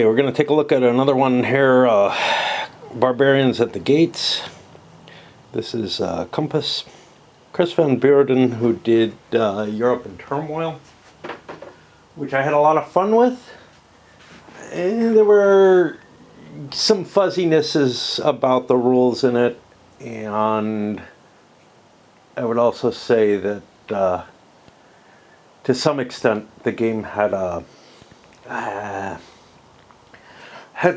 Okay, we're going to take a look at another one here, Barbarians at the Gates. This is Compass. Chris Van Beurden, who did Europe in Turmoil, which I had a lot of fun with. And there were some fuzzinesses about the rules in it, and I would also say that to some extent the game had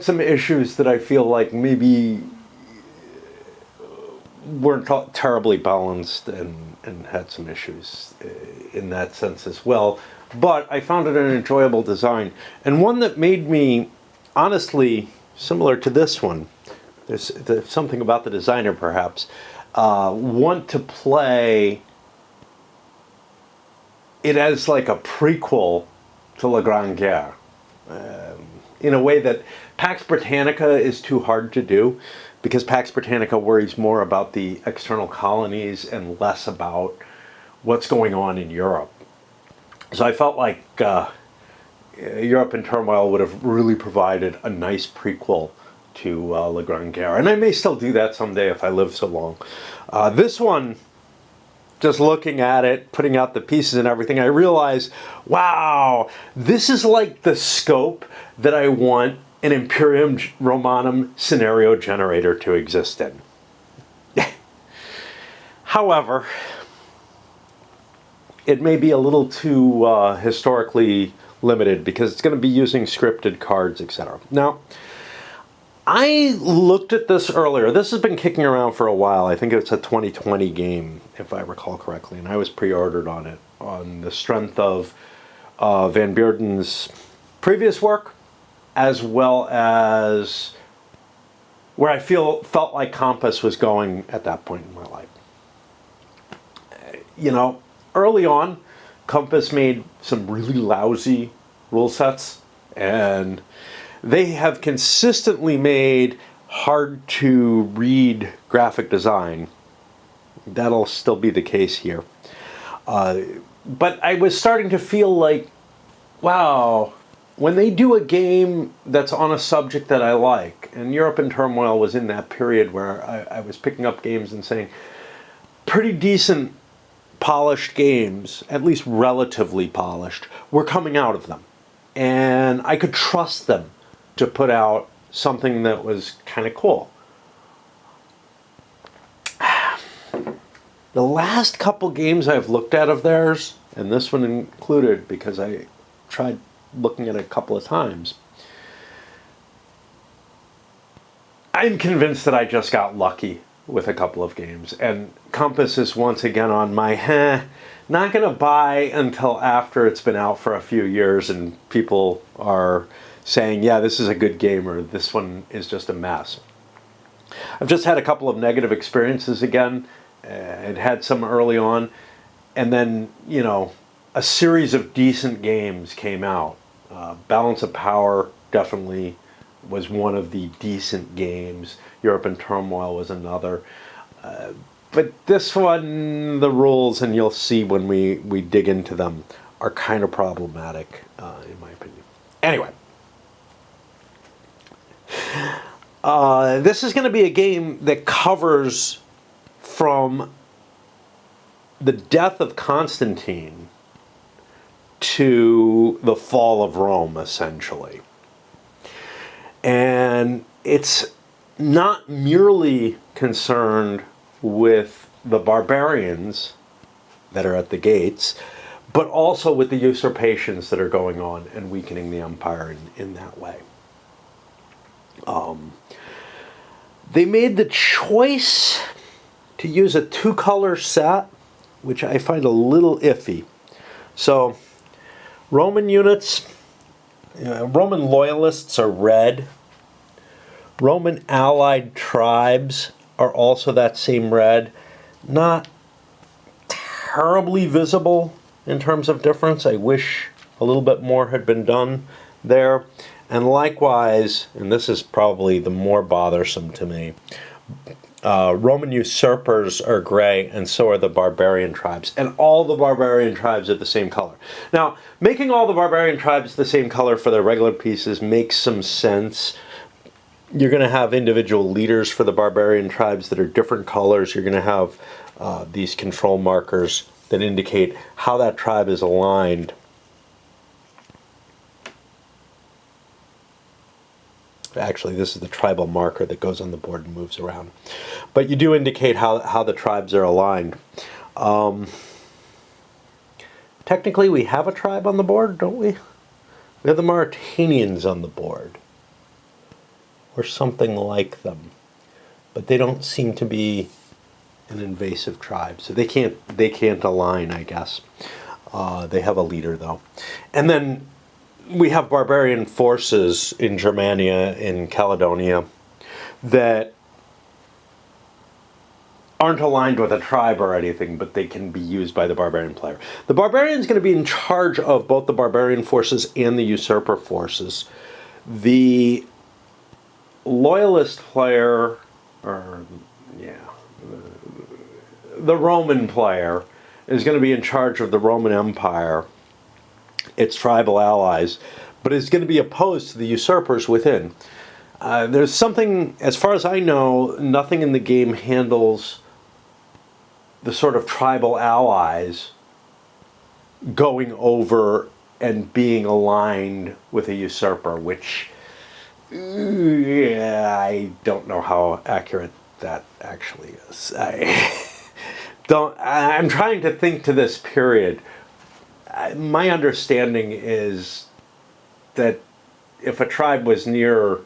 some issues that I feel like maybe weren't terribly balanced, and had some issues in that sense as well. But I found it an enjoyable design, and one that made me, honestly, similar to this one, there's something about the designer perhaps, want to play it as like a prequel to La Grande Guerre. In a way that Pax Britannica is too hard to do, because Pax Britannica worries more about the external colonies and less about what's going on in Europe. So I felt like Europe in Turmoil would have really provided a nice prequel to La Grande Guerre. And I may still do that someday if I live so long. This one, just looking at it, putting out the pieces and everything, I realized, wow, this is like the scope that I want an Imperium Romanum scenario generator to exist in. However, it may be a little too historically limited, because it's going to be using scripted cards, etc. Now, I looked at this earlier. This has been kicking around for a while. I think it's a 2020 game, if I recall correctly, and I was pre-ordered on it on the strength of Van Beurden's previous work, as well as where I felt like Compass was going at that point in my life. You know, early on, Compass made some really lousy rule sets, and they have consistently made hard to read graphic design. That'll still be the case here. But I was starting to feel like, wow, when they do a game that's on a subject that I like, and Europe in Turmoil was in that period where I was picking up games and saying, pretty decent polished games, at least relatively polished, were coming out of them. And I could trust them to put out something that was kind of cool. The last couple games I've looked at of theirs, and this one included because I tried looking at it a couple of times, I'm convinced that I just got lucky with a couple of games. And Compass is once again on my not going to buy until after it's been out for a few years and people are saying, yeah, this is a good game, or this one is just a mess. I've just had a couple of negative experiences again. It had some early on, and then, you know, a series of decent games came out. Balance of Power definitely was one of the decent games. Europe in Turmoil was another. But this one, the rules, and you'll see when we dig into them, are kind of problematic, in my opinion. Anyway. This is going to be a game that covers from the death of Constantine to the fall of Rome, essentially. And it's not merely concerned with the barbarians that are at the gates, but also with the usurpations that are going on and weakening the empire in that way. They made the choice to use a two-color set, which I find a little iffy. So, Roman units, Roman loyalists are red. Roman allied tribes are also that same red. Not terribly visible in terms of difference. I wish a little bit more had been done there. And likewise, and this is probably the more bothersome to me, Roman usurpers are gray, and so are the barbarian tribes. And all the barbarian tribes are the same color. Now, making all the barbarian tribes the same color for their regular pieces makes some sense. You're going to have individual leaders for the barbarian tribes that are different colors. You're going to have these control markers that indicate how that tribe is aligned. Actually, this is the tribal marker that goes on the board and moves around. But you do indicate how the tribes are aligned. Technically, we have a tribe on the board, don't we? We have the Mauritanians on the board. Or something like them. But they don't seem to be an invasive tribe, so they can't align, I guess. They have a leader, though. And then we have barbarian forces in Germania, in Caledonia, that aren't aligned with a tribe or anything, but they can be used by the barbarian player. The barbarian is going to be in charge of both the barbarian forces and the usurper forces. The loyalist player, the Roman player, is going to be in charge of the Roman Empire, its tribal allies, but is going to be opposed to the usurpers within. There's something, as far as I know, nothing in the game handles the sort of tribal allies going over and being aligned with a usurper, which, I don't know how accurate that actually is. I'm trying to think to this period. My understanding is that if a tribe was near,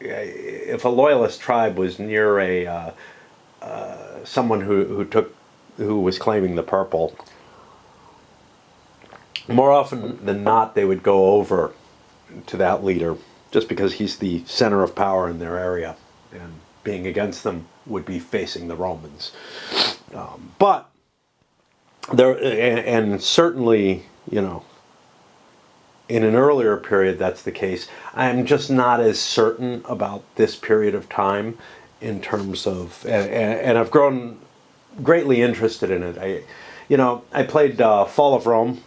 if a loyalist tribe was near someone who was claiming the purple, more often than not they would go over to that leader just because he's the center of power in their area, and being against them would be facing the Romans. But there, and certainly, in an earlier period that's the case. I'm just not as certain about this period of time in terms of, and I've grown greatly interested in it. I played Fall of Rome,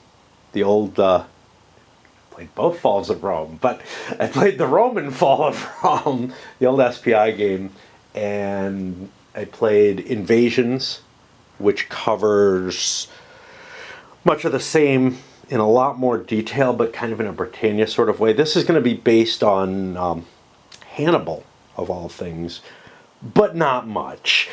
the old, played both Falls of Rome, but I played the Roman Fall of Rome, the old SPI game, and I played Invasions, which covers much of the same in a lot more detail, but kind of in a Britannia sort of way. This is going to be based on Hannibal, of all things, but not much.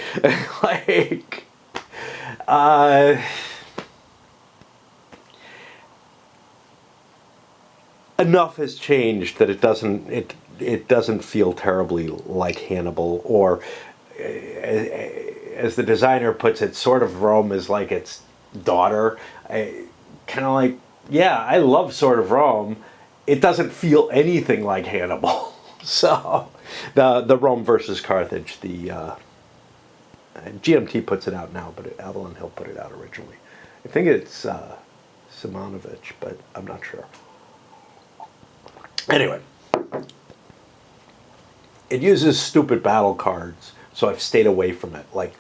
Enough has changed that it doesn't feel terribly like Hannibal, or as the designer puts it, sort of Rome is like its daughter. Kind of like, yeah, I love Sword of Rome. It doesn't feel anything like Hannibal. So, the Rome versus Carthage, the GMT puts it out now, but Avalon Hill put it out originally. I think it's Simonovich, but I'm not sure. Anyway, it uses stupid battle cards, so I've stayed away from it. Like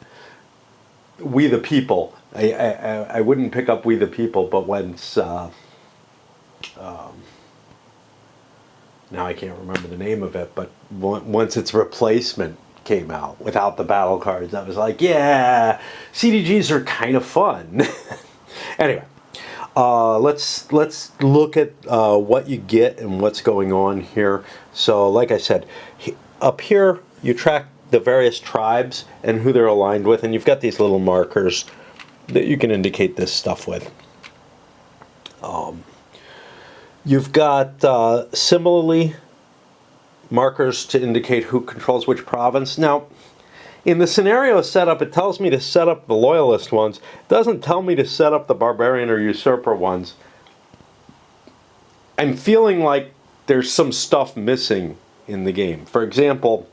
We the People, I wouldn't pick up We the People, but once now I can't remember the name of it, but once its replacement came out without the battle cards, I was like, yeah, CDGs are kind of fun. Anyway, let's look at what you get and what's going on here. So, like I said, up here you track the various tribes and who they're aligned with, and you've got these little markers that you can indicate this stuff with. You've got, similarly, markers to indicate who controls which province. Now, in the scenario setup, it tells me to set up the loyalist ones. It doesn't tell me to set up the barbarian or usurper ones. I'm feeling like there's some stuff missing in the game. For example,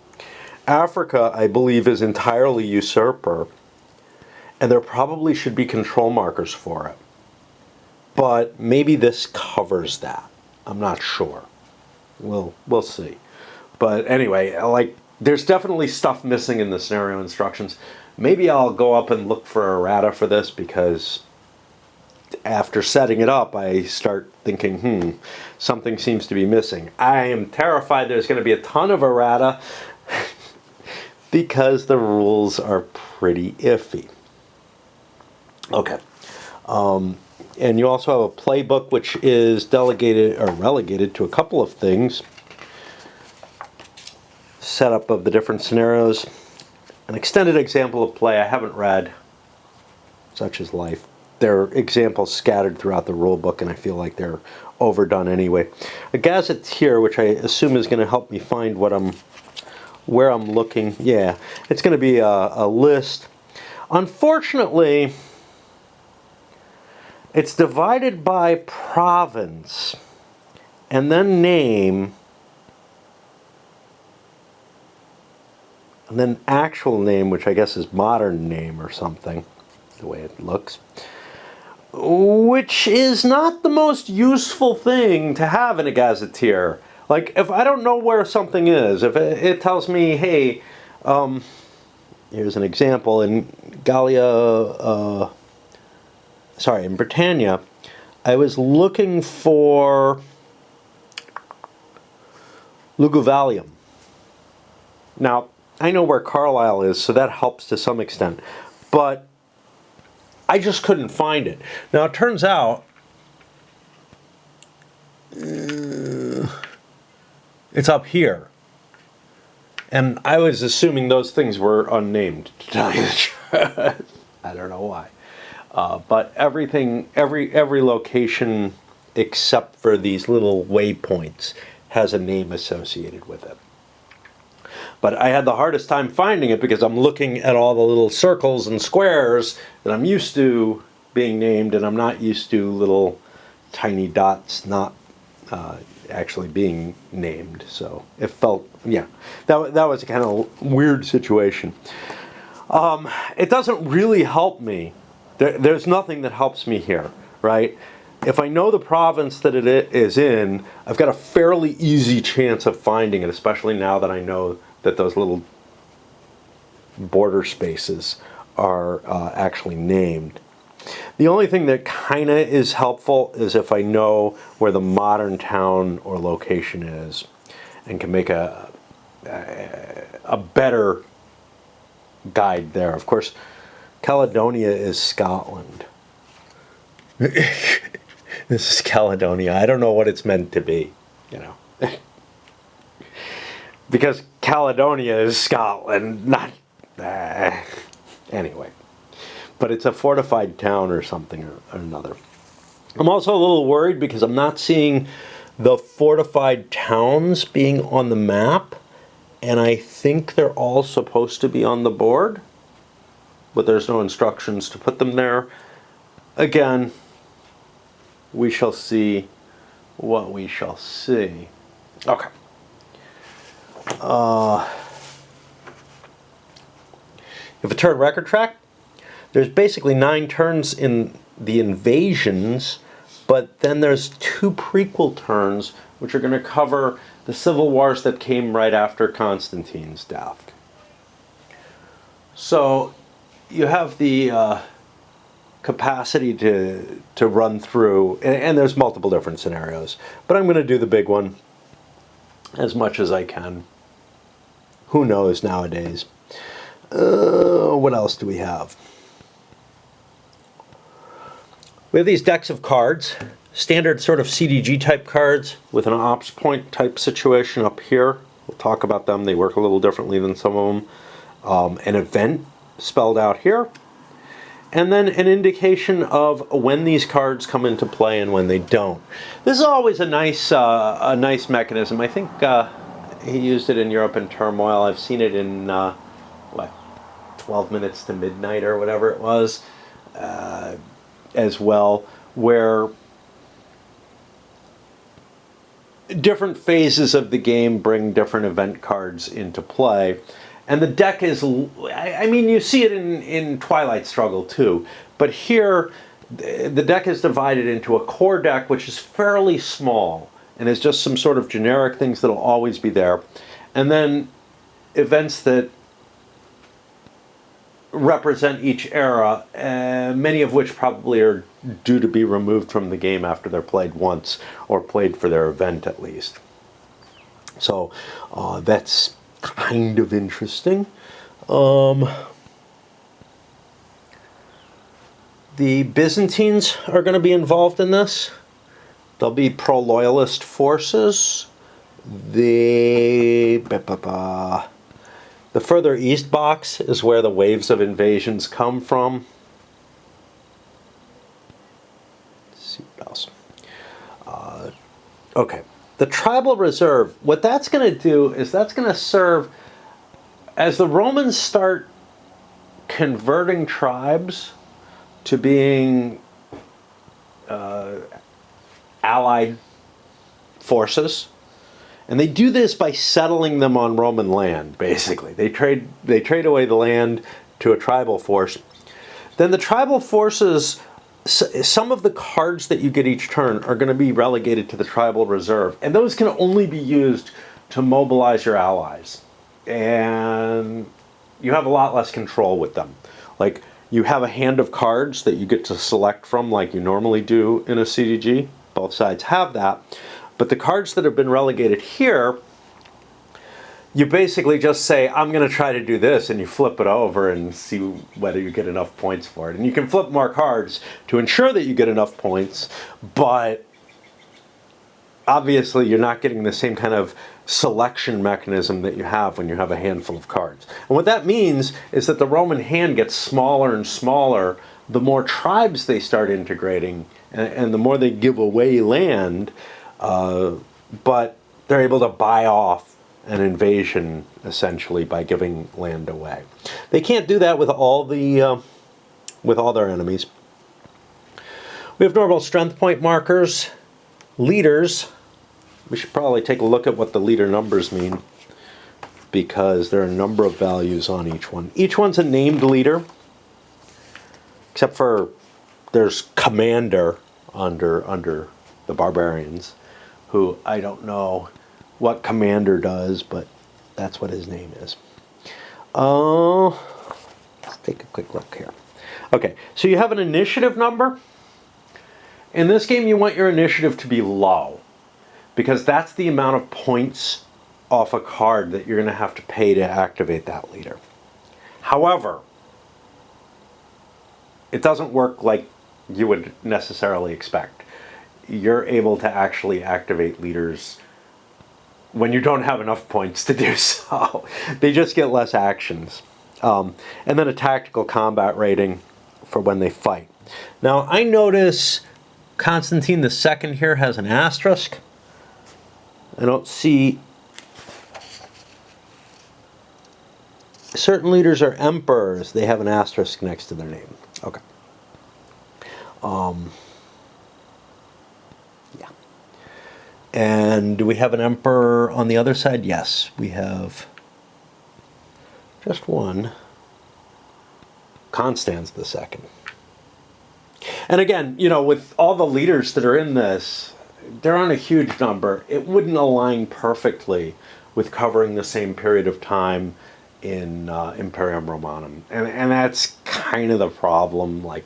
Africa, I believe, is entirely usurper, and there probably should be control markers for it. But maybe this covers that. I'm not sure. We'll see. But anyway, there's definitely stuff missing in the scenario instructions. Maybe I'll go up and look for errata for this, because after setting it up, I start thinking, something seems to be missing. I am terrified there's going to be a ton of errata because the rules are pretty iffy. Okay. And you also have a playbook which is delegated or relegated to a couple of things. Setup of the different scenarios. An extended example of play I haven't read, such as life. There are examples scattered throughout the rule book, and I feel like they're overdone anyway. A gazetteer, which I assume is going to help me find where I'm looking. Yeah, it's going to be a list. Unfortunately, it's divided by province, and then name, and then actual name, which I guess is modern name or something, the way it looks, which is not the most useful thing to have in a gazetteer. Like, if I don't know where something is, if it tells me, hey, here's an example, in in Britannia, I was looking for Luguvalium. Now, I know where Carlisle is, so that helps to some extent. But I just couldn't find it. Now, it turns out it's up here. And I was assuming those things were unnamed, to tell you the truth. I don't know why. But everything, every location except for these little waypoints has a name associated with it. But I had the hardest time finding it because I'm looking at all the little circles and squares that I'm used to being named, and I'm not used to little tiny dots not actually being named. So it felt, that was a kind of weird situation. It doesn't really help me. There's nothing that helps me here, right? If I know the province that it is in, I've got a fairly easy chance of finding it, especially now that I know that those little border spaces are actually named. The only thing that kind of is helpful is if I know where the modern town or location is and can make a better guide there. Of course, Caledonia is Scotland. This is Caledonia. I don't know what it's meant to be, because Caledonia is Scotland, not... anyway. But it's a fortified town or something or another. I'm also a little worried because I'm not seeing the fortified towns being on the map, and I think they're all supposed to be on the board, but there's no instructions to put them there. Again, we shall see what we shall see. Okay. You have a turn record track. There's basically 9 turns in the invasions, but then there's 2 prequel turns which are going to cover the civil wars that came right after Constantine's death. So you have the capacity to run through, and there's multiple different scenarios, but I'm going to do the big one as much as I can. Who knows nowadays? What else do we have? We have these decks of cards, standard sort of CDG type cards with an ops point type situation up here. We'll talk about them. They work a little differently than some of them. An event spelled out here. And then an indication of when these cards come into play and when they don't. This is always a nice mechanism. I think he used it in Europe in Turmoil. I've seen it in 12 Minutes to Midnight or whatever it was, as well, where different phases of the game bring different event cards into play. And the deck is, I mean, you see it in Twilight Struggle too, but here the deck is divided into a core deck which is fairly small and is just some sort of generic things that'll always be there, and then events that represent each era, many of which probably are due to be removed from the game after they're played once, or played for their event at least. So that's kind of interesting. The Byzantines are going to be involved in this. There'll be pro-loyalist forces. The further east box is where the waves of invasions come from. Let's see what else. Okay, the tribal reserve. What that's going to do is that's going to serve as the Romans start converting tribes to being allied forces. And they do this by settling them on Roman land, basically. They trade away the land to a tribal force. Then the tribal forces, some of the cards that you get each turn are going to be relegated to the tribal reserve. And those can only be used to mobilize your allies. And you have a lot less control with them. Like, you have a hand of cards that you get to select from like you normally do in a CDG. Both sides have that. But the cards that have been relegated here, you basically just say, I'm going to try to do this, and you flip it over and see whether you get enough points for it. And you can flip more cards to ensure that you get enough points, but obviously you're not getting the same kind of selection mechanism that you have when you have a handful of cards. And what that means is that the Roman hand gets smaller and smaller the more tribes they start integrating, and the more they give away land. But they're able to buy off an invasion essentially by giving land away. They can't do that with all their enemies. We have normal strength point markers, leaders. We should probably take a look at what the leader numbers mean, because there are a number of values on each one. Each one's a named leader, except for there's commander under the Barbarians, who I don't know what commander does, but that's what his name is. Let's take a quick look here. Okay, so you have an initiative number. In this game, you want your initiative to be low, because that's the amount of points off a card that you're going to have to pay to activate that leader. However, it doesn't work like you would necessarily expect. You're able to actually activate leaders when you don't have enough points to do so. They just get less actions. And then a tactical combat rating for when they fight. Now, I notice Constantine II here has an asterisk. I don't see... Certain leaders are emperors. They have an asterisk next to their name. Okay. Yeah. And do we have an emperor on the other side? Yes, we have just one. Constans II. And again, you know, with all the leaders that are in this, they're on a huge number. It wouldn't align perfectly with covering the same period of time in Imperium Romanum. And that's kind of the problem. Like,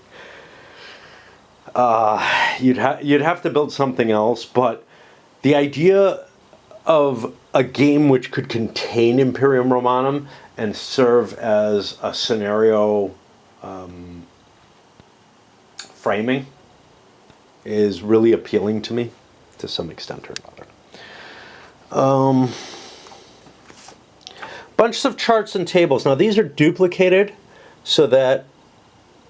you'd have to build something else, but the idea of a game which could contain Imperium Romanum and serve as a scenario framing is really appealing to me to some extent or another. Bunches of charts and tables. Now these are duplicated so that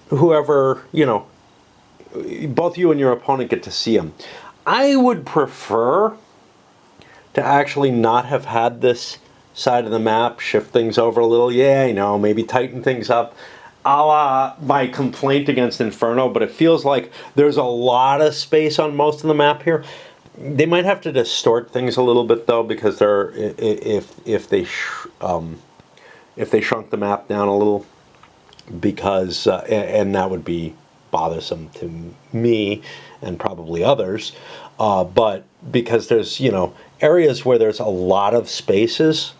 whoever, you know, both you and your opponent get to see them. I would prefer to actually not have had this side of the map, shift things over a little. Yeah, you know, maybe tighten things up. A la my complaint against Inferno, but it feels like there's a lot of space on most of the map here. They might have to distort things a little bit though, because they're if they shrunk the map down a little, because and that would be bothersome to me and probably others. But because there's, you know, areas where there's a lot of spaces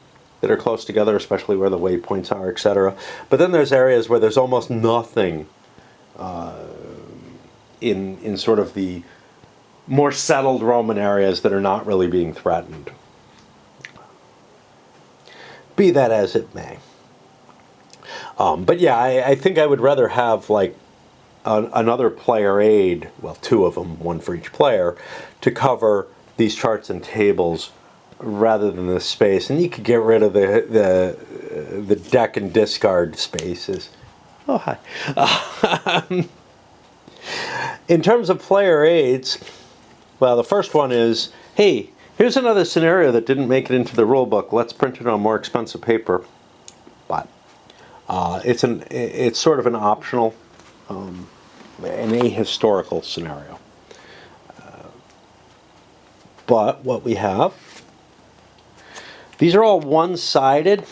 that are close together, especially where the waypoints are, etc. But then there's areas where there's almost nothing in sort of the more settled Roman areas that are not really being threatened. Be that as it may. But yeah, I think I would rather have like another player aid, well, 2 of them, 1 for each player, to cover these charts and tables rather than the space. And you could get rid of the deck and discard spaces. Oh, hi. In terms of player aids, well, the first one is, hey, here's another scenario that didn't make it into the rule book. Let's print it on more expensive paper. But it's sort of an optional, an ahistorical scenario. But what we have, these are all one-sided.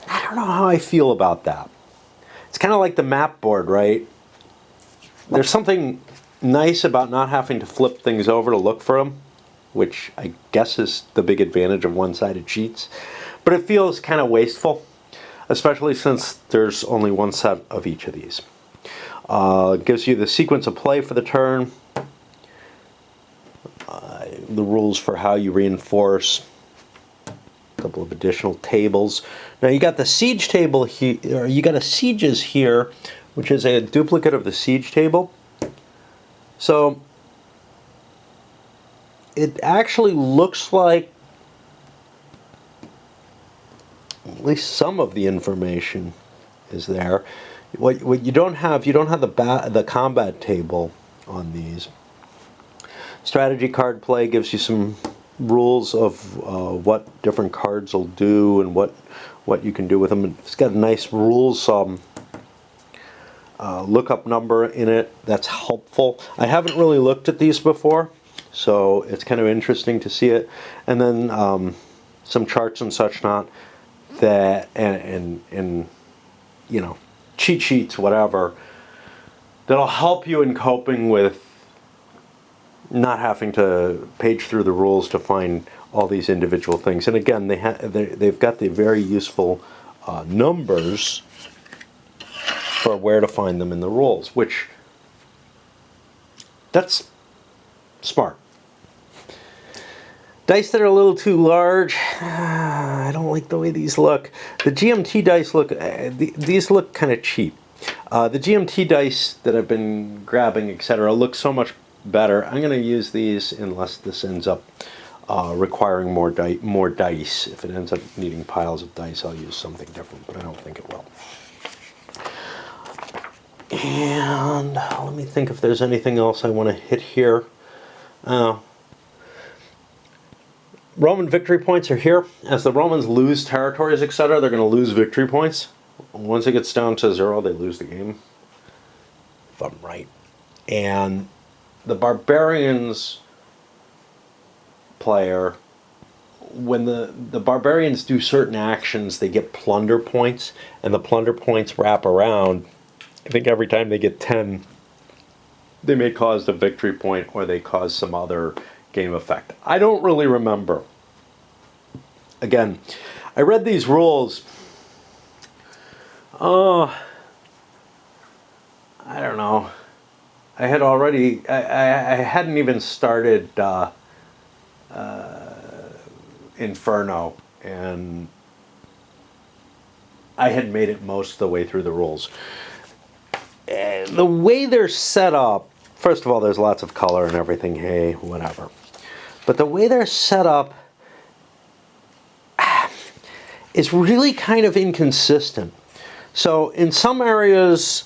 I don't know how I feel about that. It's kind of like the map board, right? There's something nice about not having to flip things over to look for them, which I guess is the big advantage of one-sided sheets. But it feels kind of wasteful, especially since there's only one set of each of these. It gives you the sequence of play for the turn, the rules for how you reinforce, a couple of additional tables. Now you got the siege table here, or you got a sieges here, which is a duplicate of the siege table. So it actually looks like at least some of the information is there. What you don't have the combat table on these. Strategy card play gives you some rules of what different cards will do and what you can do with them. It's got a nice rules lookup number in it that's helpful. I haven't really looked at these before, so it's kind of interesting to see it. And then some charts and such not that and you know, cheat sheets, whatever, that'll help you in coping with not having to page through the rules to find all these individual things. And again, they've got the very useful numbers for where to find them in the rules, which that's smart. Dice that are a little too large. I don't like the way these look. The GMT dice look, these look kind of cheap. The GMT dice that I've been grabbing, etc., look so much better. I'm going to use these unless this ends up requiring more dice. If it ends up needing piles of dice, I'll use something different, but I don't think it will. And let me think if there's anything else I want to hit here. Roman victory points are here. As the Romans lose territories, etc., they're going to lose victory points. Once it gets down to 0, they lose the game, if I'm right. And the Barbarians player, when the Barbarians do certain actions, they get plunder points, and the plunder points wrap around. I think every time they get 10, they may cause a victory point or they cause some other game effect. I don't really remember. Again, I read these rules. I don't know. I hadn't even started Inferno, and I had made it most of the way through the rules. The way they're set up, first of all, there's lots of color and everything, hey, whatever. But the way they're set up is really kind of inconsistent. So in some areas,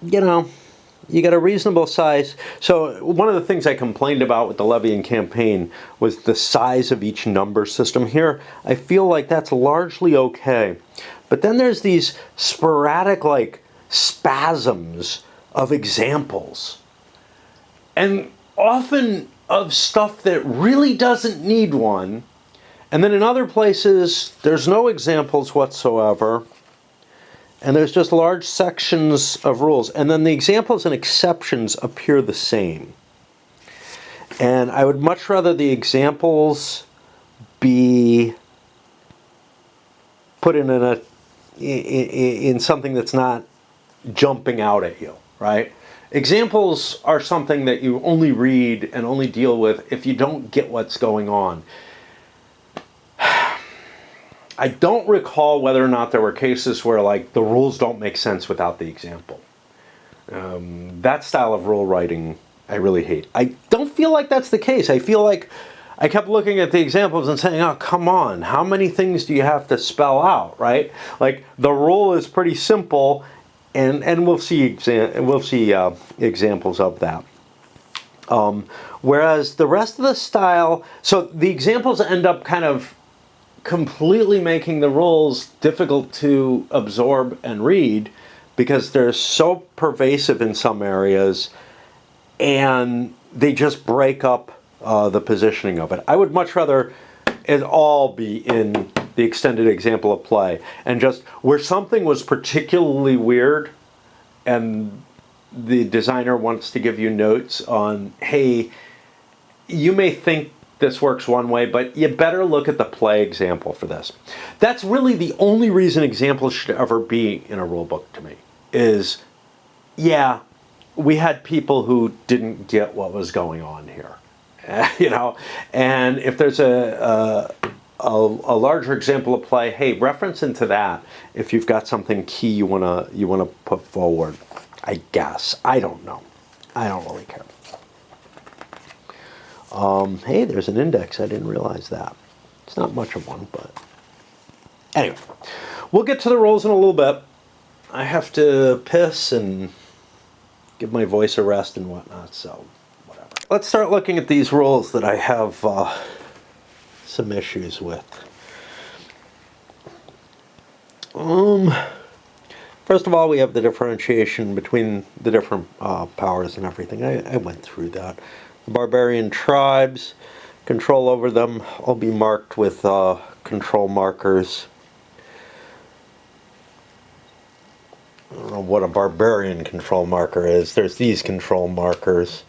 you know, you got a reasonable size. So one of the things I complained about with the Levian campaign was the size of each number system. Here, I feel like that's largely okay. But then there's these sporadic, like, spasms of examples. And often of stuff that really doesn't need one. And then in other places, there's no examples whatsoever. And there's just large sections of rules. And then the examples and exceptions appear the same. And I would much rather the examples be put in something that's not jumping out at you, right? Examples are something that you only read and only deal with if you don't get what's going on. I don't recall whether or not there were cases where like the rules don't make sense without the example. That style of rule writing I really hate. I don't feel like that's the case. I feel like I kept looking at the examples and saying, oh, come on, how many things do you have to spell out, right? Like the rule is pretty simple, and we'll see examples of that. Whereas the rest of the style, so the examples end up kind of completely making the rules difficult to absorb and read because they're so pervasive in some areas and they just break up the positioning of it. I would much rather it all be in the extended example of play and just where something was particularly weird and the designer wants to give you notes on, hey, you may think this works one way, but you better look at the play example for this. That's really the only reason examples should ever be in a rule book to me is, yeah, we had people who didn't get what was going on here, you know, and if there's a larger example of play, hey, reference into that if you've got something key you wanna put forward. I guess I don't know. I don't really care. Hey, there's an index. I didn't realize that. It's not much of one, but anyway, we'll get to the rules in a little bit. I have to piss and give my voice a rest and whatnot, so whatever. Let's start looking at these rules that I have some issues with. First of all, we have the differentiation between the different powers and everything. I went through that. The barbarian tribes, control over them, will be marked with control markers. I don't know what a barbarian control marker is. There's these control markers.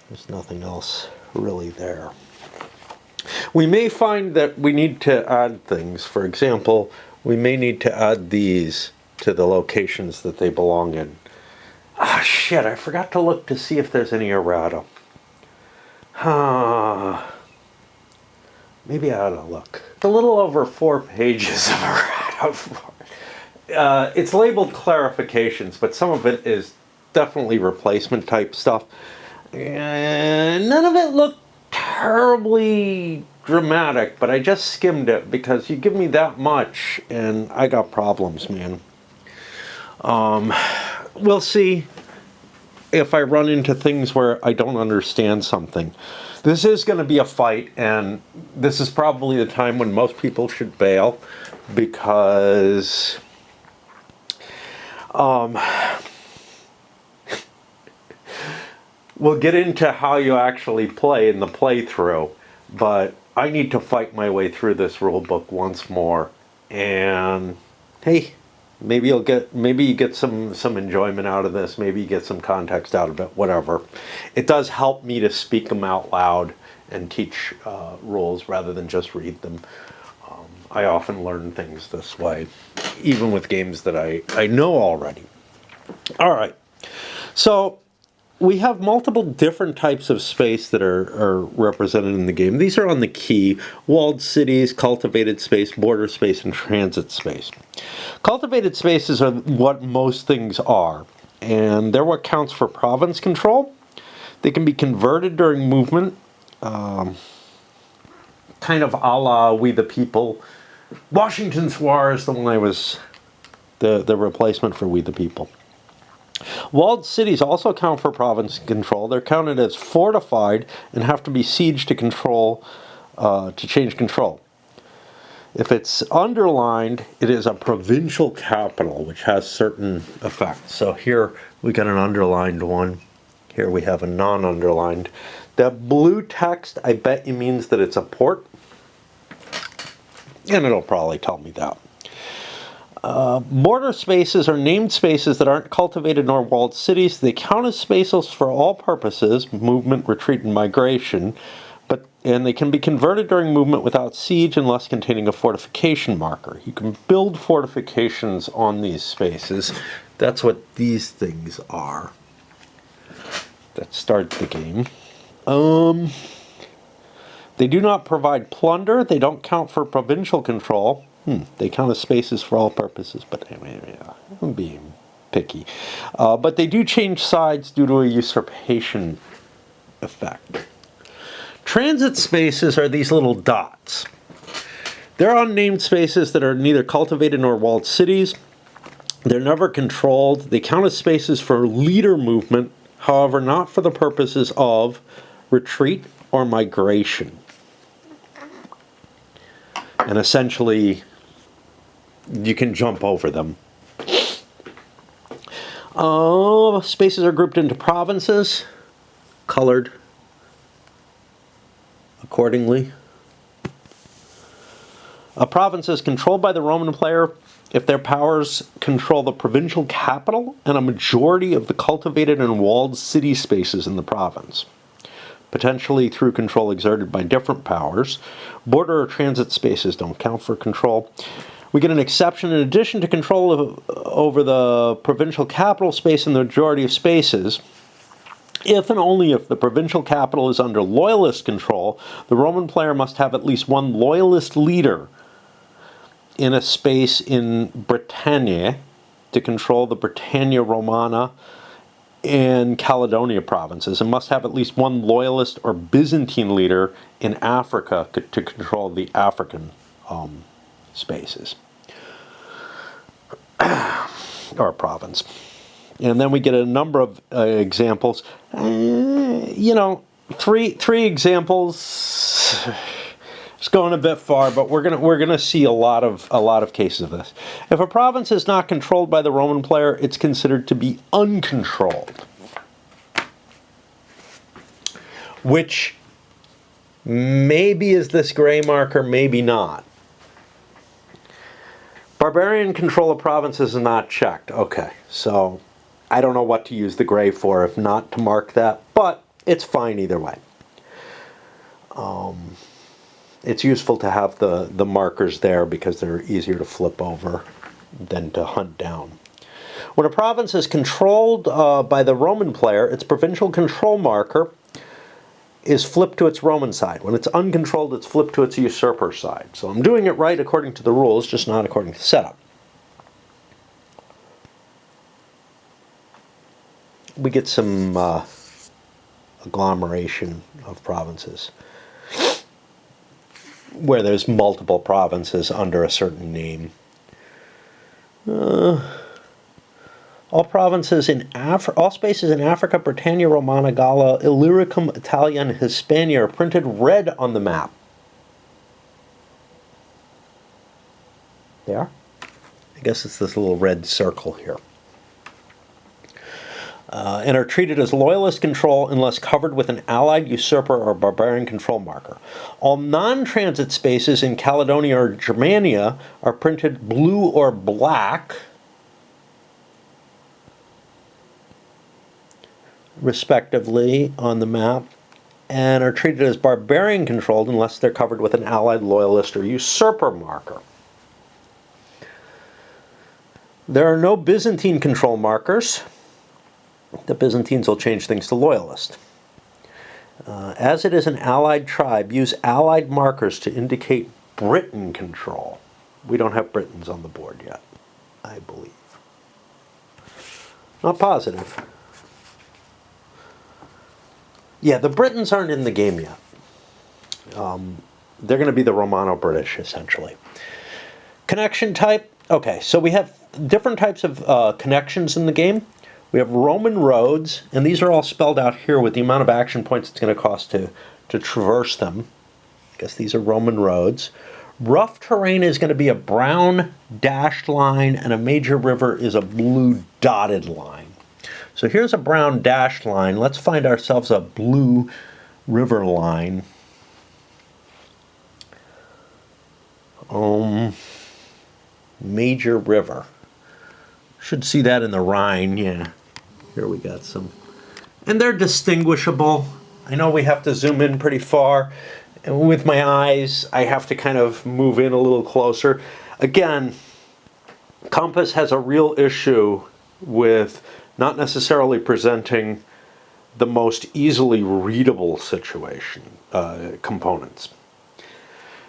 There's nothing else really there. We may find that we need to add things. For example, we may need to add these to the locations that they belong in. Ah, shit, I forgot to look to see if there's any errata. Maybe I ought to look. It's a little over 4 pages of errata. It's labeled clarifications, but some of it is definitely replacement type stuff. And none of it looked terribly dramatic, but I just skimmed it because you give me that much and I got problems, man. We'll see if I run into things where I don't understand something. This is going to be a fight, and this is probably the time when most people should bail because we'll get into how you actually play in the playthrough, but I need to fight my way through this rule book once more, and hey, maybe you get some enjoyment out of this, maybe you get some context out of it, whatever. It does help me to speak them out loud and teach rules rather than just read them. I often learn things this way, even with games that I know already. All right, so we have multiple different types of space that are represented in the game. These are on the key: walled cities, cultivated space, border space, and transit space. Cultivated spaces are what most things are, and they're what counts for province control. They can be converted during movement, kind of a la We the People. Washington's War is the one I was the replacement for We the People. Walled cities also count for province control. They're counted as fortified and have to be sieged to control, to change control. If it's underlined, it is a provincial capital, which has certain effects. So here we got an underlined one. Here we have a non-underlined. That blue text, I bet you means that it's a port. And it'll probably tell me that. Border spaces are named spaces that aren't cultivated nor walled cities. They count as spaces for all purposes, movement, retreat, and migration. But And they can be converted during movement without siege unless containing a fortification marker. You can build fortifications on these spaces. That's what these things are that start the game. They do not provide plunder. They don't count for provincial control. They count as spaces for all purposes, but I'm being picky. But they do change sides due to a usurpation effect. Transit spaces are these little dots. They're unnamed spaces that are neither cultivated nor walled cities. They're never controlled. They count as spaces for leader movement, however, not for the purposes of retreat or migration. And essentially, you can jump over them. Spaces are grouped into provinces, colored accordingly. A province is controlled by the Roman player if their powers control the provincial capital and a majority of the cultivated and walled city spaces in the province, potentially through control exerted by different powers. Border or transit spaces don't count for control. We get an exception in addition to control over the provincial capital space and the majority of spaces. If and only if the provincial capital is under loyalist control, the Roman player must have at least one loyalist leader in a space in Britannia to control the Britannia Romana and Caledonia provinces, and must have at least one loyalist or Byzantine leader in Africa to control the African spaces or province. And then we get a number of examples. Three examples. It's going a bit far, but we're gonna see a lot of cases of this. If a province is not controlled by the Roman player, it's considered to be uncontrolled, which maybe is this gray marker, maybe not. Barbarian control of provinces is not checked. Okay, so I don't know what to use the gray for if not to mark that, but it's fine either way. It's useful to have the markers there because they're easier to flip over than to hunt down. When a province is controlled by the Roman player, its provincial control marker is flipped to its Roman side. When it's uncontrolled, it's flipped to its usurper side. So I'm doing it right according to the rules, just not according to setup. We get some agglomeration of provinces where there's multiple provinces under a certain name. All provinces in all spaces in Africa, Britannia, Romana, Galla, Illyricum, Italia, and Hispania are printed red on the map. They are? I guess it's this little red circle here. And are treated as loyalist control unless covered with an allied, usurper, or barbarian control marker. All non-transit spaces in Caledonia or Germania are printed blue or black, respectively, on the map, and are treated as barbarian controlled unless they're covered with an allied, loyalist, or usurper marker. There are no Byzantine control markers. The Byzantines will change things to loyalist. As it is an allied tribe, use allied markers to indicate Britain control. We don't have Britons on the board yet, I believe. Not positive. Yeah, the Britons aren't in the game yet. They're going to be the Romano-British, essentially. Connection type. Okay, so we have different types of connections in the game. We have Roman roads, and these are all spelled out here with the amount of action points it's going to cost to traverse them. I guess these are Roman roads. Rough terrain is going to be a brown dashed line, and a major river is a blue dotted line. So here's a brown dashed line. Let's find ourselves a blue river line. Major river. Should see that in the Rhine, yeah. Here we got some. And they're distinguishable. I know we have to zoom in pretty far, with my eyes, I have to kind of move in a little closer. Again, Compass has a real issue with not necessarily presenting the most easily readable components.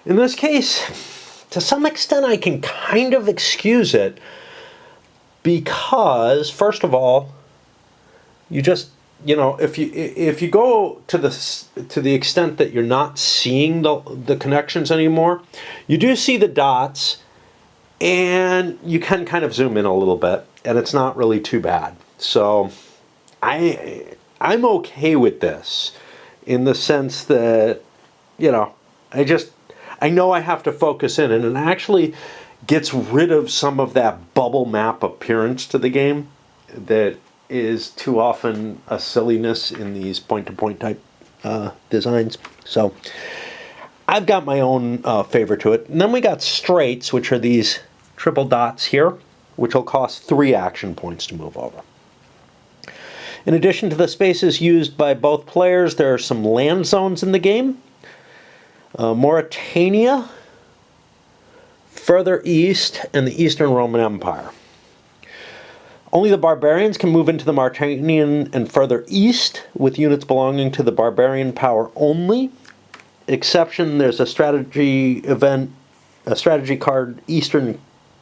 In this case, to some extent, I can kind of excuse it because, first of all, you just, if you go to the extent that you're not seeing the connections anymore, you do see the dots, and you can kind of zoom in a little bit, and it's not really too bad. So I'm okay with this in the sense that, I know I have to focus in, and it actually gets rid of some of that bubble map appearance to the game that is too often a silliness in these point-to-point type designs. So I've got my own favor to it. And then we got straights, which are these triple dots here, which will cost 3 action points to move over. In addition to the spaces used by both players, there are some land zones in the game. Mauritania, further east, and the Eastern Roman Empire. Only the Barbarians can move into the Mauritanian and further east with units belonging to the Barbarian power only. Exception, there's a strategy card, Eastern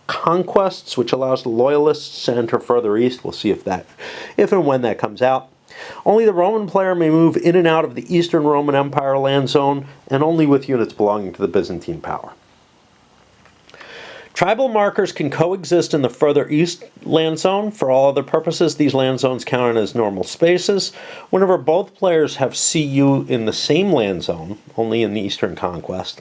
Conquests, which allows the Loyalists to enter further east. We'll see if and when that comes out. Only the Roman player may move in and out of the Eastern Roman Empire land zone, and only with units belonging to the Byzantine power. Tribal markers can coexist in the further east land zone. For all other purposes, these land zones count as normal spaces. Whenever both players have CU in the same land zone, only in the Eastern Conquest,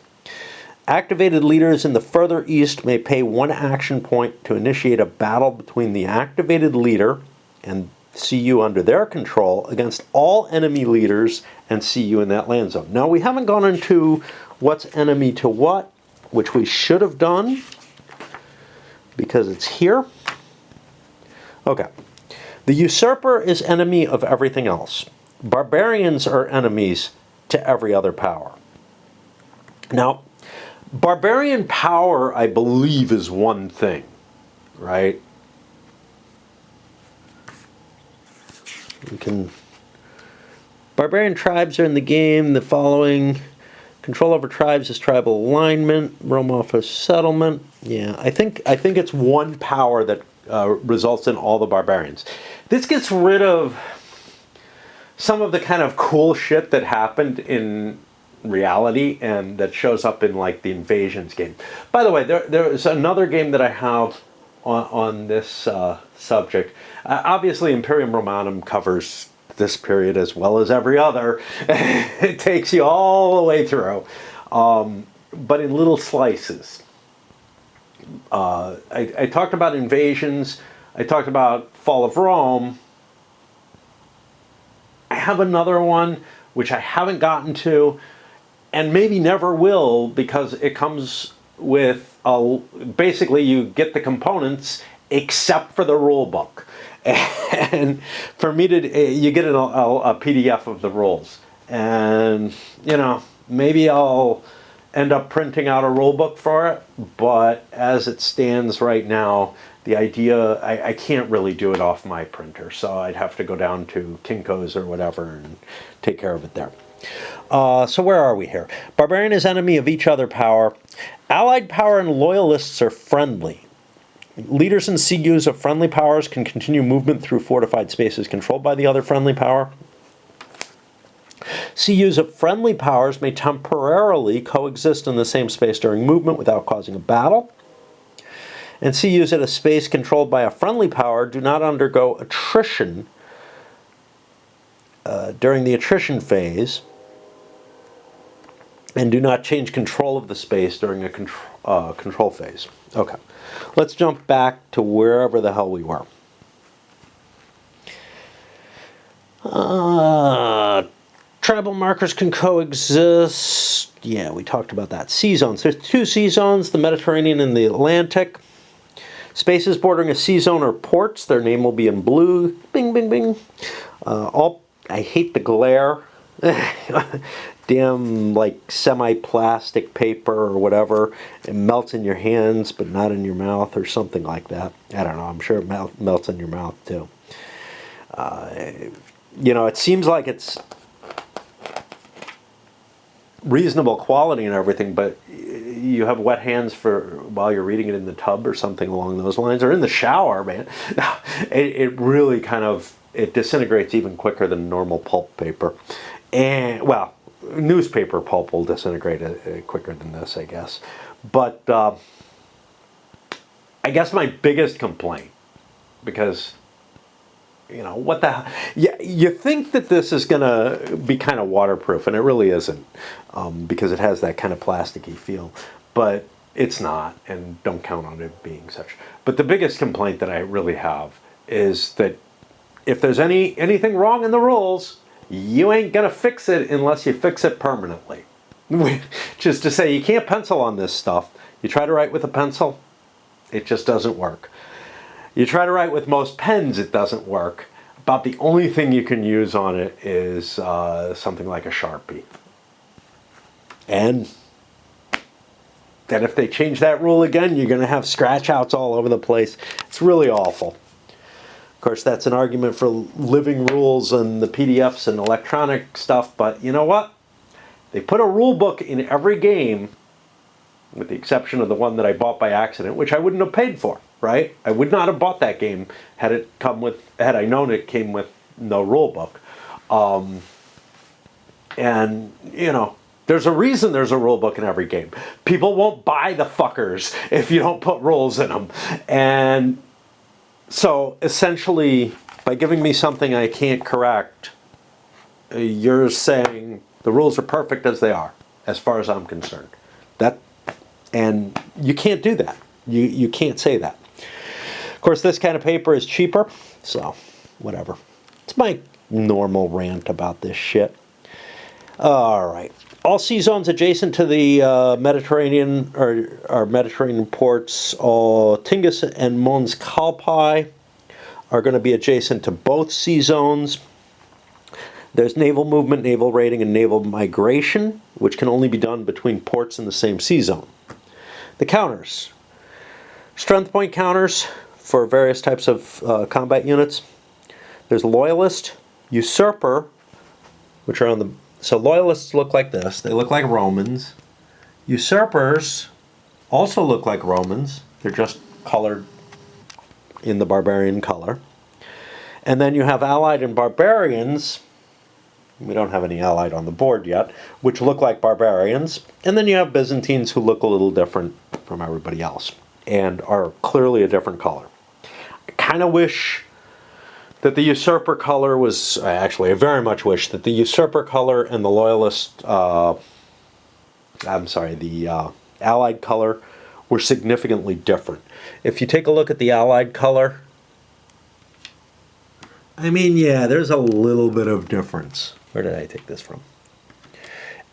activated leaders in the further east may pay 1 action point to initiate a battle between the activated leader and CU under their control against all enemy leaders and CU in that land zone. Now, we haven't gone into what's enemy to what, which we should have done because it's here. Okay. The usurper is enemy of everything else. Barbarians are enemies to every other power. Now, barbarian power, I believe, is one thing, right? Barbarian tribes are in the game. The following: control over tribes is tribal alignment. Rome offers settlement. Yeah, I think it's one power that results in all the barbarians. This gets rid of some of the kind of cool shit that happened in reality and that shows up in like the Invasions game. By the way, there is another game that I have on this subject. Obviously, Imperium Romanum covers this period as well as every other. It takes you all the way through, but in little slices. I talked about Invasions. I talked about Fall of Rome. I have another one which I haven't gotten to, and maybe never will, because it comes with basically you get the components except for the rule book. And for me you get a PDF of the rules, and maybe I'll end up printing out a rule book for it, but as it stands right now, the idea, I can't really do it off my printer, so I'd have to go down to Kinko's or whatever and take care of it there. So where are we here? Barbarian is enemy of each other power. Allied power and loyalists are friendly. Leaders and CUs of friendly powers can continue movement through fortified spaces controlled by the other friendly power. CUs of friendly powers may temporarily coexist in the same space during movement without causing a battle. And CUs at a space controlled by a friendly power do not undergo attrition during the attrition phase, and do not change control of the space during a control phase. Okay, let's jump back to wherever the hell we were. Tribal markers can coexist. Yeah, we talked about that. Sea zones. There's 2 sea zones, the Mediterranean and the Atlantic. Spaces bordering a sea zone are ports. Their name will be in blue. Bing, bing, bing. I hate the glare. damn like semi-plastic paper or whatever. It melts in your hands but not in your mouth or something like that. I don't know. I'm sure it melts in your mouth too. It seems like it's reasonable quality and everything, but you have wet hands while you're reading it in the tub or something along those lines, or in the shower, man. It really it disintegrates even quicker than normal pulp paper. And, well, newspaper pulp will disintegrate quicker than this, I guess. But I guess my biggest complaint, because what the hell? Yeah, you think that this is going to be kind of waterproof, and it really isn't, because it has that kind of plasticky feel. But it's not, and don't count on it being such. But the biggest complaint that I really have is that if there's anything wrong in the rules, you ain't going to fix it unless you fix it permanently. Just to say, you can't pencil on this stuff. You try to write with a pencil, it just doesn't work. You try to write with most pens, it doesn't work. About the only thing you can use on it is something like a Sharpie. And then if they change that rule again, you're going to have scratch outs all over the place. It's really awful. Of course, that's an argument for living rules and the PDFs and electronic stuff, but you know what? They put a rule book in every game, with the exception of the one that I bought by accident, which I wouldn't have paid for. Right? I would not have bought that game had I known it came with no rule book. And there's a reason there's a rule book in every game. People won't buy the fuckers if you don't put rules in them. And so essentially, by giving me something I can't correct, you're saying the rules are perfect as they are, as far as I'm concerned. And you can't do that. You can't say that. Of course, this kind of paper is cheaper, so whatever. It's my normal rant about this shit. All right. All sea zones adjacent to the Mediterranean or Mediterranean ports, Tingis and Mons Calpi, are going to be adjacent to both sea zones. There's naval movement, naval raiding, and naval migration, which can only be done between ports in the same sea zone. The counters. Strength point counters for various types of combat units. There's Loyalist, Usurper, which are on the... So Loyalists look like this. They look like Romans. Usurpers also look like Romans. They're just colored in the barbarian color. And then you have Allied and Barbarians. We don't have any Allied on the board yet, which look like Barbarians. And then you have Byzantines who look a little different from everybody else and are clearly a different color. I kind of wish that the Usurper color was... Actually, I very much wish that the Usurper color and the Loyalist... the Allied color were significantly different. If you take a look at the Allied color... I mean, yeah, there's a little bit of difference. Where did I take this from?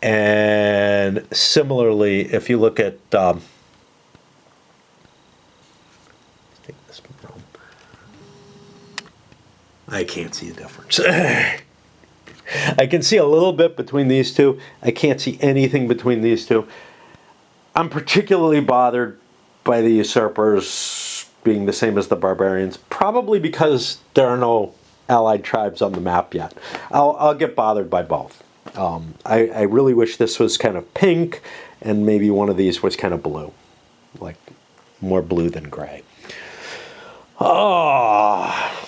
And similarly, if you look at... let's take this from... I can't see a difference. I can see a little bit between these two. I can't see anything between these two. I'm particularly bothered by the Usurpers being the same as the Barbarians, probably because there are no Allied tribes on the map yet. I'll get bothered by both. I really wish this was kind of pink and maybe one of these was kind of blue. Like more blue than gray. Oh.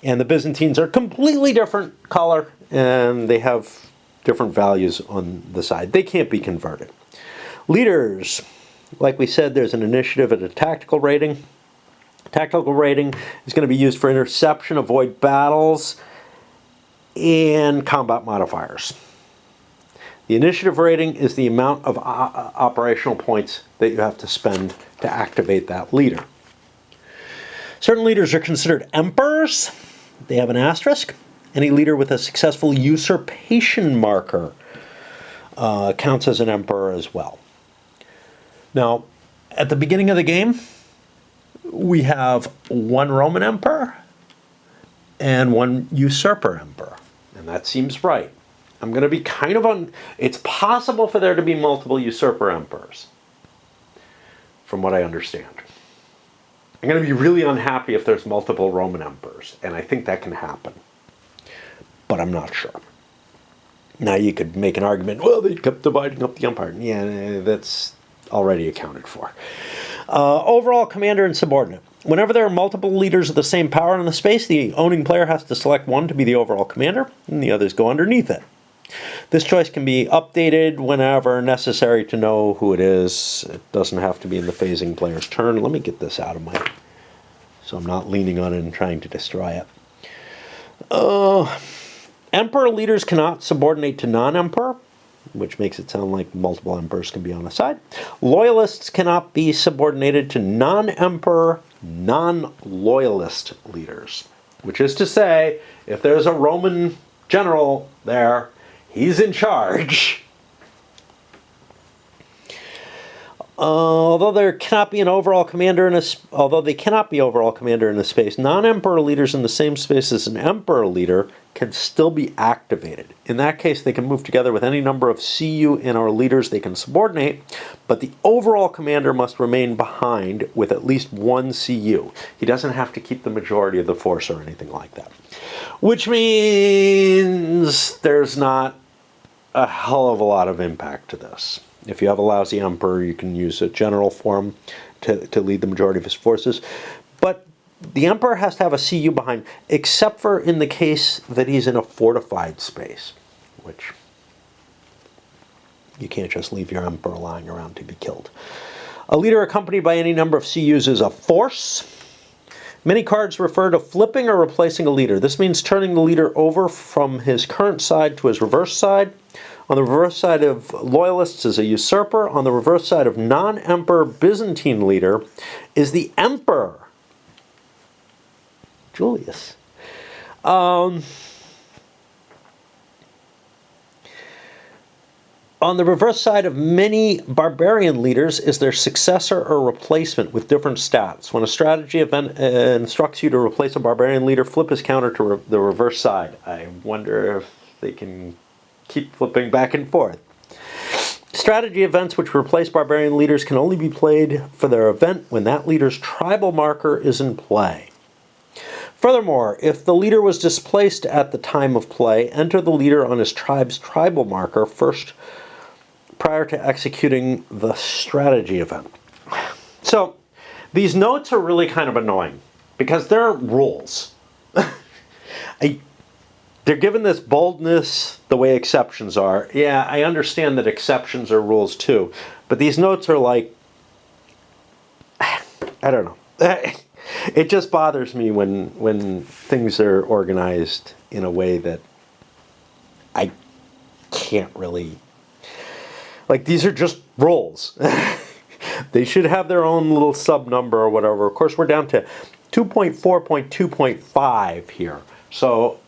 And the Byzantines are completely different color and they have different values on the side. They can't be converted. Leaders. Like we said, there's an initiative and a tactical rating. Tactical rating is going to be used for interception, avoid battles, and combat modifiers. The initiative rating is the amount of operational points that you have to spend to activate that leader. Certain leaders are considered emperors. They have an asterisk. Any leader with a successful usurpation marker counts as an emperor as well. Now, at the beginning of the game, we have one Roman emperor and one usurper emperor. And that seems right. I'm going to be kind of on... It's possible for there to be multiple usurper emperors, from what I understand. I'm going to be really unhappy if there's multiple Roman emperors, and I think that can happen. But I'm not sure. Now you could make an argument, well, they kept dividing up the empire. Yeah, that's already accounted for. Overall commander and subordinate. Whenever there are multiple leaders of the same power in the space, the owning player has to select one to be the overall commander, and the others go underneath it. This choice can be updated whenever necessary to know who it is. It doesn't have to be in the phasing player's turn. Let me get this out of my... so I'm not leaning on it and trying to destroy it. Emperor leaders cannot subordinate to non-emperor, which makes it sound like multiple emperors can be on a side. Loyalists cannot be subordinated to non-emperor, non-loyalist leaders, which is to say, if there's a Roman general there, he's in charge. Although they cannot be overall commander in a space, non-emperor leaders in the same space as an emperor leader can still be activated. In that case, they can move together with any number of CU and or leaders they can subordinate, but the overall commander must remain behind with at least one CU. He doesn't have to keep the majority of the force or anything like that. Which means there's not a hell of a lot of impact to this. If you have a lousy emperor, you can use a general form to lead the majority of his forces. But the emperor has to have a CU behind, except for in the case that he's in a fortified space, which you can't just leave your emperor lying around to be killed. A leader accompanied by any number of CUs is a force. Many cards refer to flipping or replacing a leader. This means turning the leader over from his current side to his reverse side. On the reverse side of loyalists is a usurper. On the reverse side of non-emperor Byzantine leader is the emperor, Julius. On the reverse side of many barbarian leaders is their successor or replacement with different stats. When a strategy event instructs you to replace a barbarian leader, flip his counter to the reverse side. I wonder if they can keep flipping back and forth. Strategy events which replace barbarian leaders can only be played for their event when that leader's tribal marker is in play. Furthermore, if the leader was displaced at the time of play, enter the leader on his tribe's tribal marker first prior to executing the strategy event. So, these notes are really kind of annoying because they're rules. They're given this boldness the way exceptions are. Yeah, I understand that exceptions are rules too, but these notes are like, I don't know. It just bothers me when things are organized in a way that I can't really... Like, these are just rules. They should have their own little sub number or whatever. Of course, we're down to 2.4.2.5 here. So,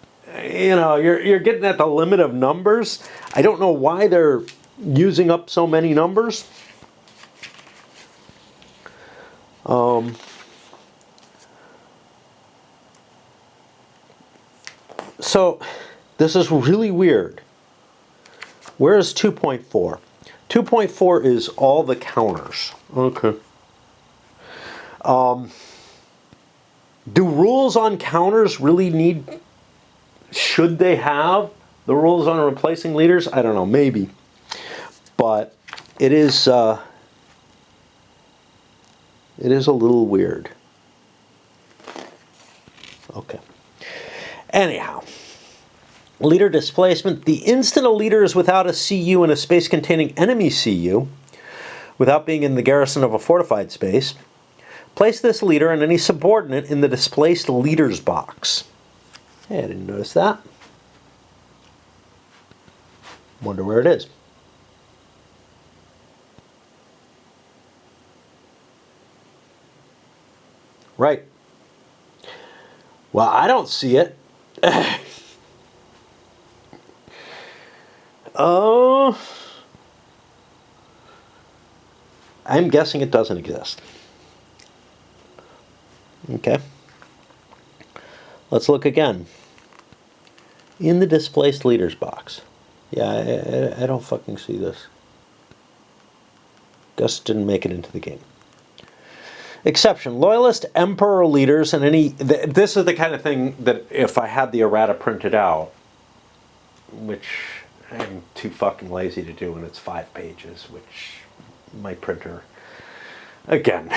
you know, you're getting at the limit of numbers. I don't know why they're using up so many numbers. So, this is really weird. Where is 2.4? 2.4 is all the counters. Okay. Do rules on counters really need... Should they have the rules on replacing leaders? I don't know, maybe. But it is a little weird. Okay. Anyhow. Leader displacement. The instant a leader is without a CU in a space containing enemy CU, without being in the garrison of a fortified space, place this leader and any subordinate in the displaced leaders box. Hey, I didn't notice that. Wonder where it is. Right. Well, I don't see it. Oh, I'm guessing it doesn't exist. Okay. Let's look again. In the displaced leaders box. Yeah, I don't fucking see this. Guess didn't make it into the game. Exception. Loyalist emperor leaders and any... This is the kind of thing that if I had the errata printed out, which I'm too fucking lazy to do, and it's 5 pages, which my printer... Again.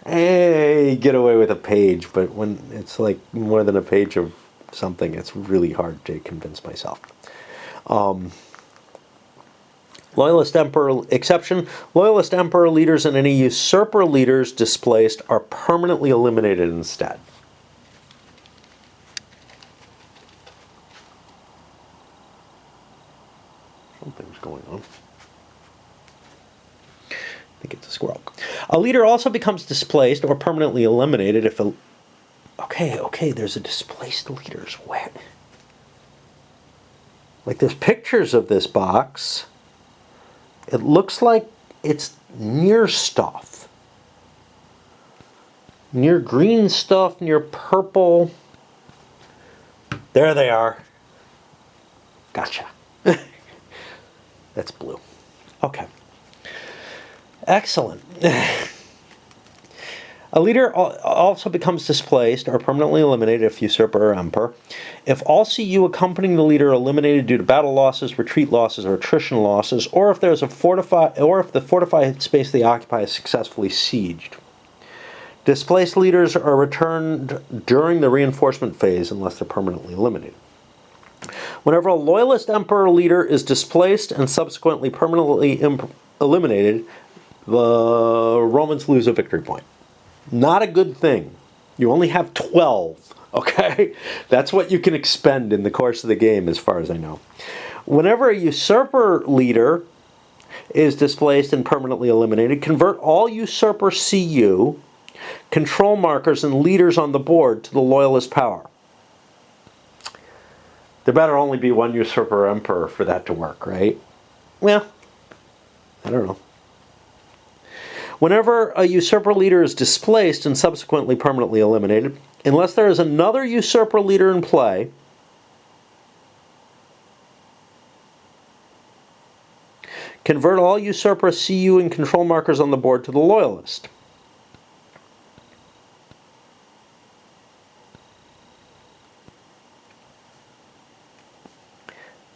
Hey, get away with a page, but when it's like more than a page of something, it's really hard to convince myself. Loyalist emperor exception. Loyalist emperor leaders and any usurper leaders displaced are permanently eliminated instead. Something's going on. I think it's a squirrel. A leader also becomes displaced or permanently eliminated if a... Okay, there's a displaced leaders. Where? Like, there's pictures of this box. It looks like it's near stuff. Near green stuff, near purple. There they are. Gotcha. That's blue. Okay. Excellent. A leader also becomes displaced or permanently eliminated if usurper or emperor. If all CU accompanying the leader are eliminated due to battle losses, retreat losses, or attrition losses, or if there's a the fortified space they occupy is successfully sieged. Displaced leaders are returned during the reinforcement phase unless they're permanently eliminated. Whenever a loyalist emperor leader is displaced and subsequently permanently eliminated, the Romans lose a victory point. Not a good thing. You only have 12, okay? That's what you can expend in the course of the game, as far as I know. Whenever a usurper leader is displaced and permanently eliminated, convert all usurper CU, control markers, and leaders on the board to the loyalist power. There better only be one usurper emperor for that to work, right? Well, I don't know. Whenever a usurper leader is displaced and subsequently permanently eliminated, unless there is another usurper leader in play, convert all usurper CU and control markers on the board to the loyalist.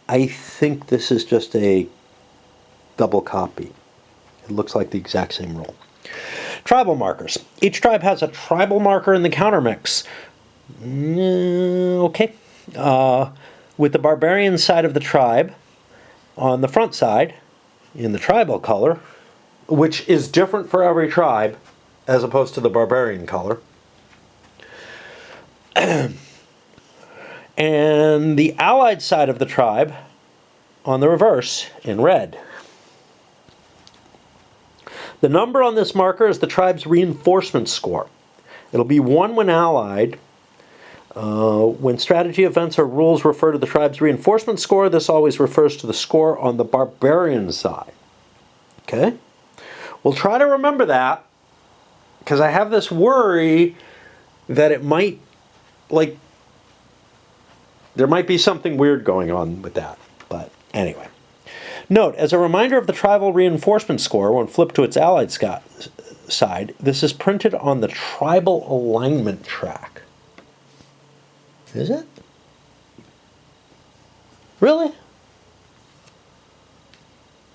I think this is just a double copy. It looks like the exact same rule. Tribal markers. Each tribe has a tribal marker in the counter mix. Okay. With the barbarian side of the tribe on the front side in the tribal color, which is different for every tribe as opposed to the barbarian color. And the allied side of the tribe on the reverse in red. The number on this marker is the tribe's reinforcement score. It'll be 1 when allied. When strategy events or rules refer to the tribe's reinforcement score, this always refers to the score on the barbarian side. Okay? We'll try to remember that, because I have this worry that it might, like, there might be something weird going on with that. But anyway. Note, as a reminder of the tribal reinforcement score, when flipped to its allied side, this is printed on the tribal alignment track. Is it? Really?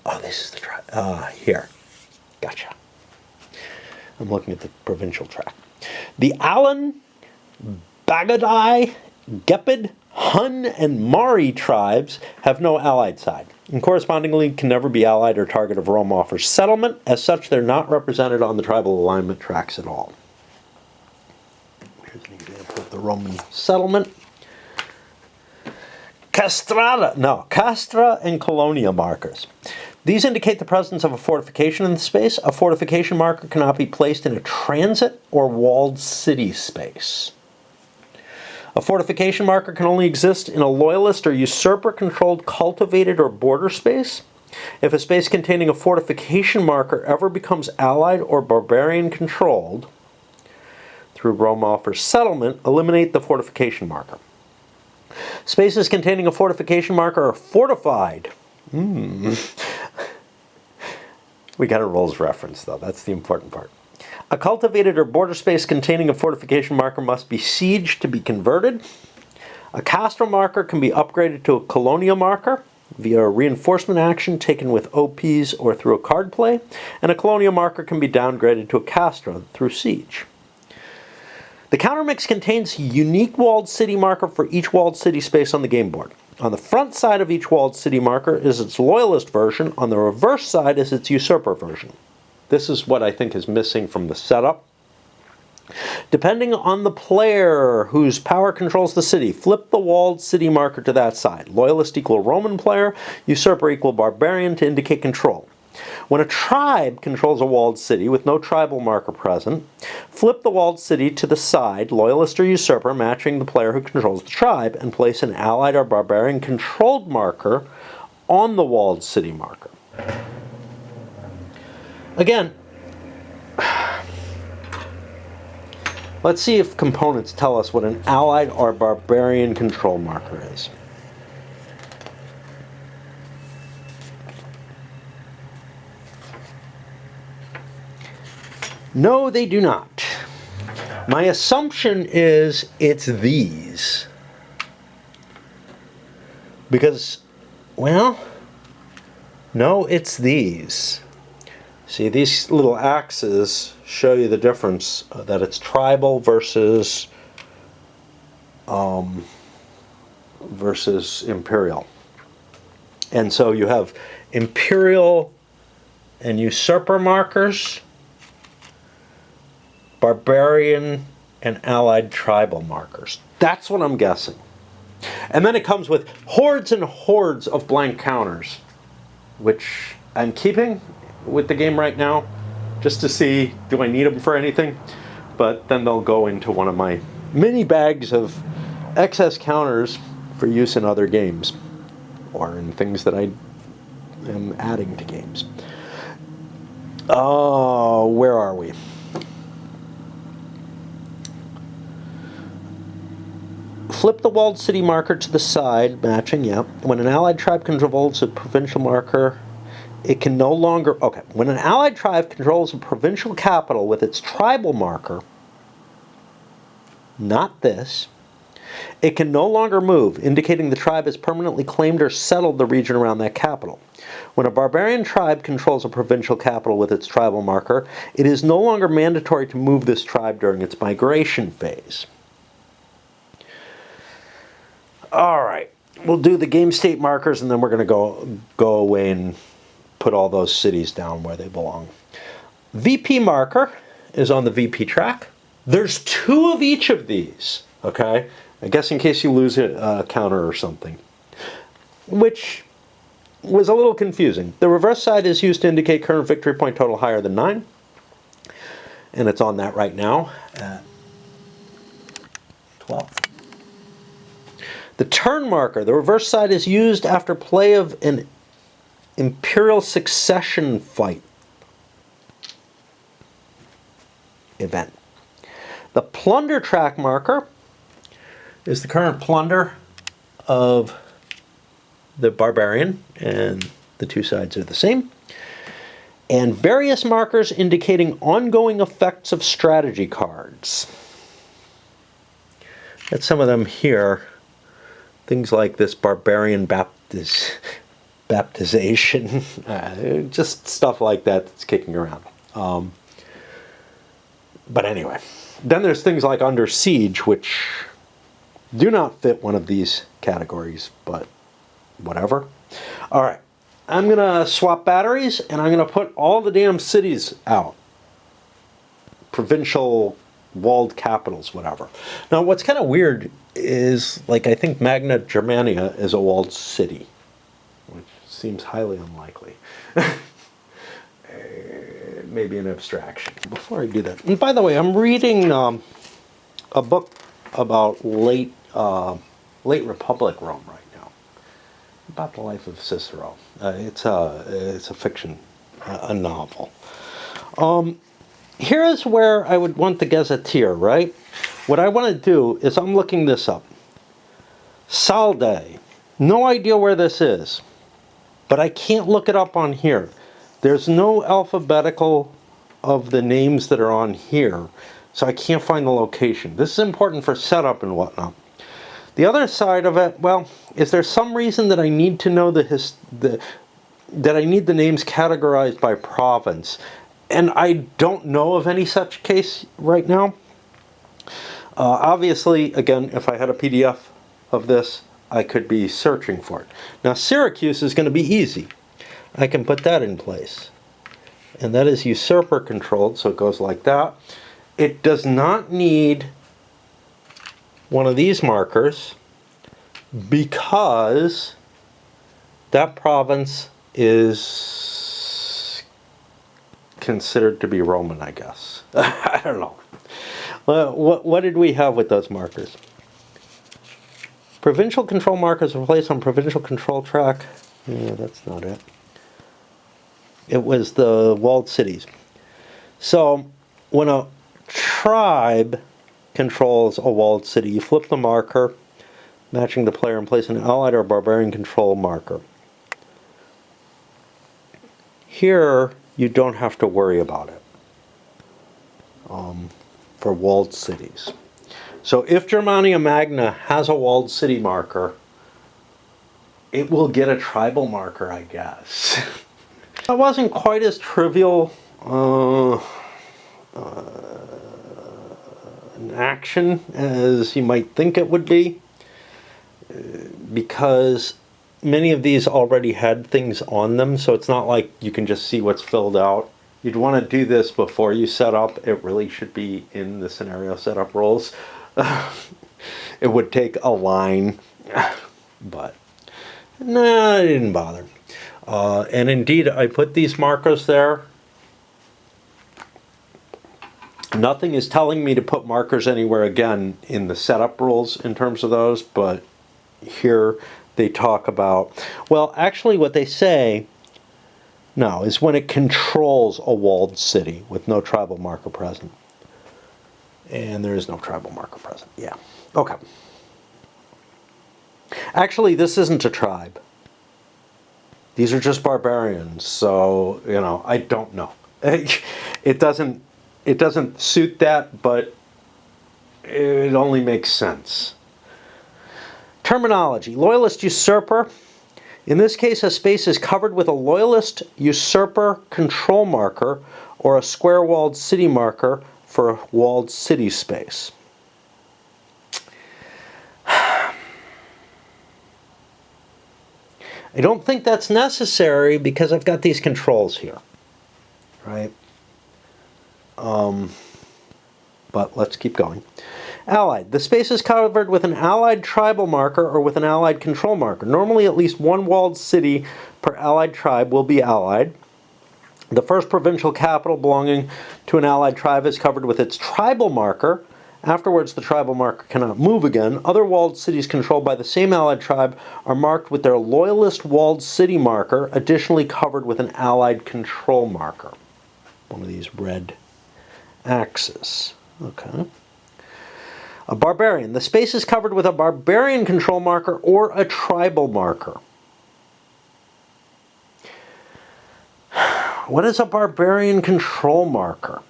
Oh, this is the tribe. Here. Gotcha. I'm looking at the provincial track. The Alan, Bagadai, Gepid, Hun, and Mari tribes have no allied side, and correspondingly can never be allied or target of Rome offers settlement. As such, they're not represented on the tribal alignment tracks at all. Here's an example of the Roman settlement. Castra and Colonia markers. These indicate the presence of a fortification in the space. A fortification marker cannot be placed in a transit or walled city space. A fortification marker can only exist in a loyalist or usurper-controlled cultivated or border space. If a space containing a fortification marker ever becomes allied or barbarian-controlled through Rome offers settlement, eliminate the fortification marker. Spaces containing a fortification marker are fortified. We got a Rolls reference, though. That's the important part. A cultivated or border space containing a fortification marker must be sieged to be converted. A castle marker can be upgraded to a colonial marker via a reinforcement action taken with OPs or through a card play, and a colonial marker can be downgraded to a castle through siege. The counter mix contains a unique walled city marker for each walled city space on the game board. On the front side of each walled city marker is its loyalist version. On the reverse side is its usurper version. This is what I think is missing from the setup. Depending on the player whose power controls the city, flip the walled city marker to that side. Loyalist equal Roman player, usurper equal barbarian to indicate control. When a tribe controls a walled city with no tribal marker present, flip the walled city to the side, loyalist or usurper, matching the player who controls the tribe, and place an allied or barbarian controlled marker on the walled city marker. Again, let's see if components tell us what an allied or barbarian control marker is. No, they do not. My assumption is it's these. Because, well, no, it's these. See, these little axes show you the difference, that it's tribal versus imperial. And so you have imperial and usurper markers, barbarian and allied tribal markers. That's what I'm guessing. And then it comes with hordes and hordes of blank counters, which I'm keeping with the game right now, just to see, do I need them for anything? But then they'll go into one of my mini bags of excess counters for use in other games, or in things that I am adding to games. Oh, where are we? Flip the walled city marker to the side, matching, yeah. When an allied tribe controls a provincial marker, it can no longer, okay, when an allied tribe controls a provincial capital with its tribal marker, not this, it can no longer move, indicating the tribe has permanently claimed or settled the region around that capital. When a barbarian tribe controls a provincial capital with its tribal marker, it is no longer mandatory to move this tribe during its migration phase. All right, we'll do the game state markers, and then we're going to go away and put all those cities down where they belong. VP marker is on the VP track. There's 2 of each of these, okay? I guess in case you lose a counter or something, which was a little confusing. The reverse side is used to indicate current victory point total higher than 9, and it's on that right now at 12. The turn marker, the reverse side, is used after play of an Imperial Succession fight event. The plunder track marker is the current plunder of the barbarian, and the 2 sides are the same. And various markers indicating ongoing effects of strategy cards. Got some of them here. Things like this barbarian baptization, just stuff like that that's kicking around. But anyway, then there's things like Under Siege, which do not fit one of these categories, but whatever. All right, I'm going to swap batteries, and I'm going to put all the damn cities out. Provincial, walled capitals, whatever. Now, what's kind of weird is, like, I think Magna Germania is a walled city, which seems highly unlikely. Maybe an abstraction. Before I do that, and by the way, I'm reading a book about late Republic Rome right now, about the life of Cicero. It's a fiction, a novel. Here is where I would want the gazetteer, right? What I want to do is I'm looking this up. Salde. No idea where this is, but I can't look it up on here. There's no alphabetical of the names that are on here, so I can't find the location. This is important for setup and whatnot. The other side of it, well, is there some reason that I need to know that I need the names categorized by province? And I don't know of any such case right now. Obviously, again, if I had a PDF of this, I could be searching for it. Now, Syracuse is going to be easy. I can put that in place. And that is usurper controlled, so it goes like that. It does not need one of these markers because that province is considered to be Roman, I guess. I don't know. What did we have with those markers? Provincial control markers were placed on provincial control track. Yeah, that's not it. It was the walled cities. So when a tribe controls a walled city, you flip the marker, matching the player, and place an allied or barbarian control marker. Here, you don't have to worry about it for walled cities. So if Germania Magna has a walled city marker, it will get a tribal marker, I guess. That wasn't quite as trivial an action as you might think it would be, because many of these already had things on them, so it's not like you can just see what's filled out. You'd want to do this before you set up. It really should be in the scenario setup rules. It would take a line, but no, I didn't bother. And indeed, I put these markers there. Nothing is telling me to put markers anywhere again in the setup rules in terms of those, but here they talk about, well, actually what they say now is when it controls a walled city with no tribal marker present. And there is no tribal marker present. Yeah. Okay. Actually, this isn't a tribe. These are just barbarians. So, you know, I don't know. It doesn't suit that, but it only makes sense. Terminology. Loyalist usurper. In this case, a space is covered with a loyalist usurper control marker or a square walled city marker for a walled city space. I don't think that's necessary because I've got these controls here, right? But let's keep going. Allied. The space is covered with an allied tribal marker or with an allied control marker. Normally at least one walled city per allied tribe will be allied. The first provincial capital belonging to an allied tribe is covered with its tribal marker. Afterwards, the tribal marker cannot move again. Other walled cities controlled by the same allied tribe are marked with their loyalist walled city marker, additionally covered with an allied control marker. One of these red axes. Okay. A barbarian. The space is covered with a barbarian control marker or a tribal marker. What is a barbarian control marker?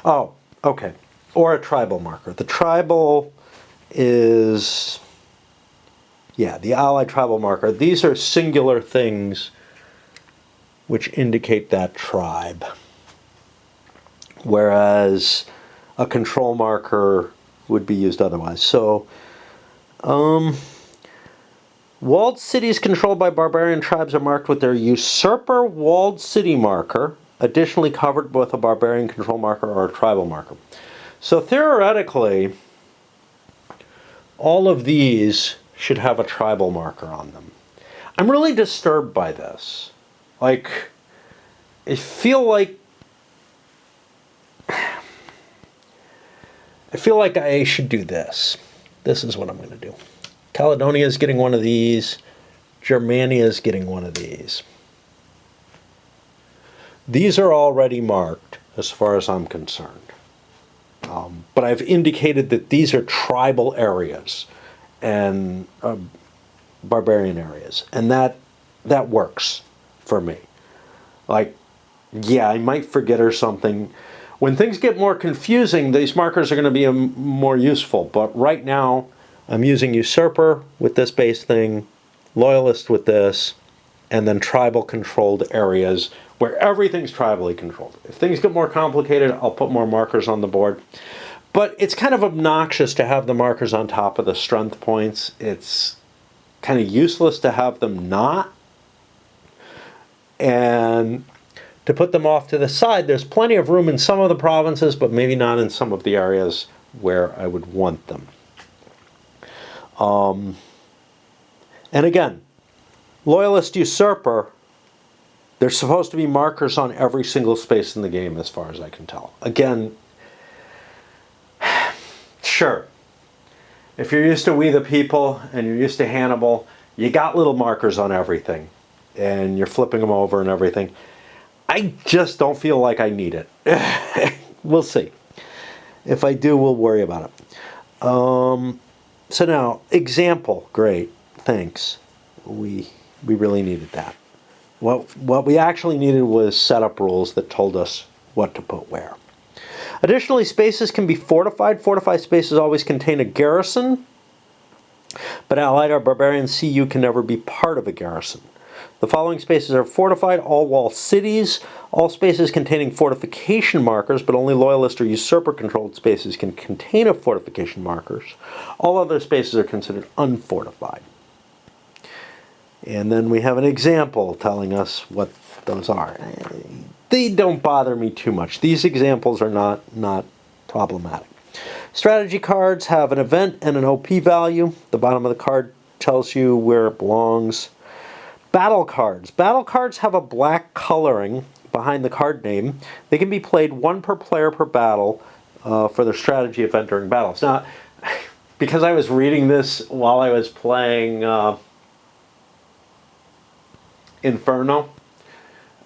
Oh, okay. Or a tribal marker. The tribal is, yeah, the allied tribal marker. These are singular things which indicate that tribe. Whereas a control marker would be used otherwise. So, walled cities controlled by barbarian tribes are marked with their usurper walled city marker, additionally covered with a barbarian control marker or a tribal marker. So theoretically, all of these should have a tribal marker on them. I'm really disturbed by this. Like, I feel like I should do this. This is what I'm going to do. Caledonia is getting one of these. Germania is getting one of these. These are already marked as far as I'm concerned. But I've indicated that these are tribal areas and barbarian areas, and that works for me. Like, yeah, I might forget or something. When things get more confusing, these markers are going to be more useful. But right now, I'm using usurper with this base thing, loyalist with this, and then tribal controlled areas where everything's tribally controlled. If things get more complicated, I'll put more markers on the board. But it's kind of obnoxious to have the markers on top of the strength points. It's kind of useless to have them not. And to put them off to the side, there's plenty of room in some of the provinces, but maybe not in some of the areas where I would want them. And again, loyalist usurper, there's supposed to be markers on every single space in the game as far as I can tell. Again, sure, if you're used to We the People and you're used to Hannibal, you got little markers on everything and you're flipping them over and everything. I just don't feel like I need it. We'll see. If I do, we'll worry about it. So now, example, great, thanks. We really needed that. What we actually needed was setup rules that told us what to put where. Additionally, spaces can be fortified. Fortified spaces always contain a garrison, but allied or barbarian CU can never be part of a garrison. The following spaces are fortified: all wall cities, all spaces containing fortification markers, but only loyalist or usurper controlled spaces can contain a fortification markers. All other spaces are considered unfortified. And then we have an example telling us what those are. They don't bother me too much. These examples are not problematic. Strategy cards have an event and an OP value. The bottom of the card tells you where it belongs. Battle cards. Battle cards have a black coloring behind the card name. They can be played one per player per battle for their strategy event during battles. Now, because I was reading this while I was playing Inferno,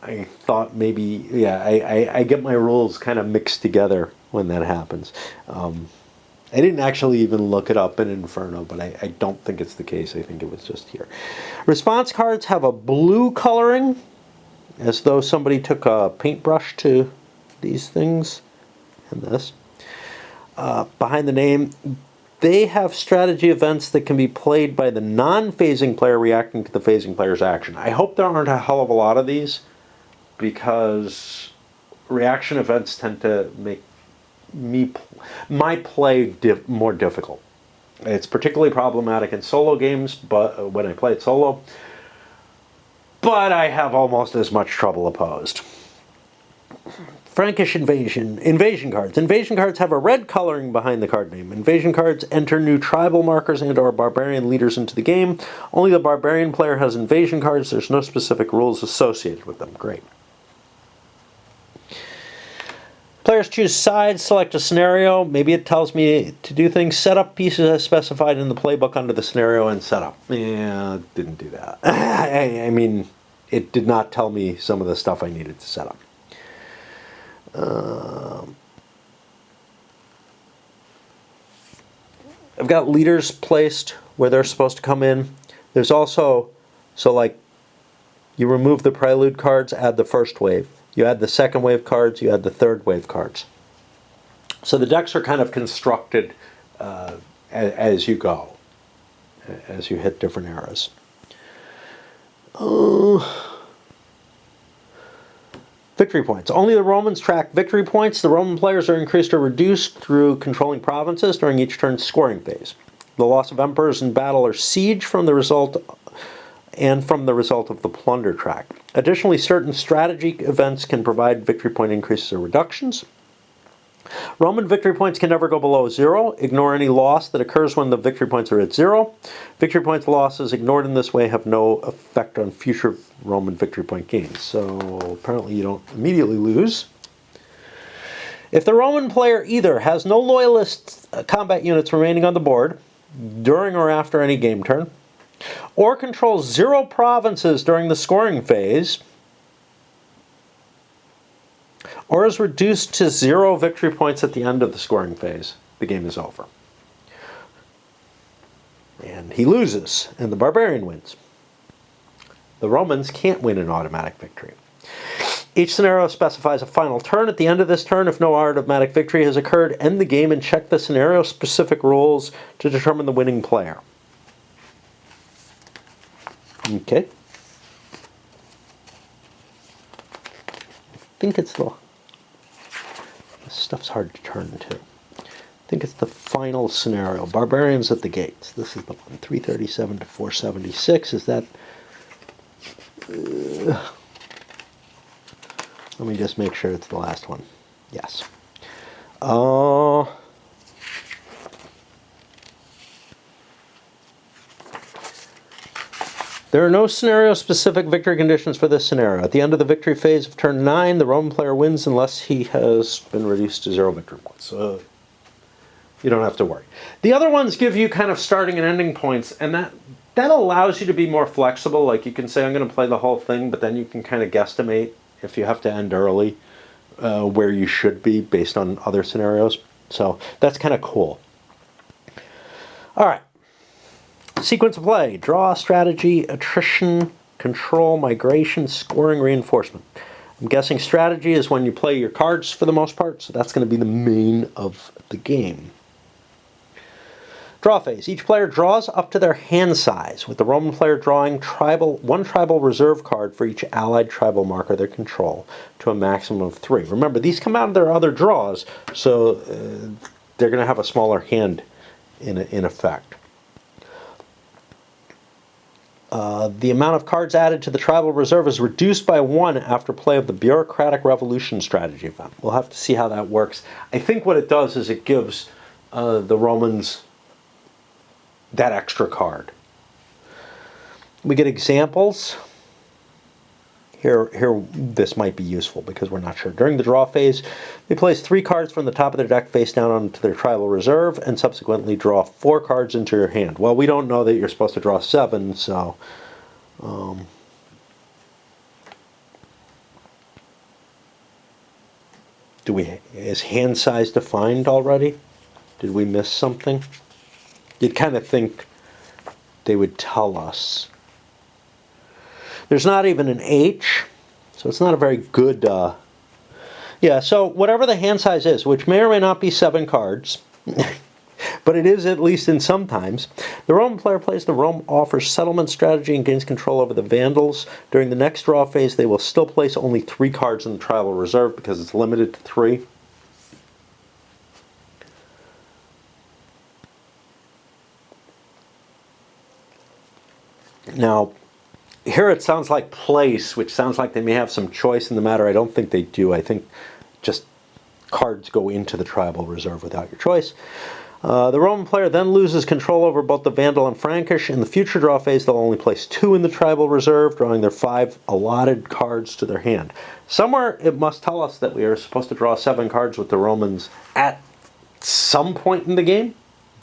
I thought maybe, yeah, I get my rules kind of mixed together when that happens. I didn't actually even look it up in Inferno, but I don't think it's the case. I think it was just here. Response cards have a blue coloring, as though somebody took a paintbrush to these things and this. Behind the name, they have strategy events that can be played by the non-phasing player reacting to the phasing player's action. I hope there aren't a hell of a lot of these, because reaction events tend to make my play more difficult. It's particularly problematic in solo games, but when I play it solo, but I have almost as much trouble opposed. Frankish invasion cards. Invasion cards have a red coloring behind the card name. Invasion cards enter new tribal markers and or barbarian leaders into the game. Only the barbarian player has invasion cards. There's no specific rules associated with them. Great. Players choose sides, select a scenario. Maybe it tells me to do things. Set up pieces as specified in the playbook under the scenario and setup. Yeah, it didn't do that. I mean, it did not tell me some of the stuff I needed to set up. I've got leaders placed where they're supposed to come in. There's also, so like, you remove the prelude cards, add the first wave. You add the second wave cards, you add the third wave cards. So the decks are kind of constructed as you go, as you hit different eras. Victory points. Only the Romans track victory points. The Roman players are increased or reduced through controlling provinces during each turn's scoring phase. The loss of emperors in battle or siege from the result of the plunder track. Additionally, certain strategy events can provide victory point increases or reductions. Roman victory points can never go below 0. Ignore any loss that occurs when the victory points are at 0. Victory points losses ignored in this way have no effect on future Roman victory point gains. So apparently you don't immediately lose. If the Roman player either has no loyalist combat units remaining on the board during or after any game turn, or controls 0 provinces during the scoring phase, or is reduced to 0 victory points at the end of the scoring phase, the game is over. And he loses, and the Barbarian wins. The Romans can't win an automatic victory. Each scenario specifies a final turn. At the end of this turn, if no automatic victory has occurred, end the game and check the scenario-specific rules to determine the winning player. Okay. I think it's the... This stuff's hard to turn into. I think it's the final scenario. Barbarians at the gates. This is the one. 337 to 476. Is that... let me just make sure it's the last one. Yes. There are no scenario-specific victory conditions for this scenario. At the end of the victory phase of turn 9, the Roman player wins unless he has been reduced to 0 victory points. So you don't have to worry. The other ones give you kind of starting and ending points, and that allows you to be more flexible. Like you can say, I'm going to play the whole thing, but then you can kind of guesstimate if you have to end early where you should be based on other scenarios. So that's kind of cool. All right. Sequence of play: draw, strategy, attrition, control, migration, scoring, reinforcement. I'm guessing strategy is when you play your cards for the most part, so that's going to be the main of the game. Draw phase. Each player draws up to their hand size, with the Roman player drawing one tribal reserve card for each allied tribal marker they control, to a maximum of 3. Remember, these come out of their other draws, so they're going to have a smaller hand in effect. The amount of cards added to the tribal reserve is reduced by 1 after play of the Bureaucratic Revolution strategy event. We'll have to see how that works. I think what it does is it gives the Romans that extra card. We get examples. Here, this might be useful because we're not sure. During the draw phase, they place 3 cards from the top of their deck face down onto their tribal reserve and subsequently draw 4 cards into your hand. Well, we don't know that you're supposed to draw 7, so... is hand size defined already? Did we miss something? You'd kind of think they would tell us. There's not even an H, so it's not a very good... Yeah, so whatever the hand size is, which may or may not be 7 cards, but it is at least in some times, the Roman player plays the Rome offers settlement strategy and gains control over the Vandals. During the next draw phase, they will still place only 3 cards in the tribal reserve because it's limited to 3. Now, here it sounds like place, which sounds like they may have some choice in the matter. I don't think they do. I think just cards go into the tribal reserve without your choice. The Roman player then loses control over both the Vandal and Frankish. In the future draw phase, they'll only place 2 in the tribal reserve, drawing their 5 allotted cards to their hand. Somewhere it must tell us that we are supposed to draw 7 cards with the Romans at some point in the game.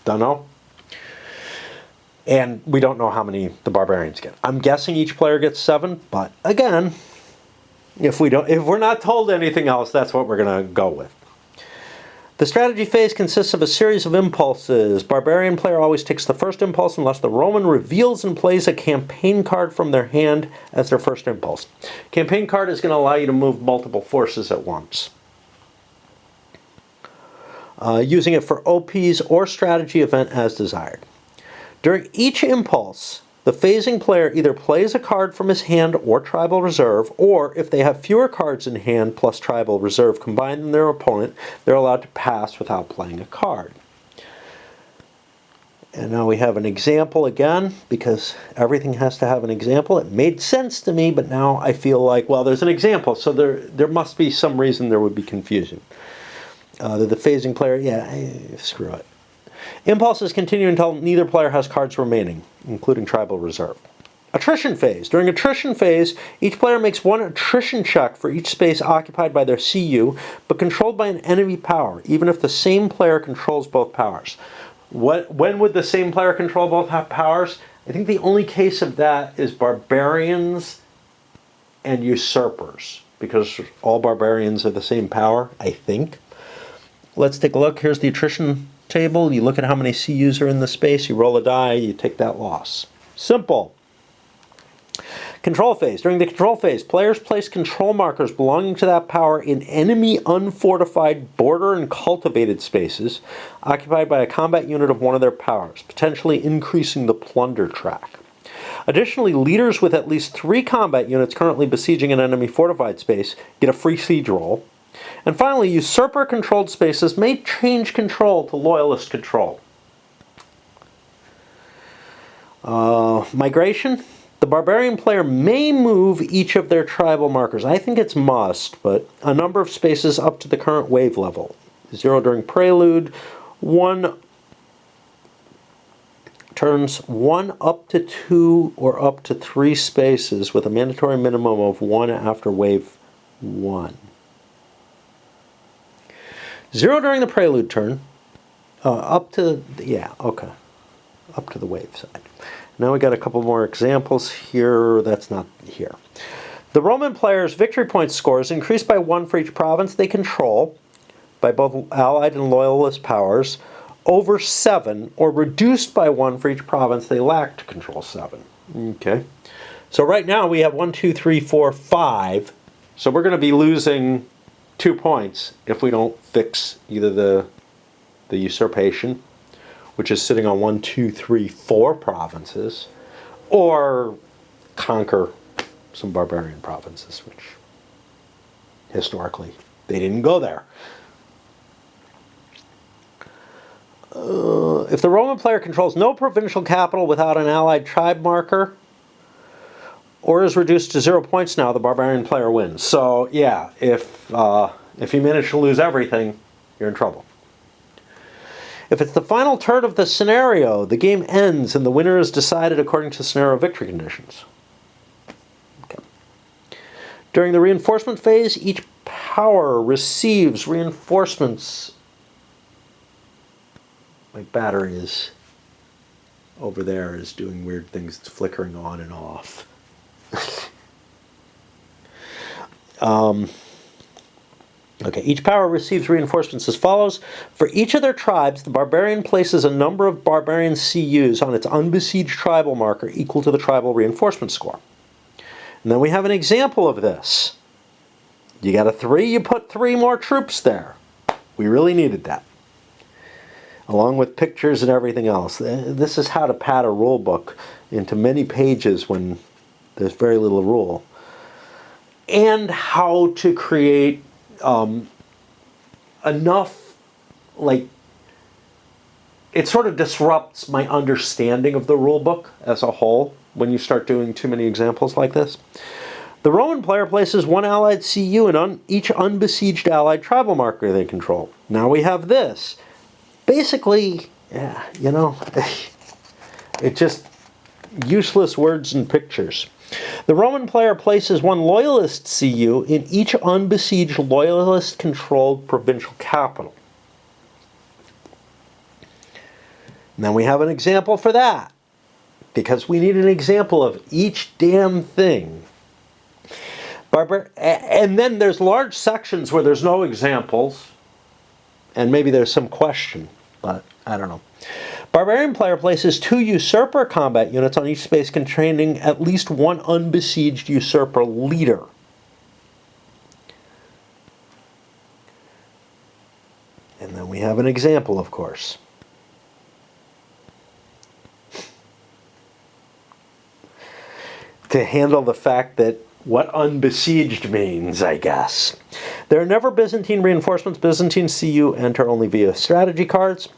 Don't know. And we don't know how many the Barbarians get. I'm guessing each player gets 7, but again, if we're not told anything else, that's what we're going to go with. The strategy phase consists of a series of impulses. Barbarian player always takes the first impulse unless the Roman reveals and plays a campaign card from their hand as their first impulse. Campaign card is going to allow you to move multiple forces at once. Using it for OPs or strategy event as desired. During each impulse, the phasing player either plays a card from his hand or tribal reserve, or if they have fewer cards in hand plus tribal reserve combined than their opponent, they're allowed to pass without playing a card. And now we have an example again, because everything has to have an example. It made sense to me, but now I feel like, well, there's an example, so there must be some reason there would be confusion. The phasing player, screw it. Impulses continue until neither player has cards remaining, including tribal reserve. Attrition phase. During attrition phase, each player makes 1 attrition check for each space occupied by their CU, but controlled by an enemy power, even if the same player controls both powers. When would the same player control both powers? I think the only case of that is Barbarians and Usurpers, because all barbarians are the same power, I think. Let's take a look. Here's the attrition table. You look at how many CUs are in the space, you roll a die, you take that loss. Simple. Control phase. During the control phase, players place control markers belonging to that power in enemy unfortified border and cultivated spaces occupied by a combat unit of one of their powers, potentially increasing the plunder track. Additionally, leaders with at least 3 combat units currently besieging an enemy fortified space get a free siege roll. And finally, usurper-controlled spaces may change control to loyalist control. Migration. The barbarian player may move each of their tribal markers. I think it's must, but a number of spaces up to the current wave level. 0 during prelude, 1 turns 1 up to 2 or up to 3 spaces with a mandatory minimum of 1 after wave 1. 0 during the prelude turn, up to the wave side. Now we got a couple more examples here. That's not here. The Roman players' victory point scores increase by 1 for each province they control by both allied and loyalist powers over 7, or reduced by 1 for each province they lack to control 7. Okay. So right now we have 1, 2, 3, 4, 5. So we're going to be losing 2 points if we don't fix either the usurpation, which is sitting on 1, 2, 3, 4 provinces, or conquer some barbarian provinces, which historically they didn't go there. If the Roman player controls no provincial capital without an allied tribe marker, or is reduced to 0 points now, the barbarian player wins. So yeah, if you manage to lose everything, you're in trouble. If it's the final turn of the scenario, the game ends and the winner is decided according to scenario victory conditions. Okay. During the reinforcement phase, each power receives reinforcements. My battery is over there is doing weird things. It's flickering on and off. Okay, each power receives reinforcements as follows. For each of their tribes, the barbarian places a number of barbarian CUs on its unbesieged tribal marker equal to the tribal reinforcement score. And then we have an example of this. You got a 3, you put 3 more troops there. We really needed that. Along with pictures and everything else. This is how to pad a rule book into many pages when there's very little rule. And how to create enough, like, it sort of disrupts my understanding of the rule book as a whole when you start doing too many examples like this. The Roman player places 1 allied CU in each unbesieged allied tribal marker they control. Now we have this. Basically, you know, it's just useless words and pictures. The Roman player places 1 loyalist CU in each unbesieged loyalist-controlled provincial capital. Now we have an example for that, because we need an example of each damn thing. And then there's large sections where there's no examples, and maybe there's some question, but I don't know. Barbarian player places 2 usurper combat units on each space containing at least 1 unbesieged usurper leader. And then we have an example, of course. To handle the fact that what unbesieged means, I guess. There are never Byzantine reinforcements. Byzantine CU enter only via strategy cards.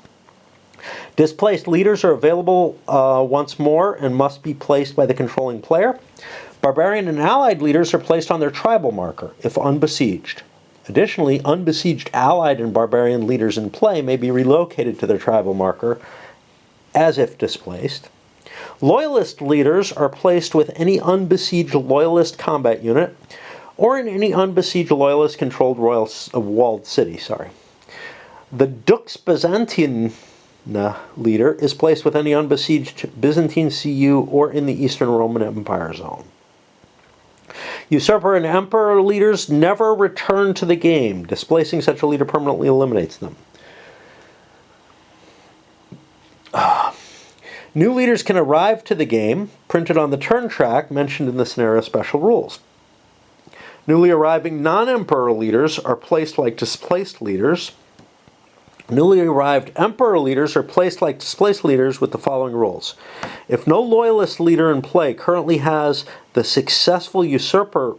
Displaced leaders are available once more and must be placed by the controlling player. Barbarian and allied leaders are placed on their tribal marker if unbesieged. Additionally, unbesieged allied and barbarian leaders in play may be relocated to their tribal marker as if displaced. Loyalist leaders are placed with any unbesieged loyalist combat unit or in any unbesieged loyalist-controlled walled city. The Dux Byzantium leader is placed with any unbesieged Byzantine CU or in the Eastern Roman Empire zone. Usurper and Emperor leaders never return to the game. Displacing such a leader permanently eliminates them. New leaders can arrive to the game, printed on the turn track mentioned in the scenario special rules. Newly arriving non-Emperor leaders are placed like displaced leaders. Newly arrived Emperor leaders are placed like displaced leaders with the following rules. If no Loyalist leader in play currently has the successful Usurper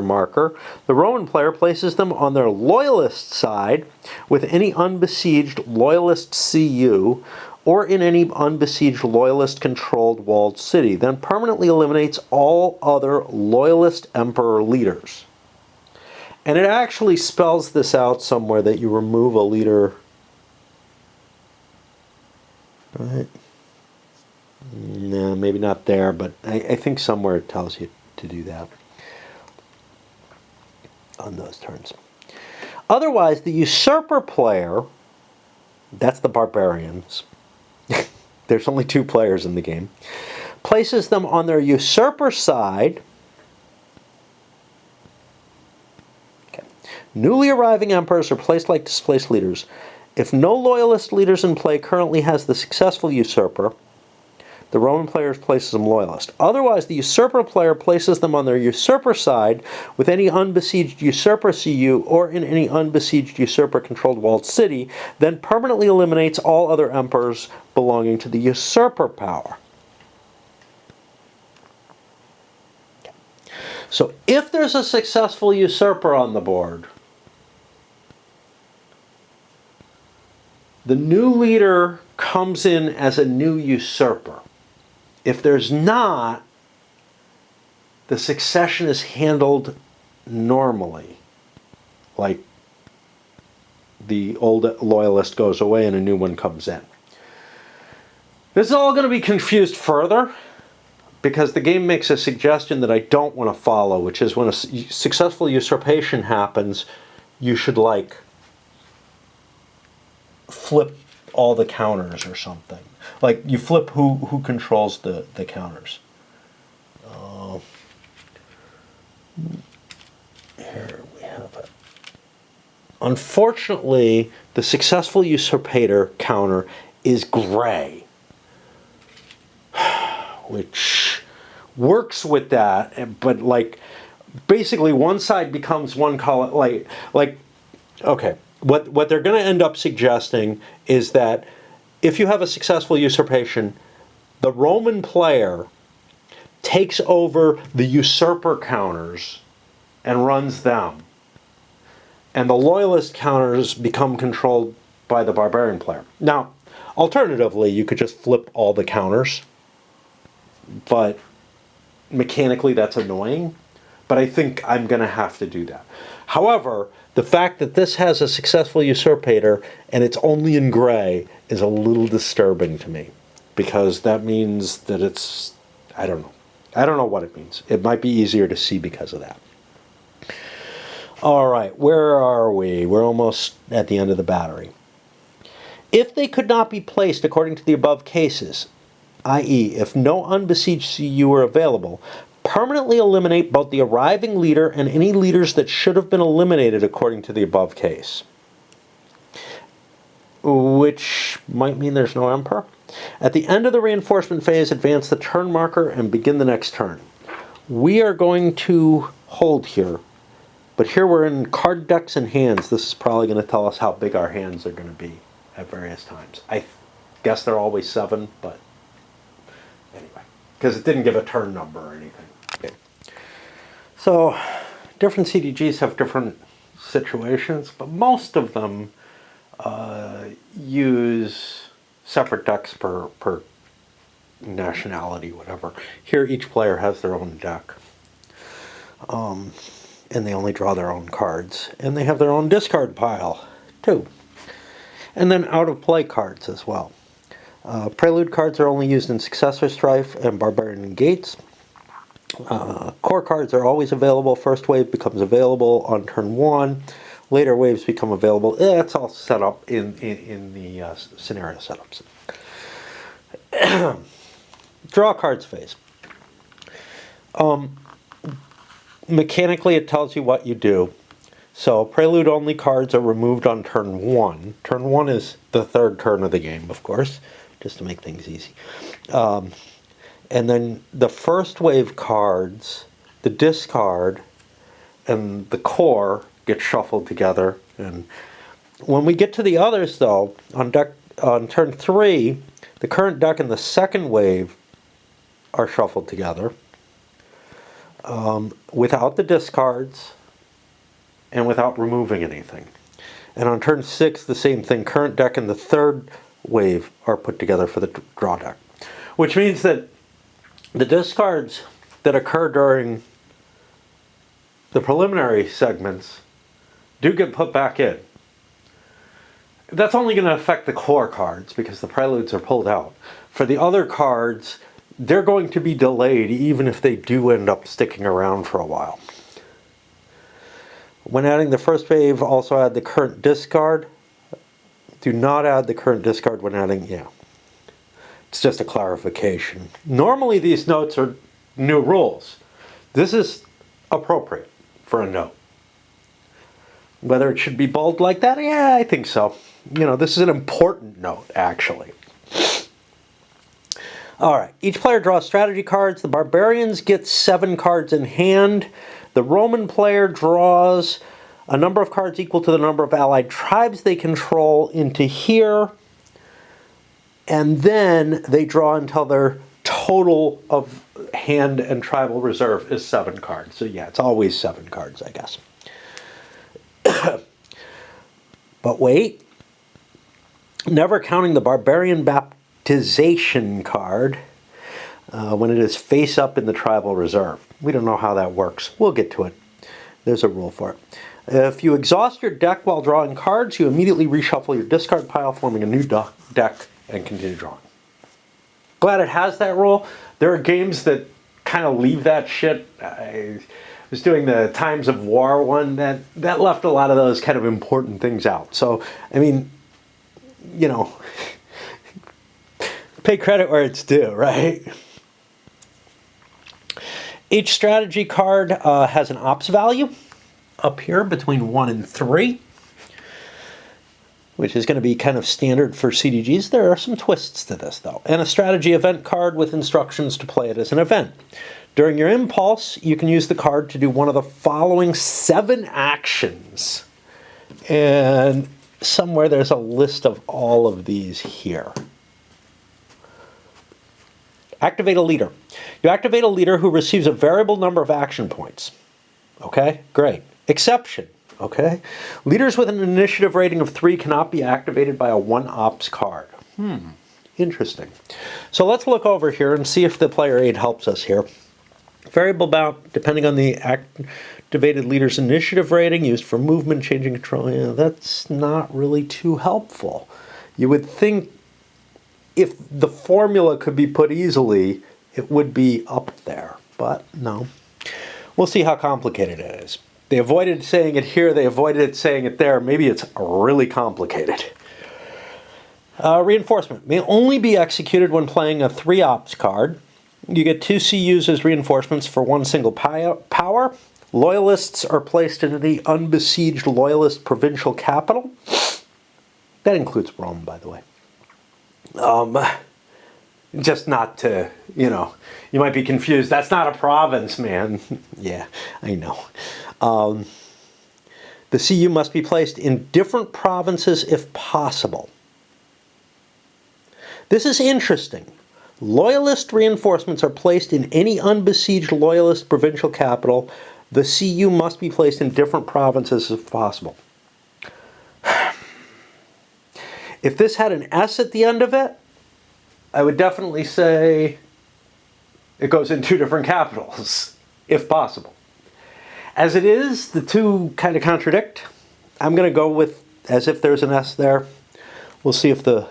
marker, the Roman player places them on their Loyalist side with any unbesieged Loyalist CU or in any unbesieged Loyalist-controlled walled city, then permanently eliminates all other Loyalist Emperor leaders. And it actually spells this out somewhere that you remove a leader. Right? No, maybe not there, but I think somewhere it tells you to do that on those turns. Otherwise, the Usurper player, that's the Barbarians, there's only 2 players in the game, places them on their Usurper side. Okay. Newly arriving Emperors are placed like displaced leaders. If no Loyalist leaders in play currently has the successful Usurper, the Roman player places them Loyalist. Otherwise, the Usurper player places them on their Usurper side with any unbesieged Usurper CU or in any unbesieged Usurper-controlled walled city, then permanently eliminates all other Emperors belonging to the Usurper power. So if there's a successful Usurper on the board, the new leader comes in as a new Usurper. If there's not, the succession is handled normally. Like the old Loyalist goes away and a new one comes in. This is all going to be confused further because the game makes a suggestion that I don't want to follow, which is when a successful usurpation happens, you should like flip all the counters or something. Like you flip who controls the counters. Here we have it. Unfortunately, the successful usurpator counter is gray, which works with that, but like basically one side becomes one color. Like okay, what they're going to end up suggesting is that if you have a successful usurpation, the Roman player takes over the usurper counters and runs them. And the Loyalist counters become controlled by the Barbarian player. Now, alternatively, you could just flip all the counters, but mechanically that's annoying. But I think I'm going to have to do that. However, the fact that this has a successful usurpator and it's only in gray is a little disturbing to me, because that means that it's, I don't know. I don't know what it means. It might be easier to see because of that. All right, where are we? We're almost at the end of the battery. If they could not be placed according to the above cases, i.e. if no unbesieged CU are available, permanently eliminate both the arriving leader and any leaders that should have been eliminated according to the above case. Which might mean there's no Emperor. At the end of the reinforcement phase, advance the turn marker and begin the next turn. We are going to hold here, but here we're in card decks and hands. This is probably going to tell us how big our hands are going to be at various times. I guess they're always 7, but anyway, because it didn't give a turn number or anything. Okay. So different CDGs have different situations, but most of them use separate decks per nationality, whatever. Here each player has their own deck. And they only draw their own cards. And they have their own discard pile, too. And then out-of-play cards as well. Prelude cards are only used in Successor Strife and Barbarian and Gates. Core cards are always available. First wave becomes available on turn 1. Later waves become available. It's all set up in the scenario setups. Draw cards phase. mechanically it tells you what you do. So prelude-only cards are removed on turn 1. Turn 1 is the third turn of the game, of course, just to make things easy. And then the first wave cards, the discard, and the core get shuffled together. And when we get to the others, though, on turn 3, the current deck and the second wave are shuffled together without the discards and without removing anything. And on turn 6, the same thing. Current deck and the third wave are put together for the draw deck. Which means that the discards that occur during the preliminary segments do get put back in. That's only going to affect the core cards because the preludes are pulled out. For the other cards, they're going to be delayed even if they do end up sticking around for a while. When adding the first wave, also add the current discard. Do not add the current discard when adding, it's just a clarification. Normally these notes are new rules. This is appropriate for a note. Whether it should be bold like that, I think so. This is an important note, actually. All right, each player draws strategy cards. The Barbarians get 7 cards in hand. The Roman player draws a number of cards equal to the number of allied tribes they control into here. And then they draw until their total of hand and tribal reserve is 7 cards. So it's always 7 cards, I guess. But wait. Never counting the Barbarian Baptization card when it is face up in the tribal reserve. We don't know how that works. We'll get to it. There's a rule for it. If you exhaust your deck while drawing cards, you immediately reshuffle your discard pile, forming a new deck, and continue drawing. Glad it has that rule. There are games that kind of leave that shit. I was doing the Times of War one that left a lot of those kind of important things out. So, pay credit where it's due, right? Each strategy card has an ops value up here between 1 and 3, which is going to be kind of standard for CDGs. There are some twists to this, though. And a strategy event card with instructions to play it as an event. During your impulse, you can use the card to do one of the following 7 actions. And somewhere there's a list of all of these here. Activate a leader. You activate a leader who receives a variable number of action points. Okay, great. Exception. Okay. Leaders with an initiative rating of 3 cannot be activated by a 1 ops card. Interesting. So let's look over here and see if the player aid helps us here. Variable bound, depending on the activated leader's initiative rating, used for movement, changing control. That's not really too helpful. You would think if the formula could be put easily, it would be up there. But no. We'll see how complicated it is. They avoided saying it here, they avoided saying it there. Maybe it's really complicated. Reinforcement may only be executed when playing a 3 ops card. You get 2 CUs as reinforcements for 1 single power. Loyalists are placed in the unbesieged loyalist provincial capital. That includes Rome, by the way. Just not to, you might be confused. That's not a province, man. Yeah, I know. The CU must be placed in different provinces if possible. This is interesting. Loyalist reinforcements are placed in any unbesieged loyalist provincial capital. The CU must be placed in different provinces if possible. If this had an S at the end of it, I would definitely say it goes in 2 different capitals, if possible. As it is, the 2 kind of contradict. I'm going to go with as if there's an S there. We'll see if the...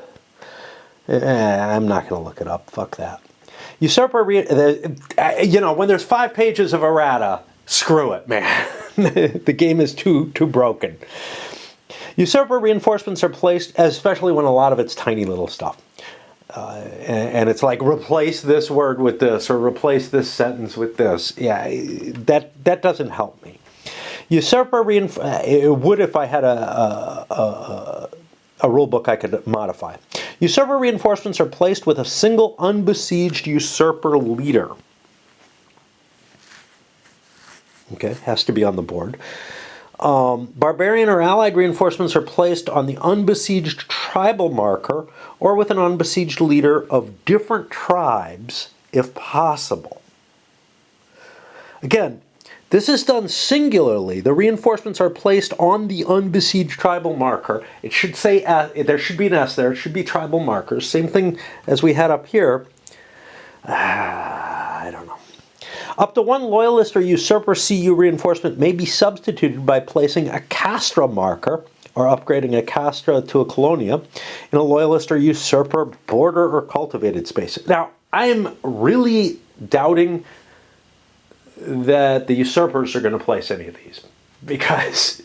I'm not going to look it up. Fuck that. Usurper... when there's 5 pages of errata, screw it, man. The game is too broken. Usurper reinforcements are placed, especially when a lot of it's tiny little stuff. And it's like, replace this word with this, or replace this sentence with this. Yeah, that doesn't help me. Usurper it would if I had a rule book I could modify. Usurper reinforcements are placed with a single unbesieged usurper leader. Okay, has to be on the board. Barbarian or allied reinforcements are placed on the unbesieged tribal marker or with an unbesieged leader of different tribes, if possible. Again, this is done singularly. The reinforcements are placed on the unbesieged tribal marker. It should say, there should be an S there. It should be tribal markers. Same thing as we had up here. I don't know. Up to one loyalist or usurper CU reinforcement may be substituted by placing a castra marker or upgrading a castra to a colonia in a loyalist or usurper border or cultivated space. Now, I am really doubting that the usurpers are going to place any of these because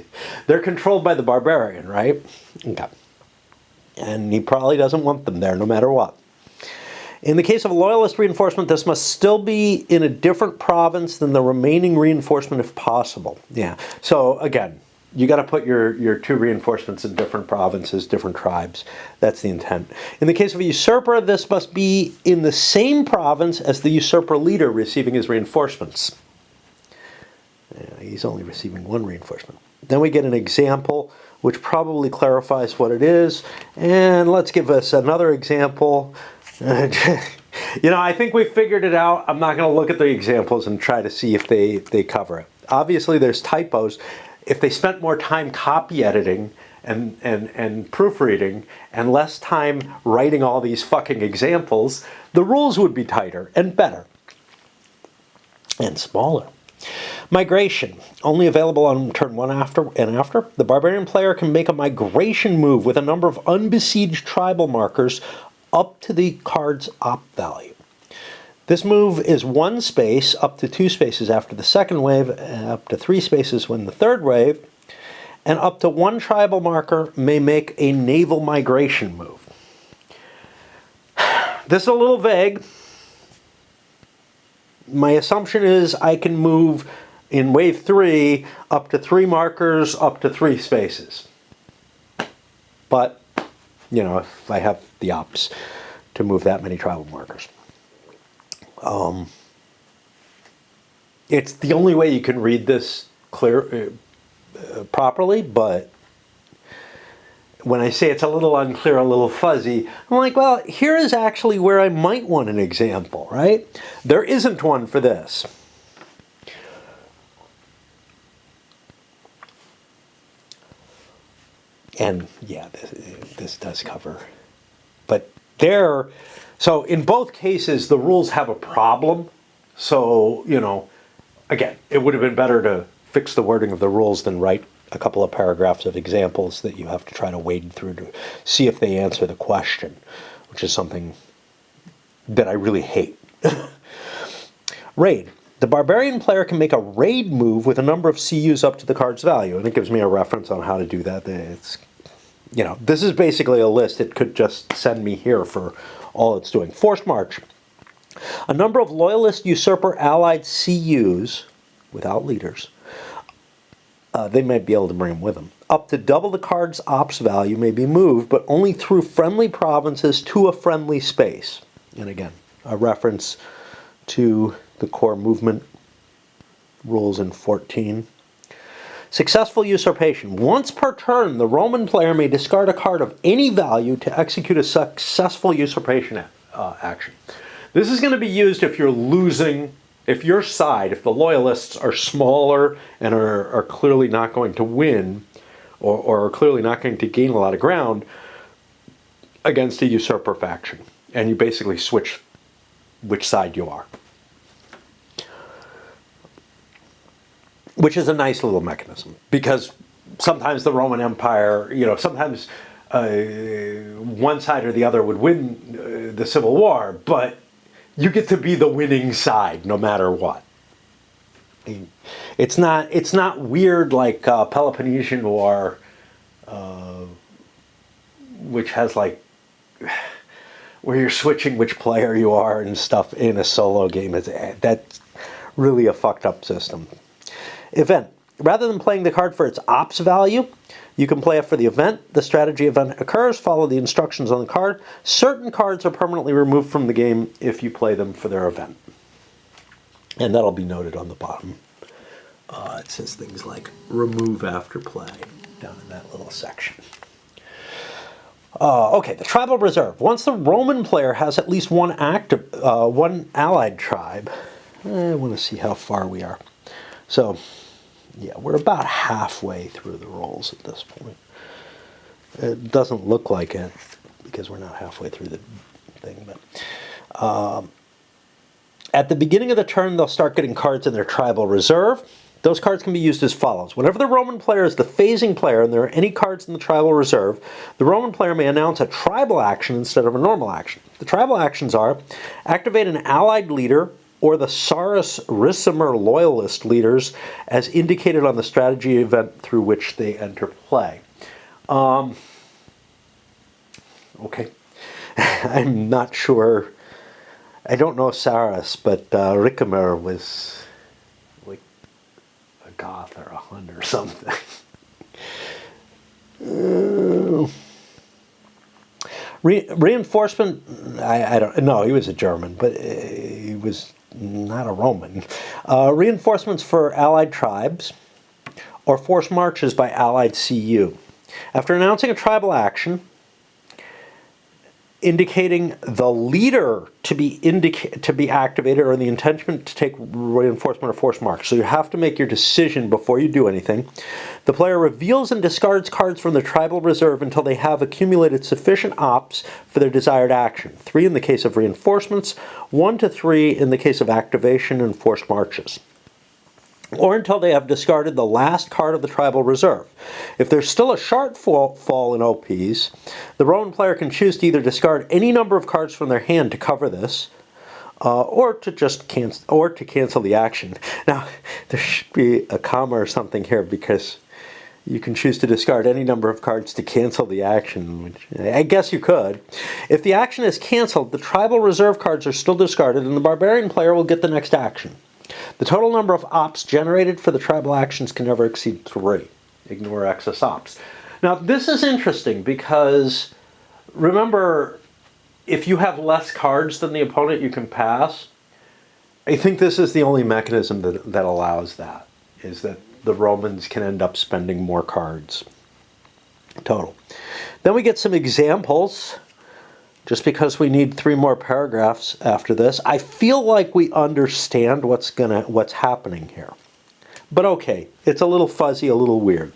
they're controlled by the barbarian, right? Okay. And he probably doesn't want them there no matter what. In the case of a loyalist reinforcement, this must still be in a different province than the remaining reinforcement if possible. Yeah. So again, you got to put your two reinforcements in different provinces, different tribes. That's the intent. In the case of a usurper, this must be in the same province as the usurper leader receiving his reinforcements. Yeah, he's only receiving one reinforcement. Then we get an example which probably clarifies what it is. And let's give us another example. I think we figured it out. I'm not going to look at the examples and try to see if they cover it. Obviously, there's typos. If they spent more time copy editing and proofreading and less time writing all these fucking examples, the rules would be tighter and better and smaller. Migration, only available on turn 1 after. The barbarian player can make a migration move with a number of unbesieged tribal markers up to the card's op value. This move is 1 space, up to 2 spaces after the second wave, up to 3 spaces when the third wave, and up to 1 tribal marker may make a naval migration move. This is a little vague. My assumption is I can move in wave 3 up to 3 markers, up to 3 spaces. But, if I have the ops to move that many tribal markers. It's the only way you can read this properly, but when I say it's a little unclear, a little fuzzy, I'm like, well, here is actually where I might want an example, right? There isn't one for this. And yeah, this does cover. But so in both cases, the rules have a problem. So, again, it would have been better to fix the wording of the rules than write a couple of paragraphs of examples that you have to try to wade through to see if they answer the question, which is something that I really hate. Raid. The barbarian player can make a raid move with a number of CUs up to the card's value, and it gives me a reference on how to do that. This is basically a list. It could just send me here for all it's doing. Forced march. A number of loyalist usurper allied CUs, without leaders, they might be able to bring them with them. Up to double the card's ops value may be moved, but only through friendly provinces to a friendly space. And again, a reference to the core movement rules in 14. Successful usurpation. Once per turn, the Roman player may discard a card of any value to execute a successful usurpation action. This is going to be used if you're losing, if your side, if the loyalists are smaller and are clearly not going to win, or are clearly not going to gain a lot of ground against a usurper faction. And you basically switch which side you are. Which is a nice little mechanism, because sometimes the Roman Empire, sometimes one side or the other would win the Civil War, but you get to be the winning side no matter what. It's not weird like Peloponnesian War, which has where you're switching which player you are and stuff in a solo game. That's really a fucked up system. Event. Rather than playing the card for its ops value, you can play it for the event. The strategy event occurs. Follow the instructions on the card. Certain cards are permanently removed from the game if you play them for their event. And that'll be noted on the bottom. It says things like remove after play down in that little section. Okay, the tribal reserve. Once the Roman player has at least one allied tribe, I want to see how far we are. So, yeah, we're about halfway through the rolls at this point. It doesn't look like it because we're not halfway through the thing, but at the beginning of the turn, they'll start getting cards in their tribal reserve. Those cards can be used as follows. Whenever the Roman player is the phasing player and there are any cards in the tribal reserve, the Roman player may announce a tribal action instead of a normal action. The tribal actions are activate an allied leader or the Sarus Ricimer loyalist leaders as indicated on the strategy event through which they enter play. Okay. I'm not sure. I don't know Sarus, but Ricimer was like a goth or a Hun or something. Reinforcement, I don't know, he was a German, but he was not a Roman. Reinforcements for allied tribes or forced marches by allied CU. After announcing a tribal action, indicating the leader to be activated or the intention to take reinforcement or force march. So you have to make your decision before you do anything. The player reveals and discards cards from their tribal reserve until they have accumulated sufficient ops for their desired action. 3 in the case of reinforcements, 1 to 3 in the case of activation and forced marches. Or until they have discarded the last card of the tribal reserve. If there's still a shortfall in OPs, the Roman player can choose to either discard any number of cards from their hand to cover this, or to cancel the action. Now, there should be a comma or something here because you can choose to discard any number of cards to cancel the action, which I guess you could. If the action is canceled, the tribal reserve cards are still discarded, and the barbarian player will get the next action. The total number of ops generated for the tribal actions can never exceed 3. Ignore excess ops. Now, this is interesting because, remember, if you have less cards than the opponent you can pass, I think this is the only mechanism that allows that, is that the Romans can end up spending more cards total. Then we get some examples. Just because we need 3 more paragraphs after this, I feel like we understand what's happening here. But okay, it's a little fuzzy, a little weird.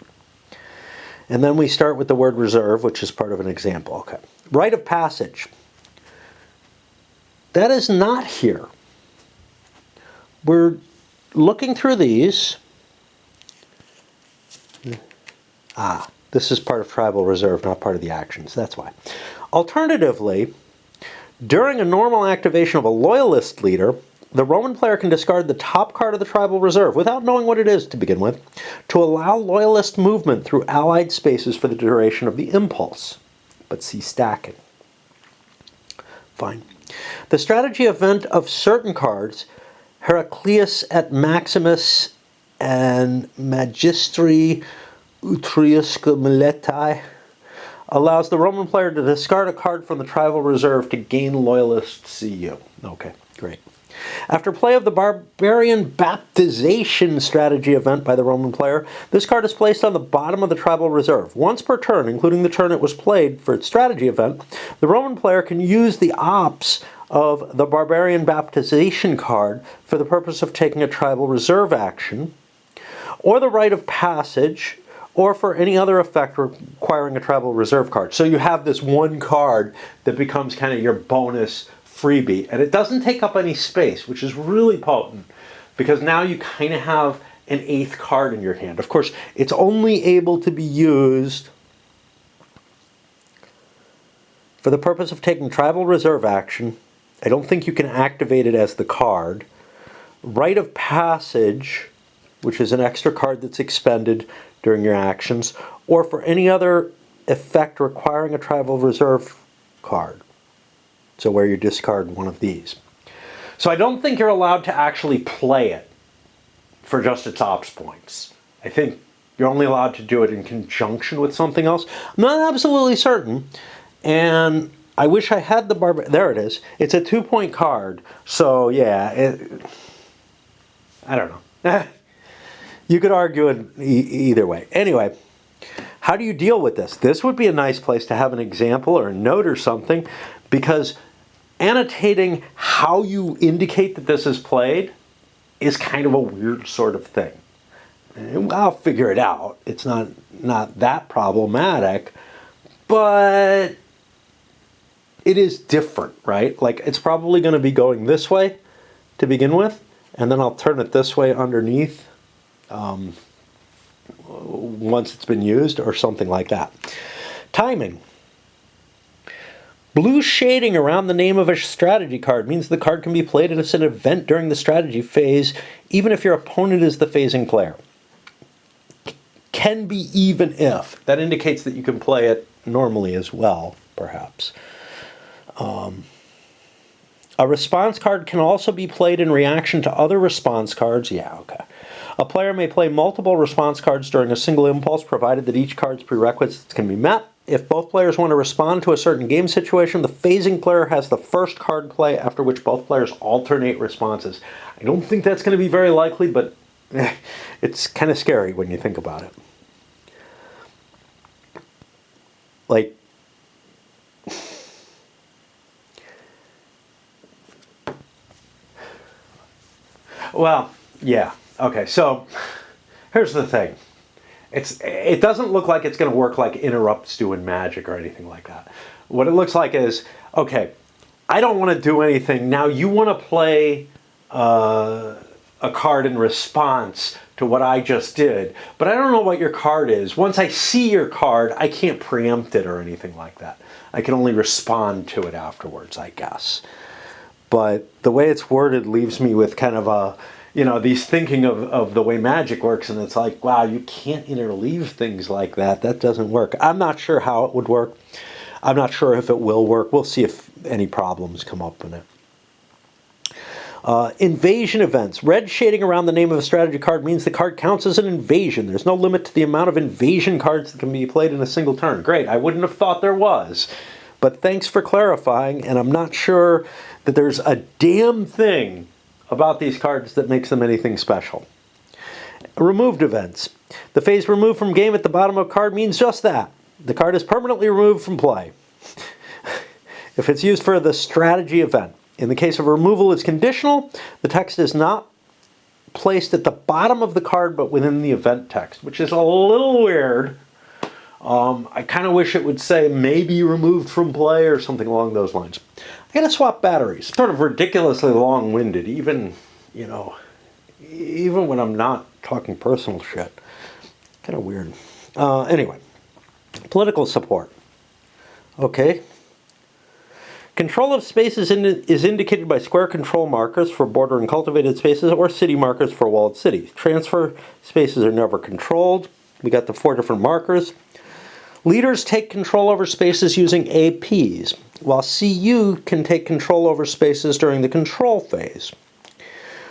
And then we start with the word reserve, which is part of an example. Okay. Rite of passage. That is not here. We're looking through these. This is part of tribal reserve, not part of the actions. That's why. Alternatively, during a normal activation of a loyalist leader, the Roman player can discard the top card of the tribal reserve without knowing what it is to begin with, to allow loyalist movement through allied spaces for the duration of the impulse. But see stacking. Fine. The strategy event of certain cards, Heraclius et Maximus and Magistri Utriusque Militae, allows the Roman player to discard a card from the tribal reserve to gain loyalist CU. Okay, great. After play of the Barbarian Baptization strategy event by the Roman player, this card is placed on the bottom of the tribal reserve. Once per turn, including the turn it was played for its strategy event, the Roman player can use the ops of the Barbarian Baptization card for the purpose of taking a tribal reserve action, or the rite of passage, or for any other effect requiring a tribal reserve card. So you have this one card that becomes kind of your bonus freebie, and it doesn't take up any space, which is really potent, because now you kind of have an 8th card in your hand. Of course, it's only able to be used for the purpose of taking tribal reserve action. I don't think you can activate it as the card. Rite of passage, which is an extra card that's expended during your actions, or for any other effect requiring a tribal reserve card. So where you discard one of these. So I don't think you're allowed to actually play it for just its ops points. I think you're only allowed to do it in conjunction with something else. I'm not absolutely certain. And I wish I had the there it is. It's a 2-point card. So yeah, I don't know. You could argue it either way. Anyway, how do you deal with this? This would be a nice place to have an example or a note or something, because annotating how you indicate that this is played is kind of a weird sort of thing. I'll figure it out. It's not that problematic, but it is different, right? Like, it's probably going to be going this way to begin with, and then I'll turn it this way underneath once it's been used, or something like that. Timing. Blue shading around the name of a strategy card means the card can be played as an event during the strategy phase, even if your opponent is the phasing player. Can be even if. That indicates that you can play it normally as well, perhaps. A response card can also be played in reaction to other response cards. Yeah, okay. A player may play multiple response cards during a single impulse, provided that each card's prerequisites can be met. If both players want to respond to a certain game situation, the phasing player has the first card play, after which both players alternate responses. I don't think that's going to be very likely, but it's kind of scary when you think about it. Like, well, yeah. Okay, so here's the thing. It doesn't look like it's going to work like interrupts do in Magic or anything like that. What it looks like is, okay, I don't want to do anything. Now you want to play a card in response to what I just did, but I don't know what your card is. Once I see your card, I can't preempt it or anything like that. I can only respond to it afterwards, I guess. But the way it's worded leaves me with kind of a, these thinking of the way Magic works, and it's like, wow, you can't interleave things like that. That doesn't work. I'm not sure how it would work. I'm not sure if it will work. We'll see if any problems come up in it. Invasion events. Red shading around the name of a strategy card means the card counts as an invasion. There's no limit to the amount of invasion cards that can be played in a single turn. Great. I wouldn't have thought there was. But thanks for clarifying, and I'm not sure that there's a damn thing about these cards that makes them anything special. Removed events. The phase removed from game at the bottom of a card means just that. The card is permanently removed from play. If it's used for the strategy event. In the case of removal, it's conditional. The text is not placed at the bottom of the card, but within the event text, which is a little weird. I kind of wish it would say maybe removed from play or something along those lines. I gotta swap batteries. Sort of ridiculously long-winded, even when I'm not talking personal shit. Kind of weird. Anyway, political support. Okay. Control of spaces is indicated by square control markers for border and cultivated spaces, or city markers for walled cities. Transfer spaces are never controlled. We got the 4 different markers. Leaders take control over spaces using APs, while CU can take control over spaces during the control phase.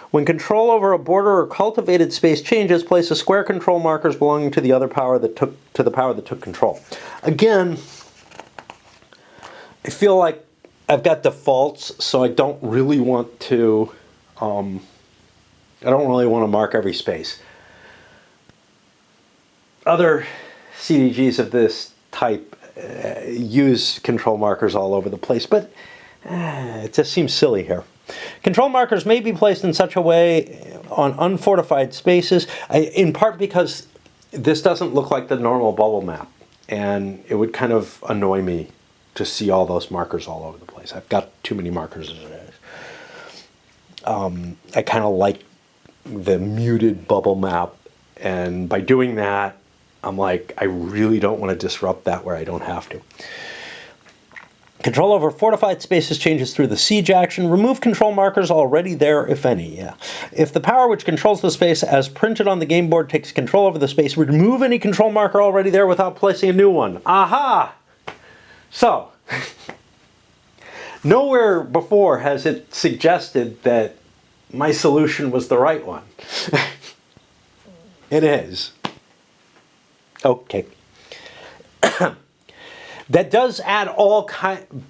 When control over a border or cultivated space changes, place a square control markers belonging to the other power that took control. Again, I feel like I've got defaults, so I don't really want to mark every space. Other CDGs of this type use control markers all over the place, but it just seems silly here. Control markers may be placed in such a way on unfortified spaces, in part because this doesn't look like the normal bubble map, and it would kind of annoy me to see all those markers all over the place. I've got too many markers as it is. I kind of like the muted bubble map, and by doing that, I'm like, I really don't want to disrupt that where I don't have to. Control over fortified spaces changes through the siege action. Remove control markers already there, if any. Yeah. If the power which controls the space as printed on the game board takes control over the space, remove any control marker already there without placing a new one. Aha! So, Nowhere before has it suggested that my solution was the right one. It is. Okay. That does add all kind.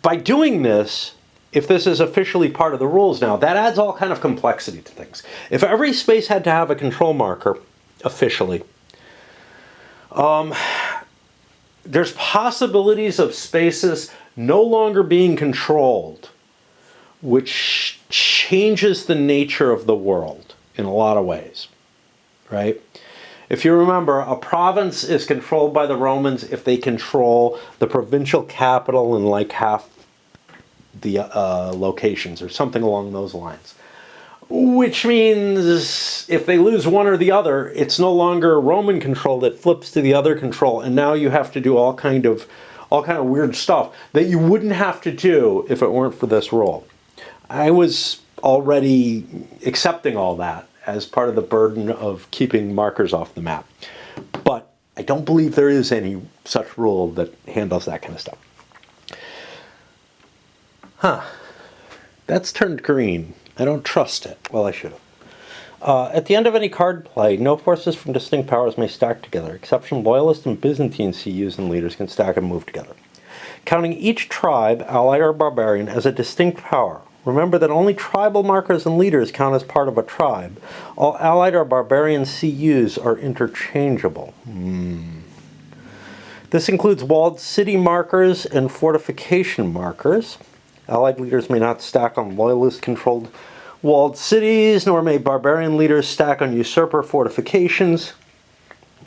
By doing this, if this is officially part of the rules now, that adds all kind of complexity to things. If every space had to have a control marker, officially, there's possibilities of spaces no longer being controlled, which changes the nature of the world in a lot of ways, right? If you remember, a province is controlled by the Romans if they control the provincial capital and like half the locations or something along those lines. Which means if they lose one or the other, it's no longer Roman control that flips to the other control, and now you have to do all kind of weird stuff that you wouldn't have to do if it weren't for this rule. I was already accepting all that as part of the burden of keeping markers off the map. But I don't believe there is any such rule that handles that kind of stuff. Huh. That's turned green. I don't trust it. Well, I should have. At the end of any card play, no forces from distinct powers may stack together. Exception Loyalist and Byzantine CUs and leaders can stack and move together. Counting each tribe, allied or barbarian, as a distinct power. Remember that only tribal markers and leaders count as part of a tribe. All allied or barbarian CUs are interchangeable. This includes walled city markers and fortification markers. Allied leaders may not stack on loyalist-controlled walled cities, nor may barbarian leaders stack on usurper fortifications.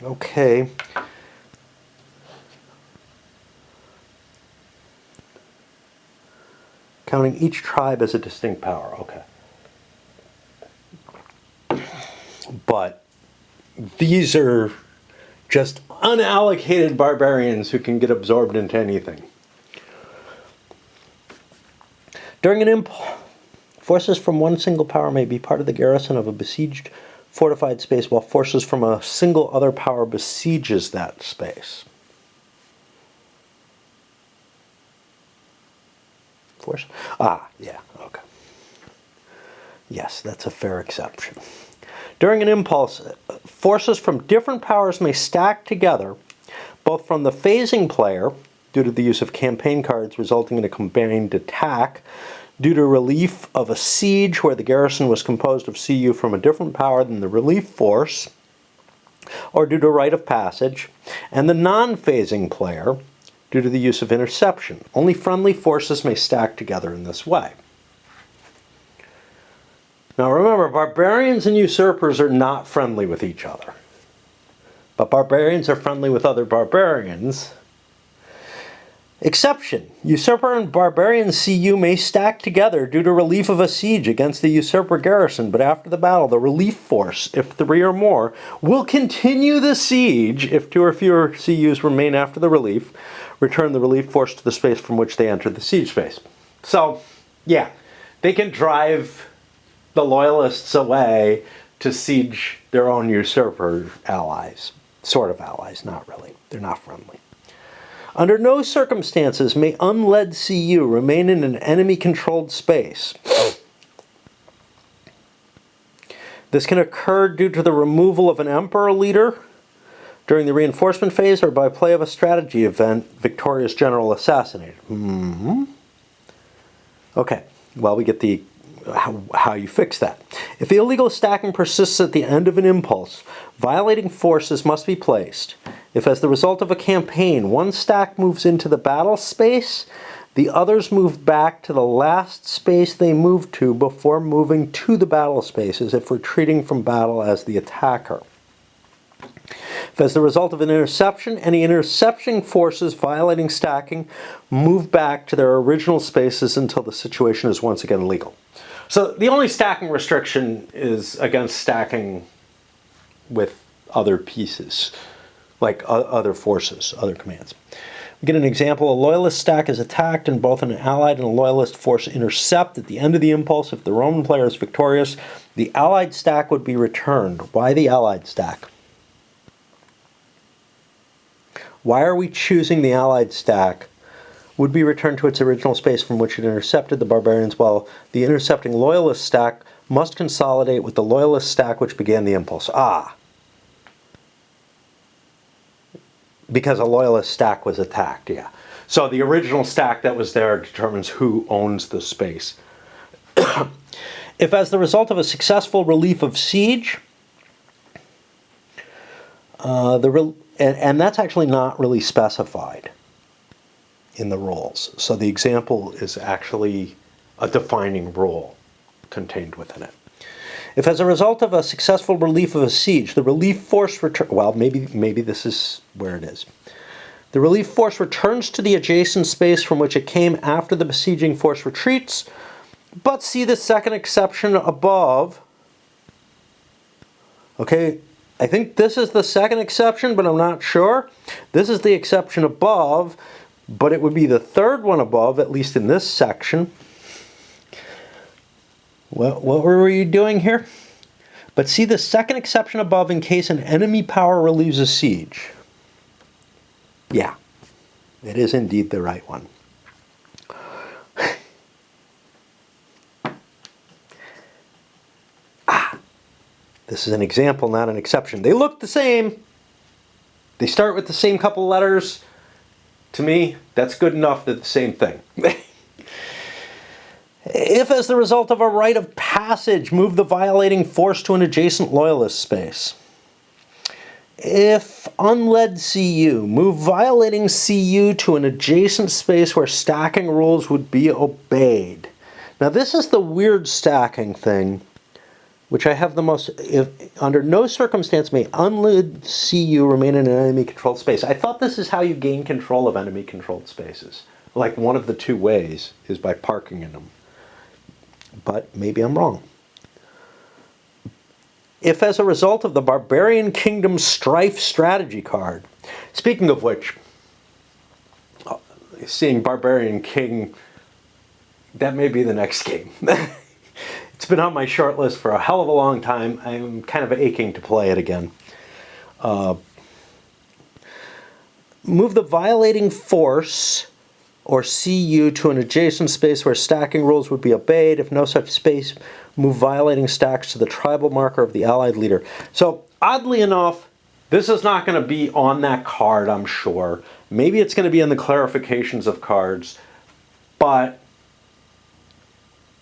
Okay. Counting each tribe as a distinct power. Okay. But these are just unallocated barbarians who can get absorbed into anything. During an impulse, forces from one single power may be part of the garrison of a besieged fortified space, while forces from a single other power besieges that space. Force? Yeah, okay. Yes, that's a fair exception. During an impulse, forces from different powers may stack together, both from the phasing player, due to the use of campaign cards resulting in a combined attack, due to relief of a siege where the garrison was composed of CU from a different power than the relief force, or due to rite of passage, and the non-phasing player, due to the use of interception. Only friendly forces may stack together in this way. Now remember, barbarians and usurpers are not friendly with each other. But barbarians are friendly with other barbarians. Exception. Usurper and barbarian CU may stack together due to relief of a siege against the usurper garrison, but after the battle, the relief force, if 3 or more, will continue the siege if 2 or fewer CUs remain after the relief. Return the relief force to the space from which they entered the siege space. So, yeah, they can drive the loyalists away to siege their own usurper allies. Sort of allies, not really. They're not friendly. Under no circumstances may unled CU remain in an enemy-controlled space. This can occur due to the removal of an emperor leader during the reinforcement phase or by play of a strategy event, victorious general assassinated. Okay, well, we get the how you fix that. If illegal stacking persists at the end of an impulse, violating forces must be placed. If as the result of a campaign, one stack moves into the battle space, the others move back to the last space they moved to before moving to the battle space, as if retreating from battle as the attacker. If as the result of an interception, any interception forces violating stacking move back to their original spaces until the situation is once again legal. So the only stacking restriction is against stacking with other pieces, like other forces, other commands. We get an example. A loyalist stack is attacked and both an allied and a loyalist force intercept at the end of the impulse. If the Roman player is victorious, the allied stack would be returned. Why the allied stack? Why are we choosing the allied stack would be returned to its original space from which it intercepted the Barbarians, while the intercepting Loyalist stack must consolidate with the Loyalist stack which began the impulse. Ah. Because a Loyalist stack was attacked, yeah. So the original stack that was there determines who owns the space. If as the result of a successful relief of siege, and that's actually not really specified in the rules. So the example is actually a defining rule contained within it. If as a result of a successful relief of a siege, the relief force maybe this is where it is. The relief force returns to the adjacent space from which it came after the besieging force retreats, but see the second exception above. Okay, I think this is the second exception, but I'm not sure. This is the exception above, but it would be the third one above, at least in this section. What were you doing here? But see the second exception above in case an enemy power relieves a siege. Yeah, it is indeed the right one. This is an example, not an exception. They look the same. They start with the same couple letters. To me, that's good enough. They're the same thing. If, as the result of a rite of passage, move the violating force to an adjacent Loyalist space. If unled CU, move violating CU to an adjacent space where stacking rules would be obeyed. Now this is the weird stacking thing, which I have the most. If under no circumstance may unled CU remain in an enemy-controlled space. I thought this is how you gain control of enemy-controlled spaces. Like one of the two ways is by parking in them. But maybe I'm wrong. If as a result of the Barbarian Kingdom Strife strategy card, speaking of which, seeing Barbarian King, that may be the next game. It's been on my short list for a hell of a long time. I'm kind of aching to play it again. Move the violating force or CU to an adjacent space where stacking rules would be obeyed. If no such space, move violating stacks to the tribal marker of the allied leader. So, oddly enough, this is not going to be on that card, I'm sure. Maybe it's going to be in the clarifications of cards. But,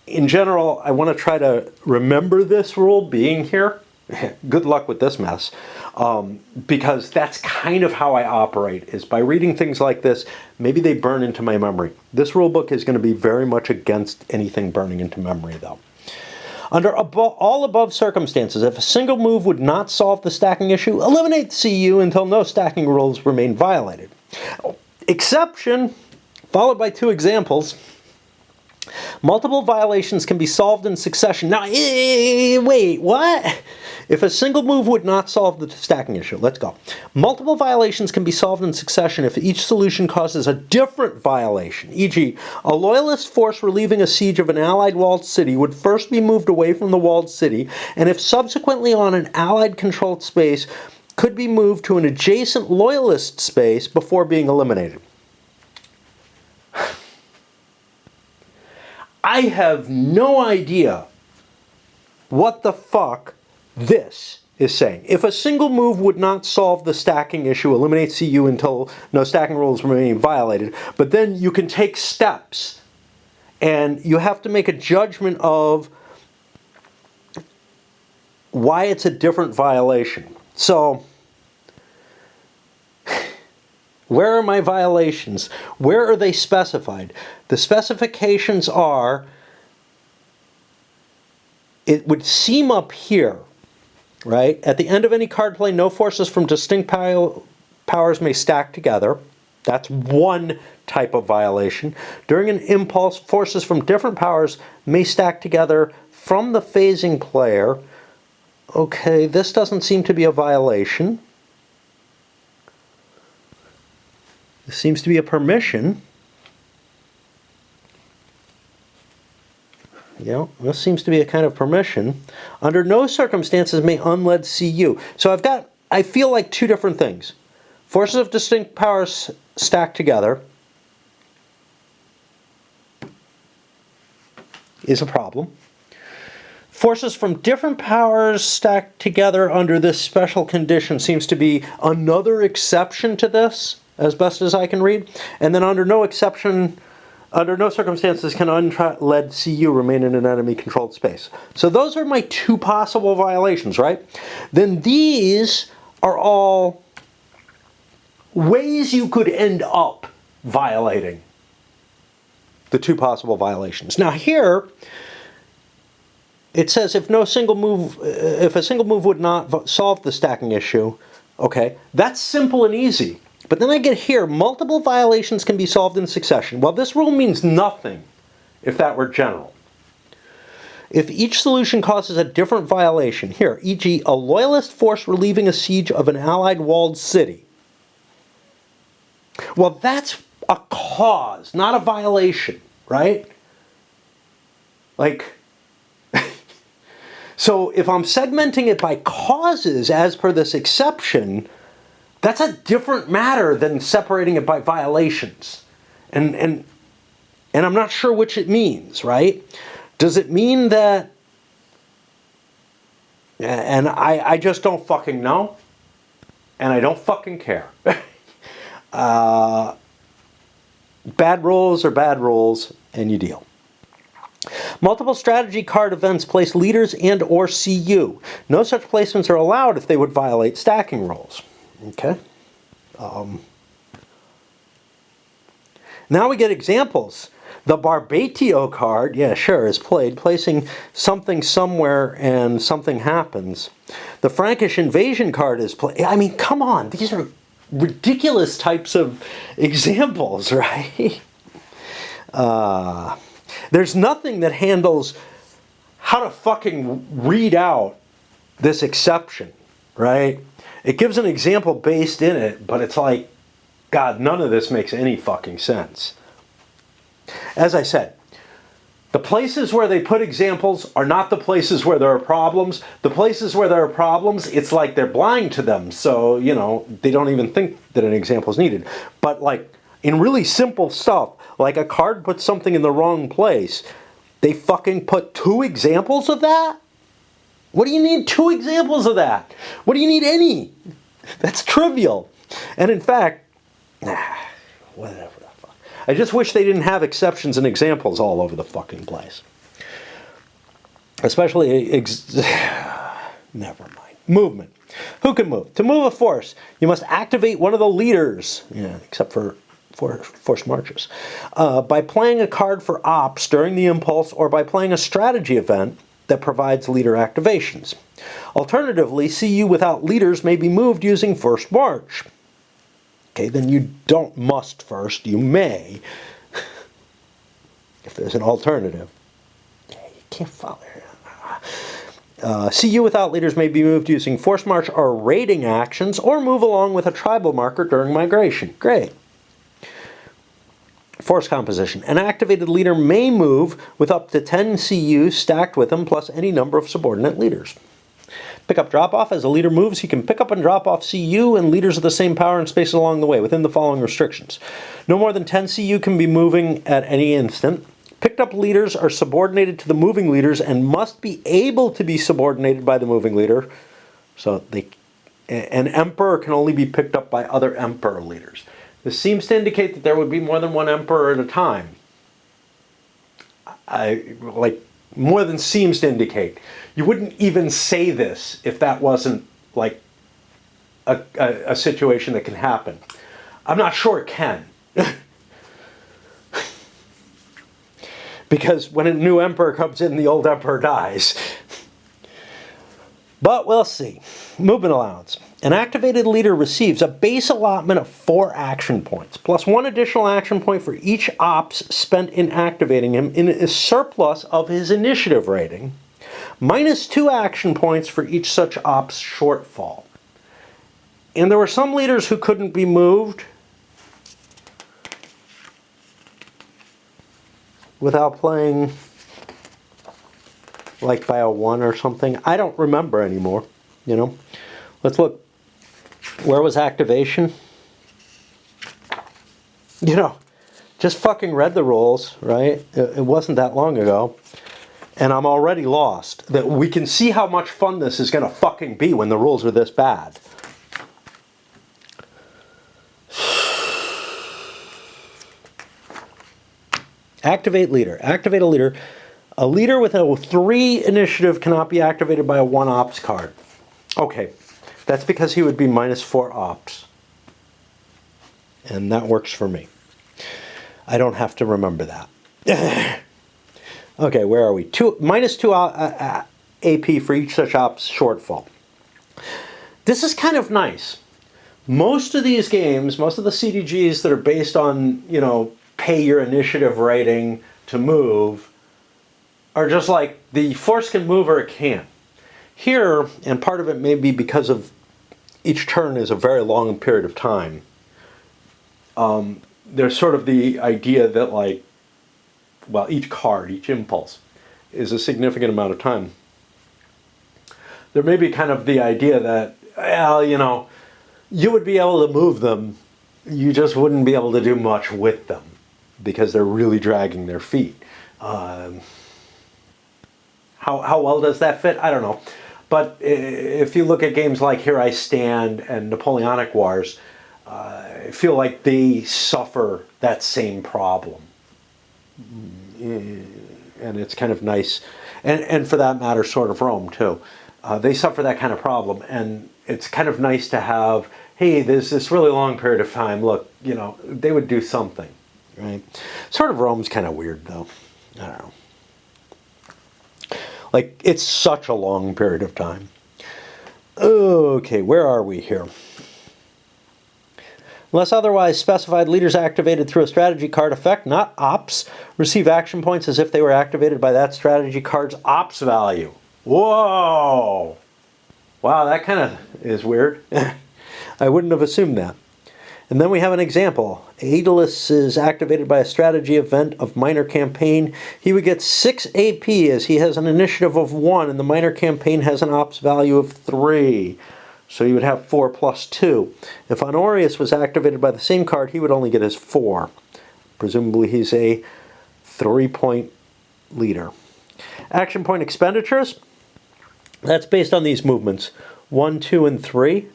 in general, I want to try to remember this rule being here. Good luck with this mess. Because that's kind of how I operate, is by reading things like this, maybe they burn into my memory. This rule book is going to be very much against anything burning into memory, though. Under all above circumstances, if a single move would not solve the stacking issue, eliminate CU until no stacking rules remain violated. Exception, followed by two examples. Multiple violations can be solved in succession. Now, wait, what? If a single move would not solve the stacking issue, let's go. Multiple violations can be solved in succession if each solution causes a different violation. E.g., a Loyalist force relieving a siege of an Allied walled city would first be moved away from the walled city, and if subsequently on an Allied-controlled space, could be moved to an adjacent Loyalist space before being eliminated. I have no idea what the fuck this is saying. If a single move would not solve the stacking issue, eliminate CU until no stacking rules remain violated, but then you can take steps and you have to make a judgment of why it's a different violation. So, where are my violations? Where are they specified? The specifications are, it would seem up here, right? At the end of any card play, no forces from distinct powers may stack together. That's one type of violation. During an impulse, forces from different powers may stack together from the phasing player. Okay, this doesn't seem to be a violation. This seems to be a permission. Yeah, this seems to be a kind of permission. Under no circumstances may unled CU. So I feel like two different things. Forces of distinct powers stack together. is a problem. Forces from different powers stacked together under this special condition seems to be another exception to this, as best as I can read. And then under no circumstances can unled CU remain in an enemy-controlled space. So those are my two possible violations, right? Then these are all ways you could end up violating the two possible violations. Now here, it says if a single move would not solve the stacking issue, okay, that's simple and easy. But then I get here, multiple violations can be solved in succession. Well, this rule means nothing if that were general. If each solution causes a different violation, here, e.g. a loyalist force relieving a siege of an allied walled city. Well, that's a cause, not a violation, right? Like, so if I'm segmenting it by causes as per this exception, that's a different matter than separating it by violations. And I'm not sure which it means, right? Does it mean that, and I just don't fucking know, and I don't fucking care. Bad rules are bad rules, and you deal. Multiple strategy card events place leaders and or CU. No such placements are allowed if they would violate stacking rules. Okay. Now we get examples. The Barbatio card, yeah, sure, is played, placing something somewhere and something happens. The Frankish invasion card is played. I mean, come on, these are ridiculous types of examples, right? There's nothing that handles how to fucking read out this exception, right? It gives an example based in it, but it's like, God, none of this makes any fucking sense. As I said, the places where they put examples are not the places where there are problems. The places where there are problems, it's like they're blind to them. So, you know, they don't even think that an example is needed. But like in really simple stuff, like a card puts something in the wrong place, they fucking put 2 examples of that? What do you need 2 examples of that? What do you need any? That's trivial. And in fact, whatever the fuck. I just wish they didn't have exceptions and examples all over the fucking place. Especially, never mind. Movement. Who can move? To move a force, you must activate one of the leaders. Yeah, except for force marches. By playing a card for ops during the impulse or by playing a strategy event that provides leader activations. Alternatively, CU without leaders may be moved using first march. Okay, then you don't must first, you may. If there's an alternative. You can't follow here. CU without leaders may be moved using force march or raiding actions, or move along with a tribal marker during migration. Great. Force composition. An activated leader may move with up to 10 CU stacked with him, plus any number of subordinate leaders. Pick up drop off. As a leader moves, he can pick up and drop off CU and leaders of the same power and space along the way, within the following restrictions. No more than 10 CU can be moving at any instant. Picked up leaders are subordinated to the moving leaders and must be able to be subordinated by the moving leader. So an emperor can only be picked up by other emperor leaders. This seems to indicate that there would be more than one emperor at a time. More than seems to indicate. You wouldn't even say this if that wasn't like a situation that can happen. I'm not sure it can. Because when a new emperor comes in, the old emperor dies. But we'll see. Movement allowance. An activated leader receives a base allotment of 4 action points, plus 1 additional action point for each ops spent in activating him in a surplus of his initiative rating, minus 2 action points for each such ops shortfall. And there were some leaders who couldn't be moved without playing like by a 1 or something. I don't remember anymore, you know. Let's look. Where was activation? You know, just fucking read the rules, right? It wasn't that long ago. and I'm already lost. That we can see how much fun this is going to fucking be when the rules are this bad. Activate leader. Activate a leader. A leader with a 3 initiative cannot be activated by a 1 ops card. Okay, that's because he would be -4 ops. And that works for me. I don't have to remember that. Okay, where are we? -2 AP for each such ops shortfall. This is kind of nice. Most of these games, most of the CDGs that are based on, pay your initiative rating to move, are just like the force can move or it can't. Here, and part of it may be because of each turn is a very long period of time, there's sort of the idea that each card, each impulse, is a significant amount of time. There may be kind of the idea that, you would be able to move them, you just wouldn't be able to do much with them because they're really dragging their feet. How well does that fit? I don't know. But if you look at games like Here I Stand and Napoleonic Wars, I feel like they suffer that same problem. And it's kind of nice. And for that matter, Sword of Rome, too. They suffer that kind of problem. And it's kind of nice to have, hey, there's this really long period of time. Look, they would do something. Right? Sword of Rome's kind of weird, though. I don't know. It's such a long period of time. Okay, where are we here? Unless otherwise specified, leaders activated through a strategy card effect, not ops, receive action points as if they were activated by that strategy card's ops value. Whoa! Wow, that kind of is weird. I wouldn't have assumed that. And then we have an example. Aeolus is activated by a strategy event of minor campaign. He would get 6 AP as he has an initiative of 1 and the minor campaign has an ops value of 3. So he would have 4 plus 2. If Honorius was activated by the same card, he would only get his 4. Presumably he's a 3-point leader. Action point expenditures. That's based on these movements. 1, 2, and 3.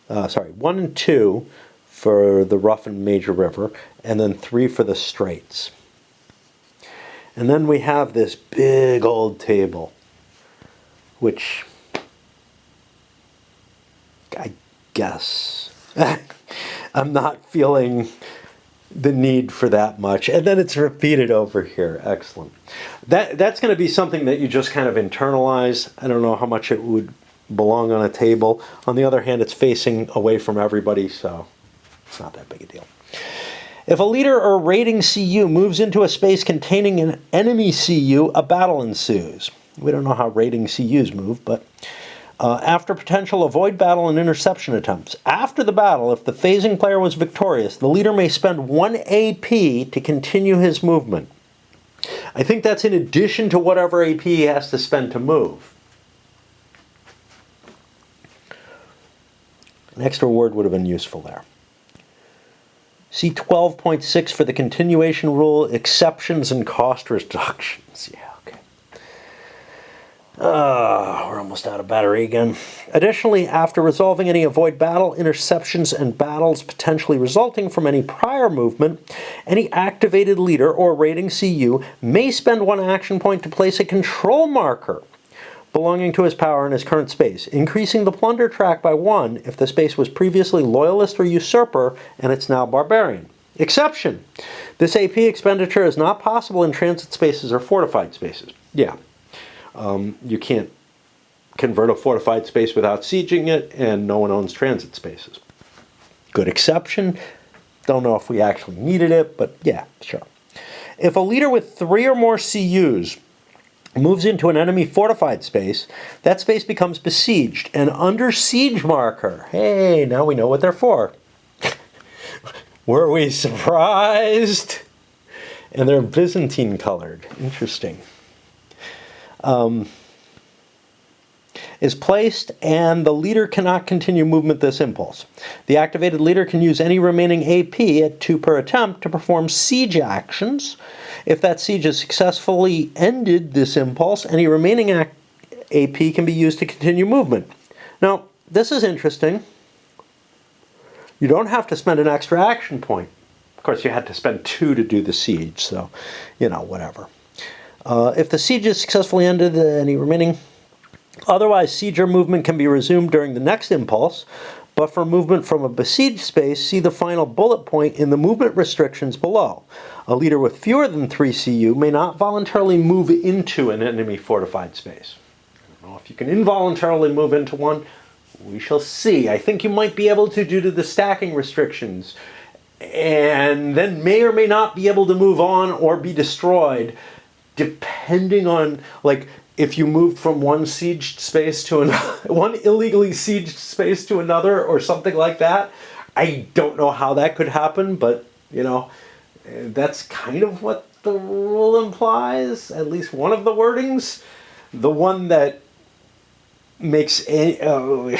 1 and 2 for the rough and major river, and then 3 for the straits. And then we have this big old table, which I guess I'm not feeling the need for that much. And then it's repeated over here. Excellent. That's going to be something that you just kind of internalize. I don't know how much it would belong on a table. On the other hand, it's facing away from everybody, so it's not that big a deal. If a leader or raiding CU moves into a space containing an enemy CU, a battle ensues. We don't know how raiding CUs move, but after potential avoid battle and interception attempts. After the battle, if the phasing player was victorious, the leader may spend 1 AP to continue his movement. I think that's in addition to whatever AP he has to spend to move. An extra word would have been useful there. See 12.6 for the continuation rule, exceptions and cost reductions. Yeah, okay. We're almost out of battery again. Additionally, after resolving any avoid battle, interceptions, and battles potentially resulting from any prior movement, any activated leader or raiding CU may spend 1 action point to place a control marker belonging to his power in his current space, increasing the plunder track by 1 if the space was previously loyalist or usurper and it's now barbarian. Exception. This AP expenditure is not possible in transit spaces or fortified spaces. Yeah. You can't convert a fortified space without sieging it, and no one owns transit spaces. Good exception. Don't know if we actually needed it, but yeah, sure. If a leader with 3 or more CUs moves into an enemy fortified space, that space becomes besieged. An under siege marker. Hey, now we know what they're for. Were we surprised? And they're Byzantine colored. Interesting. Is placed, and the leader cannot continue movement this impulse. The activated leader can use any remaining AP at 2 per attempt to perform siege actions, If that siege has successfully ended this impulse, any remaining AP can be used to continue movement. Now, this is interesting. You don't have to spend an extra action point. Of course, you had to spend 2 to do the siege, so, whatever. If the siege is successfully ended, any remaining... Otherwise, siege or movement can be resumed during the next impulse, but for movement from a besieged space, see the final bullet point in the movement restrictions below. A leader with fewer than 3 CU may not voluntarily move into an enemy fortified space. I don't know if you can involuntarily move into one. We shall see. I think you might be able to due to the stacking restrictions, and then may or may not be able to move on or be destroyed, depending on, like, if you moved from one sieged space to another, one illegally sieged space to another, or something like that. I don't know how that could happen, but, that's kind of what the rule implies, at least one of the wordings. The one that makes any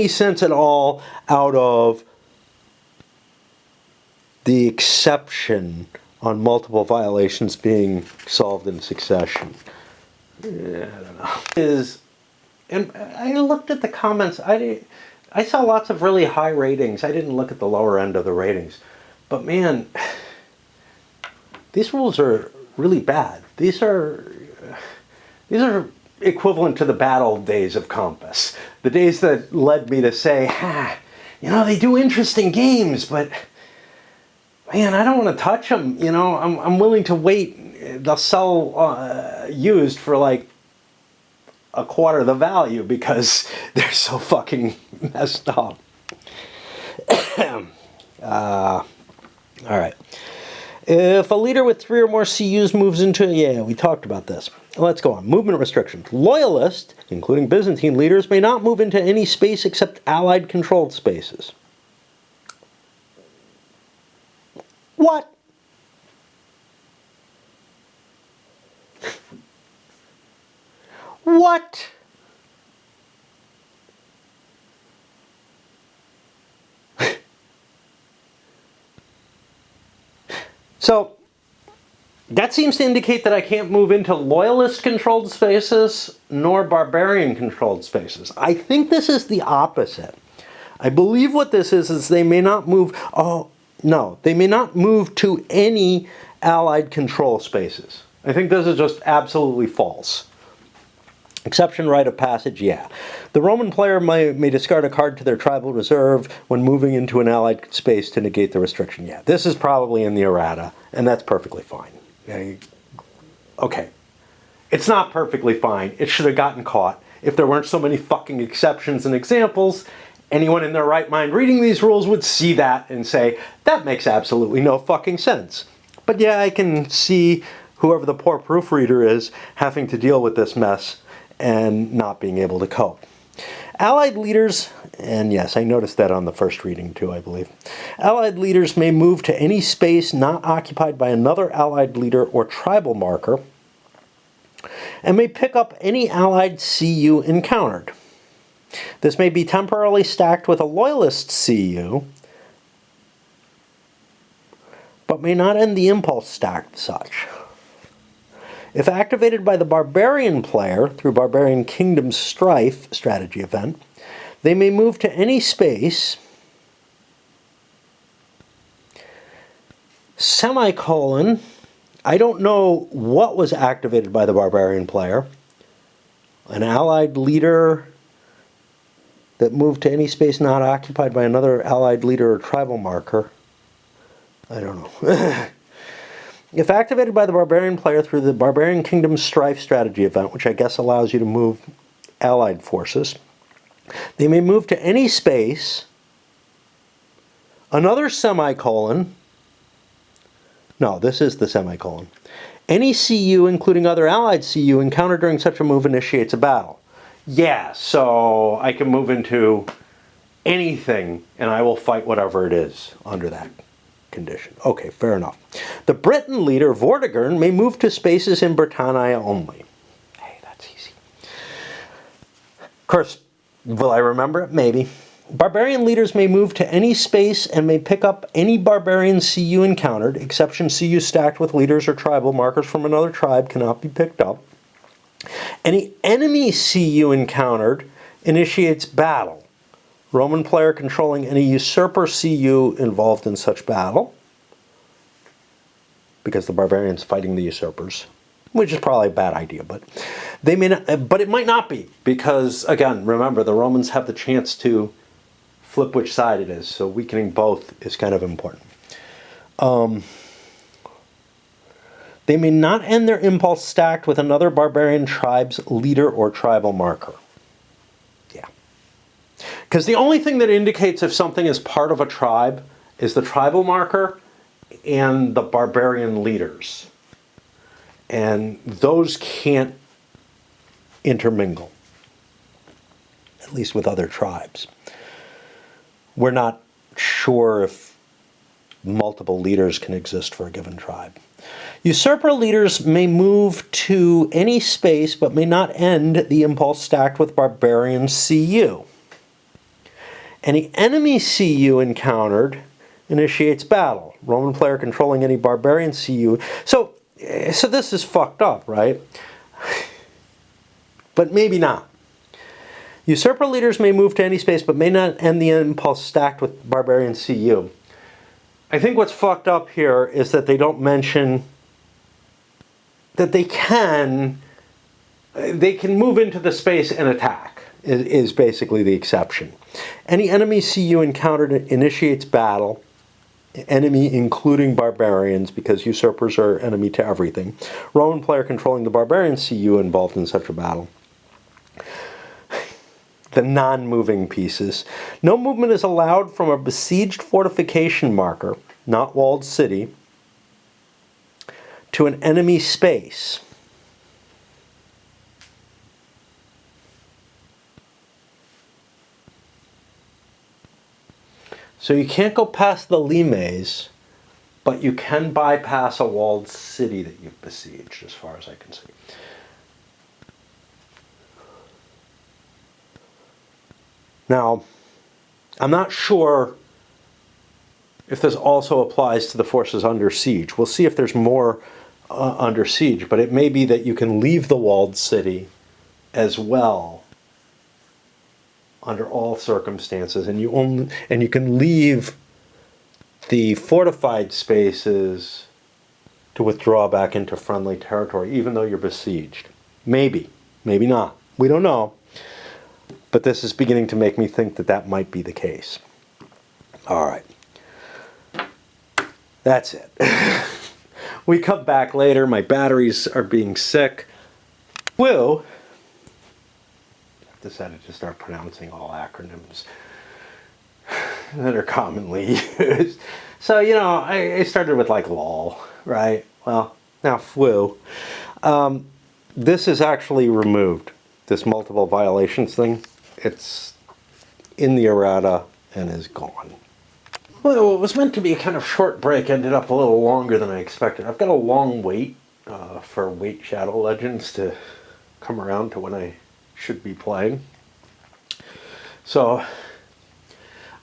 sense at all out of the exception on multiple violations being solved in succession. Yeah, I don't know. And I looked at the comments. I saw lots of really high ratings. I didn't look at the lower end of the ratings. But man, these rules are really bad. These are equivalent to the bad old days of Compass. The days that led me to say, they do interesting games, but man, I don't want to touch them. I'm willing to wait. They'll sell used for like a quarter the value because they're so fucking messed up. All right. If a leader with 3 or more CUs moves into... Yeah, we talked about this. Let's go on. Movement restrictions. Loyalists, including Byzantine leaders, may not move into any space except Allied controlled spaces. What? What? So, that seems to indicate that I can't move into Loyalist-controlled spaces nor Barbarian-controlled spaces. I think this is the opposite. I believe what this is they may not move... Oh, no. They may not move to any Allied control spaces. I think this is just absolutely false. Exception rite of passage, yeah. The Roman player may discard a card to their tribal reserve when moving into an allied space to negate the restriction. Yeah, this is probably in the errata, and that's perfectly fine. Okay. It's not perfectly fine. It should have gotten caught. If there weren't so many fucking exceptions and examples, anyone in their right mind reading these rules would see that and say, that makes absolutely no fucking sense. But yeah, I can see whoever the poor proofreader is having to deal with this mess and not being able to cope. Allied leaders, and yes, I noticed that on the first reading too, I believe. Allied leaders may move to any space not occupied by another Allied leader or tribal marker, and may pick up any Allied CU encountered. This may be temporarily stacked with a Loyalist CU, but may not end the impulse stacked such. If activated by the Barbarian player through Barbarian Kingdom Strife strategy event, they may move to any space, semicolon, I don't know what was activated by the Barbarian player, an Allied leader that moved to any space not occupied by another Allied leader or tribal marker. I don't know. If activated by the Barbarian player through the Barbarian Kingdom Strife strategy event, which I guess allows you to move Allied forces, they may move to any space, another semicolon, no, this is the semicolon, any CU, including other Allied CU, encountered during such a move initiates a battle. Yeah, so I can move into anything, and I will fight whatever it is under that condition. Okay, fair enough. The Briton leader, Vortigern, may move to spaces in Britannia only. Hey, that's easy. Of course, will I remember it? Maybe. Barbarian leaders may move to any space and may pick up any barbarian CU encountered. Exception: CU stacked with leaders or tribal markers from another tribe cannot be picked up. Any enemy CU encountered initiates battle. Roman player controlling any usurper CU involved in such battle, because the barbarians fighting the usurpers, which is probably a bad idea, but they may not, but it might not be, because again, remember, the Romans have the chance to flip which side it is, so weakening both is kind of important. They may not end their impulse stacked with another barbarian tribe's leader or tribal marker. Yeah. Because the only thing that indicates if something is part of a tribe is the tribal marker and the barbarian leaders. And those can't intermingle, at least with other tribes. We're not sure if multiple leaders can exist for a given tribe. Usurper leaders may move to any space but may not end the impulse stacked with barbarian CU. Any enemy CU encountered initiates battle. Roman player controlling any barbarian CU. So this is fucked up, right? But maybe not. Usurper leaders may move to any space but may not end the impulse stacked with barbarian CU. I think what's fucked up here is that they don't mention that they can move into the space and attack, is basically the exception. Any enemy CU encountered initiates battle. Enemy including barbarians, because usurpers are enemy to everything. Roman player controlling the barbarian CU involved in such a battle. The non-moving pieces. No movement is allowed from a besieged fortification marker, not walled city, to an enemy space. So you can't go past the limes, but you can bypass a walled city that you've besieged, as far as I can see. Now, I'm not sure if this also applies to the forces under siege. We'll see if there's more under siege, but it may be that you can leave the walled city as well under all circumstances, and you can leave the fortified spaces to withdraw back into friendly territory, even though you're besieged. Maybe, maybe not. We don't know. But this is beginning to make me think that that might be the case. All right. That's it. We come back later. My batteries are being sick. Woo! I've decided to start pronouncing all acronyms that are commonly used. So, you know, I started with like LOL, right? Well, now FWU. This is actually removed, this multiple violations thing. It's in the errata and is gone. Well, it was meant to be a kind of short break, ended up a little longer than I expected. I've got a long wait for Wait Shadow Legends to come around to when I should be playing. So,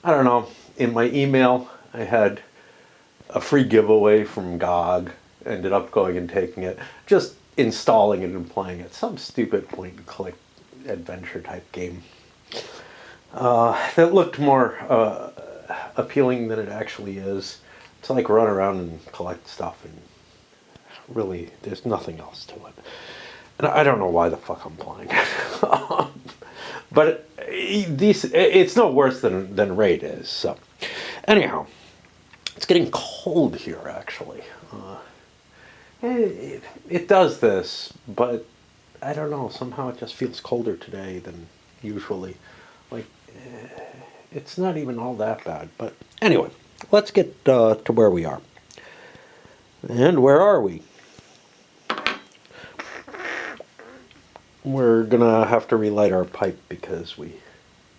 I don't know, in my email I had a free giveaway from GOG, ended up going and taking it, just installing it and playing it. Some stupid point and click adventure type game that looked more appealing than it actually is. It's like run around and collect stuff, and really there's nothing else to it. And I don't know why the fuck I'm playing. But it's no worse than Raid is. So anyhow, it's getting cold here actually. It does this, but I don't know, somehow it just feels colder today than usually. Like, it's not even all that bad. But anyway, let's get to where we are. And where are we? We're gonna have to relight our pipe because we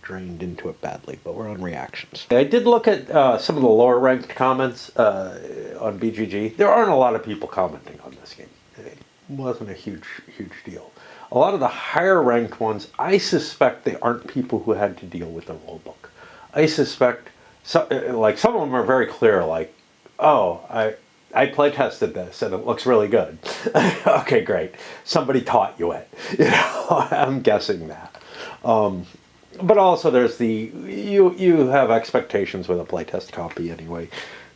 drained into it badly, but we're on reactions. I did look at some of the lower ranked comments on BGG. There aren't a lot of people commenting on this game. It wasn't a huge deal. A lot of the higher ranked ones, I suspect they aren't people who had to deal with the rulebook. I suspect, like some of them are very clear. Like, oh, I play tested this and it looks really good. Okay, great. Somebody taught you it. I'm guessing that. But also, there's you have expectations with a playtest copy anyway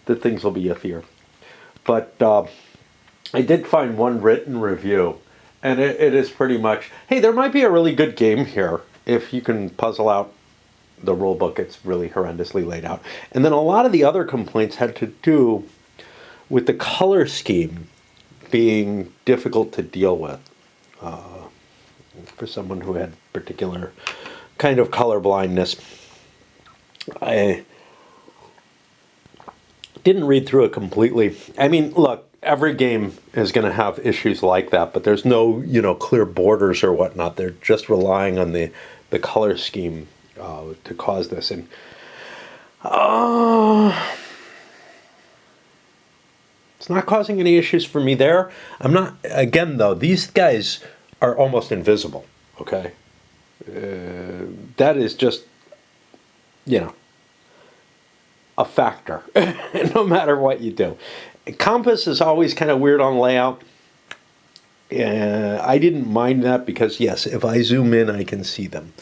that things will be iffier. But I did find one written review, and it is pretty much, hey, there might be a really good game here if you can puzzle out the rule book. It's really horrendously laid out. And then a lot of the other complaints had to do with the color scheme being difficult to deal with for someone who had particular kind of color blindness. I didn't read through it completely. I mean, look, every game is going to have issues like that, but there's no, clear borders or whatnot. They're just relying on the color scheme to cause this. And it's not causing any issues for me there. I'm not, again, though, these guys are almost invisible, okay? That is just, a factor, no matter what you do. Compass is always kind of weird on layout. I didn't mind that because, yes, if I zoom in, I can see them.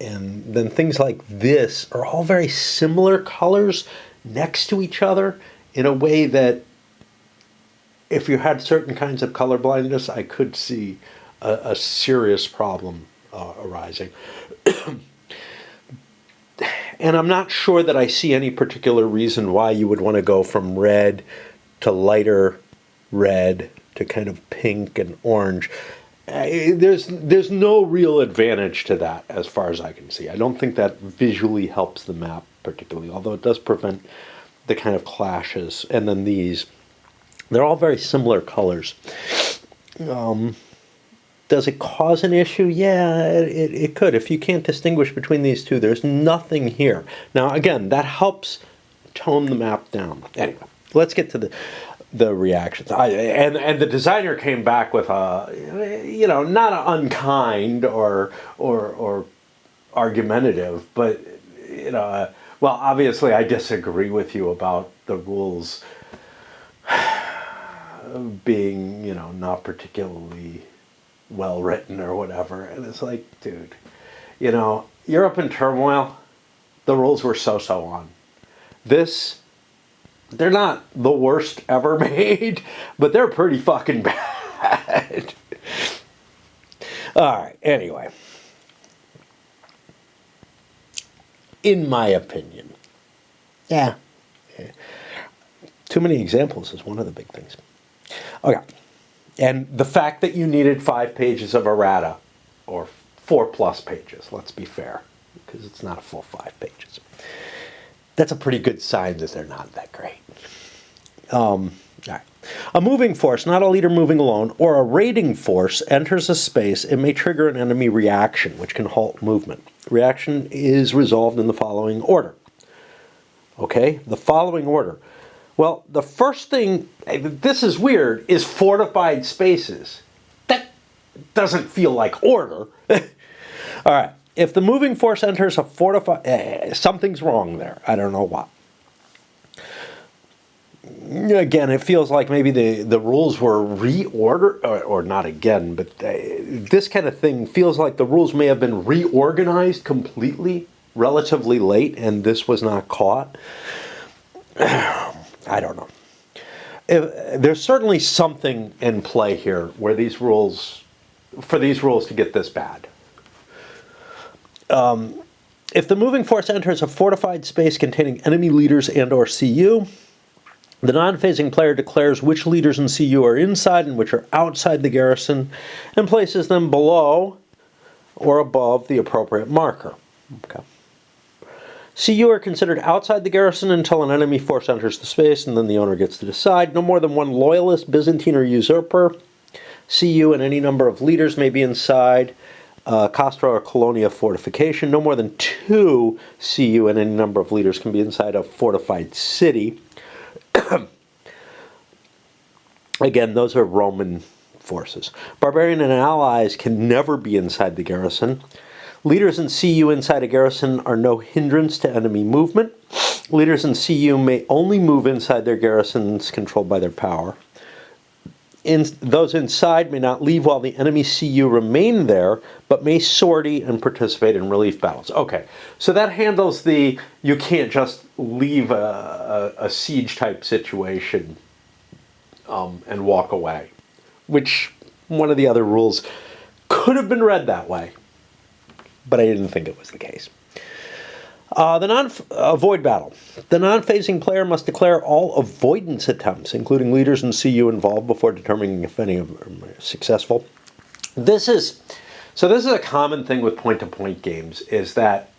And then things like this are all very similar colors next to each other in a way that if you had certain kinds of color blindness, I could see a serious problem arising. And I'm not sure that I see any particular reason why you would want to go from red to lighter red to kind of pink and orange. There's no real advantage to that as far as I can see. I don't think that visually helps the map particularly, although it does prevent the kind of clashes. And then they're all very similar colors. Does it cause an issue? Yeah, it could. If you can't distinguish between these two, there's nothing here. Now, again, that helps tone the map down. Anyway, let's get to the reactions. And the designer came back with not unkind or argumentative, but well, obviously, I disagree with you about the rules being not particularly well written or whatever. And it's like, dude, you're up in turmoil. The rules were so on. They're not the worst ever made, but they're pretty fucking bad. All right, anyway. In my opinion. Yeah. Too many examples is one of the big things. Okay. And the fact that you needed 5 pages of errata, or 4+ pages, let's be fair, because it's not a full 5 pages. That's a pretty good sign that they're not that great. All right. A moving force, not a leader moving alone, or a raiding force enters a space, it may trigger an enemy reaction, which can halt movement. Reaction is resolved in the following order. Okay? The following order. Well, the first thing, this is weird, is fortified spaces. That doesn't feel like order. All right. If the moving force enters a fortified... something's wrong there. I don't know what. Again, it feels like maybe the rules were reordered, or not again, but this kind of thing feels like the rules may have been reorganized completely relatively late, and this was not caught. I don't know. There's certainly something in play here where for these rules to get this bad. If the moving force enters a fortified space containing enemy leaders and or CU, the non-phasing player declares which leaders in CU are inside and which are outside the garrison and places them below or above the appropriate marker. Okay. CU are considered outside the garrison until an enemy force enters the space, and then the owner gets to decide. No more than one loyalist, Byzantine, or usurper. CU and any number of leaders may be inside Castra or Colonia fortification. No more than 2 CU and any number of leaders can be inside a fortified city. Again, those are Roman forces. Barbarian and allies can never be inside the garrison. Leaders in CU inside a garrison are no hindrance to enemy movement. Leaders in CU may only move inside their garrisons controlled by their power. Those inside may not leave while the enemy CU remain there, but may sortie and participate in relief battles. Okay, so that handles the you can't just leave a siege type situation and walk away, which one of the other rules could have been read that way, but I didn't think it was the case. Avoid battle. The non-phasing player must declare all avoidance attempts, including leaders and CU involved, before determining if any of them are successful. This is a common thing with point-to-point games, is that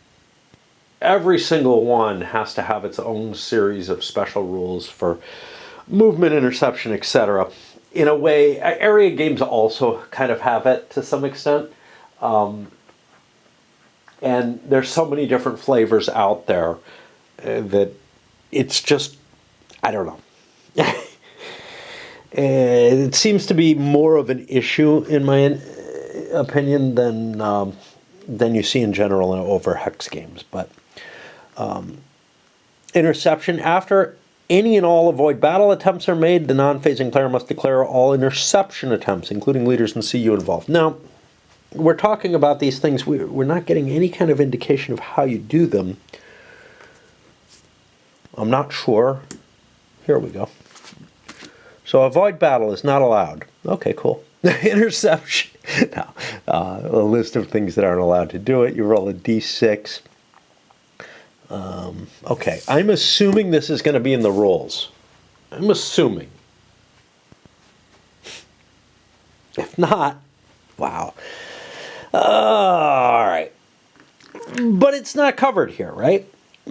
every single one has to have its own series of special rules for movement, interception, etc. In a way, area games also kind of have it to some extent. And there's so many different flavors out there that it's just, I don't know. It seems to be more of an issue, in my opinion, than you see in general over hex games. But interception. After any and all avoid battle attempts are made, the non-phasing player must declare all interception attempts, including leaders and CU involved. Now, we're talking about these things, we're not getting any kind of indication of how you do them. I'm not sure. Here we go. So avoid battle is not allowed. Okay, cool. Interception. Now, a list of things that aren't allowed to do it. You roll a d6. Okay, I'm assuming this is going to be in the rules. I'm assuming. If not, wow. All right. But it's not covered here, right?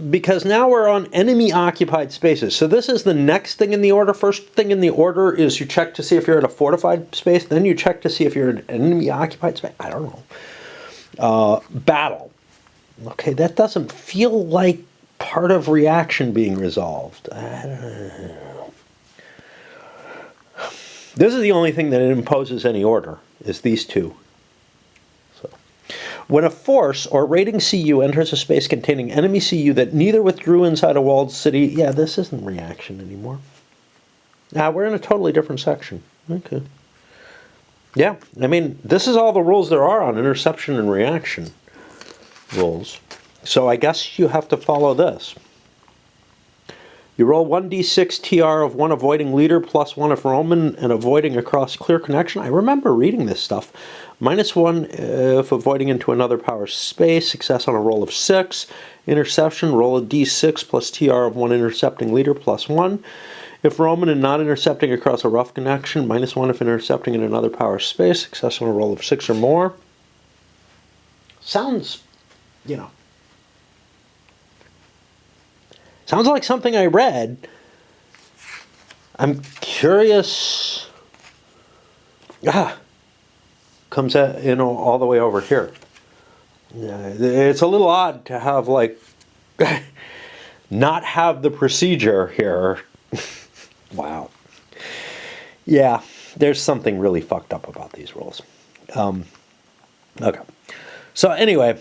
Because now we're on enemy-occupied spaces. So this is the next thing in the order. First thing in the order is you check to see if you're in a fortified space. Then you check to see if you're in an enemy-occupied space. I don't know. Battle. Okay, that doesn't feel like part of reaction being resolved. I don't know. This is the only thing that imposes any order, is these two. When a force or raiding CU enters a space containing enemy CU that neither withdrew inside a walled city, yeah, this isn't reaction anymore. Now, we're in a totally different section. Okay. Yeah, I mean, this is all the rules there are on interception and reaction rules. So I guess you have to follow this. You roll 1d6 TR of 1 avoiding leader plus 1 if Roman and avoiding across clear connection. I remember reading this stuff. -1 if avoiding into another power space. Success on a roll of 6. Interception, roll a d6 plus TR of 1 intercepting leader plus 1. If Roman and not intercepting across a rough connection. -1 if intercepting in another power space. Success on a roll of 6 or more. Sounds, sounds like something I read. I'm curious. Comes at, all the way over here. It's a little odd to have, not have the procedure here. Wow. Yeah, there's something really fucked up about these rules. Okay. So anyway,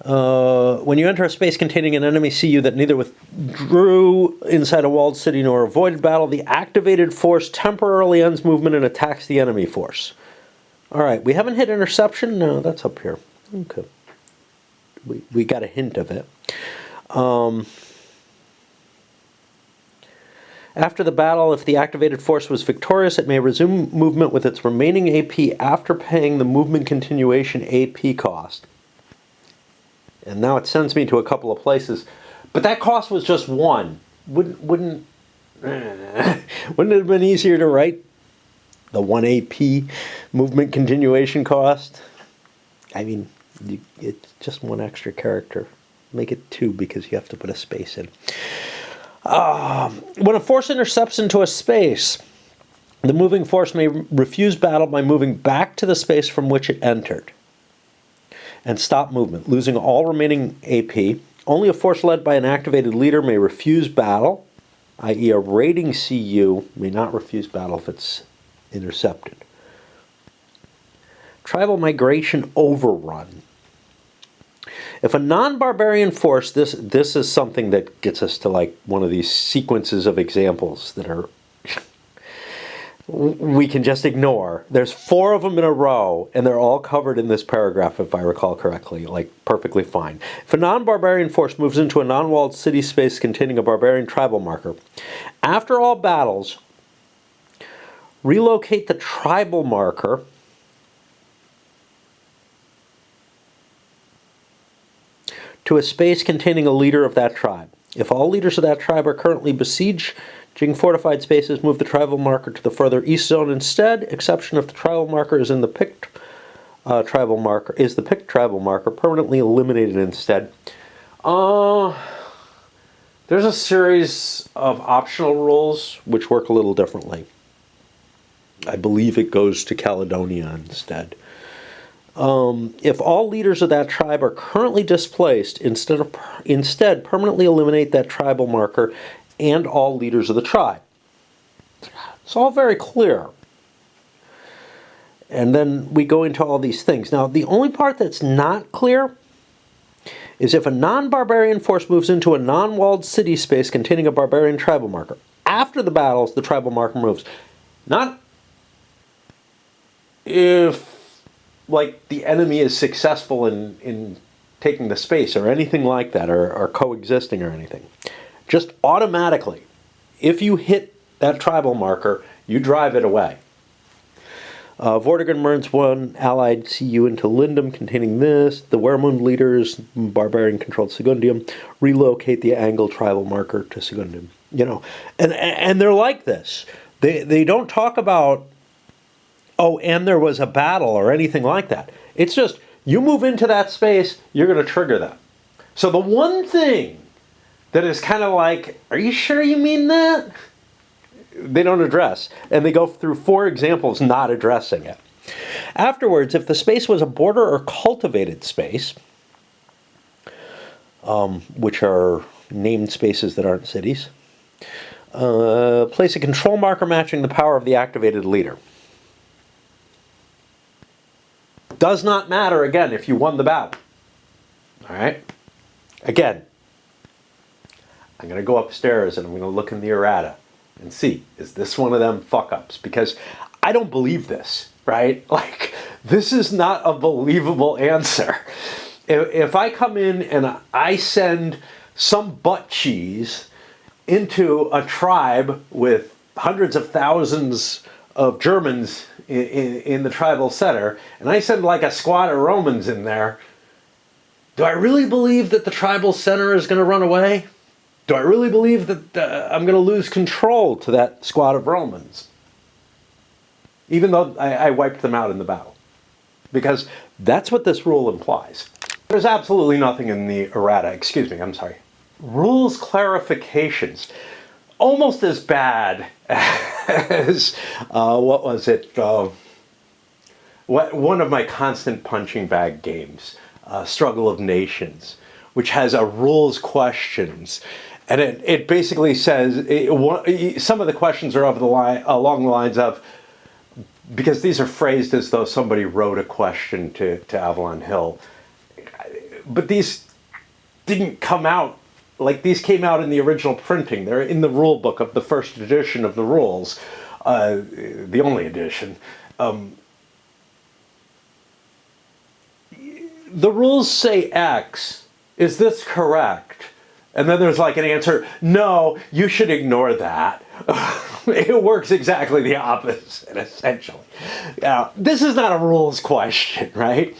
when you enter a space containing an enemy CU that neither withdrew inside a walled city nor avoided battle, the activated force temporarily ends movement and attacks the enemy force. All right, we haven't hit interception? No, that's up here. Okay. We got a hint of it. After the battle, if the activated force was victorious, it may resume movement with its remaining AP after paying the movement continuation AP cost. And now it sends me to a couple of places. But that cost was just 1. Wouldn't it have been easier to write the 1 AP movement continuation cost? I mean, it's just 1 extra character. Make it 2 because you have to put a space in. When a force intercepts into a space, the moving force may refuse battle by moving back to the space from which it entered and stop movement, losing all remaining AP. Only a force led by an activated leader may refuse battle, i.e. a raiding CU may not refuse battle if it's intercepted. Tribal migration overrun. If a non-barbarian force, this is something that gets us to like one of these sequences of examples that are we can just ignore. There's 4 of them in a row, and they're all covered in this paragraph, if I recall correctly, like perfectly fine. If a non-barbarian force moves into a non-walled city space containing a barbarian tribal marker, after all battles, relocate the tribal marker to a space containing a leader of that tribe. If all leaders of that tribe are currently besieging fortified spaces, move the tribal marker to the further east zone instead. Exception if the tribal marker is in the picked tribal marker permanently eliminated instead. There's a series of optional rules. Which work a little differently. I believe it goes to Caledonia instead. If all leaders of that tribe are currently displaced, instead permanently eliminate that tribal marker and all leaders of the tribe. It's all very clear. And then we go into all these things. Now, the only part that's not clear is if a non-barbarian force moves into a non-walled city space containing a barbarian tribal marker. After the battles, the tribal marker moves. Not if, like, the enemy is successful in taking the space or anything like that, or coexisting or anything. Just automatically, if you hit that tribal marker, you drive it away. Vortigern merged 1 allied CU into Lindum containing this. The Wermund leaders, barbarian-controlled Segundium, relocate the Angle tribal marker to Segundium. You know, and they're like this. They don't talk about, oh, and there was a battle or anything like that. It's just, you move into that space, you're going to trigger that. So the one thing that is kind of like, are you sure you mean that? They don't address. And they go through 4 examples not addressing it. Afterwards, if the space was a border or cultivated space, which are named spaces that aren't cities, place a control marker matching the power of the activated leader. Does not matter, again, if you won the battle. All right? Again, I'm going to go upstairs and I'm going to look in the errata and see, is this one of them fuck-ups? Because I don't believe this, right? Like, this is not a believable answer. If I come in and I send some butt cheese into a tribe with hundreds of thousands of Germans in the tribal center, and I send like a squad of Romans in there, do I really believe that the tribal center is going to run away? Do I really believe that I'm going to lose control to that squad of Romans? Even though I wiped them out in the battle. Because that's what this rule implies. There's absolutely nothing in the errata, rules clarifications. Almost as bad as, what was it? One of my constant punching bag games, Struggle of Nations, which has a rules questions. And it basically says, some of the questions are along the lines of, because these are phrased as though somebody wrote a question to Avalon Hill. But these didn't come out, like these came out in the original printing. They're in the rule book of the first edition of the rules, the only edition. The rules say X. Is this correct? And then there's like an answer, no, you should ignore that. It works exactly the opposite, essentially. This is not a rules question, right?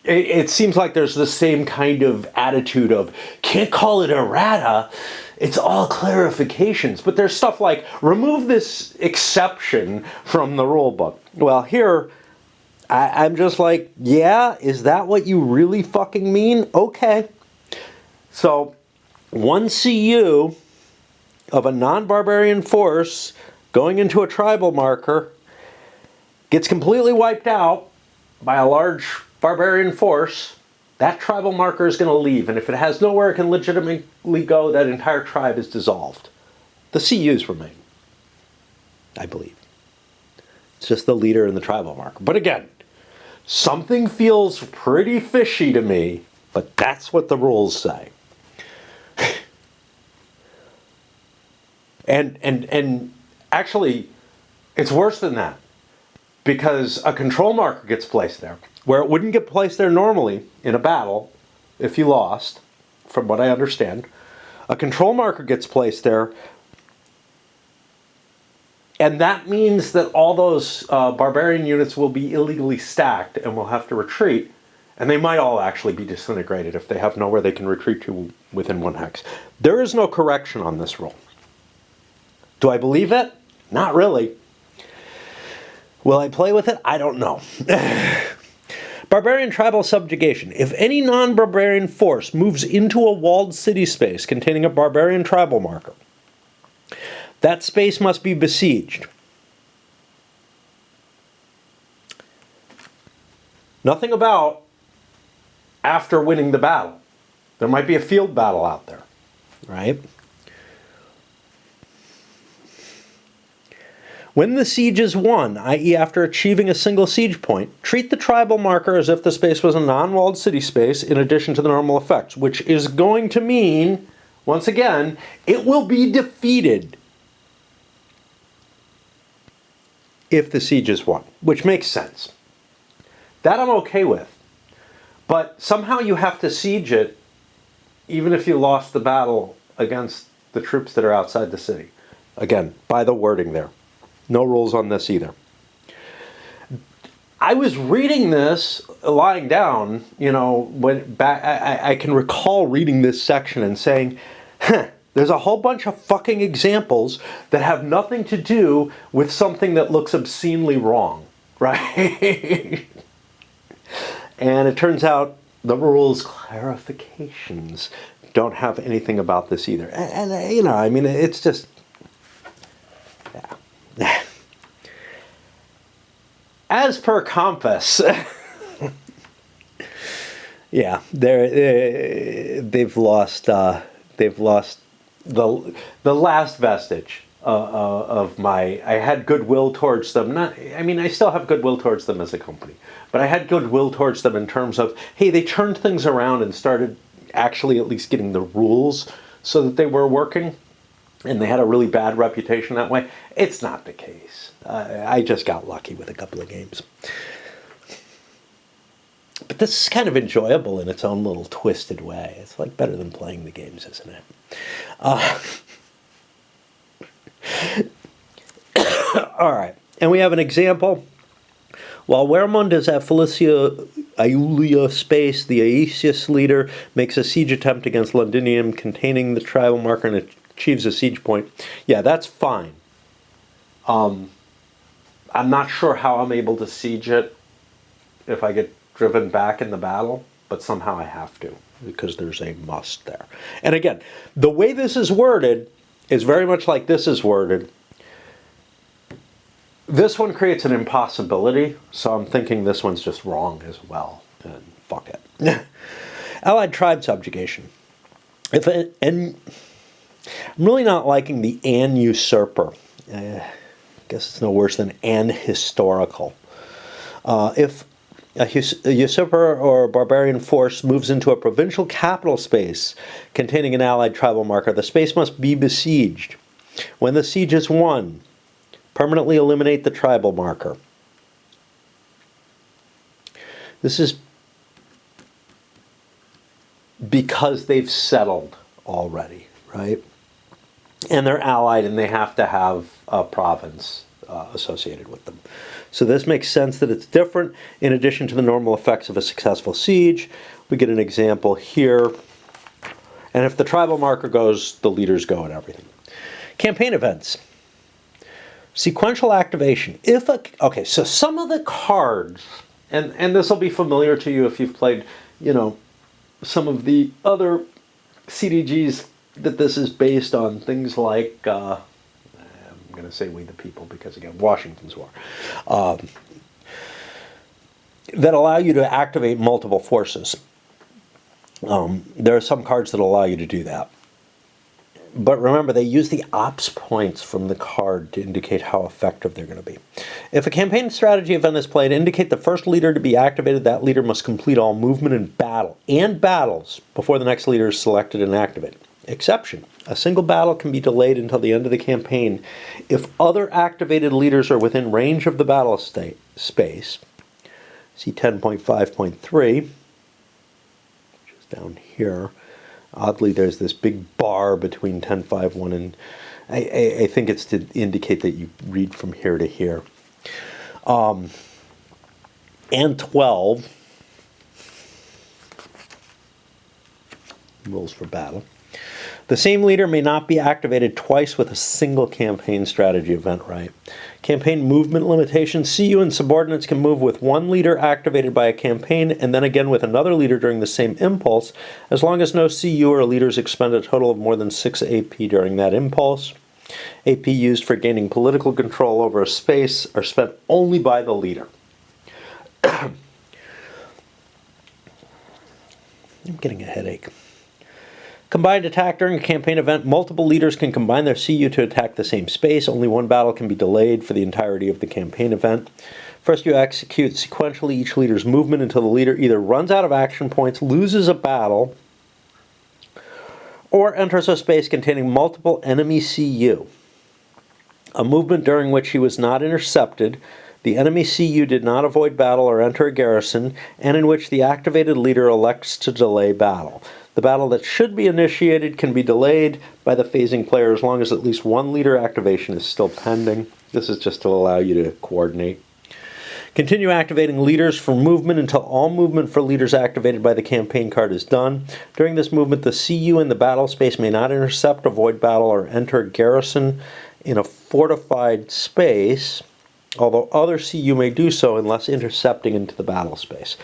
It seems like there's the same kind of attitude of, can't call it errata, it's all clarifications. But there's stuff like, remove this exception from the rule book. Well, here, I'm just like, yeah, is that what you really fucking mean? Okay. So, 1 CU of a non-barbarian force going into a tribal marker gets completely wiped out by a large barbarian force. That tribal marker is going to leave, and if it has nowhere it can legitimately go, that entire tribe is dissolved. The CUs remain, I believe. It's just the leader and the tribal marker. But again, something feels pretty fishy to me But that's what the rules say. And actually, it's worse than that. Because a control marker gets placed there, where it wouldn't get placed there normally in a battle if you lost, from what I understand. A control marker gets placed there, and that means that all those barbarian units will be illegally stacked and will have to retreat, and they might all actually be disintegrated if they have nowhere they can retreat to within 1 hex. There is no correction on this rule. Do I believe it? Not really. Will I play with it? I don't know. Barbarian tribal subjugation. If any non-barbarian force moves into a walled city space containing a barbarian tribal marker, that space must be besieged. Nothing about after winning the battle. There might be a field battle out there, right? When the siege is won, i.e. after achieving a single siege point, treat the tribal marker as if the space was a non-walled city space in addition to the normal effects, which is going to mean, once again, it will be defeated if the siege is won, which makes sense. That I'm okay with. But somehow you have to siege it even if you lost the battle against the troops that are outside the city. Again, by the wording there. No rules on this either. I was reading this lying down, I can recall reading this section and saying, there's a whole bunch of fucking examples that have nothing to do with something that looks obscenely wrong, right? And it turns out the rules clarifications don't have anything about this either. And it's just, yeah. As per Compass, yeah, they've lost the last vestige of my. I had goodwill towards them. I still have goodwill towards them as a company, but I had goodwill towards them in terms of, hey, they turned things around and started actually at least getting the rules so that they were working. And they had a really bad reputation that way. It's not the case. I just got lucky with a couple of games. But this is kind of enjoyable in its own little twisted way. It's like better than playing the games, isn't it? All right. And we have an example. While Wermund is at Felicia Iulia space, the Aesius leader makes a siege attempt against Londinium containing the tribal marker and achieves a siege point. Yeah, that's fine. I'm not sure how I'm able to siege it if I get driven back in the battle, but somehow I have to because there's a must there. And again, the way this is worded is very much like this is worded. This one creates an impossibility, so I'm thinking this one's just wrong as well. And fuck it. Allied tribe subjugation. I'm really not liking the an usurper. I guess it's no worse than an historical. If a usurper or a barbarian force moves into a provincial capital space containing an allied tribal marker, the space must be besieged. When the siege is won, permanently eliminate the tribal marker. This is because they've settled already, right? And they're allied and they have to have a province associated with them. So this makes sense that it's different. In addition to the normal effects of a successful siege, we get an example here. And if the tribal marker goes, the leaders go and everything. Campaign events. Sequential activation. Okay, so some of the cards, and this will be familiar to you if you've played, some of the other CDGs that this is based on, things like, I'm going to say We the People because, again, Washington's War, that allow you to activate multiple forces. There are some cards that allow you to do that. But remember, they use the ops points from the card to indicate how effective they're going to be. If a campaign strategy event is played, indicate the first leader to be activated. That leader must complete all movement and battles before the next leader is selected and activated. Exception: a single battle can be delayed until the end of the campaign if other activated leaders are within range of the battle space. See 10.5.3, which is down here. Oddly, there's this big bar between 10.5.1 and I think it's to indicate that you read from here to here. And 12, rules for battle. The same leader may not be activated twice with a single campaign strategy event right. Campaign movement limitations. CU and subordinates can move with one leader activated by a campaign and then again with another leader during the same impulse, as long as no CU or leaders expend a total of more than 6 AP during that impulse. AP used for gaining political control over a space are spent only by the leader. I'm getting a headache. Combined attack during a campaign event. Multiple leaders can combine their CU to attack the same space. Only one battle can be delayed for the entirety of the campaign event. First, you execute sequentially each leader's movement until the leader either runs out of action points, loses a battle, or enters a space containing multiple enemy CU. A movement during which he was not intercepted, the enemy CU did not avoid battle or enter a garrison, and in which the activated leader elects to delay battle. The battle that should be initiated can be delayed by the phasing player as long as at least one leader activation is still pending. This is just to allow you to coordinate. Continue activating leaders for movement until all movement for leaders activated by the campaign card is done. During this movement, the CU in the battle space may not intercept, avoid battle, or enter a garrison in a fortified space, although other CU may do so unless intercepting into the battle space.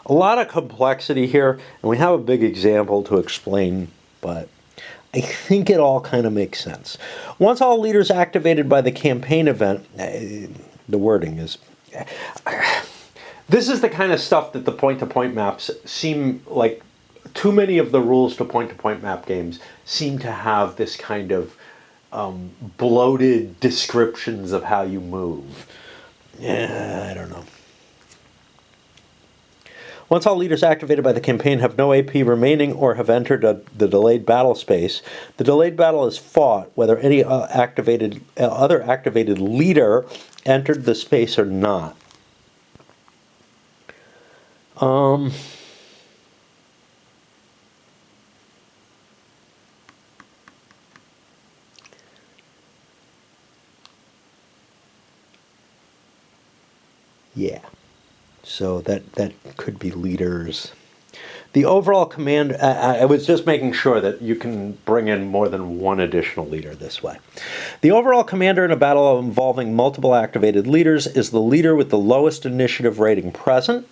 A lot of complexity here, and we have a big example to explain, but I think it all kind of makes sense. Once all leaders activated by the campaign event, the wording is... This is the kind of stuff that the point-to-point maps seem like too many of the rules to point-to-point map games seem to have this kind of bloated descriptions of how you move. Yeah, I don't know. Once all leaders activated by the campaign have no AP remaining or have entered the delayed battle space, the delayed battle is fought whether any other activated leader entered the space or not. Yeah. So that could be leaders. The overall command, I was just making sure that you can bring in more than one additional leader this way. The overall commander in a battle involving multiple activated leaders is the leader with the lowest initiative rating present,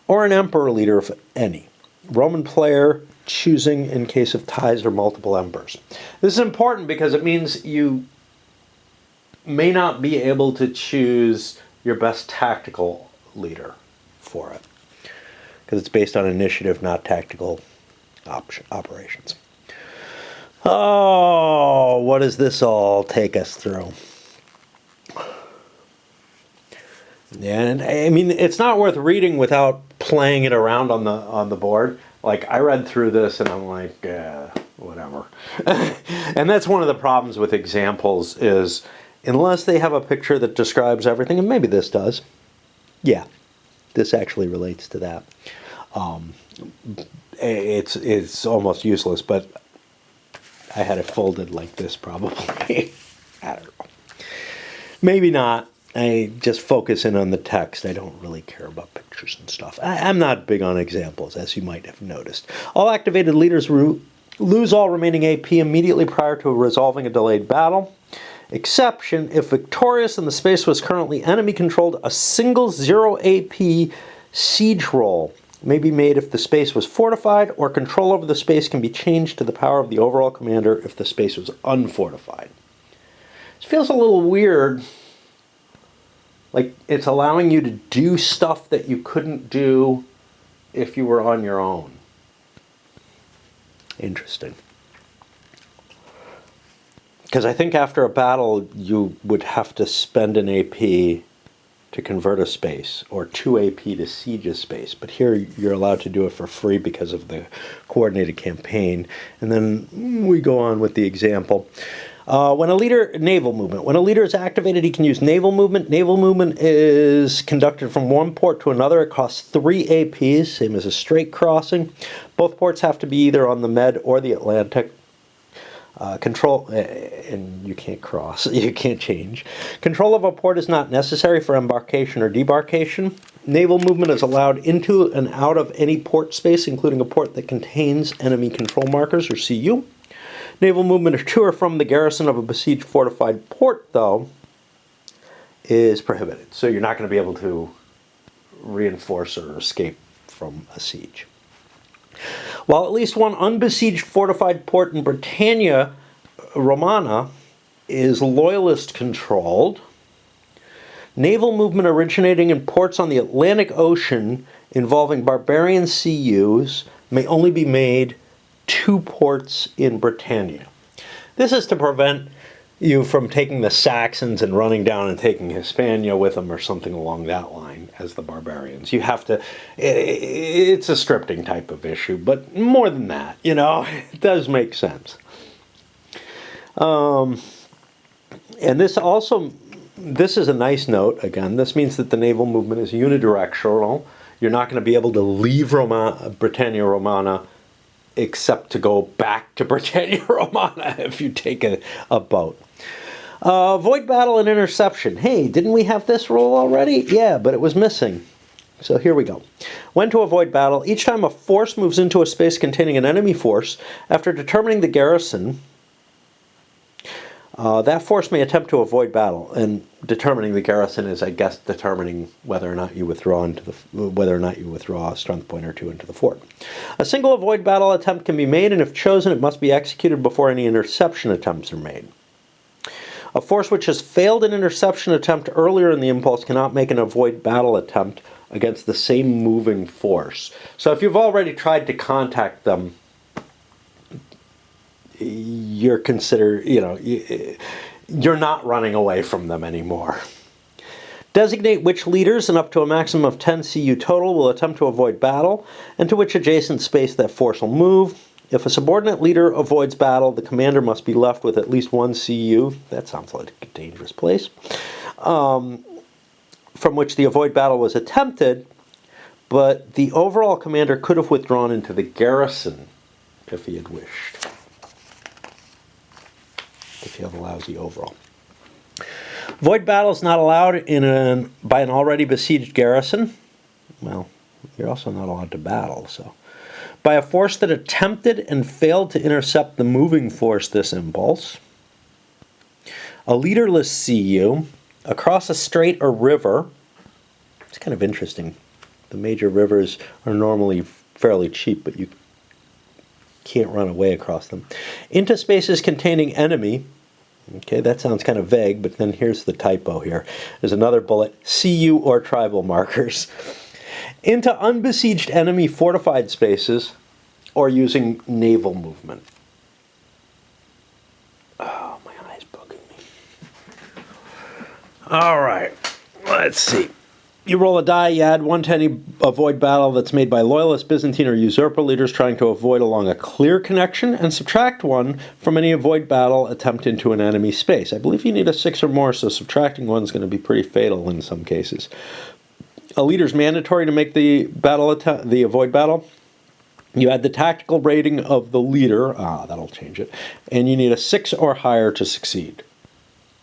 or an emperor leader if any. Roman player choosing in case of ties or multiple emperors. This is important because it means you may not be able to choose your best tactical leader for it, because it's based on initiative, not tactical operations. Oh, what does this all take us through? And I mean, it's not worth reading without playing it around on the board. Like, I read through this and I'm like, whatever. And that's one of the problems with examples is unless they have a picture that describes everything, and maybe this does. Yeah, this actually relates to that. It's almost useless, but I had it folded like this probably. I don't know. Maybe not. I just focus in on the text. I don't really care about pictures and stuff. I'm not big on examples, as you might have noticed. All activated leaders lose all remaining AP immediately prior to resolving a delayed battle. Exception: if victorious and the space was currently enemy-controlled, a single 0 AP siege roll may be made if the space was fortified, or control over the space can be changed to the power of the overall commander if the space was unfortified. This feels a little weird. Like, it's allowing you to do stuff that you couldn't do if you were on your own. Interesting. Because I think after a battle, you would have to spend an AP to convert a space, or 2 AP to siege a space. But here you're allowed to do it for free because of the coordinated campaign. And then we go on with the example. Naval movement. When a leader is activated, he can use naval movement. Naval movement is conducted from one port to another. It costs 3 APs, same as a straight crossing. Both ports have to be either on the Med or the Atlantic. And you can't cross, you can't change. Control of a port is not necessary for embarkation or debarkation. Naval movement is allowed into and out of any port space, including a port that contains enemy control markers, or CU. Naval movement to or from the garrison of a besieged fortified port, though, is prohibited. So you're not going to be able to reinforce or escape from a siege. While at least one unbesieged fortified port in Britannia Romana is loyalist controlled, naval movement originating in ports on the Atlantic Ocean involving barbarian CUs may only be made 2 ports in Britannia. This is to prevent you from taking the Saxons and running down and taking Hispania with them, or something along that line, as the barbarians. You have to, it's a scripting type of issue, but more than that, it does make sense. And this is a nice note, again. This means that the naval movement is unidirectional. You're not going to be able to leave Britannia Romana except to go back to Britannia Romana if you take a boat. Avoid battle and interception. Hey, didn't we have this rule already? Yeah, but it was missing. So here we go. When to avoid battle. Each time a force moves into a space containing an enemy force, after determining the garrison, that force may attempt to avoid battle. And determining the garrison is, I guess, determining whether or not you withdraw a strength point or 2 into the fort. A single avoid battle attempt can be made, and if chosen, it must be executed before any interception attempts are made. A force which has failed an interception attempt earlier in the impulse cannot make an avoid battle attempt against the same moving force. So if you've already tried to contact them, you're not running away from them anymore. Designate which leaders, and up to a maximum of 10 CU total, will attempt to avoid battle, and to which adjacent space that force will move. If a subordinate leader avoids battle, the commander must be left with at least 1 CU. That sounds like a dangerous place. From which the avoid battle was attempted, but the overall commander could have withdrawn into the garrison if he had wished. If you have a lousy overall. Void battle is not allowed by an already besieged garrison. Well, you're also not allowed to battle, so. By a force that attempted and failed to intercept the moving force this impulse. A leaderless CU. Across a strait or river. It's kind of interesting. The major rivers are normally fairly cheap, but you can't run away across them. Into spaces containing enemy. Okay, that sounds kind of vague, but then here's the typo here. There's another bullet. CU or tribal markers. Into unbesieged enemy fortified spaces, or using naval movement. Oh, my eye's bugging me. All right, let's see. You roll a die, you add 1 to any avoid battle that's made by loyalist, Byzantine, or usurper leaders trying to avoid along a clear connection, and subtract 1 from any avoid battle attempt into an enemy space. I believe you need a 6 or more, so subtracting 1 is going to be pretty fatal in some cases. A leader's mandatory to make the avoid battle. You add the tactical rating of the leader, that'll change it, and you need a 6 or higher to succeed.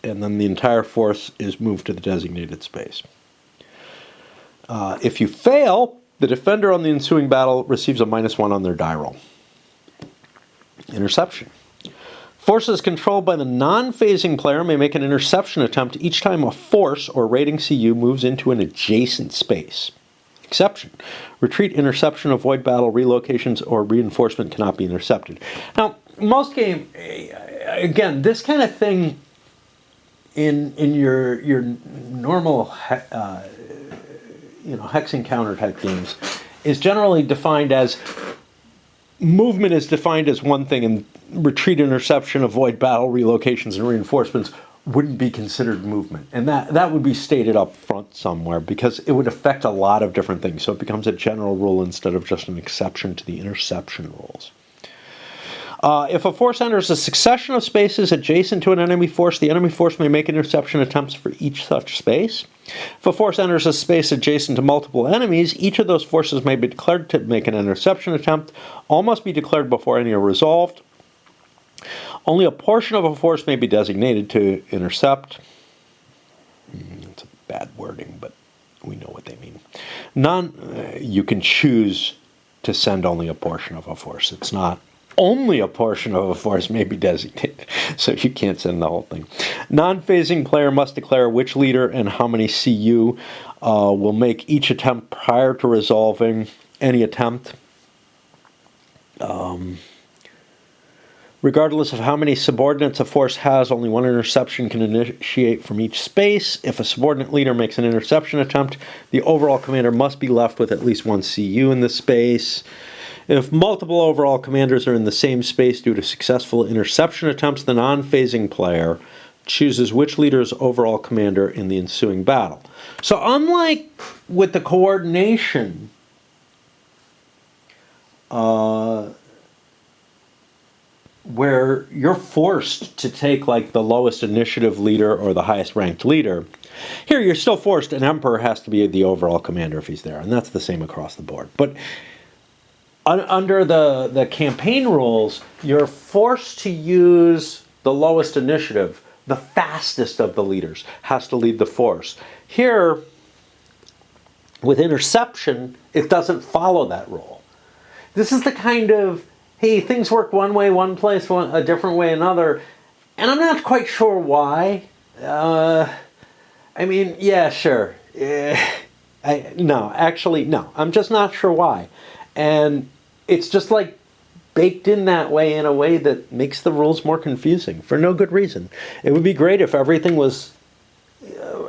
And then the entire force is moved to the designated space. If you fail, the defender on the ensuing battle receives a -1 on their die roll. Interception. Forces controlled by the non-phasing player may make an interception attempt each time a force or rating CU moves into an adjacent space. Exception. Retreat, interception, avoid battle, relocations, or reinforcement cannot be intercepted. Now, most games, again, this kind of thing in your normal hex encounter type games is generally defined as movement is defined as one thing, and retreat, interception, avoid battle, relocations, and reinforcements wouldn't be considered movement. And that would be stated up front somewhere, because it would affect a lot of different things. So it becomes a general rule instead of just an exception to the interception rules. If a force enters a succession of spaces adjacent to an enemy force, the enemy force may make interception attempts for each such space. If a force enters a space adjacent to multiple enemies, each of those forces may be declared to make an interception attempt. All must be declared before any are resolved. Only a portion of a force may be designated to intercept. It's a bad wording, but we know what they mean. You can choose to send only a portion of a force. It's not only a portion of a force may be designated, so you can't send the whole thing. Non-phasing player must declare which leader and how many CU will make each attempt prior to resolving any attempt. Regardless of how many subordinates a force has, only one interception can initiate from each space. If a subordinate leader makes an interception attempt, the overall commander must be left with at least one CU in the space. If multiple overall commanders are in the same space due to successful interception attempts, the non-phasing player chooses which leader is overall commander in the ensuing battle. So unlike with the coordination, where you're forced to take like the lowest initiative leader or the highest ranked leader, here you're still forced. An emperor has to be the overall commander if he's there, and that's the same across the board. But under the campaign rules, you're forced to use the lowest initiative. The fastest of the leaders has to lead the force. Here, with interception, it doesn't follow that rule. This is the kind of, hey, things work one way, one place, a different way another, and I'm not quite sure why. I mean, yeah, sure. No, I'm just not sure why. And it's just like baked in that way, in a way that makes the rules more confusing for no good reason. It would be great if everything was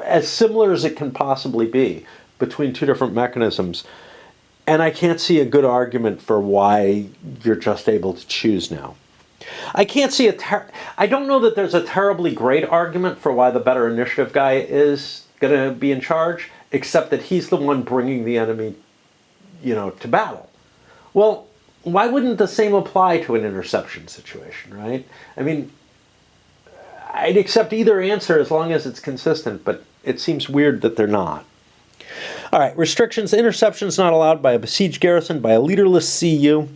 as similar as it can possibly be between two different mechanisms. And I can't see a good argument for why you're just able to choose now. I can't see I don't know that there's a terribly great argument for why the better initiative guy is going to be in charge, except that he's the one bringing the enemy, to battle. Well, why wouldn't the same apply to an interception situation, right? I mean, I'd accept either answer as long as it's consistent, but it seems weird that they're not. All right, restrictions. Interceptions not allowed by a besieged garrison, by a leaderless CU.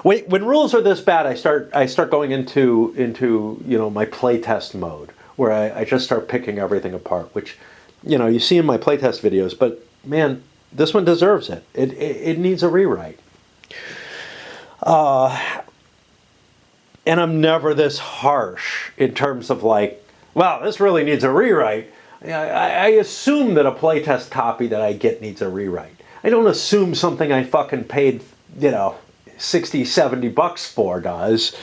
Wait, when rules are this bad, I start going into my playtest mode, where I just start picking everything apart, which you see in my playtest videos. But man, this one deserves it. It needs a rewrite. And I'm never this harsh in terms of like, wow, this really needs a rewrite. I assume that a playtest copy that I get needs a rewrite. I don't assume something I fucking paid, $60, $70 for does.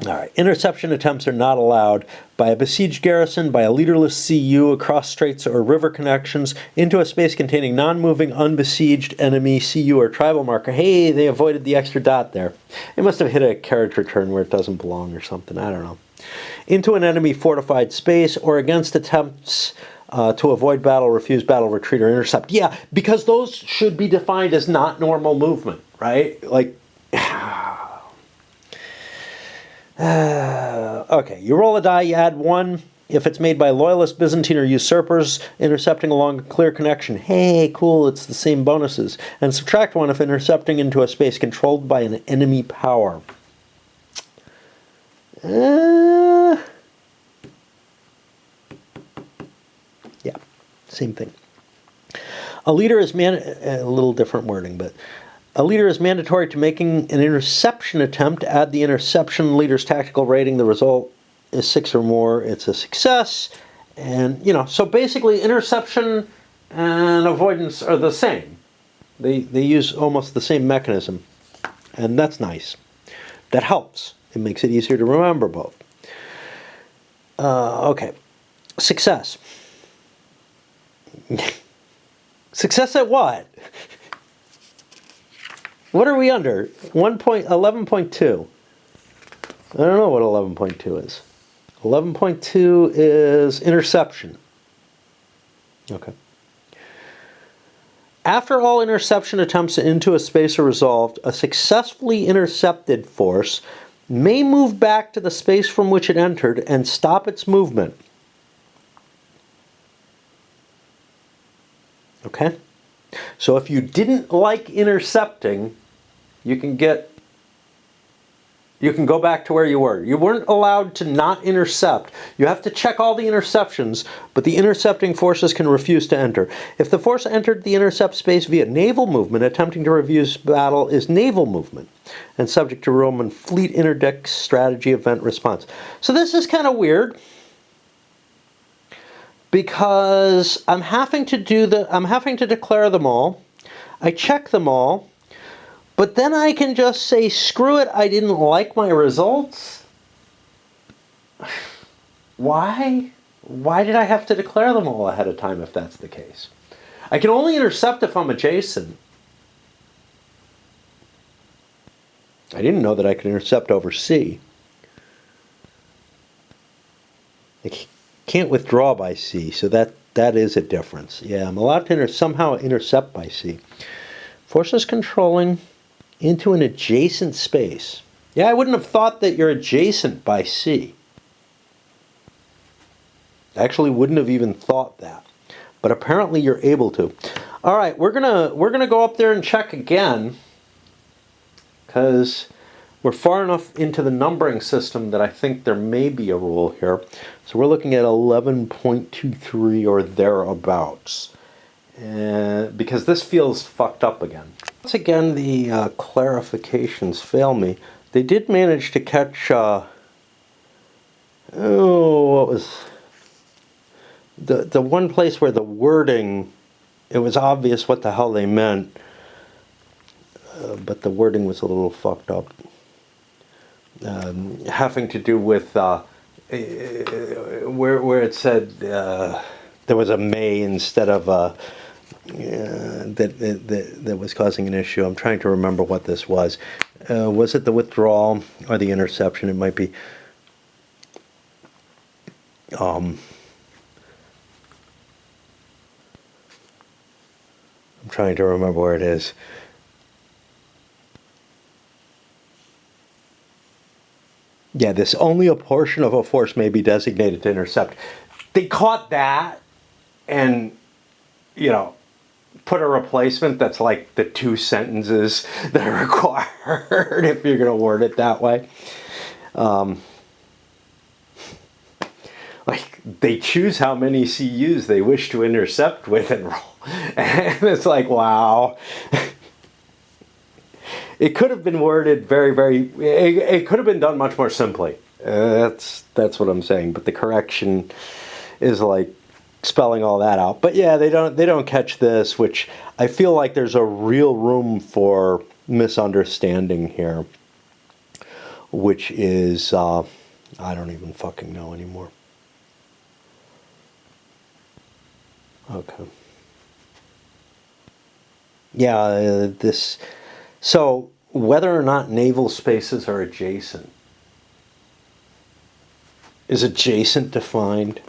All right, interception attempts are not allowed by a besieged garrison, by a leaderless CU across straits or river connections, into a space containing non-moving, unbesieged enemy CU or tribal marker. Hey, they avoided the extra dot there. They must have hit a character turn where it doesn't belong or something. I don't know. Into an enemy fortified space or against attempts to avoid battle, refuse battle, retreat, or intercept. Yeah, because those should be defined as not normal movement, right? Like, okay, you roll a die, you add 1. If it's made by loyalists, Byzantine, or usurpers intercepting along a clear connection. Hey, cool, it's the same bonuses. And subtract 1 if intercepting into a space controlled by an enemy power. Yeah, same thing. A leader is a little different wording, but a leader is mandatory to making an interception attempt. Add the interception leader's tactical rating. The result is 6 or more. It's a success. And, so basically interception and avoidance are the same. They use almost the same mechanism. And that's nice. That helps. It makes it easier to remember both. Okay. Success. Success at what? What are we under? 11.2. I don't know what 11.2 is. 11.2 is interception. Okay. After all interception attempts into a space are resolved, a successfully intercepted force may move back to the space from which it entered and stop its movement. Okay? So if you didn't like intercepting, you can go back to where you were. You weren't allowed to not intercept. You have to check all the interceptions, but the intercepting forces can refuse to enter. If the force entered the intercept space via naval movement, attempting to refuse battle is naval movement and subject to Roman fleet interdict strategy event response. So this is kind of weird because I'm having to declare them all. I check them all. But then I can just say, screw it, I didn't like my results. Why? Why did I have to declare them all ahead of time if that's the case? I can only intercept if I'm adjacent. I didn't know that I could intercept over C. I can't withdraw by C, so that is a difference. Yeah, I'm allowed to somehow intercept by C. Forces controlling into an adjacent space. Yeah, I wouldn't have thought that you're adjacent by C. I actually wouldn't have even thought that. But apparently you're able to. All right, we're gonna go up there and check again because we're far enough into the numbering system that I think there may be a rule here. So we're looking at 11.23 or thereabouts. Because this feels fucked up again. Once again, the clarifications fail me. They did manage to catch, what was the one place where the wording, it was obvious what the hell they meant, but the wording was a little fucked up. Having to do with where it said there was a may instead of a that was causing an issue. I'm trying to remember what this was. Was it the withdrawal or the interception? It might be. I'm trying to remember where it is. Yeah, this only a portion of a force may be designated to intercept. They caught that and, put a replacement that's like the 2 sentences that are required if you're going to word it that way. Like, they choose how many CUs they wish to intercept with and roll. And it's like, wow. It could have been worded very, very... It could have been done much more simply. That's what I'm saying. But the correction is like spelling all that out. But yeah, they don't catch this, which I feel like there's a real room for misunderstanding here, which is I don't even fucking know anymore. Okay. Yeah, this. So whether or not naval spaces are adjacent, is adjacent defined?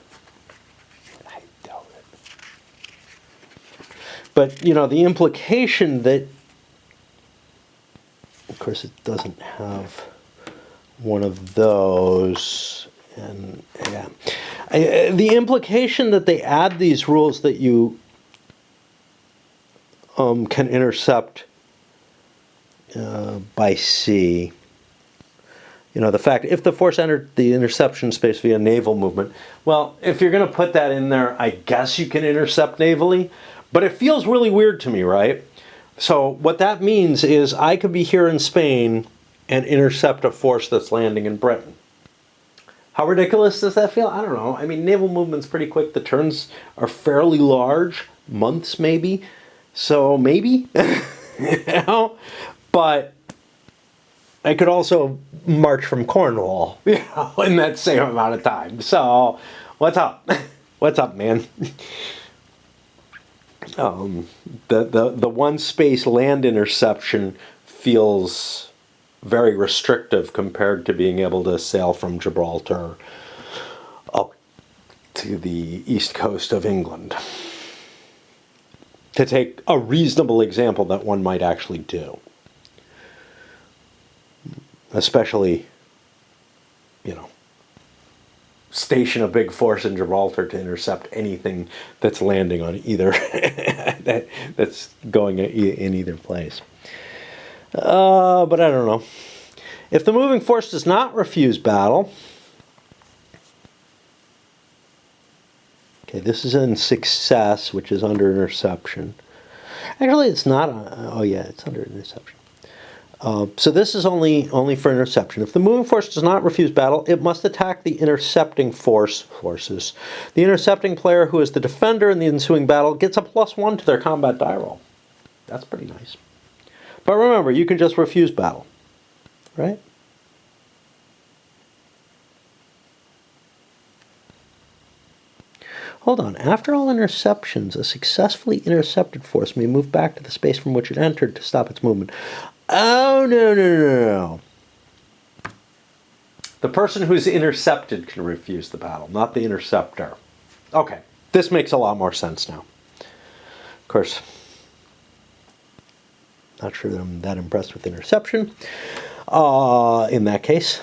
But, the implication that, of course, it doesn't have one of those, and yeah. The implication that they add these rules that you can intercept by C, the fact, if the force entered the interception space via naval movement, well, if you're going to put that in there, I guess you can intercept navally. But it feels really weird to me, right? So what that means is I could be here in Spain and intercept a force that's landing in Britain. How ridiculous does that feel? I don't know. I mean, naval movement's pretty quick. The turns are fairly large, months maybe. So maybe, But I could also march from Cornwall, in that same amount of time. So what's up? What's up, man? The one space land interception feels very restrictive compared to being able to sail from Gibraltar up to the east coast of England. To take a reasonable example that one might actually do. Especially, station a big force in Gibraltar to intercept anything that's landing on either, that's going in either place. But I don't know. If the moving force does not refuse battle, okay, this is in success, which is under interception. Actually, it's not. It's under interception. So this is only for interception. If the moving force does not refuse battle, it must attack the intercepting forces. The intercepting player, who is the defender in the ensuing battle, gets a +1 to their combat die roll. That's pretty nice. But remember, you can just refuse battle, right? Hold on. After all interceptions, a successfully intercepted force may move back to the space from which it entered to stop its movement. Oh, no. The person who's intercepted can refuse the battle, not the interceptor. Okay, this makes a lot more sense now. Of course, not sure that I'm that impressed with interception in that case.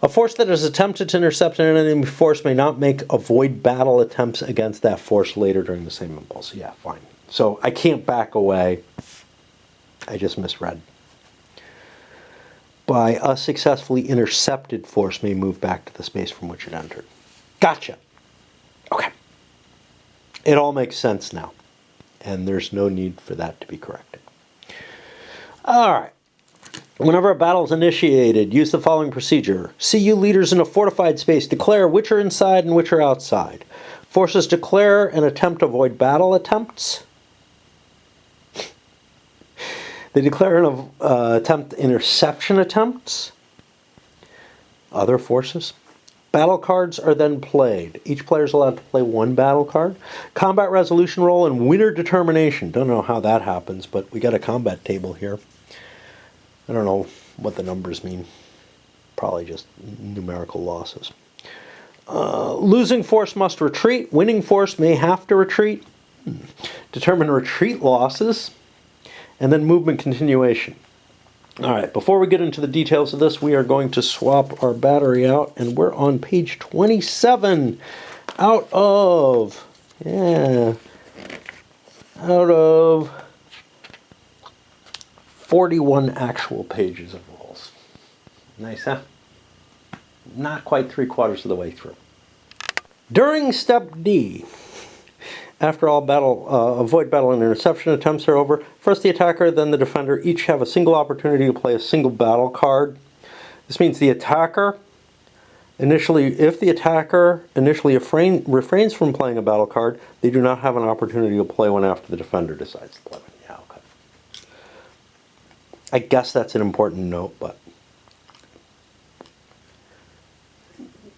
A force that has attempted to intercept an enemy force may not make avoid battle attempts against that force later during the same impulse. Yeah, fine. So I can't back away. I just misread. By a successfully intercepted force may move back to the space from which it entered. Gotcha. Okay. It all makes sense now. And there's no need for that to be corrected. All right. Whenever a battle is initiated, use the following procedure. CU leaders in a fortified space declare which are inside and which are outside. Forces declare and attempt to avoid battle attempts. They declare and attempt interception attempts. Other forces. Battle cards are then played. Each player is allowed to play one battle card. Combat resolution roll and winner determination. Don't know how that happens, but we got a combat table here. I don't know what the numbers mean. Probably just numerical losses. Losing force must retreat. Winning force may have to retreat. Determine retreat losses. And then movement continuation. All right, before we get into the details of this, we are going to swap our battery out, and we're on page 27 out of 41 actual pages of rules. Nice, huh? Not quite 3/4 of the way through. During step D, after all avoid battle and interception attempts are over, first the attacker, then the defender each have a single opportunity to play a single battle card. This means the attacker if the attacker initially refrains from playing a battle card, they do not have an opportunity to play one after the defender decides to play one. Yeah, okay. I guess that's an important note, but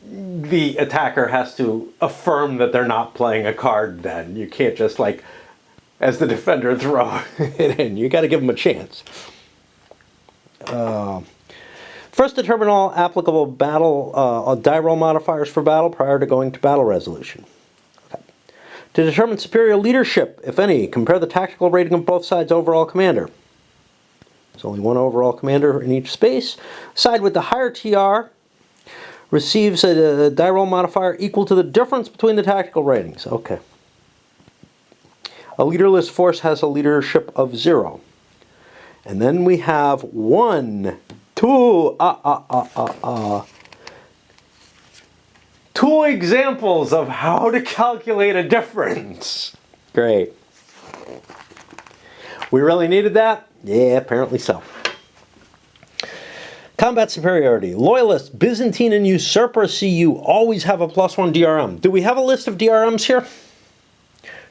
the attacker has to affirm that they're not playing a card then. You can't just, as the defender, throw it in. You got to give them a chance. First, determine all applicable battle die roll modifiers for battle prior to going to battle resolution. Okay. To determine superior leadership, if any, compare the tactical rating of both sides' overall commander. There's only one overall commander in each space. Side with the higher TR receives a die roll modifier equal to the difference between the tactical ratings. Okay. A leaderless force has a leadership of 0. And then we have 1, 2, 2 examples of how to calculate a difference. Great. We really needed that? Yeah, apparently so. Combat superiority. Loyalists, Byzantine, and Usurper CU always have a +1 DRM. Do we have a list of DRMs here?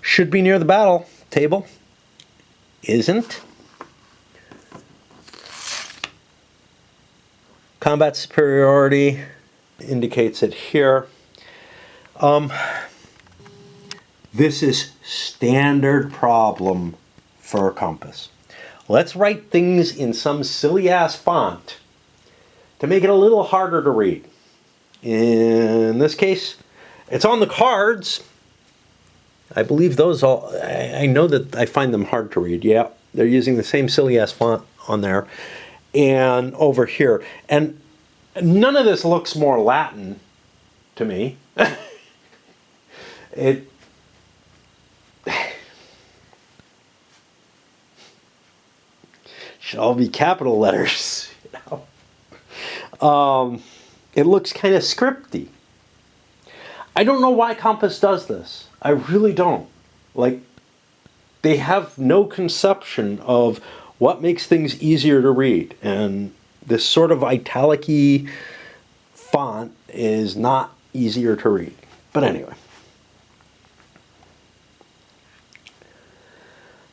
Should be near the battle table. Isn't. Combat superiority indicates it here. This is standard problem for a compass. let's write things in some silly-ass font to make it a little harder to read. In this case, it's on the cards. I believe those all, I know that I find them hard to read. Yeah, they're using the same silly-ass font on there and over here. And none of this looks more Latin to me. It should all be capital letters, you know. It looks kind of scripty. I don't know why Compass does this. I really don't. Like, they have no conception of what makes things easier to read. And this sort of italic-y font is not easier to read. But anyway.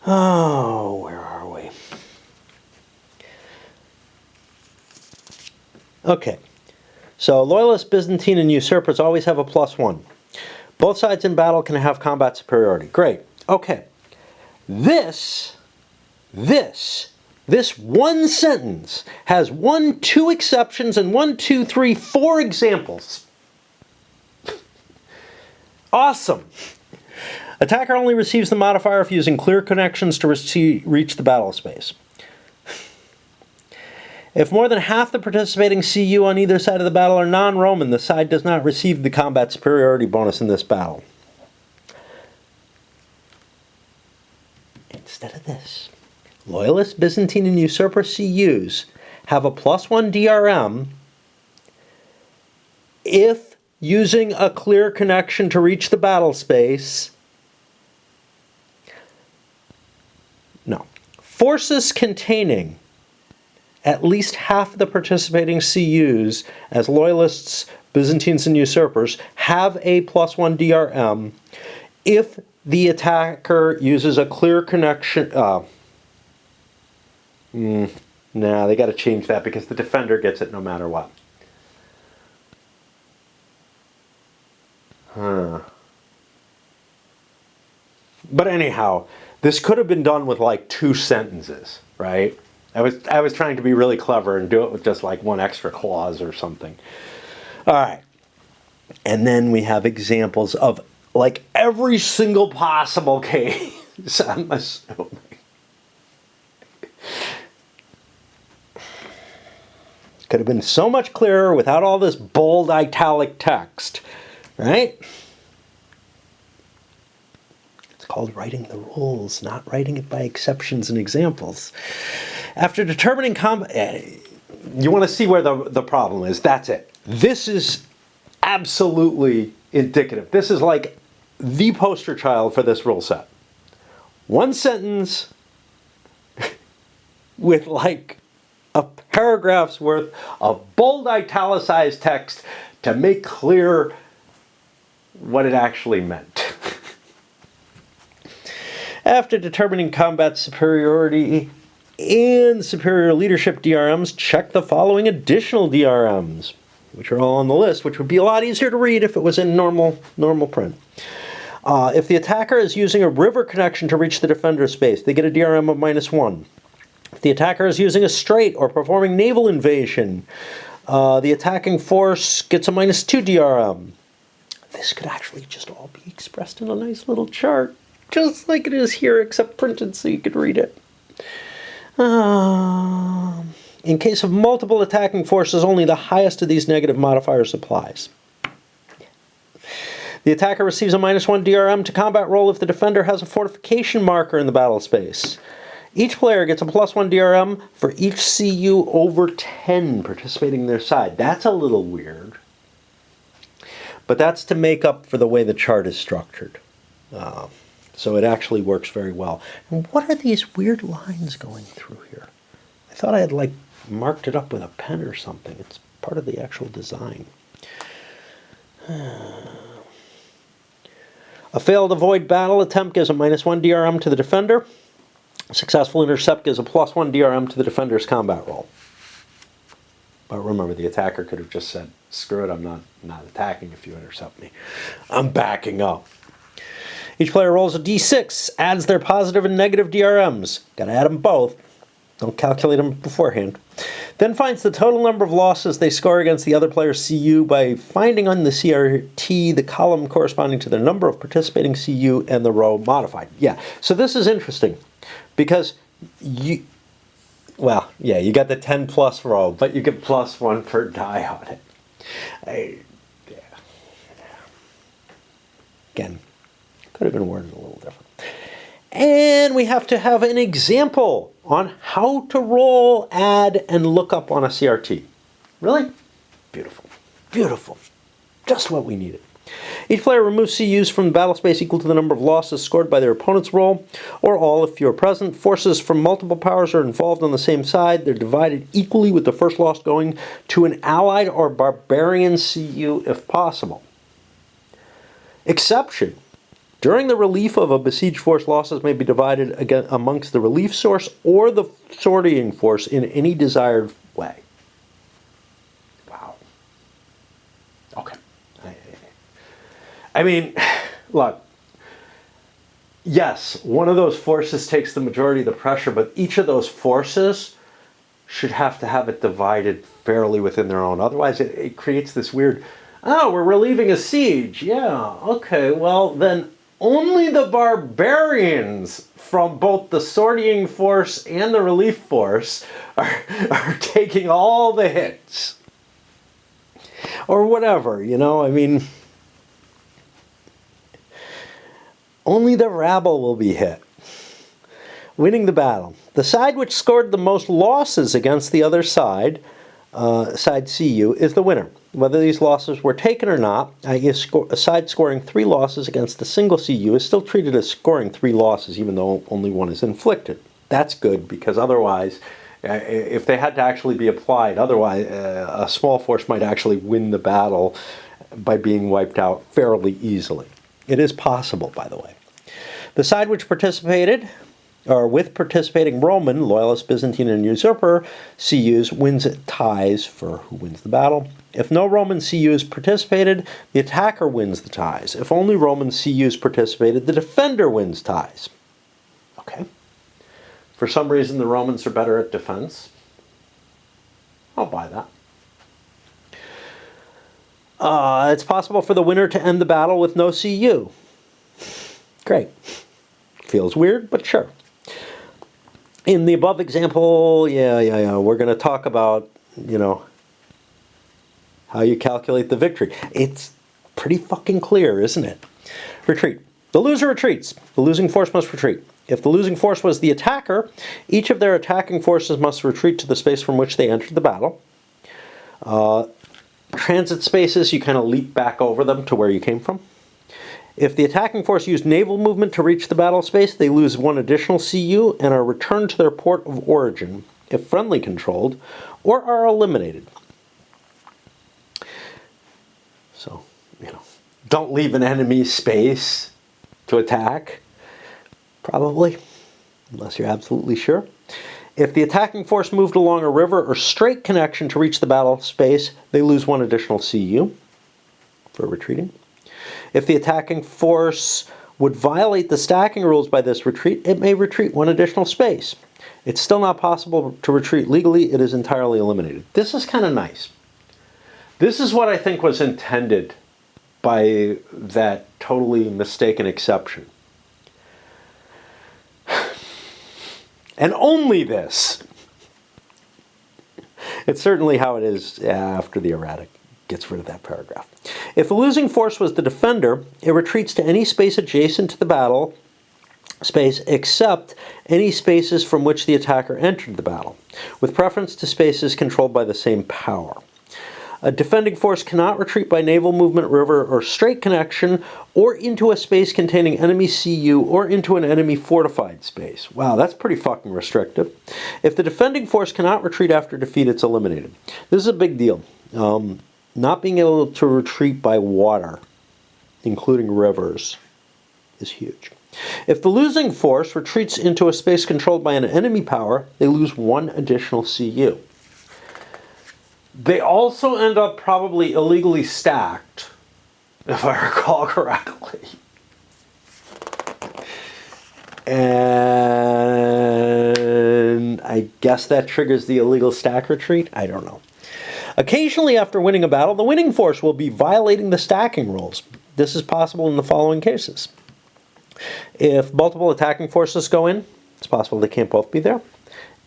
Oh, where are we? Okay. So Loyalists, Byzantine, and Usurpers always have a +1. Both sides in battle can have combat superiority. Great. Okay. This one sentence has 1, 2 exceptions and 1, 2, 3, 4 examples. Awesome. Attacker only receives the modifier if using clear connections to reach the battle space. If more than half the participating CU on either side of the battle are non-Roman, the side does not receive the combat superiority bonus in this battle. Instead of this, Loyalist, Byzantine, and Usurper CUs have a +1 DRM if using a clear connection to reach the battle space. No. Forces containing at least half the participating CUs as Loyalists, Byzantines, and Usurpers have a +1 DRM if the attacker uses a clear connection. Nah, they got to change that because the defender gets it no matter what. But anyhow, this could have been done with like 2 sentences, right? I was trying to be really clever and do it with just like 1 extra clause or something. All right. And then we have examples of like every single possible case, I'm assuming. Could have been so much clearer without all this bold italic text, right? It's called writing the rules, not writing it by exceptions and examples. After determining you want to see where the problem is. That's it. This is absolutely indicative. This is like the poster child for this rule set. 1 sentence with like a paragraph's worth of bold italicized text to make clear what it actually meant. After determining combat superiority and superior leadership DRMs, check the following additional DRMs, which are all on the list, which would be a lot easier to read if it was in normal print. If the attacker is using a river connection to reach the defender's space, they get a DRM of -1. If the attacker is using a strait or performing naval invasion, the attacking force gets a -2 DRM. This could actually just all be expressed in a nice little chart, just like it is here, except printed so you could read it. In case of multiple attacking forces, only the highest of these negative modifiers applies. The attacker receives a -1 DRM to combat roll if the defender has a fortification marker in the battle space. Each player gets a +1 DRM for each CU over 10 participating in their side. That's a little weird. But that's to make up for the way the chart is structured. So it actually works very well. And what are these weird lines going through here? I thought I had like marked it up with a pen or something. It's part of the actual design. A failed avoid battle attempt gives a -1 DRM to the defender. A successful intercept gives a +1 DRM to the defender's combat roll. But remember, the attacker could have just said, screw it, I'm not attacking if you intercept me. I'm backing up. Each player rolls a d6, adds their positive and negative DRMs. Gotta add them both. Don't calculate them beforehand. Then finds the total number of losses they score against the other player's CU by finding on the CRT the column corresponding to the number of participating CU and the row modified. Yeah, so this is interesting because you got the 10 plus row, but you get +1 per die on it. Again, could have been worded a little different. And we have to have an example on how to roll, add, and look up on a CRT. Really? Beautiful. Beautiful. Just what we needed. Each player removes CUs from the battle space equal to the number of losses scored by their opponent's roll, or all if you're present. Forces from multiple powers are involved on the same side. They're divided equally with the first loss going to an allied or barbarian CU if possible. Exception. During the relief of a besieged force, losses may be divided again amongst the relief source or the sorting force in any desired way. Wow. Okay. I mean, look, yes, one of those forces takes the majority of the pressure, but each of those forces should have to have it divided fairly within their own. Otherwise, it creates this weird, oh, we're relieving a siege. Yeah, okay, well, then only the barbarians from both the sorting force and the relief force are taking all the hits. Or whatever, you know, I mean, only the rabble will be hit. Winning the battle. The side which scored the most losses against the other side, side CU, is the winner. Whether these losses were taken or not, i.e. a side scoring 3 losses against a single CU is still treated as scoring 3 losses even though only 1 is inflicted. That's good because otherwise, if they had to actually be applied, otherwise a small force might actually win the battle by being wiped out fairly easily. It is possible, by the way. The side which participated, or with participating Roman, Loyalist, Byzantine, and Usurper CUs wins ties for who wins the battle. If no Roman CUs participated, the attacker wins the ties. If only Roman CUs participated, the defender wins ties. Okay. For some reason, the Romans are better at defense. I'll buy that. It's possible for the winner to end the battle with no CU. Great. Feels weird, but sure. In the above example, we're going to talk about, you know, how you calculate the victory. It's pretty fucking clear, isn't it? Retreat. The loser retreats. The losing force must retreat. If the losing force was the attacker, each of their attacking forces must retreat to the space from which they entered the battle. Transit spaces, you kind of leap back over them to where you came from. If the attacking force used naval movement to reach the battle space, they lose 1 additional CU and are returned to their port of origin, if friendly controlled, or are eliminated. So, you know, don't leave an enemy space to attack, probably, unless you're absolutely sure. If the attacking force moved along a river or straight connection to reach the battle space, they lose 1 additional CU for retreating. If the attacking force would violate the stacking rules by this retreat, it may retreat 1 additional space. It's still not possible to retreat legally. It is entirely eliminated. This is kind of nice. This is what I think was intended by that totally mistaken exception. And only this. It's certainly how it is after the erratic gets rid of that paragraph. If the losing force was the defender, it retreats to any space adjacent to the battle space except any spaces from which the attacker entered the battle, with preference to spaces controlled by the same power. A defending force cannot retreat by naval movement, river, or straight connection, or into a space containing enemy CU, or into an enemy fortified space. Wow, that's pretty fucking restrictive. If the defending force cannot retreat after defeat, it's eliminated. This is a big deal. Not being able to retreat by water, including rivers, is huge. If the losing force retreats into a space controlled by an enemy power, they lose 1 additional CU. They also end up probably illegally stacked, if I recall correctly. And and I guess that triggers the illegal stack retreat. I don't know. Occasionally, after winning a battle, the winning force will be violating the stacking rules. This is possible in the following cases. If multiple attacking forces go in, it's possible they can't both be there.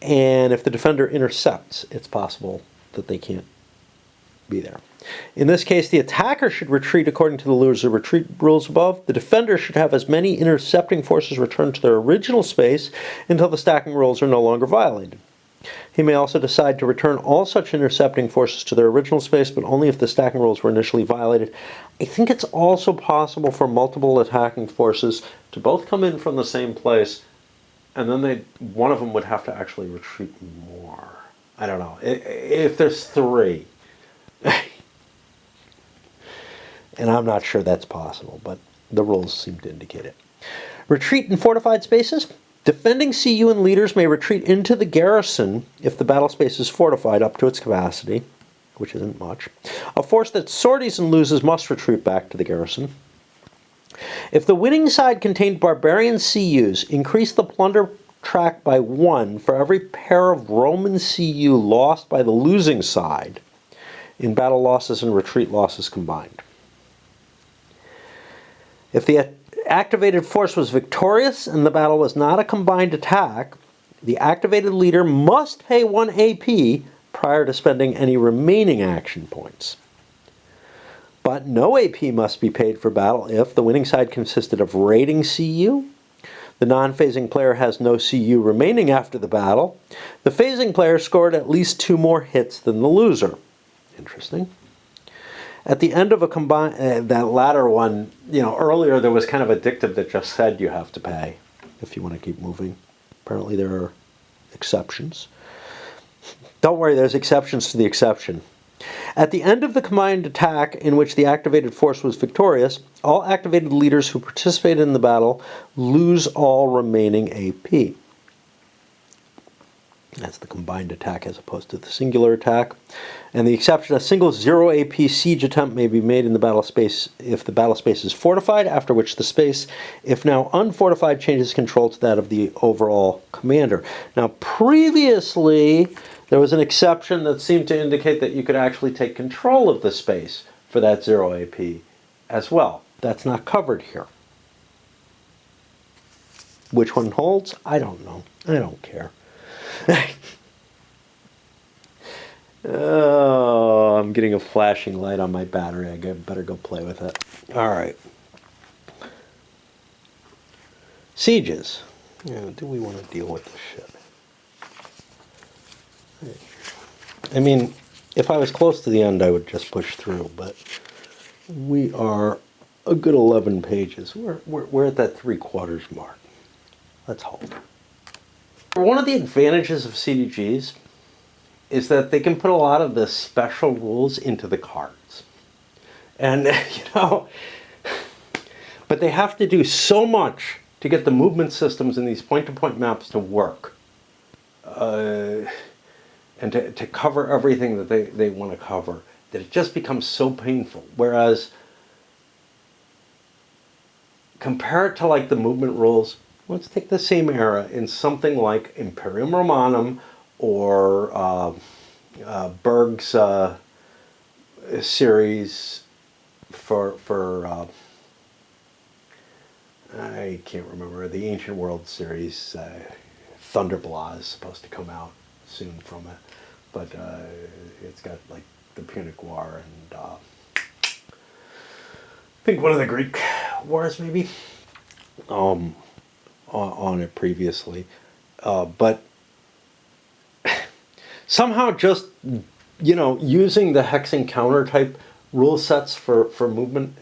And if the defender intercepts, it's possible that they can't be there. In this case, the attacker should retreat according to the loser retreat rules above. The defender should have as many intercepting forces return to their original space until the stacking rules are no longer violated. He may also decide to return all such intercepting forces to their original space, but only if the stacking rules were initially violated. I think it's also possible for multiple attacking forces to both come in from the same place, and then one of them would have to actually retreat more. I don't know. If there's three. And I'm not sure that's possible, but the rules seem to indicate it. Retreat in fortified spaces. Defending CU and leaders may retreat into the garrison if the battle space is fortified up to its capacity, which isn't much. A force that sorties and loses must retreat back to the garrison. If the winning side contained barbarian CUs, increase the plunder track by 1 for every pair of Roman CU lost by the losing side in battle losses and retreat losses combined. If the activated force was victorious and the battle was not a combined attack, the activated leader must pay 1 AP prior to spending any remaining action points. But no AP must be paid for battle if the winning side consisted of raiding CU, the non-phasing player has no CU remaining after the battle, the phasing player scored at least 2 more hits than the loser. Interesting. At the end of a combined, that latter one, earlier there was kind of addictive that just said you have to pay if you want to keep moving. Apparently there are exceptions. Don't worry, there's exceptions to the exception. At the end of the combined attack in which the activated force was victorious, all activated leaders who participated in the battle lose all remaining AP. That's the combined attack as opposed to the singular attack. And the exception, a single 0 AP siege attempt may be made in the battle space if the battle space is fortified, after which the space, if now unfortified, changes control to that of the overall commander. Now, previously, there was an exception that seemed to indicate that you could actually take control of the space for that 0 AP as well. That's not covered here. Which one holds? I don't know. I don't care. Oh, I'm getting a flashing light on my battery. I better go play with it. All right. Sieges. Do we want to deal with this shit? I mean, if I was close to the end, I would just push through, but we are a good 11 pages. We're at that 3/4 mark. Let's hold. One of the advantages of CDGs is that they can put a lot of the special rules into the cards. And, but they have to do so much to get the movement systems in these point-to-point maps to work. And to cover everything that they want to cover, that it just becomes so painful. Whereas, compare it to like the movement rules. Let's take the same era in something like Imperium Romanum or Berg's series for I can't remember, the Ancient World series. Thunderblah is supposed to come out soon from it, but it's got like the Punic War and I think one of the Greek wars maybe. On it previously, but somehow just using the hex encounter type rule sets for movement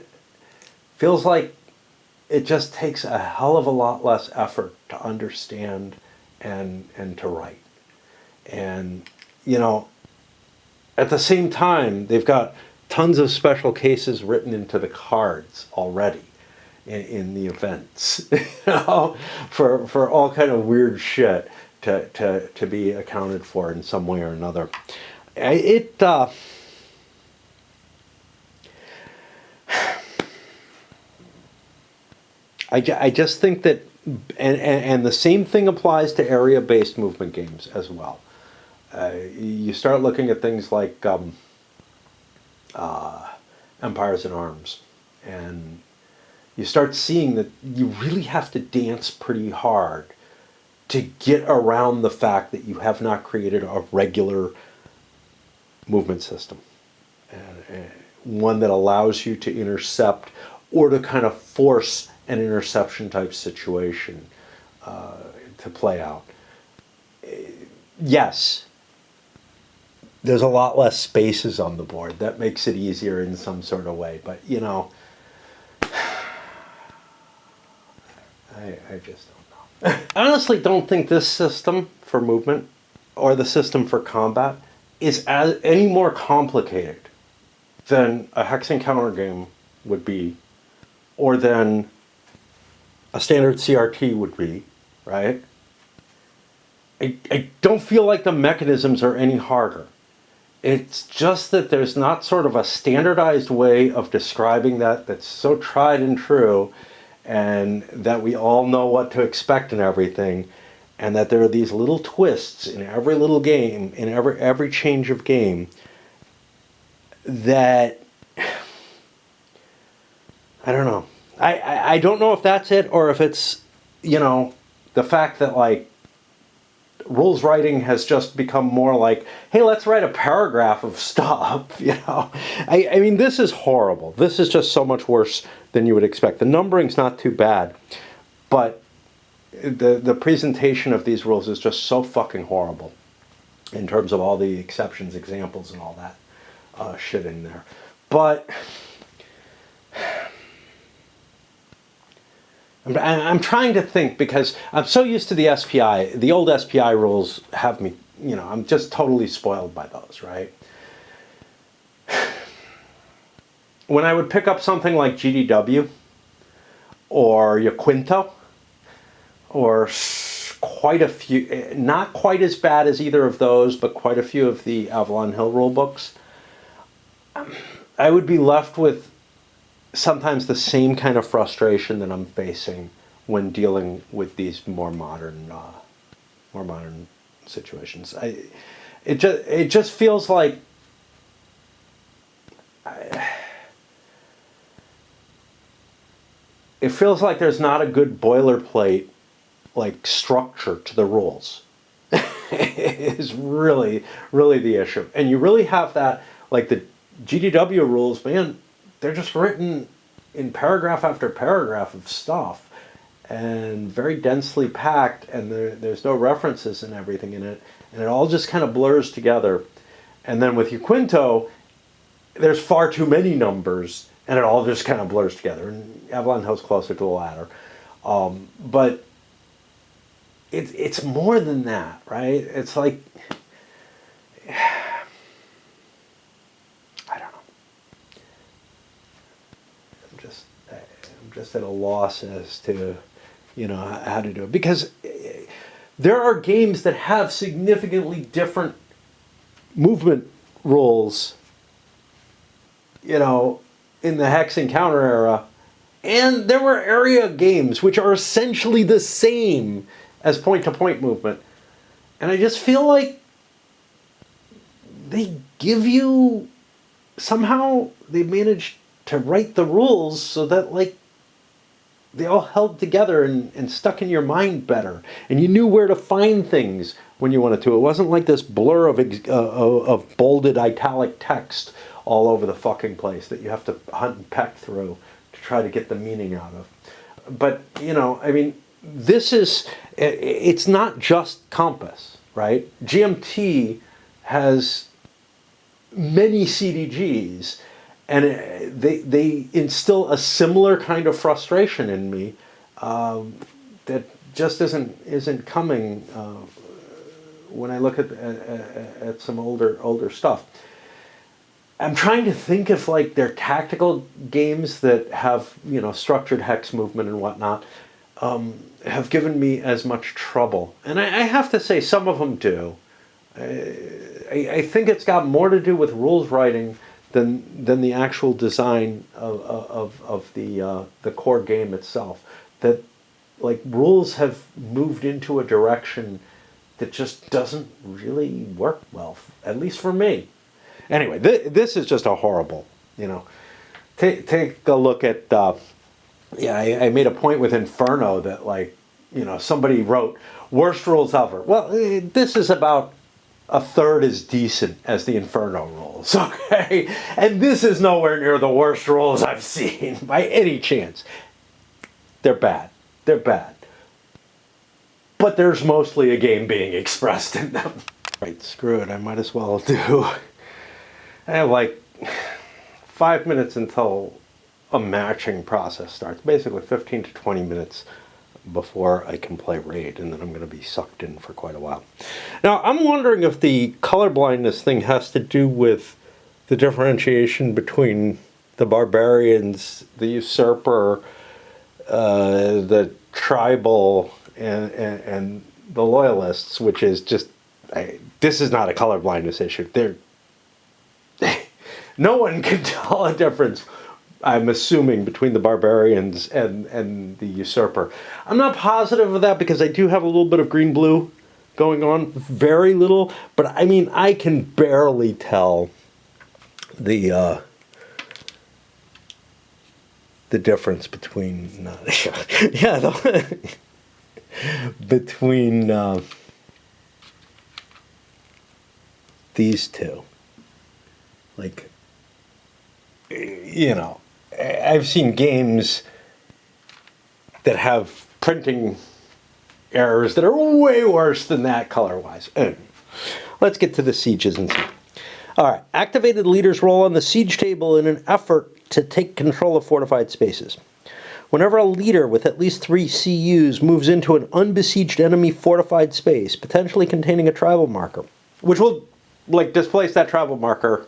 feels like it just takes a hell of a lot less effort to understand and to write. And at the same time they've got tons of special cases written into the cards already in the events, for all kind of weird shit to be accounted for in some way or another. I just think that And the same thing applies to area-based movement games as well. You start looking at things like Empires in Arms, and you start seeing that you really have to dance pretty hard to get around the fact that you have not created a regular movement system, and one that allows you to intercept or to kind of force an interception type situation to play out. Yes, there's a lot less spaces on the board. That makes it easier in some sort of way. But, you know, I just don't know. I honestly don't think this system for movement or the system for combat is any more complicated than a hex and counter game would be, or than a standard CRT would be, right? I don't feel like the mechanisms are any harder. It's just that there's not sort of a standardized way of describing that that's so tried and true, and that we all know what to expect and everything, and that there are these little twists in every little game, in every change of game, that I don't know. I don't know if that's it, or if it's, you know, the fact that, like, rules writing has just become more like, hey, let's write a paragraph of stuff, you know. I mean, this is horrible. This is just so much worse than you would expect. The numbering's not too bad, but the presentation of these rules is just so fucking horrible in terms of all the exceptions, examples, and all that shit in there. But I'm trying to think, because I'm so used to the SPI. The old SPI rules have me, you know, I'm just totally spoiled by those, right? When I would pick up something like GDW or Yaquinto, or quite a few, not quite as bad as either of those, but quite a few of the Avalon Hill rule books, I would be left with sometimes the same kind of frustration that I'm facing when dealing with these more modern situations. It just feels like it feels like there's not a good boilerplate, like, structure to the rules. Is really the issue, and you really have that, like the GDW rules, man. They're just written in paragraph after paragraph of stuff, and very densely packed, and there's no references and everything in it, and it all just kind of blurs together. And then with Yaquinto, there's far too many numbers, and it all just kind of blurs together. And Avalon Hill's closer to the latter. But it's more than that, right? It's like, just at a loss as to, you know, how to do it, because there are games that have significantly different movement rules, you know, in the hex and counter era, and there were area games which are essentially the same as point-to-point movement, and I just feel like they give you, somehow they managed to write the rules so that, like, they all held together and stuck in your mind better, and you knew where to find things when you wanted to. It wasn't like this blur of bolded italic text all over the fucking place that you have to hunt and peck through to try to get the meaning out of. But, you know, I mean, it's not just Compass, right? GMT has many CDGs, and they instill a similar kind of frustration in me that just isn't coming when I look at some older stuff. I'm trying to think if, like, they're tactical games that have, you know, structured hex movement and whatnot, have given me as much trouble. And I have to say, some of them do. I think it's got more to do with rules writing than the actual design of the core game itself. That like rules have moved into a direction that just doesn't really work well, at least for me. Anyway, this is just a horrible, you know. Take a look at, yeah, I made a point with Inferno that, like, you know, somebody wrote, worst rules ever. Well, this is about a third as decent as the Inferno rules, okay? And this is nowhere near the worst rules I've seen by any chance. They're bad. They're bad. But there's mostly a game being expressed in them. Right, screw it. I might as well do. I have like 5 minutes until a matching process starts. Basically 15 to 20 minutes before I can play Raid, and then I'm going to be sucked in for quite a while. Now, I'm wondering if the color blindness thing has to do with the differentiation between the Barbarians, the Usurper, the Tribal, and the Loyalists, which is just, this is not a color blindness issue. No one can tell a difference, I'm assuming, between the Barbarians and the Usurper. I'm not positive of that because I do have a little bit of green-blue going on. Very little. But, I mean, I can barely tell the difference between... between these two. Like, you know, I've seen games that have printing errors that are way worse than that color-wise. Anyway, let's get to the sieges and see. All right, activated leaders roll on the siege table in an effort to take control of fortified spaces. Whenever a leader with at least 3 CUs moves into an unbesieged enemy fortified space, potentially containing a tribal marker, which will, like, displace that tribal marker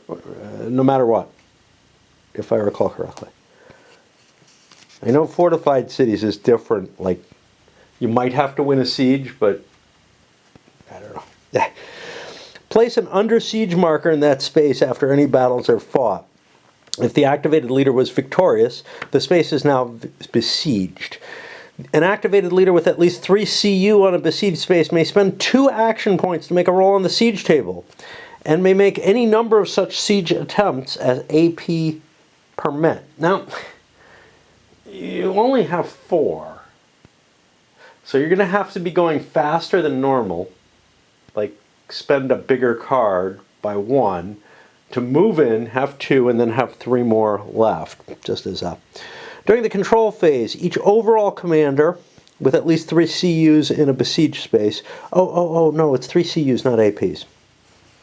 no matter what, if I recall correctly. I know fortified cities is different. Like, you might have to win a siege, but I don't know. Place an under siege marker in that space after any battles are fought. If the activated leader was victorious, the space is now besieged. An activated leader with at least 3 CU on a besieged space may spend 2 action points to make a roll on the siege table, and may make any number of such siege attempts as AP permit. Now, you only have 4. So you're going to have to be going faster than normal, like spend a bigger card by 1 to move in, have 2, and then have 3 more left, just as a... During the control phase, each overall commander with at least 3 CUs in a besieged space... Oh, no, it's 3 CUs, not APs.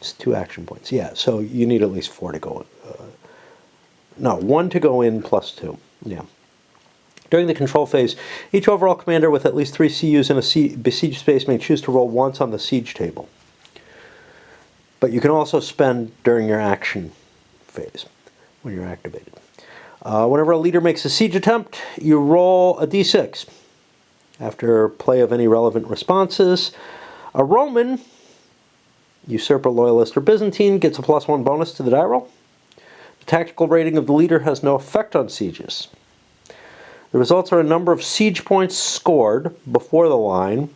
It's 2 action points. Yeah, so you need at least 4 to go in. No, 1 to go in plus 2. Yeah. During the control phase, each overall commander with at least 3 CUs in a besieged space may choose to roll once on the siege table. But you can also spend during your action phase when you're activated. Whenever a leader makes a siege attempt, you roll a d6. After play of any relevant responses, a Roman, Usurper, Loyalist, or Byzantine gets a +1 bonus to the die roll. The tactical rating of the leader has no effect on sieges. The results are a number of siege points scored before the line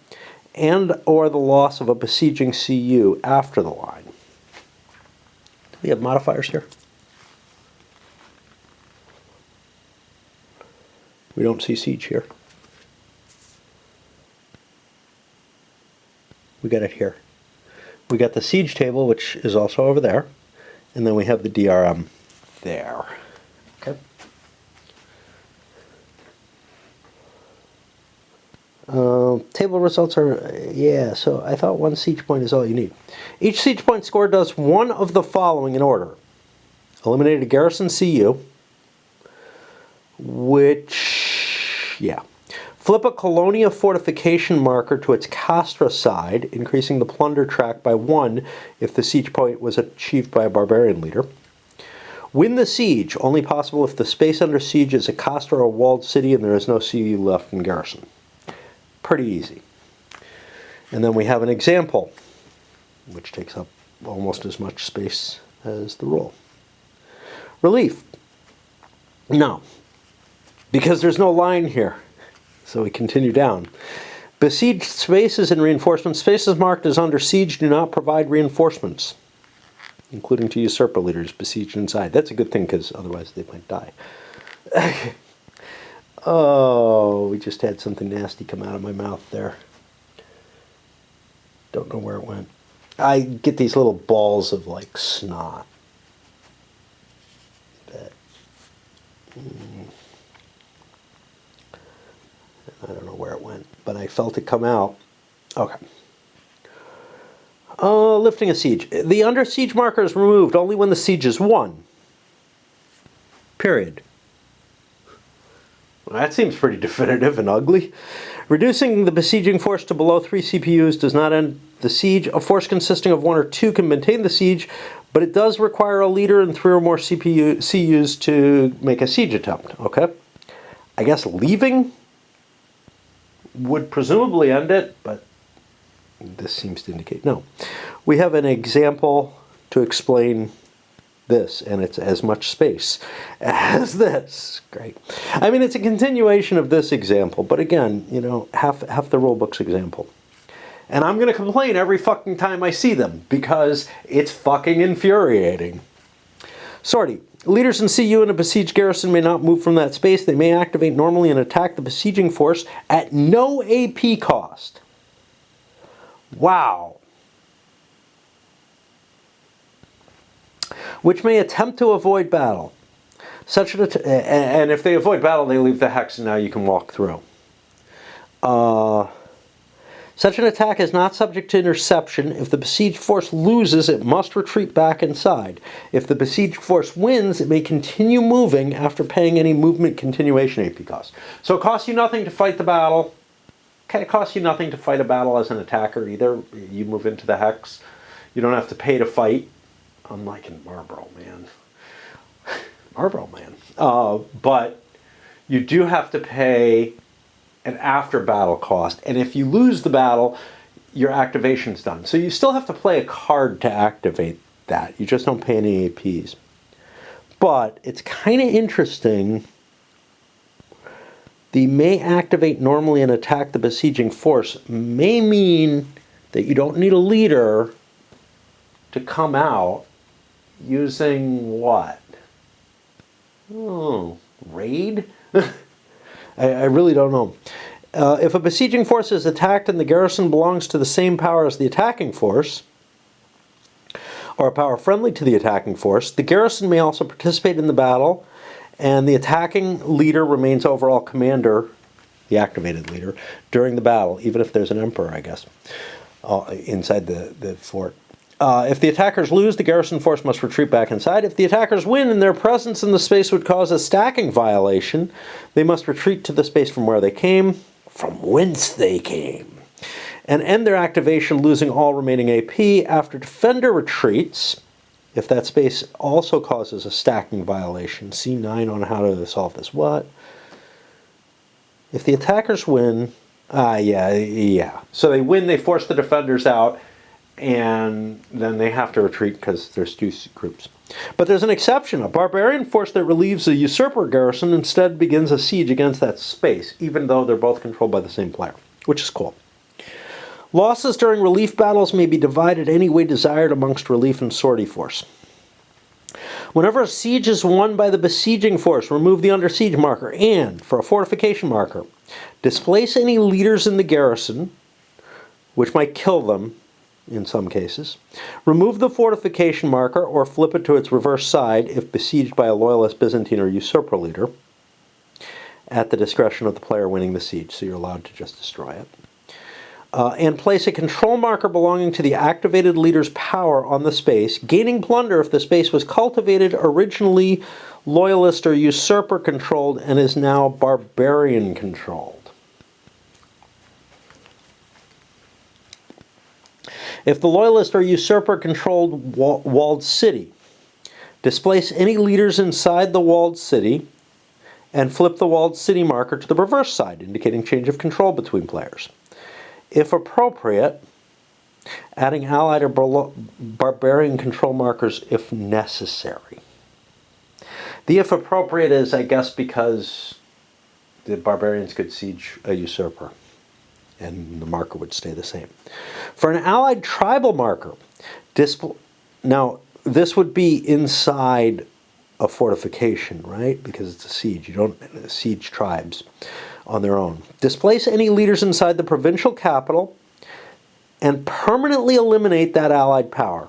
and or the loss of a besieging CU after the line. Do we have modifiers here? We don't see siege here. We got it here. We got the siege table, which is also over there, and then we have the DRM there. Okay. Table results are, yeah, so I thought 1 siege point is all you need. Each siege point score does one of the following in order. Eliminate a garrison CU, which, yeah. Flip a Colonia fortification marker to its Castra side, increasing the plunder track by 1 if the siege point was achieved by a barbarian leader. Win the siege, only possible if the space under siege is a Castra or walled city and there is no CU left in garrison. Pretty easy. And then we have an example, which takes up almost as much space as the roll. Relief. No, because there's no line here. So we continue down. Besieged spaces and reinforcements. Spaces marked as under siege do not provide reinforcements, including to usurper leaders besieged inside. That's a good thing, because otherwise they might die. Oh, we just had something nasty come out of my mouth there. Don't know where it went. I get these little balls of like snot. That, I don't know where it went, but I felt it come out. Okay. Lifting a siege. The under siege marker is removed only when the siege is won. Period. Well, that seems pretty definitive and ugly. Reducing the besieging force to below 3 CPUs does not end the siege. A force consisting of 1 or 2 can maintain the siege, but it does require a leader and 3 or more CUs to make a siege attempt. Okay? I guess leaving would presumably end it, but this seems to indicate no. We have an example to explain this, and it's as much space as this. Great. I mean, it's a continuation of this example, but again, you know, half the rulebook's example. And I'm going to complain every fucking time I see them, because it's fucking infuriating. Sortie. Leaders in CU in a besieged garrison may not move from that space. They may activate normally and attack the besieging force at no AP cost. Wow. Which may attempt to avoid battle. And if they avoid battle, they leave the hex, and now you can walk through. Such an attack is not subject to interception. If the besieged force loses, it must retreat back inside. If the besieged force wins, it may continue moving after paying any movement continuation AP cost. So it costs you nothing to fight the battle. It costs you nothing to fight a battle as an attacker either. You move into the hex. You don't have to pay to fight. Unlike in Marlboro Man. Marlboro Man. But you do have to pay an after battle cost. And if you lose the battle, your activation's done. So you still have to play a card to activate that. You just don't pay any APs. But it's kind of interesting. The may activate normally and attack the besieging force may mean that you don't need a leader to come out using what? Oh, raid? I really don't know. If a besieging force is attacked and the garrison belongs to the same power as the attacking force, or a power friendly to the attacking force, the garrison may also participate in the battle, and the attacking leader remains overall commander, the activated leader, during the battle, even if there's an emperor, I guess, inside the fort. If the attackers lose, the garrison force must retreat back inside. If the attackers win and their presence in the space would cause a stacking violation, they must retreat to the space from where they came, from whence they came, and end their activation losing all remaining AP. After defender retreats, if that space also causes a stacking violation, C9 on how to solve this. What? If the attackers win, yeah. So they win, they force the defenders out, and then they have to retreat because there's 2 groups. But there's an exception. A barbarian force that relieves a usurper garrison instead begins a siege against that space, even though they're both controlled by the same player, which is cool. Losses during relief battles may be divided any way desired amongst relief and sortie force. Whenever a siege is won by the besieging force, remove the under siege marker, and, for a fortification marker, displace any leaders in the garrison, which might kill them, in some cases. Remove the fortification marker or flip it to its reverse side if besieged by a loyalist, Byzantine, or usurper leader, at the discretion of the player winning the siege, so you're allowed to just destroy it. And place a control marker belonging to the activated leader's power on the space, gaining plunder if the space was cultivated, originally loyalist or usurper controlled, and is now barbarian controlled. If the loyalist or usurper controlled walled city, displace any leaders inside the walled city and flip the walled city marker to the reverse side, indicating change of control between players. If appropriate, adding allied or barbarian control markers if necessary. The if appropriate is, I guess, because the barbarians could siege a usurper, and the marker would stay the same. For an allied tribal marker, now this would be inside a fortification, right? Because it's a siege. You don't siege tribes on their own. Displace any leaders inside the provincial capital and permanently eliminate that allied power.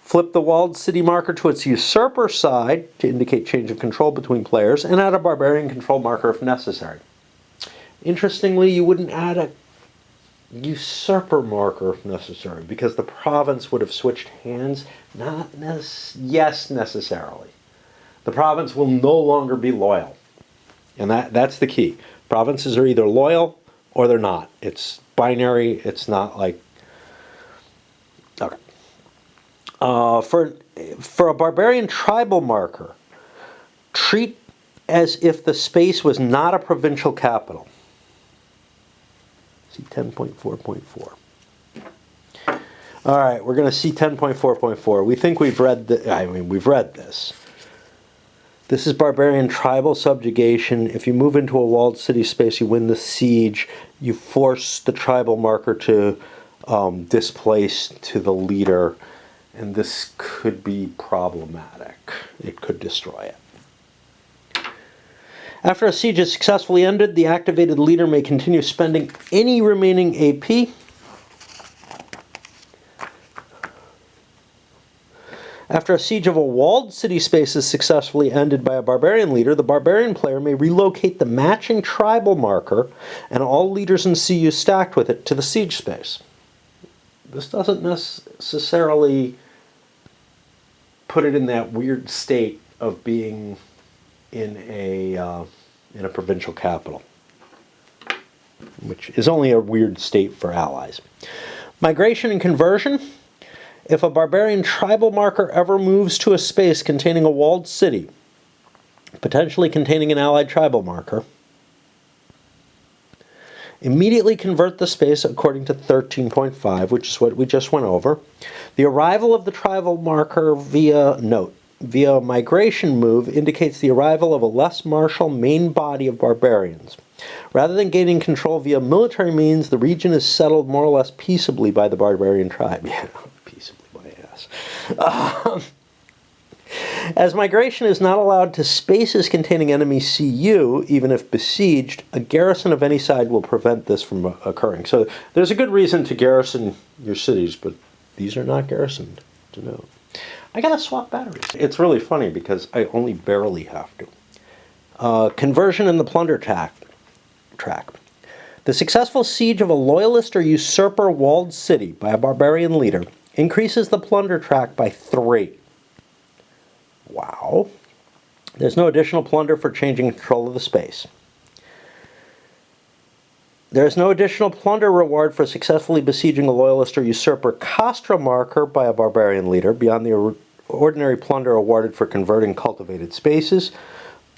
Flip the walled city marker to its usurper side to indicate change of control between players, and add a barbarian control marker if necessary. Interestingly, you wouldn't add a usurper marker if necessary, because the province would have switched hands. Yes, necessarily. The province will no longer be loyal. And that's the key. Provinces are either loyal or they're not. It's binary. It's not like... Okay. For a barbarian tribal marker, treat as if the space was not a provincial capital. See 10.4.4. All right, we're going to see 10.4.4. We think we've read we've read this. This is barbarian tribal subjugation. If you move into a walled city space, you win the siege. You force the tribal marker to displace to the leader, and this could be problematic. It could destroy it. After a siege is successfully ended, the activated leader may continue spending any remaining AP. After a siege of a walled city space is successfully ended by a barbarian leader, the barbarian player may relocate the matching tribal marker and all leaders in CU stacked with it to the siege space. This doesn't necessarily put it in that weird state of being in a provincial capital, which is only a weird state for allies. Migration and conversion. If a barbarian tribal marker ever moves to a space containing a walled city, potentially containing an allied tribal marker, immediately convert the space according to 13.5, which is what we just went over. The arrival of the tribal marker via migration move indicates the arrival of a less martial main body of barbarians. Rather than gaining control via military means, the region is settled more or less peaceably by the barbarian tribe. Yeah, peaceably, my ass. As migration is not allowed to spaces containing enemy CU, even if besieged, a garrison of any side will prevent this from occurring. So there's a good reason to garrison your cities, but these are not garrisoned, to note. I gotta swap batteries. It's really funny because I only barely have to. Conversion in the plunder track. The successful siege of a loyalist or usurper walled city by a barbarian leader increases the plunder track by 3. Wow. There's no additional plunder for changing control of the space. There is no additional plunder reward for successfully besieging a loyalist or usurper Castra marker by a barbarian leader beyond the ordinary plunder awarded for converting cultivated spaces.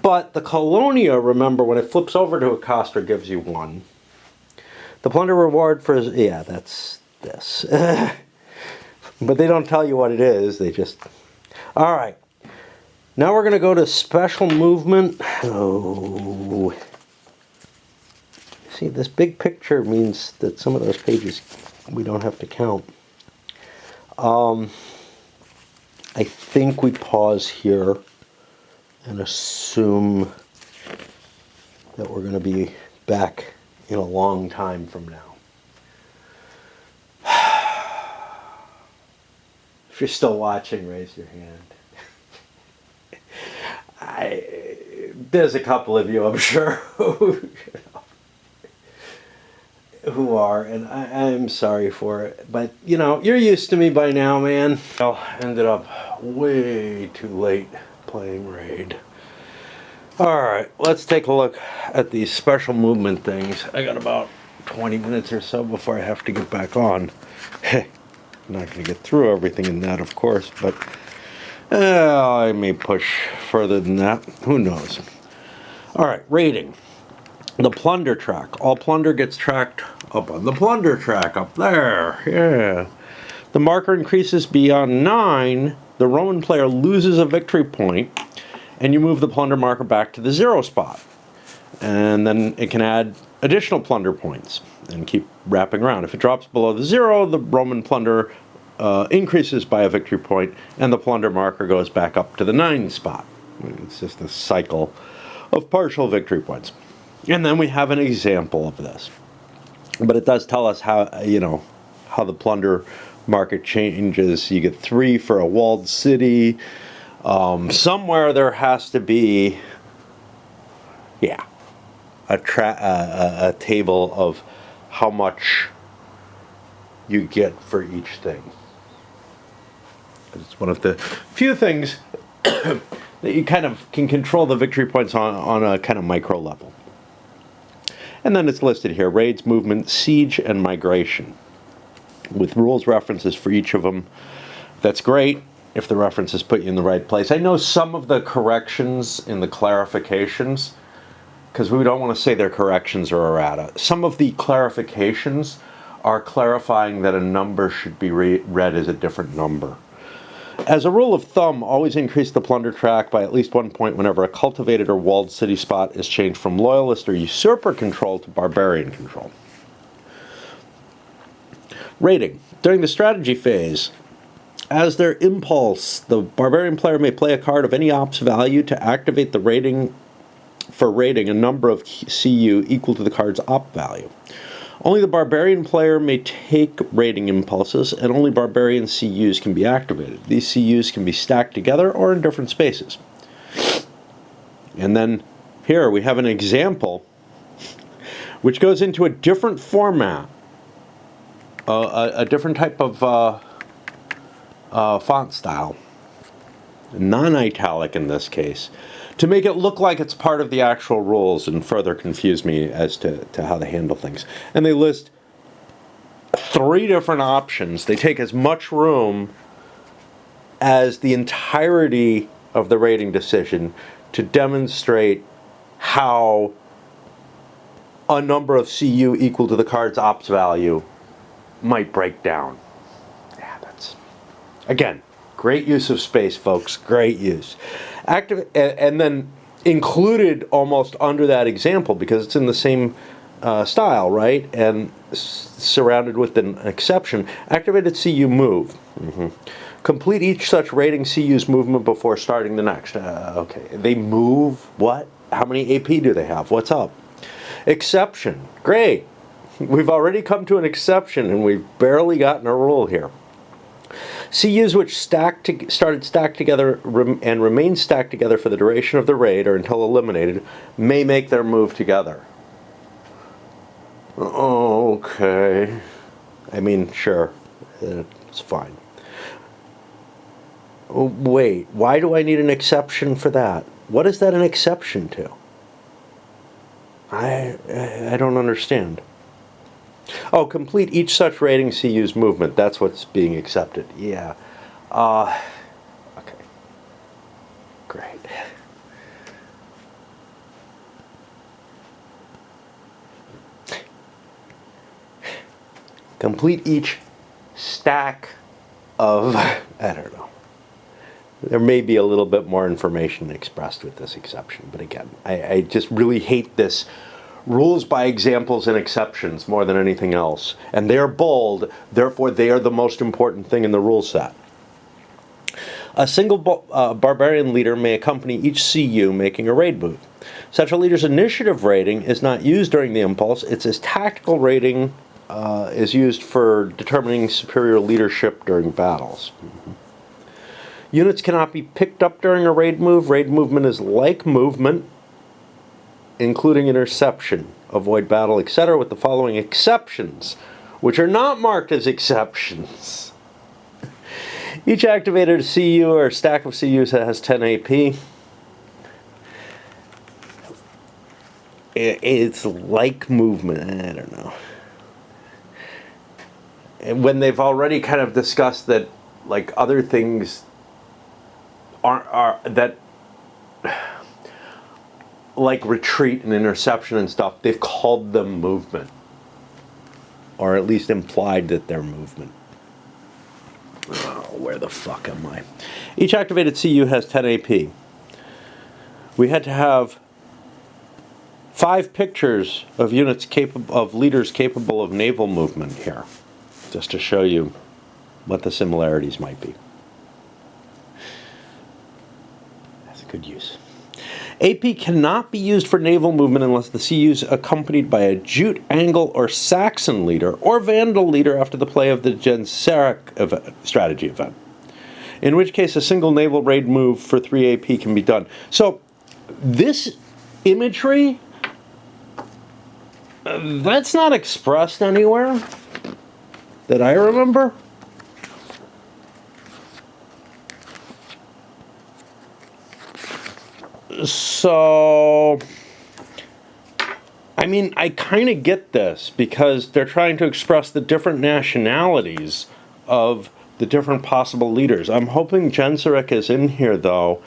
But the Colonia, remember, when it flips over to a Castra, gives you 1. The plunder reward for... Yeah, that's this. But they don't tell you what it is. They just... All right. Now we're going to go to special movement. Oh. See, this big picture means that some of those pages we don't have to count. I think we pause here and assume that we're going to be back in a long time from now. If you're still watching, raise your hand. There's a couple of you, I'm sure, who are, and I'm sorry for it. But, you know, you're used to me by now, man. Well, ended up way too late playing Raid. Alright, let's take a look at these special movement things. I got about 20 minutes or so before I have to get back on. I'm not going to get through everything in that, of course, but I may push further than that. Who knows? Alright, rating. The plunder track. All plunder gets tracked up on the plunder track up there. Yeah. The marker increases beyond 9. The Roman player loses a victory point, and you move the plunder marker back to the 0 spot. And then it can add additional plunder points and keep wrapping around. If it drops below the 0, the Roman plunder increases by a victory point, and the plunder marker goes back up to the 9 spot. It's just a cycle of partial victory points. And then we have an example of this. But it does tell us how, how the plunder market changes. You get 3 for a walled city. Somewhere there has to be, a table of how much you get for each thing. It's one of the few things that you kind of can control the victory points on a kind of micro level. And then it's listed here: raids, movement, siege, and migration, with rules references for each of them. That's great if the references put you in the right place. I know some of the corrections in the clarifications, because we don't want to say they're corrections or errata. Some of the clarifications are clarifying that a number should be read as a different number. As a rule of thumb, always increase the plunder track by at least 1 point whenever a cultivated or walled city spot is changed from loyalist or usurper control to barbarian control. Rating. During the strategy phase, as their impulse, the barbarian player may play a card of any ops value to activate the rating for rating a number of CU equal to the card's op value. Only the barbarian player may take rating impulses, and only barbarian CUs can be activated. These CUs can be stacked together or in different spaces. And then here we have an example which goes into a different format, a different type of font style, non-italic in this case, to make it look like it's part of the actual rules and further confuse me as to how they handle things. And they list 3 different options. They take as much room as the entirety of the rating decision to demonstrate how a number of CU equal to the card's ops value might break down. Yeah, that's, again, great use of space, folks. Great use. And then included almost under that example, because it's in the same style, right? And surrounded with an exception, activated CU move. Complete each such rating CU's movement before starting the next. Okay, they move what? How many AP do they have? What's up? Exception. Great. We've already come to an exception, and we've barely gotten a rule here. CUs which started stacked together and remain stacked together for the duration of the raid or until eliminated may make their move together. Okay. I mean, sure. It's fine. Oh, wait, why do I need an exception for that? What is that an exception to? I don't understand. Oh, complete each such rating CU's movement. That's what's being accepted. Yeah. Okay. Great. Complete each stack of, I don't know. There may be a little bit more information expressed with this exception, but again, I just really hate this rules by examples and exceptions more than anything else. And they're bold, therefore they are the most important thing in the rule set. A single barbarian leader may accompany each CU making a raid move. Such a leader's initiative rating is not used during the impulse. It's as tactical rating is used for determining superior leadership during battles. Units cannot be picked up during a raid move. Raid movement is like movement, including interception, avoid battle, etc., with the following exceptions, which are not marked as exceptions. Each activated CU or stack of CUs has 10 AP. It's like movement. I don't know. And when they've already kind of discussed that, like, other things are that, like retreat and interception and stuff, they've called them movement, or at least implied that they're movement. Oh, where the fuck am I? Each activated CU has 10 AP. We had to have 5 pictures of units capable of leaders capable of naval movement here, just to show you what the similarities might be. That's a good use. AP cannot be used for naval movement unless the CU is accompanied by a Jute, Angle, or Saxon leader, or Vandal leader after the play of the Genseric strategy event. In which case, a single naval raid move for 3 AP can be done. So, this imagery, that's not expressed anywhere that I remember. So, I mean, I kind of get this because they're trying to express the different nationalities of the different possible leaders. I'm hoping Genseric is in here, though,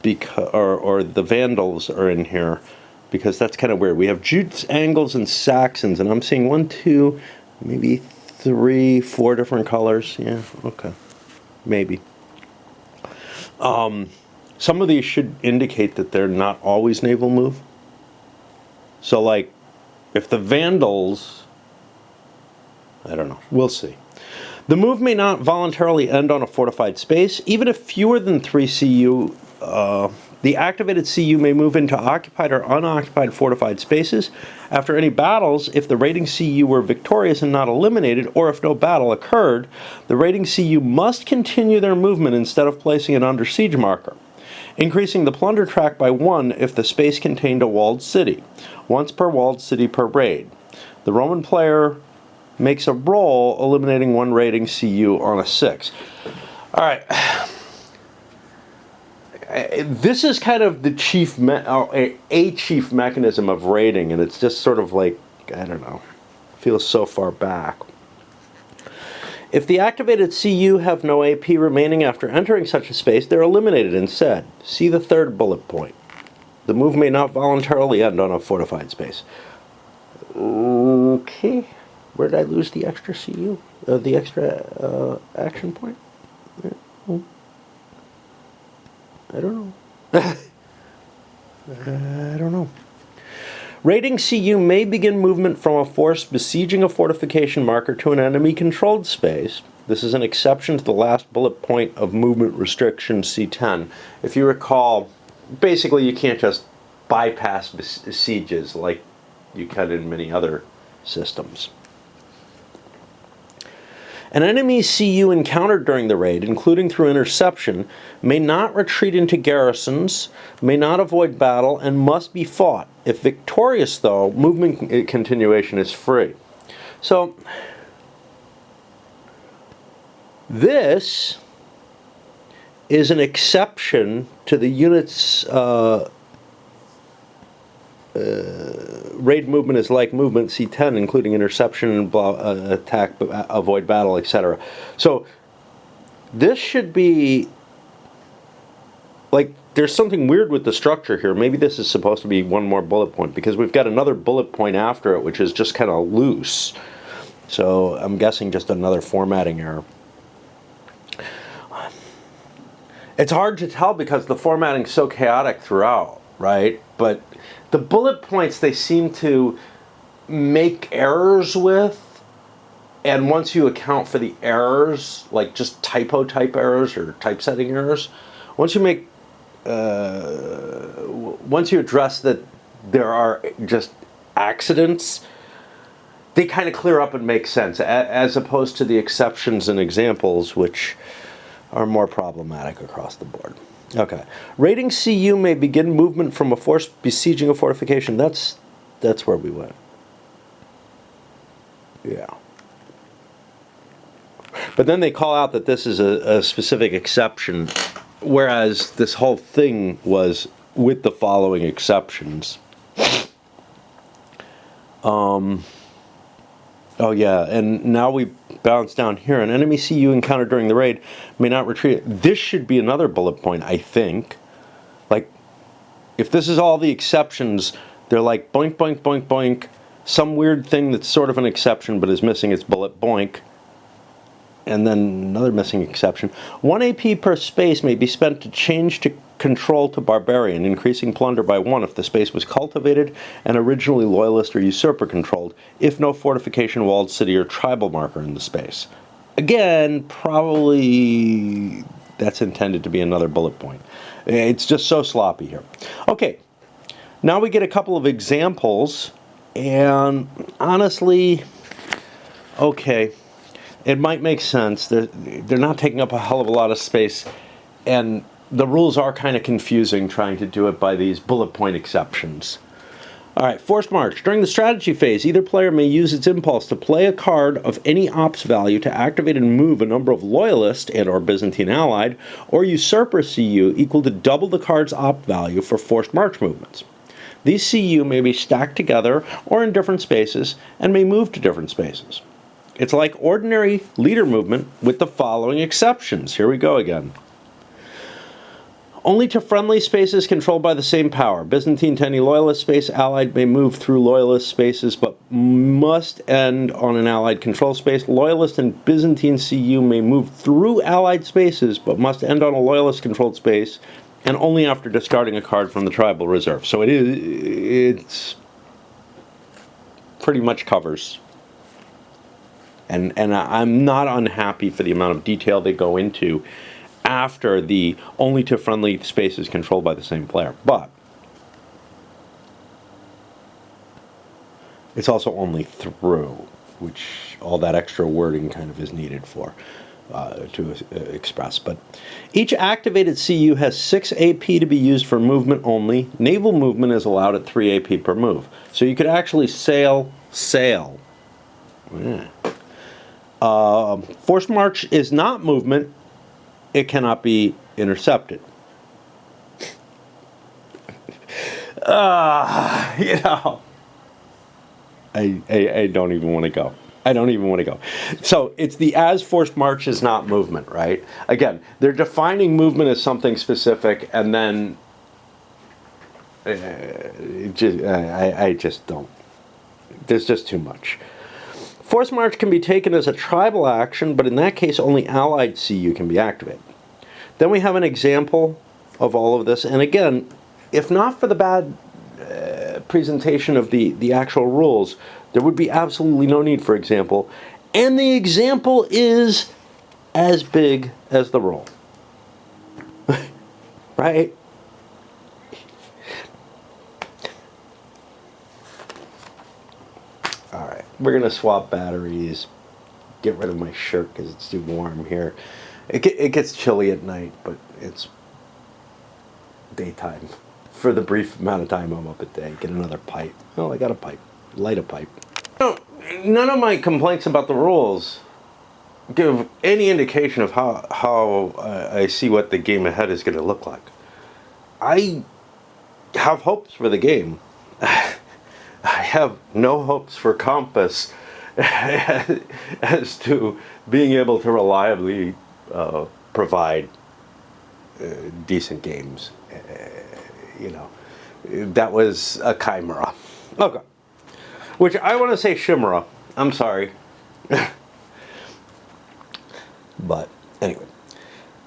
because or the Vandals are in here, because that's kind of weird. We have Jutes, Angles, and Saxons, and I'm seeing 1, 2, maybe 3, 4 different colors. Yeah, okay, maybe. Some of these should indicate that they're not always naval move. So, like, if the Vandals, I don't know, we'll see. The move may not voluntarily end on a fortified space. Even if fewer than 3 CU, the activated CU may move into occupied or unoccupied fortified spaces. After any battles, if the raiding CU were victorious and not eliminated, or if no battle occurred, the raiding CU must continue their movement instead of placing an under siege marker, increasing the plunder track by 1 if the space contained a walled city. Once per walled city per raid. The Roman player makes a roll, eliminating 1 raiding CU on a 6. Alright. This is kind of the chief, a chief mechanism of raiding, and it's just sort of like, I don't know, feels so far back. If the activated CU have no AP remaining after entering such a space, they're eliminated instead. See the 3rd bullet point. The move may not voluntarily end on a fortified space. Okay. Where did I lose the extra CU? The extra action point? I don't know. I don't know. Raiding CU may begin movement from a force besieging a fortification marker to an enemy-controlled space. This is an exception to the last bullet point of movement restriction C10. If you recall, basically you can't just bypass sieges like you can in many other systems. An enemy CU encountered during the raid, including through interception, may not retreat into garrisons, may not avoid battle, and must be fought. If victorious, though, movement continuation is free. So, this is an exception to the unit's raid movement is like movement C10, including interception, attack, avoid battle, etc. So this should be like, there's something weird with the structure here. Maybe this is supposed to be 1 more bullet point, because we've got another bullet point after it, which is just kind of loose. So I'm guessing just another formatting error. It's hard to tell because the formatting's so chaotic throughout, right? But the bullet points they seem to make errors with, and once you account for the errors, like just type errors or typesetting errors, once you make, once you address that there are just accidents, they kind of clear up and make sense, as opposed to the exceptions and examples, which are more problematic across the board. Okay. Raiding CU may begin movement from a force besieging a fortification. That's where we went. Yeah. But then they call out that this is a specific exception, whereas this whole thing was with the following exceptions. Oh yeah, and now we bounce down here. An enemy CU encountered during the raid may not retreat. This should be another bullet point, I think. Like, if this is all the exceptions, they're like boink, boink, boink, boink. Some weird thing that's sort of an exception but is missing its bullet, boink. And then another missing exception. 1 AP per space may be spent to change to control to barbarian, increasing plunder by 1 if the space was cultivated and originally loyalist or usurper controlled, if no fortification, walled city, or tribal marker in the space. Again, probably that's intended to be another bullet point. It's just so sloppy here. Okay, now we get a couple of examples, and honestly, okay, it might make sense. They're not taking up a hell of a lot of space, and the rules are kind of confusing trying to do it by these bullet point exceptions. All right, Forced March. During the strategy phase, either player may use its impulse to play a card of any ops value to activate and move a number of Loyalist and or Byzantine Allied or Usurper CU equal to double the card's op value for Forced March movements. These CU may be stacked together or in different spaces and may move to different spaces. It's like ordinary leader movement with the following exceptions. Here we go again. Only to friendly spaces controlled by the same power. Byzantine to any Loyalist space, Allied may move through Loyalist spaces but must end on an Allied control space. Loyalist and Byzantine CU may move through Allied spaces but must end on a Loyalist controlled space, and only after discarding a card from the tribal reserve. So it's pretty much covers. And I'm not unhappy for the amount of detail they go into after the only to friendly spaces controlled by the same player. But it's also only through, which all that extra wording kind of is needed for. To express. But each activated CU has 6 AP to be used for movement only. Naval movement is allowed at 3 AP per move. So you could actually sail. Yeah. Forced March is not movement. It cannot be intercepted. You know, I don't even want to go. I don't even want to go. So it's the as Forced March is not movement, right? Again, they're defining movement as something specific, and then I just don't. There's just too much. Forced March can be taken as a tribal action, but in that case, only Allied CU can be activated. Then we have an example of all of this, and again, if not for the bad presentation of the actual rules, there would be absolutely no need for example, and the example is as big as the rule. Right? Alright, we're going to swap batteries, get rid of my shirt because it's too warm here. It gets chilly at night, but it's daytime. For the brief amount of time I'm up at day, get another pipe. Oh, I got a pipe. Light a pipe. No, none of my complaints about the rules give any indication of how I see what the game ahead is going to look like. I have hopes for the game. I have no hopes for Compass as to being able to reliably provide decent games. You know, that was a chimera. Okay. Which I want to say chimera. I'm sorry. But anyway.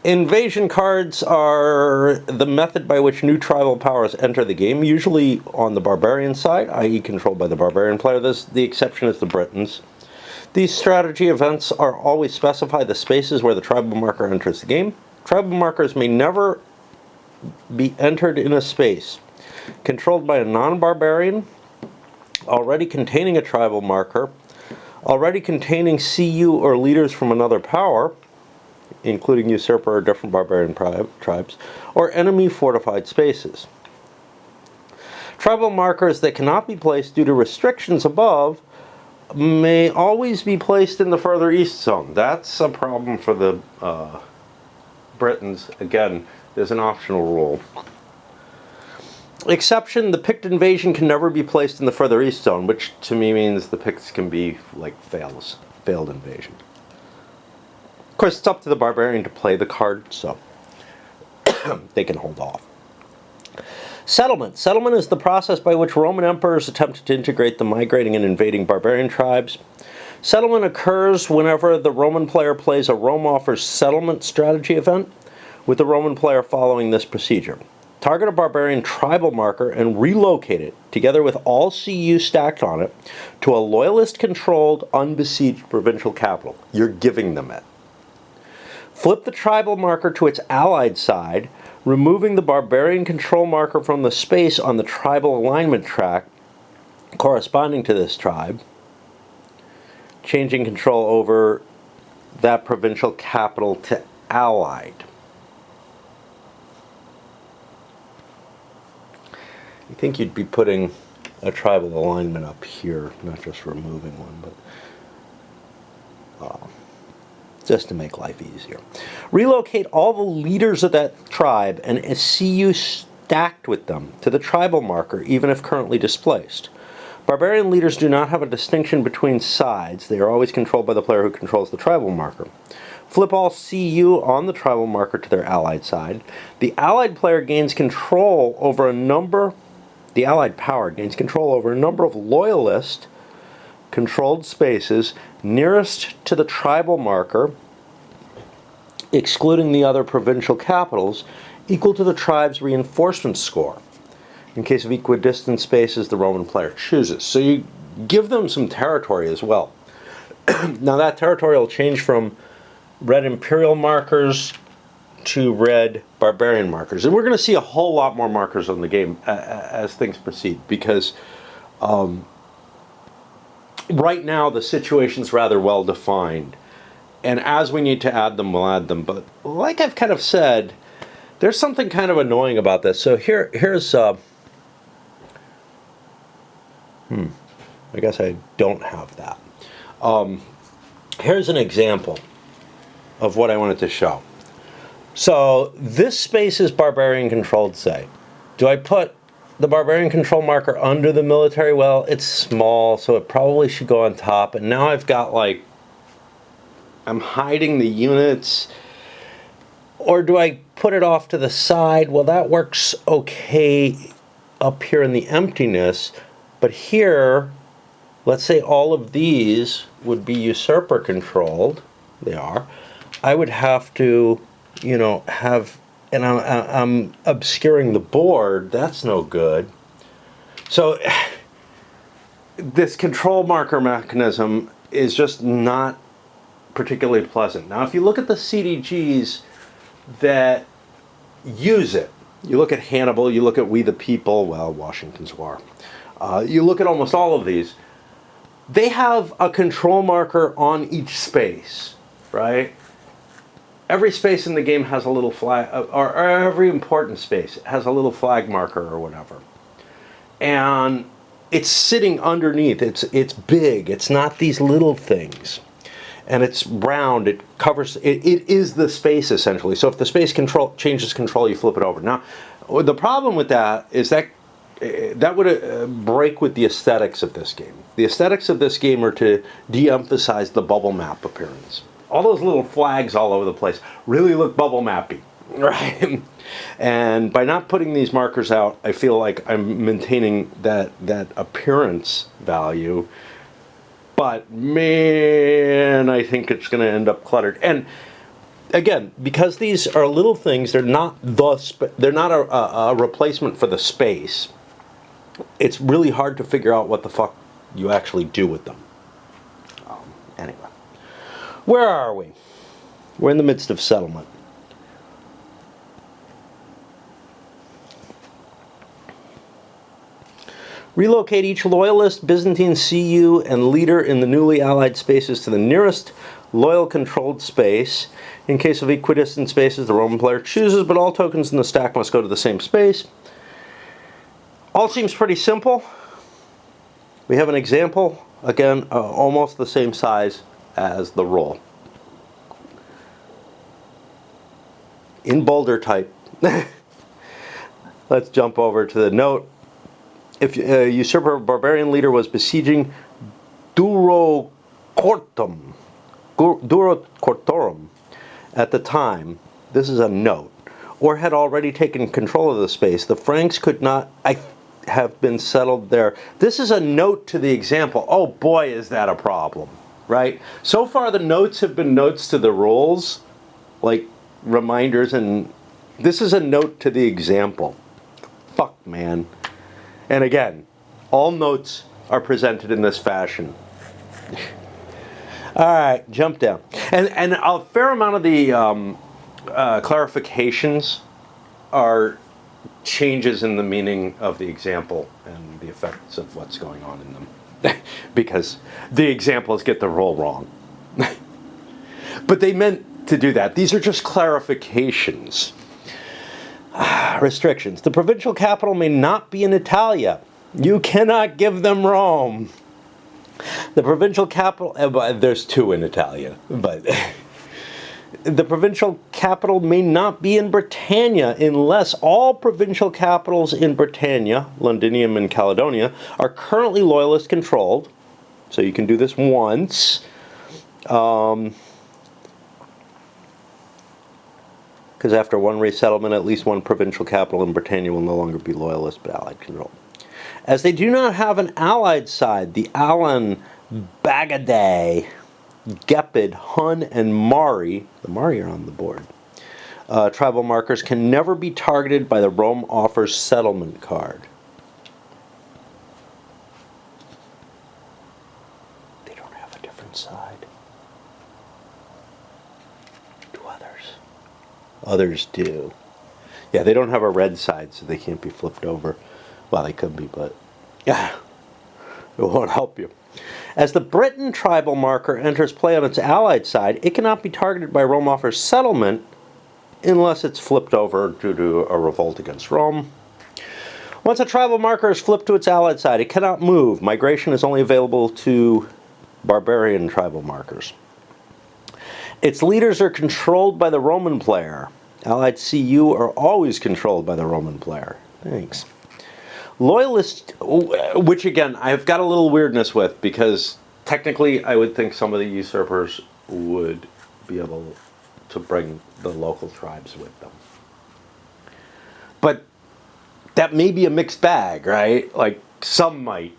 Invasion cards are the method by which new tribal powers enter the game, usually on the barbarian side, i.e. controlled by the barbarian player. The exception is the Britons. These strategy events are always specify the spaces where the tribal marker enters the game. Tribal markers may never be entered in a space controlled by a non-barbarian, already containing a tribal marker, already containing CU or leaders from another power, including usurper or different barbarian tribes, or enemy fortified spaces. Tribal markers that cannot be placed due to restrictions above may always be placed in the further east zone. That's a problem for the Britons. Again, there's an optional rule. Exception, the Pict invasion can never be placed in the further east zone, which to me means the Picts can be like failed invasion. Of course, it's up to the barbarian to play the card, so they can hold off. Settlement. Settlement is the process by which Roman emperors attempted to integrate the migrating and invading barbarian tribes. Settlement occurs whenever the Roman player plays a Rome offers settlement strategy event, with the Roman player following this procedure. Target a barbarian tribal marker and relocate it, together with all CU stacked on it, to a loyalist-controlled, unbesieged provincial capital. You're giving them it. Flip the tribal marker to its allied side, removing the barbarian control marker from the space on the tribal alignment track corresponding to this tribe, changing control over that provincial capital to allied. I think you'd be putting a tribal alignment up here, not just removing one, but just to make life easier. Relocate all the leaders of that tribe and see you stacked with them to the tribal marker, even if currently displaced. Barbarian leaders do not have a distinction between sides. They are always controlled by the player who controls the tribal marker. Flip all CU on the tribal marker to their allied side. The allied player gains control over a number The Allied power gains control over a number of loyalist controlled spaces nearest to the tribal marker, excluding the other provincial capitals, equal to the tribe's reinforcement score. In case of equidistant spaces, the Roman player chooses. So you give them some territory as well. Now that territory will change from red imperial markers to red barbarian markers. And we're going to see a whole lot more markers on the game as things proceed, because right now the situation's rather well defined. And as we need to add them, we'll add them. But like I've kind of said, there's something kind of annoying about this. So here's I guess I don't have that. Here's an example of what I wanted to show. So this space is barbarian controlled, say. Do I put the barbarian control marker under the military? Well, it's small, so it probably should go on top. And now I've got, like, I'm hiding the units. Or do I put it off to the side? Well, that works okay up here in the emptiness. But here, let's say all of these would be usurper controlled. They are. I would have to, you know, have, and I'm obscuring the board. That's no good. So this control marker mechanism is just not particularly pleasant. Now, if you look at the CDGs that use it, you look at Hannibal, you look at We the People, well, Washington's War. You look at almost all of these, they have a control marker on each space, right? Every space in the game has a little flag, or every important space has a little flag marker or whatever. And it's sitting underneath, it's big, it's not these little things. And it's round, it covers, it is the space essentially. So if the space changes control, you flip it over. Now, the problem with that is that would break with the aesthetics of this game. The aesthetics of this game are to de-emphasize the bubble map appearance. All those little flags all over the place really look bubble mappy, right? And by not putting these markers out, I feel like I'm maintaining that appearance value. But man, I think it's going to end up cluttered. And again, because these are little things, they're not a replacement for the space. It's really hard to figure out what the fuck you actually do with them. Anyway, where are we? We're in the midst of settlement. Relocate each loyalist, Byzantine CU, and leader in the newly allied spaces to the nearest loyal controlled space. In case of equidistant spaces, the Roman player chooses, but all tokens in the stack must go to the same space. All seems pretty simple. We have an example, again, almost the same size as the roll. In boulder type. Let's jump over to the note. If a usurper barbarian leader was besieging Durocortorum at the time, this is a note, or had already taken control of the space, the Franks could not have been settled there. This is a note to the example. Oh boy, is that a problem, right? So far the notes have been notes to the rules, like reminders, and this is a note to the example. Fuck, man. And again, all notes are presented in this fashion. All right, jump down. And a fair amount of the clarifications are changes in the meaning of the example and the effects of what's going on in them. Because the examples get the role wrong. But they meant to do that. These are just clarifications. Restrictions. The provincial capital may not be in Italia. You cannot give them Rome. The provincial capital, there's two in Italia, but the provincial capital may not be in Britannia unless all provincial capitals in Britannia, Londinium and Caledonia, are currently loyalist controlled. So you can do this once. Because after one resettlement, at least one provincial capital in Britannia will no longer be loyalist but Allied controlled. As they do not have an Allied side, the Alan, Bagaday, Gepid, Hun, and Mari, the Mari are on the board, tribal markers can never be targeted by the Rome offers settlement card. They don't have a different side. Do others? Others do. Yeah, they don't have a red side, so they can't be flipped over. Well, they could be, but yeah, it won't help you. As the Britain tribal marker enters play on its Allied side, it cannot be targeted by Rome offers settlement unless it's flipped over due to a revolt against Rome. Once a tribal marker is flipped to its Allied side, it cannot move. Migration is only available to barbarian tribal markers. Its leaders are controlled by the Roman player. Allied CU are always controlled by the Roman player. Thanks. Loyalist, which again, I've got a little weirdness with, because technically I would think some of the usurpers would be able to bring the local tribes with them. But that may be a mixed bag, right? Like, some might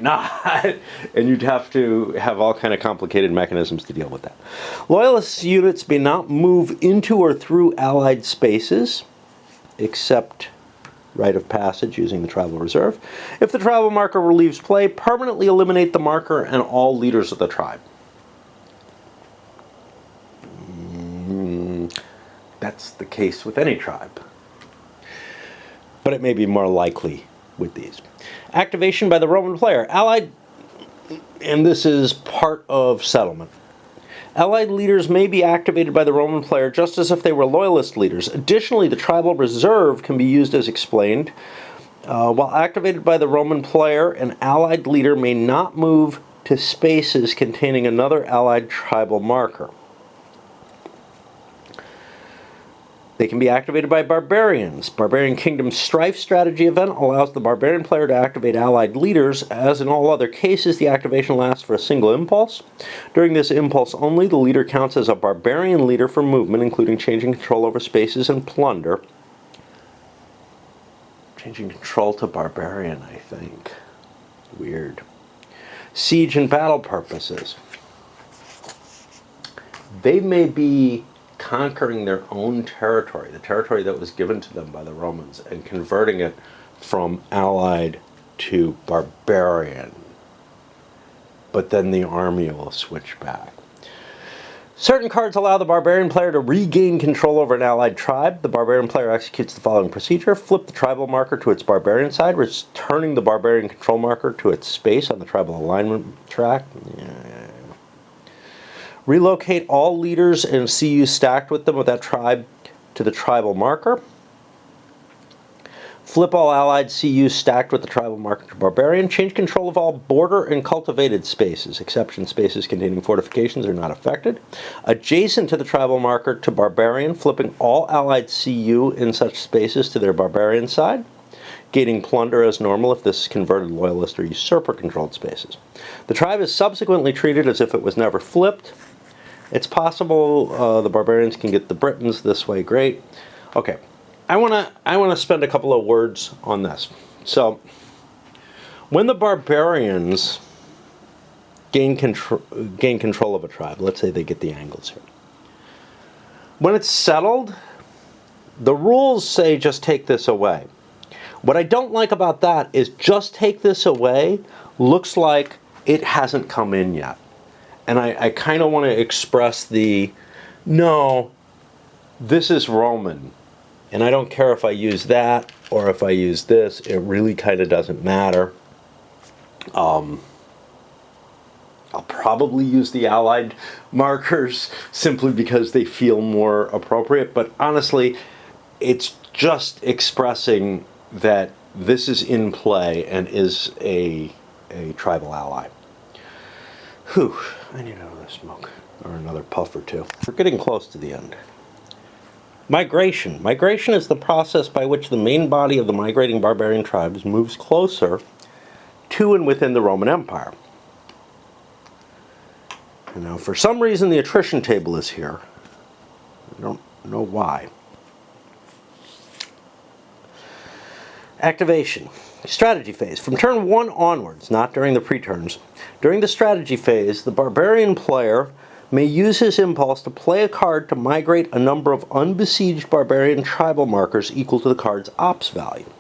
not, and you'd have to have all kind of complicated mechanisms to deal with that. Loyalist units may not move into or through Allied spaces, except rite of passage using the tribal reserve. If the tribal marker relieves play, permanently eliminate the marker and all leaders of the tribe. That's the case with any tribe. But it may be more likely with these. Activation by the Roman player. Allied, and this is part of settlement. Allied leaders may be activated by the Roman player just as if they were loyalist leaders. Additionally, the tribal reserve can be used as explained. While activated by the Roman player, an Allied leader may not move to spaces containing another Allied tribal marker. They can be activated by barbarians. Barbarian Kingdom Strife strategy event allows the barbarian player to activate allied leaders. As in all other cases, the activation lasts for a single impulse. During this impulse only, the leader counts as a barbarian leader for movement, including changing control over spaces and plunder. Changing control to barbarian, I think. Weird. Siege and battle purposes. They may be conquering their own territory, the territory that was given to them by the Romans, and converting it from Allied to barbarian. But then the army will switch back. Certain cards allow the barbarian player to regain control over an Allied tribe. The barbarian player executes the following procedure. Flip the tribal marker to its barbarian side, returning the barbarian control marker to its space on the tribal alignment track. Relocate all leaders and CU stacked with them with that tribe to the tribal marker. Flip all allied CU stacked with the tribal marker to barbarian. Change control of all border and cultivated spaces. Exception spaces containing fortifications are not affected. Adjacent to the tribal marker to barbarian, flipping all allied CU in such spaces to their barbarian side. Gaining plunder as normal if this is converted loyalist or usurper controlled spaces. The tribe is subsequently treated as if it was never flipped. It's possible the barbarians can get the Britons this way. Great. Okay, I wanna spend a couple of words on this. So, when the barbarians gain control of a tribe, let's say they get the Angles here. When it's settled, the rules say just take this away. What I don't like about that is just take this away looks like it hasn't come in yet. And I kind of want to express no, this is Roman. And I don't care if I use that or if I use this. It really kind of doesn't matter. I'll probably use the Allied markers simply because they feel more appropriate. But honestly, it's just expressing that this is in play and is a tribal ally. Whew, I need another smoke or another puff or two. We're getting close to the end. Migration. Migration is the process by which the main body of the migrating barbarian tribes moves closer to and within the Roman Empire. And now, for some reason, the attrition table is here. I don't know why. Activation. Strategy phase. From turn 1 onwards, not during the pre-turns, during the strategy phase, the barbarian player may use his impulse to play a card to migrate a number of unbesieged barbarian tribal markers equal to the card's ops value.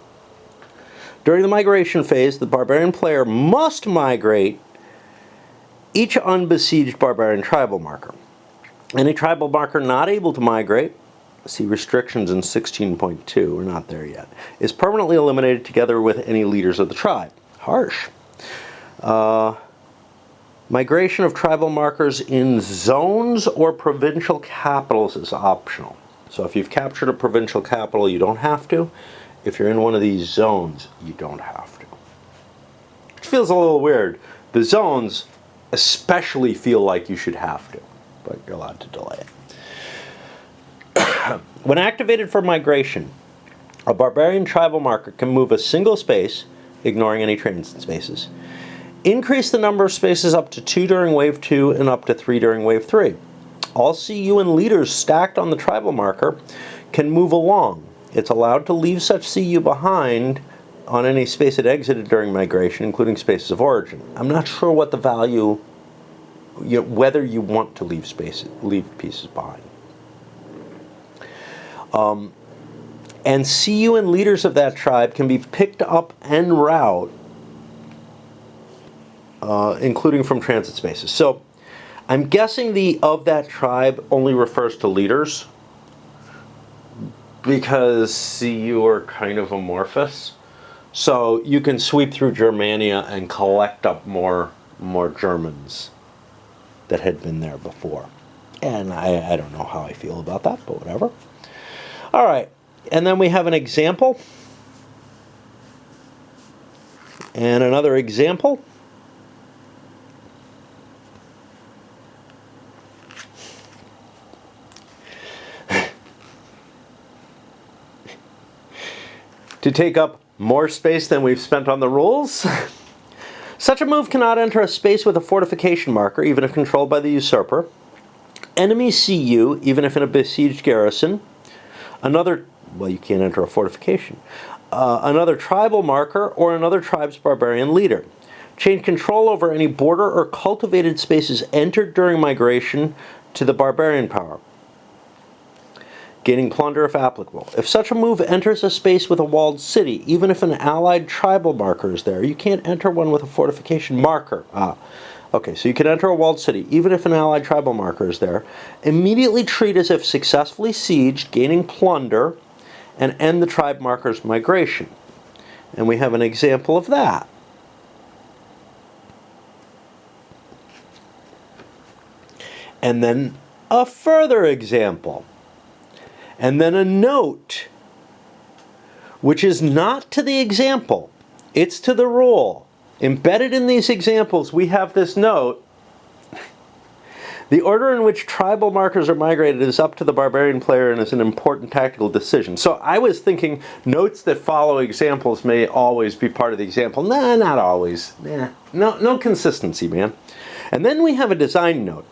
During the migration phase, the barbarian player must migrate each unbesieged barbarian tribal marker. Any tribal marker not able to migrate, see restrictions in 16.2, we're not there yet, is permanently eliminated together with any leaders of the tribe. Harsh. Migration of tribal markers in zones or provincial capitals is optional. So if you've captured a provincial capital, you don't have to. If you're in one of these zones, you don't have to. Which feels a little weird. The zones especially feel like you should have to, but you're allowed to delay it. When activated for migration, a barbarian tribal marker can move a single space, ignoring any transit spaces, increase the number of spaces up to 2 during Wave 2 and up to 3 during Wave 3. All CU and leaders stacked on the tribal marker can move along. It's allowed to leave such CU behind on any space it exited during migration, including spaces of origin. I'm not sure what the value, whether you want to leave pieces behind. And CU and leaders of that tribe can be picked up en route, including from transit spaces. So I'm guessing the of that tribe only refers to leaders because CU are kind of amorphous. So you can sweep through Germania and collect up more Germans that had been there before. And I don't know how I feel about that, but whatever. All right, and then we have an example. And another example. To take up more space than we've spent on the rules. Such a move cannot enter a space with a fortification marker, even if controlled by the usurper. Enemies see you, even if in a besieged garrison. You can't enter a fortification. Another tribal marker or another tribe's barbarian leader. Change control over any border or cultivated spaces entered during migration to the barbarian power. Gaining plunder if applicable. If such a move enters a space with a walled city, even if an allied tribal marker is there, you can't enter one with a fortification marker. Okay, so you can enter a walled city, even if an allied tribal marker is there. Immediately treat as if successfully sieged, gaining plunder, and end the tribe marker's migration. And we have an example of that. And then a further example. And then a note, which is not to the example, it's to the rule. Embedded in these examples, we have this note. The order in which tribal markers are migrated is up to the barbarian player and is an important tactical decision. So I was thinking notes that follow examples may always be part of the example. Nah, not always. No consistency, man. And then we have a design note.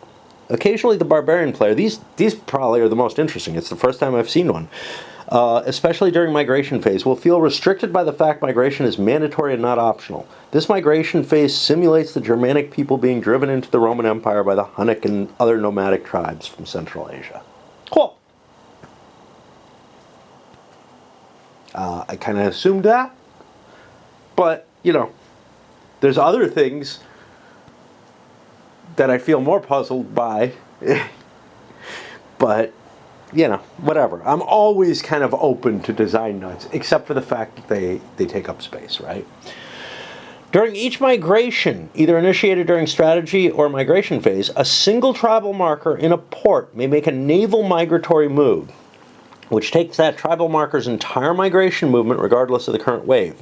Occasionally the barbarian player, these probably are the most interesting. It's the first time I've seen one. Especially during migration phase, will feel restricted by the fact migration is mandatory and not optional. This migration phase simulates the Germanic people being driven into the Roman Empire by the Hunnic and other nomadic tribes from Central Asia. Cool. I kind of assumed that. But, you know, there's other things that I feel more puzzled by. But, you know, whatever. I'm always kind of open to design nuts, except for the fact that they take up space, right? During each migration, either initiated during strategy or migration phase, a single tribal marker in a port may make a naval migratory move, which takes that tribal marker's entire migration movement regardless of the current wave.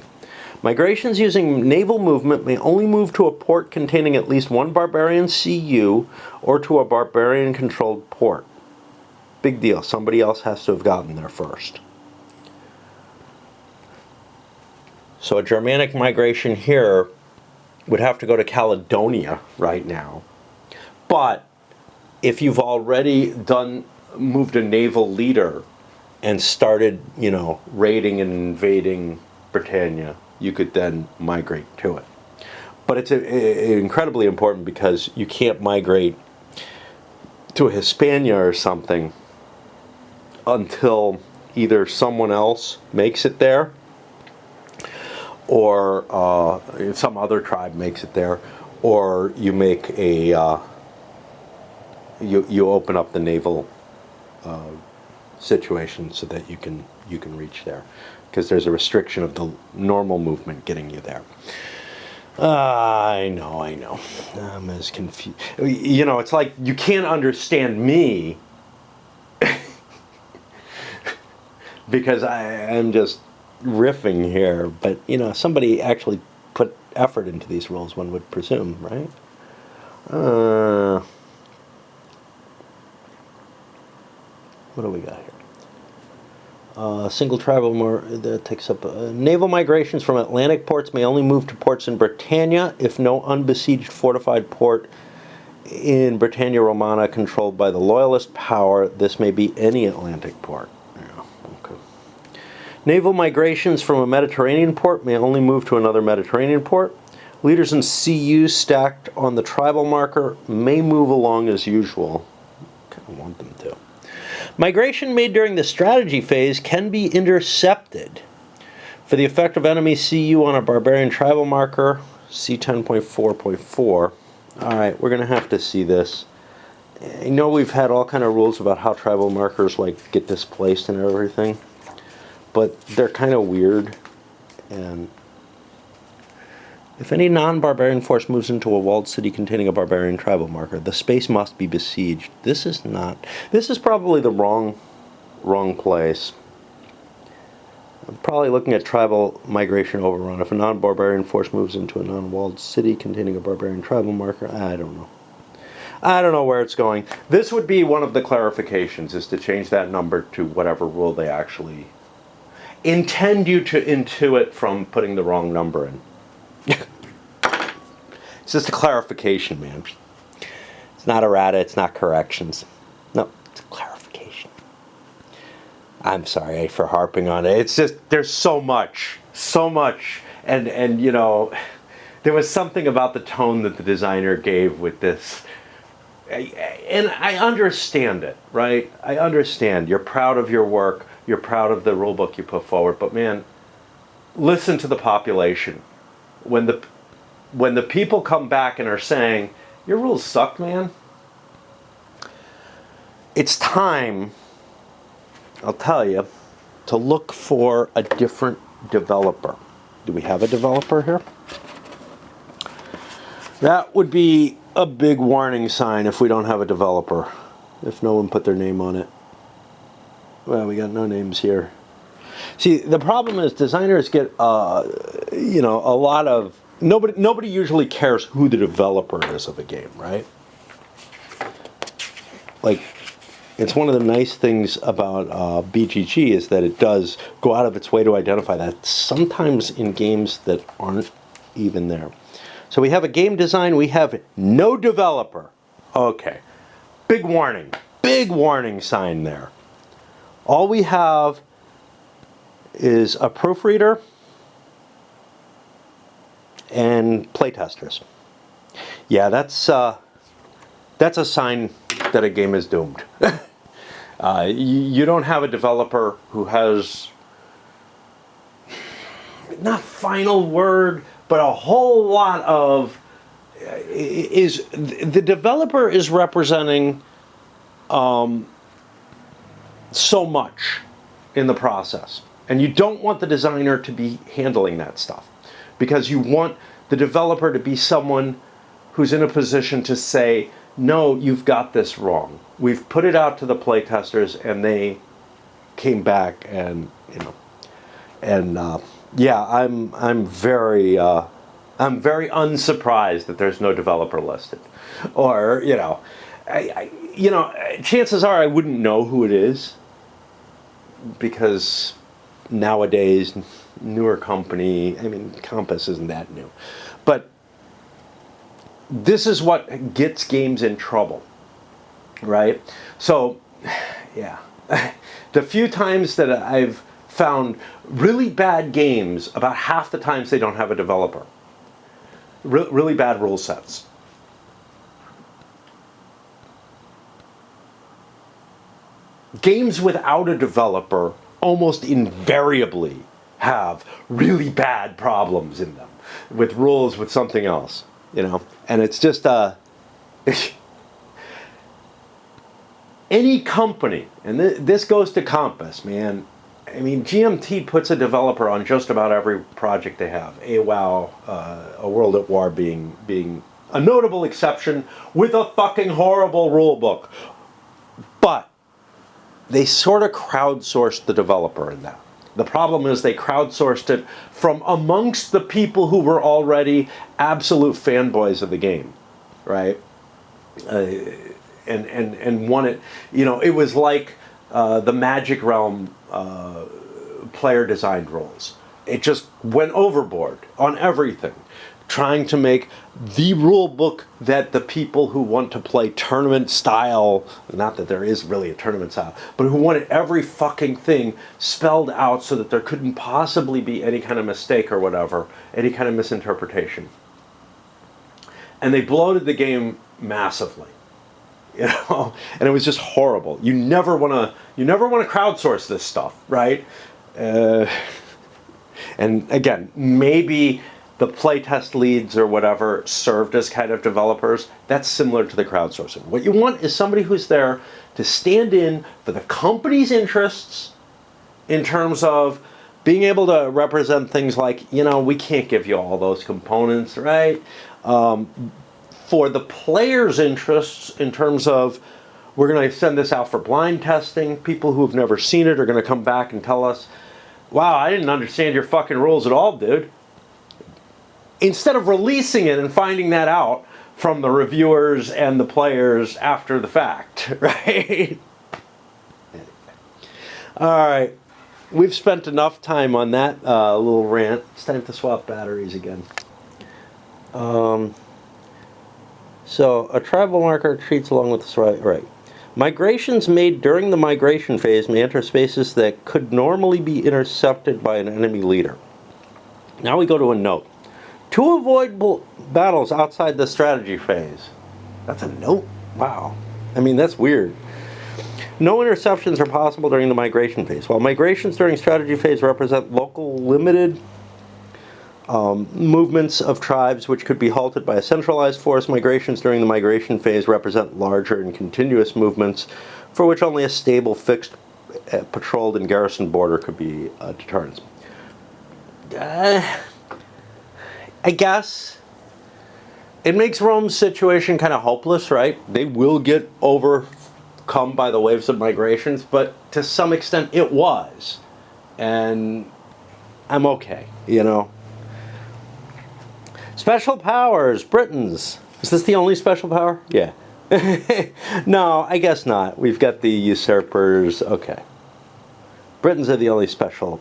Migrations using naval movement may only move to a port containing at least one barbarian CU or to a barbarian-controlled port. Big deal. Somebody else has to have gotten there first. So a Germanic migration here would have to go to Caledonia right now. But if you've already moved a naval leader and started, you know, raiding and invading Britannia, you could then migrate to it. But it's incredibly important because you can't migrate to a Hispania or something until either someone else makes it there or some other tribe makes it there, or you make a you open up the naval situation so that you can reach there, because there's a restriction of the normal movement getting you there. I know. I'm as confused. You know, it's like you can't understand me because I'm just riffing here. But, you know, somebody actually put effort into these rules, one would presume, right? What do we got here? Single tribal that takes up naval migrations from Atlantic ports may only move to ports in Britannia if no unbesieged fortified port in Britannia Romana controlled by the loyalist power. This may be any Atlantic port. Yeah, okay. Naval migrations from a Mediterranean port may only move to another Mediterranean port. Leaders in CU stacked on the tribal marker may move along as usual. I kind of want them to. Migration made during the strategy phase can be intercepted. For the effect of enemy CU on a barbarian tribal marker, see 10.4.4. Alright, we're going to have to see this. I know we've had all kind of rules about how tribal markers like get displaced and everything, but they're kind of weird. And if any non-barbarian force moves into a walled city containing a barbarian tribal marker, the space must be besieged. This is probably the wrong place. I'm probably looking at tribal migration overrun. If a non-barbarian force moves into a non-walled city containing a barbarian tribal marker, I don't know. I don't know where it's going. This would be one of the clarifications, is to change that number to whatever rule they actually intend you to intuit from putting the wrong number in. It's just a clarification, man. It's not errata, it's not corrections. No, it's a clarification. I'm sorry for harping on it. It's just, there's so much. And you know, there was something about the tone that the designer gave with this. And I understand it, right? I understand. You're proud of your work. You're proud of the rule book you put forward. But man, listen to the population. When the people come back and are saying, your rules suck, man, it's time, I'll tell you, to look for a different developer. Do we have a developer here? That would be a big warning sign if we don't have a developer, if no one put their name on it. Well, we got no names here. See, the problem is designers get, you know, a lot of, nobody usually cares who the developer is of a game, right? Like, it's one of the nice things about BGG is that it does go out of its way to identify that, sometimes in games that aren't even there. So we have a game design, we have no developer. Okay, big warning sign there. All we have is a proofreader and playtesters. Yeah, that's a sign that a game is doomed. You don't have a developer who has not final word, but a whole lot of is the developer is representing so much in the process. And you don't want the designer to be handling that stuff, because you want the developer to be someone who's in a position to say, no, you've got this wrong. We've put it out to the playtesters and they came back and, yeah, I'm very unsurprised that there's no developer listed. Or, chances are I wouldn't know who it is, because nowadays, newer company, I mean, Compass isn't that new. But this is what gets games in trouble, right? So, yeah. The few times that I've found really bad games, about half the times they don't have a developer. Really bad rule sets. Games without a developer almost invariably have really bad problems in them, with rules, with something else, and it's just any company, and this goes to Compass, man. I mean, GMT puts a developer on just about every project they have. AWOW, A World at War being a notable exception, with a fucking horrible rule book. But they sort of crowdsourced the developer in that. The problem is they crowdsourced it from amongst the people who were already absolute fanboys of the game, right? And won it. It was like the Magic Realm player designed rules. It just went overboard on everything, trying to make the rule book that the people who want to play tournament style, not that there is really a tournament style, but who wanted every fucking thing spelled out so that there couldn't possibly be any kind of mistake or whatever, any kind of misinterpretation. And they bloated the game massively. And it was just horrible. You never want to crowdsource this stuff, right? And again, maybe the playtest leads or whatever served as kind of developers. That's similar to the crowdsourcing. What you want is somebody who's there to stand in for the company's interests in terms of being able to represent things like, we can't give you all those components, right? For the players' interests in terms of, we're going to send this out for blind testing. People who have never seen it are going to come back and tell us, wow, I didn't understand your fucking rules at all, dude. Instead of releasing it and finding that out from the reviewers and the players after the fact, right? All right. We've spent enough time on that little rant. It's time to swap batteries again. So, a tribal marker treats along with this right. Migrations made during the migration phase may enter spaces that could normally be intercepted by an enemy leader. Now we go to a note. To avoid battles outside the strategy phase. That's a note? Wow. I mean, that's weird. No interceptions are possible during the migration phase. While migrations during strategy phase represent local limited movements of tribes which could be halted by a centralized force, migrations during the migration phase represent larger and continuous movements for which only a stable, fixed, patrolled and garrisoned border could be a deterrent. I guess it makes Rome's situation kind of hopeless, right? They will get overcome by the waves of migrations, but to some extent it was. And I'm okay, Special powers, Britons. Is this the only special power? Yeah. No, I guess not. We've got the usurpers. Okay. Britons are the only special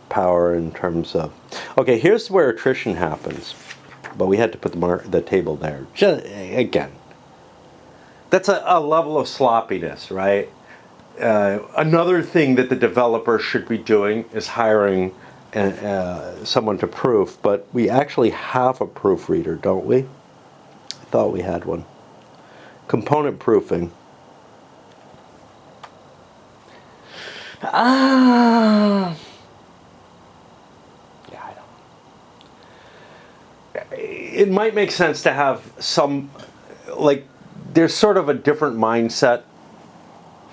power in terms of... Okay, here's where attrition happens. But we had to put the table there. Again, that's a level of sloppiness, right? Another thing that the developer should be doing is hiring someone to proof, but we actually have a proofreader, don't we? I thought we had one. Component proofing. it might make sense to have some, like, there's sort of a different mindset,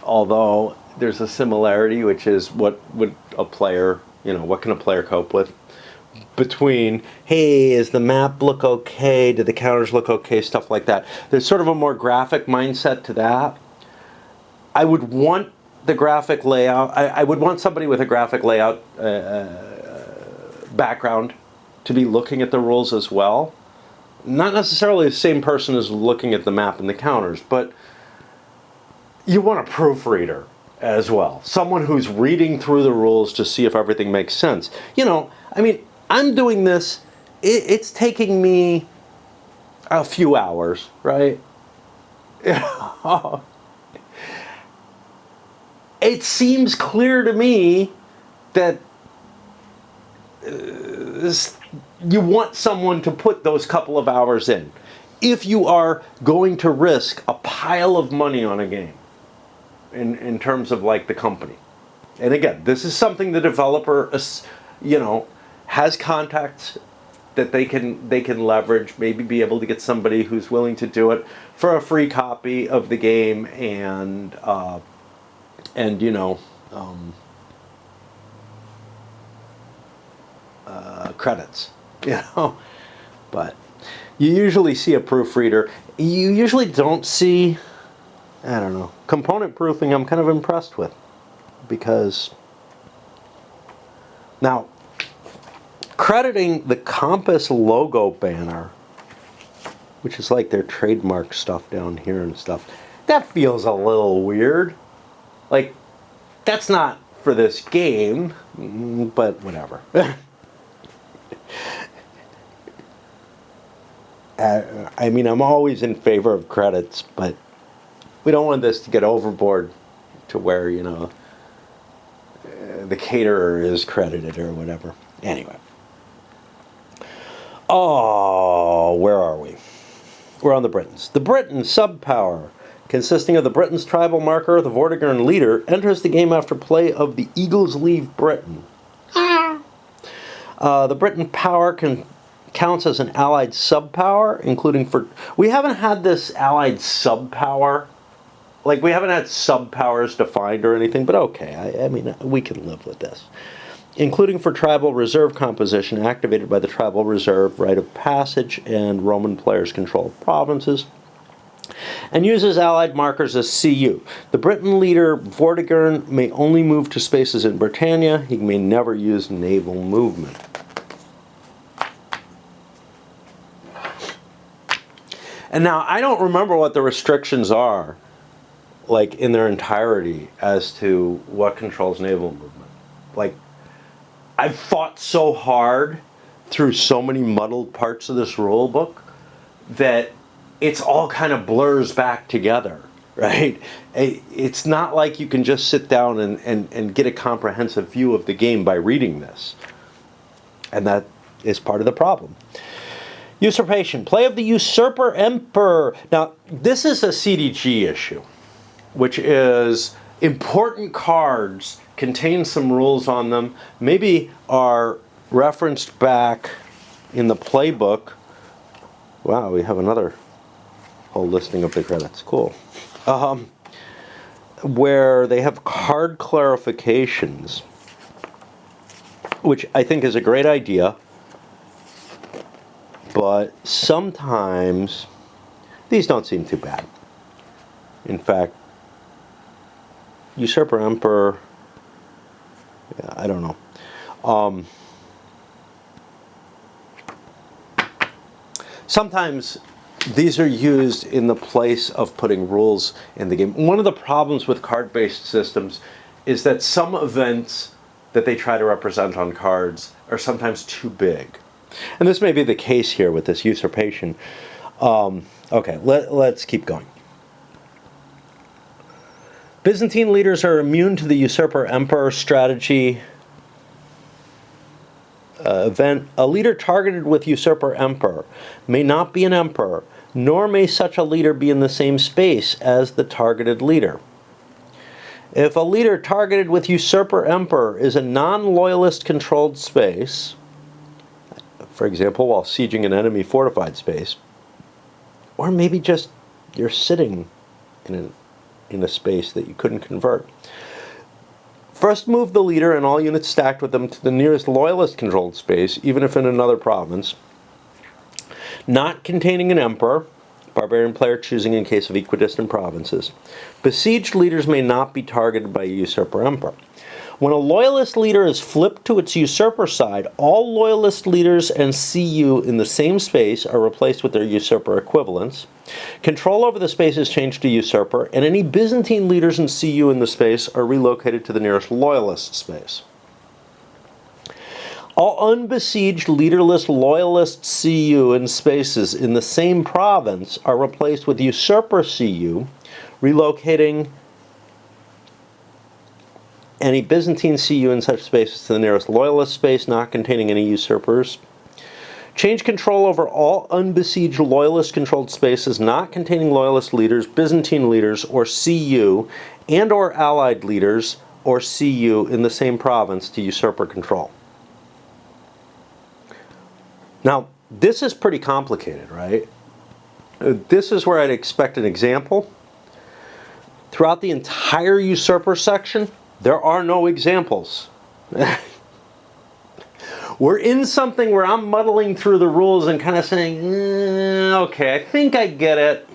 although there's a similarity, which is what would a player, what can a player cope with? Between, hey, is the map look okay? Do the counters look okay? Stuff like that. There's sort of a more graphic mindset to that. I would want the graphic layout. I would want somebody with a graphic layout background to be looking at the rules as well. Not necessarily the same person as looking at the map and the counters, but you want a proofreader as well. Someone who's reading through the rules to see if everything makes sense. I'm doing this, it's taking me a few hours, right? It seems clear to me that you want someone to put those couple of hours in if you are going to risk a pile of money on a game in terms of like the company. And again, this is something the developer, has contacts that they can leverage, maybe be able to get somebody who's willing to do it for a free copy of the game and credits, but you usually see a proofreader. You usually don't see, I don't know, component proofing. I'm kind of impressed with, because now crediting the Compass logo banner, which is like their trademark stuff down here and stuff, that feels a little weird. Like, that's not for this game, but whatever. I'm always in favor of credits, but we don't want this to get overboard to where, the caterer is credited or whatever. Anyway. Oh, where are we? We're on the Britons. The Briton subpower, consisting of the Briton's tribal marker, the Vortigern leader, enters the game after play of the Eagles Leave Britain. The Briton power counts as an allied subpower, including for... We haven't had this allied subpower. Like, we haven't had subpowers defined or anything, but okay, we can live with this. Including for tribal reserve composition, activated by the tribal reserve, rite of passage, and Roman players control provinces, and uses allied markers as CU. The Briton leader, Vortigern, may only move to spaces in Britannia. He may never use naval movement. And now, I don't remember what the restrictions are, like, in their entirety, as to what controls naval movement. Like, I've fought so hard through so many muddled parts of this rule book that it's all kind of blurs back together, right? It's not like you can just sit down and get a comprehensive view of the game by reading this. And that is part of the problem. Usurpation. Play of the Usurper Emperor. Now, this is a CDG issue, which is important cards contain some rules on them, maybe are referenced back in the playbook. Wow, we have another whole listing of the credits. Cool. Where they have card clarifications, which I think is a great idea, but sometimes these don't seem too bad. In fact, Usurper Emperor, I don't know. Sometimes these are used in the place of putting rules in the game. One of the problems with card-based systems is that some events that they try to represent on cards are sometimes too big. And this may be the case here with this usurpation. Okay, let's keep going. Byzantine leaders are immune to the Usurper Emperor strategy event. A leader targeted with Usurper Emperor may not be an emperor, nor may such a leader be in the same space as the targeted leader. If a leader targeted with Usurper Emperor is a non-loyalist controlled space, for example, while sieging an enemy fortified space, or maybe just you're sitting in a space that you couldn't convert. First, move the leader and all units stacked with them to the nearest loyalist-controlled space, even if in another province, not containing an emperor, barbarian player choosing in case of equidistant provinces. Besieged leaders may not be targeted by a usurper emperor. When a loyalist leader is flipped to its usurper side, all loyalist leaders and CU in the same space are replaced with their usurper equivalents. Control over the space is changed to usurper, and any Byzantine leaders and CU in the space are relocated to the nearest loyalist space. All unbesieged leaderless loyalist CU in spaces in the same province are replaced with usurper CU, relocating any Byzantine CU in such spaces to the nearest loyalist space not containing any usurpers. Change control over all unbesieged loyalist-controlled spaces not containing loyalist leaders, Byzantine leaders, or CU, and or allied leaders or CU in the same province to usurper control. Now, this is pretty complicated, right? This is where I'd expect an example. Throughout the entire usurper section, there are no examples. We're in something where I'm muddling through the rules and kind of saying, okay, I think I get it.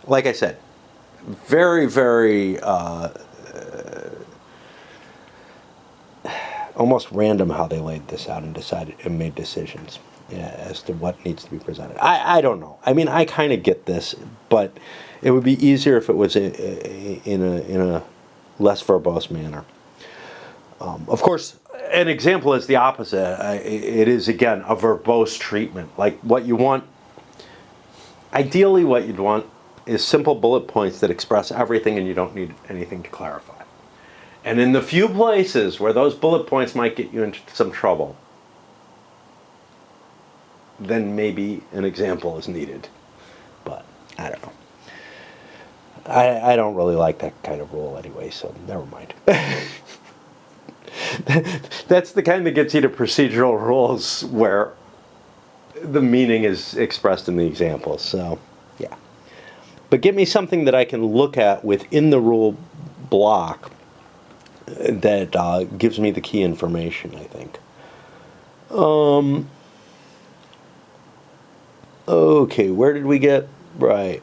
Like I said, very, very almost random how they laid this out and decided and made decisions as to what needs to be presented. I don't know. I mean, I kind of get this, but it would be easier if it was in a less verbose manner. Of course, an example is the opposite. It is, again, a verbose treatment. Like what you want, ideally what you'd want is simple bullet points that express everything and you don't need anything to clarify. And in the few places where those bullet points might get you into some trouble, then maybe an example is needed. But I don't know. I don't really like that kind of rule anyway, so never mind. That's the kind that gets you to procedural rules where the meaning is expressed in the examples. So, yeah. But give me something that I can look at within the rule block that gives me the key information, I think. Okay, where did we get? Right.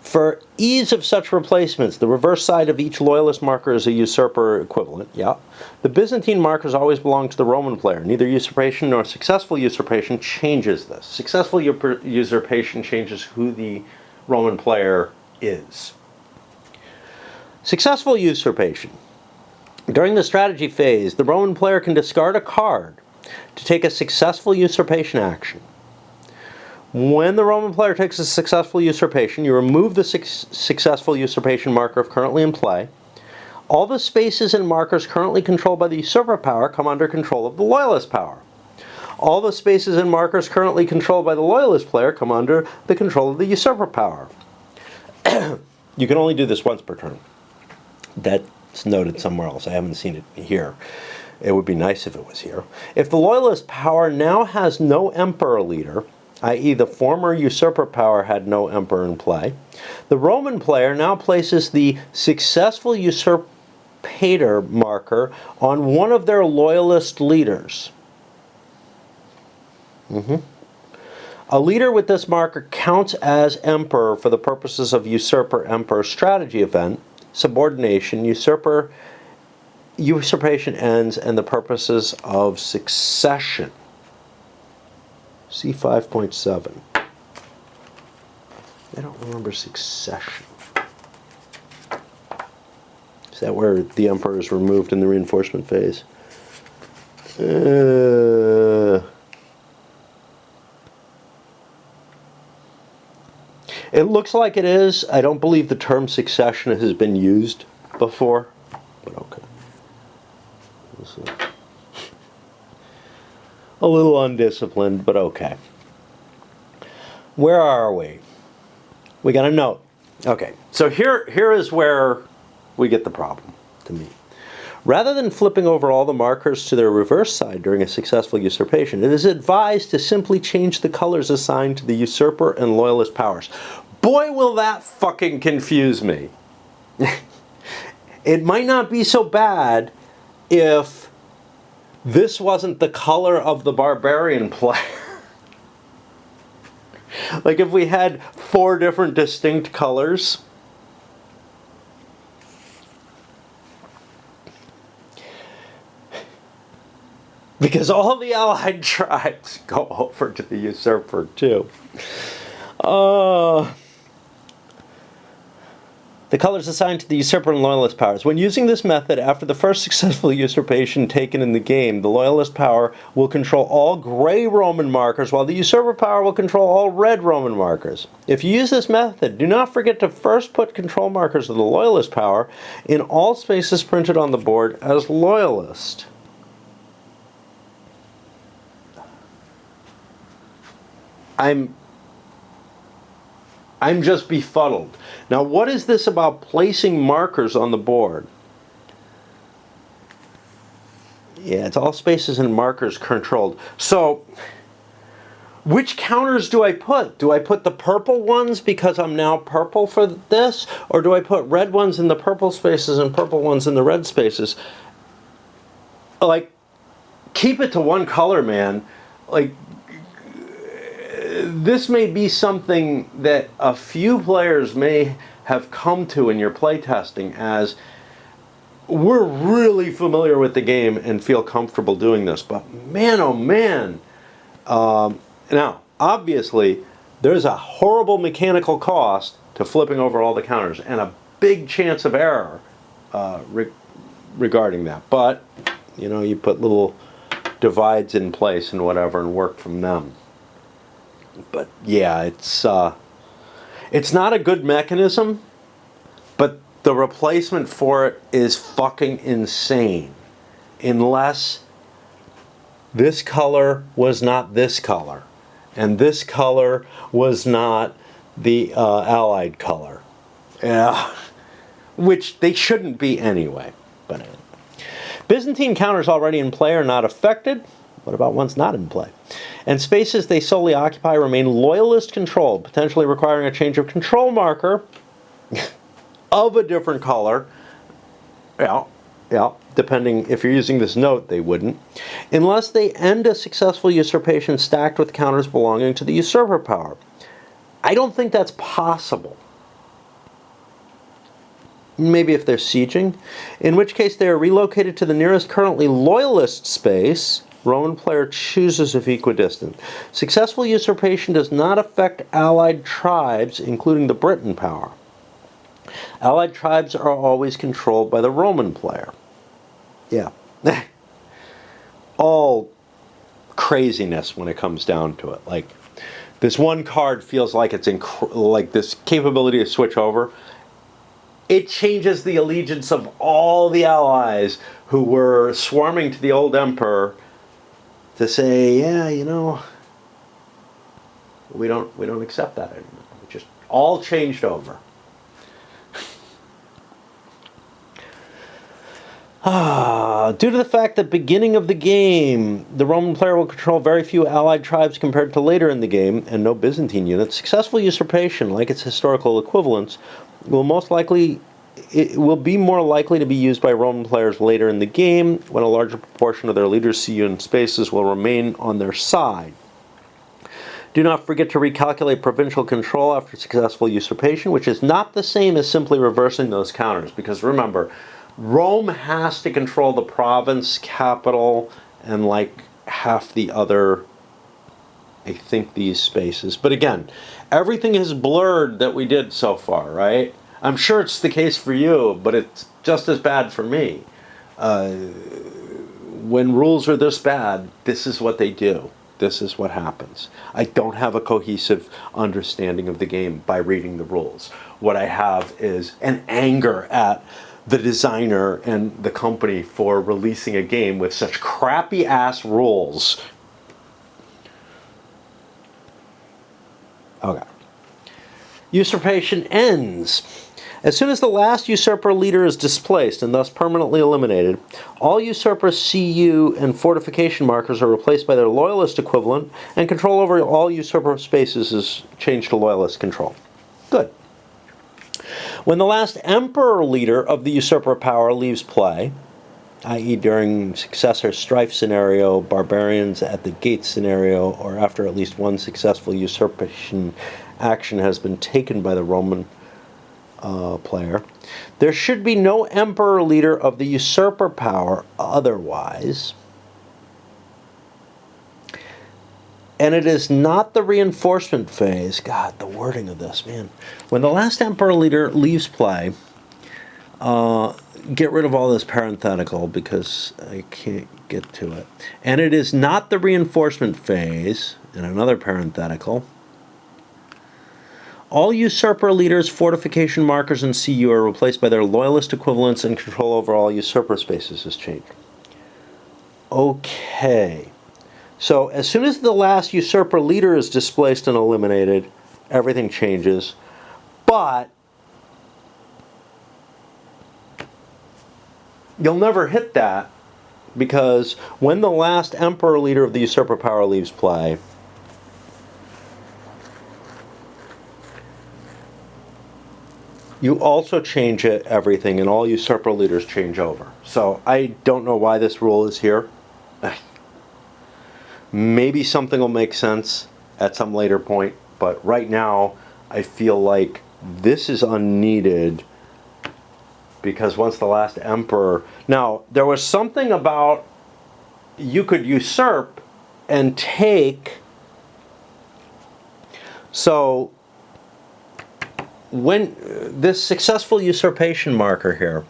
For ease of such replacements, the reverse side of each loyalist marker is a usurper equivalent. Yeah. The Byzantine markers always belong to the Roman player. Neither usurpation nor successful usurpation changes this. Successful usurpation changes who the Roman player is. Successful usurpation. During the strategy phase, the Roman player can discard a card to take a successful usurpation action. When the Roman player takes a successful usurpation, you remove the successful usurpation marker currently in play. All the spaces and markers currently controlled by the usurper power come under control of the loyalist power. All the spaces and markers currently controlled by the loyalist player come under the control of the usurper power. You can only do this once per turn. That's noted somewhere else. I haven't seen it here. It would be nice if it was here. If the loyalist power now has no emperor leader, i.e. the former usurper power had no emperor in play, the Roman player now places the successful usurpator marker on one of their loyalist leaders. A leader with this marker counts as emperor for the purposes of usurper-emperor strategy event, subordination, usurpation ends, and the purposes of succession. C5.7. I don't remember succession. Is that where the emperor is removed in the reinforcement phase? It looks like it is. I don't believe the term succession has been used before, but okay. A little undisciplined, but okay. Where are we? We got a note. Okay, so here is where we get the problem, to me. Rather than flipping over all the markers to their reverse side during a successful usurpation, it is advised to simply change the colors assigned to the usurper and loyalist powers. Boy, will that fucking confuse me. It might not be so bad if this wasn't the color of the barbarian player. Like if we had 4 different distinct colors. Because all the allied tribes go over to the usurper too. The colors assigned to the usurper and loyalist powers. When using this method, after the first successful usurpation taken in the game, the loyalist power will control all gray Roman markers, while the usurper power will control all red Roman markers. If you use this method, do not forget to first put control markers of the loyalist power in all spaces printed on the board as loyalist. I'm just befuddled. Now, what is this about placing markers on the board? Yeah, it's all spaces and markers controlled. So, which counters do I put? Do I put the purple ones because I'm now purple for this? Or do I put red ones in the purple spaces and purple ones in the red spaces? Like, keep it to one color, man. Like, this may be something that a few players may have come to in your playtesting as we're really familiar with the game and feel comfortable doing this, but man, oh man. Now, obviously, there's a horrible mechanical cost to flipping over all the counters and a big chance of error regarding that. But, you know, you put little divides in place and whatever and work from them. But yeah, it's not a good mechanism, but the replacement for it is fucking insane. Unless this color was not this color, and this color was not the allied color. Yeah, which they shouldn't be anyway. But anyway. Byzantine counters already in play are not affected. What about ones not in play? And spaces they solely occupy remain loyalist controlled, potentially requiring a change of control marker of a different color. Yeah, depending if you're using this note, they wouldn't. Unless they end a successful usurpation stacked with counters belonging to the usurper power. I don't think that's possible. Maybe if they're sieging, in which case they are relocated to the nearest currently loyalist space Roman player chooses if equidistant. Successful usurpation does not affect allied tribes, including the Britain power. Allied tribes are always controlled by the Roman player. Yeah. All craziness when it comes down to it. Like, this one card feels like it's like this capability to switch over. It changes the allegiance of all the allies who were swarming to the old emperor to say, yeah, you know, we don't accept that anymore. It just all changed over. Due to the fact that beginning of the game, the Roman player will control very few allied tribes compared to later in the game, and no Byzantine units, successful usurpation, like its historical equivalents, it will be more likely to be used by Roman players later in the game, when a larger proportion of their leaders' CU and spaces will remain on their side. Do not forget to recalculate provincial control after successful usurpation, which is not the same as simply reversing those counters, because remember, Rome has to control the province, capital, and like half the other, I think, these spaces. But again, everything is blurred that we did so far, right? I'm sure it's the case for you, but it's just as bad for me. When rules are this bad, this is what they do. This is what happens. I don't have a cohesive understanding of the game by reading the rules. What I have is an anger at the designer and the company for releasing a game with such crappy ass rules. Okay. Usurpation ends. As soon as the last usurper leader is displaced and thus permanently eliminated, all usurper CU and fortification markers are replaced by their loyalist equivalent, and control over all usurper spaces is changed to loyalist control. Good. When the last emperor leader of the usurper power leaves play, i.e. during successor strife scenario, barbarians at the gate scenario, or after at least one successful usurpation action has been taken by the Roman player, there should be no emperor leader of the usurper power otherwise, and it is not the reinforcement phase. God, the wording of this, man. When the last emperor leader leaves play, get rid of all this parenthetical because I can't get to it. And it is not the reinforcement phase, and another parenthetical. All usurper leaders, fortification markers, and CU are replaced by their loyalist equivalents, and control over all usurper spaces has changed. Okay. So as soon as the last usurper leader is displaced and eliminated, everything changes. But you'll never hit that, because when the last emperor leader of the usurper power leaves play, you also change everything, and all usurper leaders change over. So I don't know why this rule is here. Maybe something will make sense at some later point, but right now I feel like this is unneeded, because once the last emperor... Now, there was something about you could usurp and take. So when this successful usurpation marker here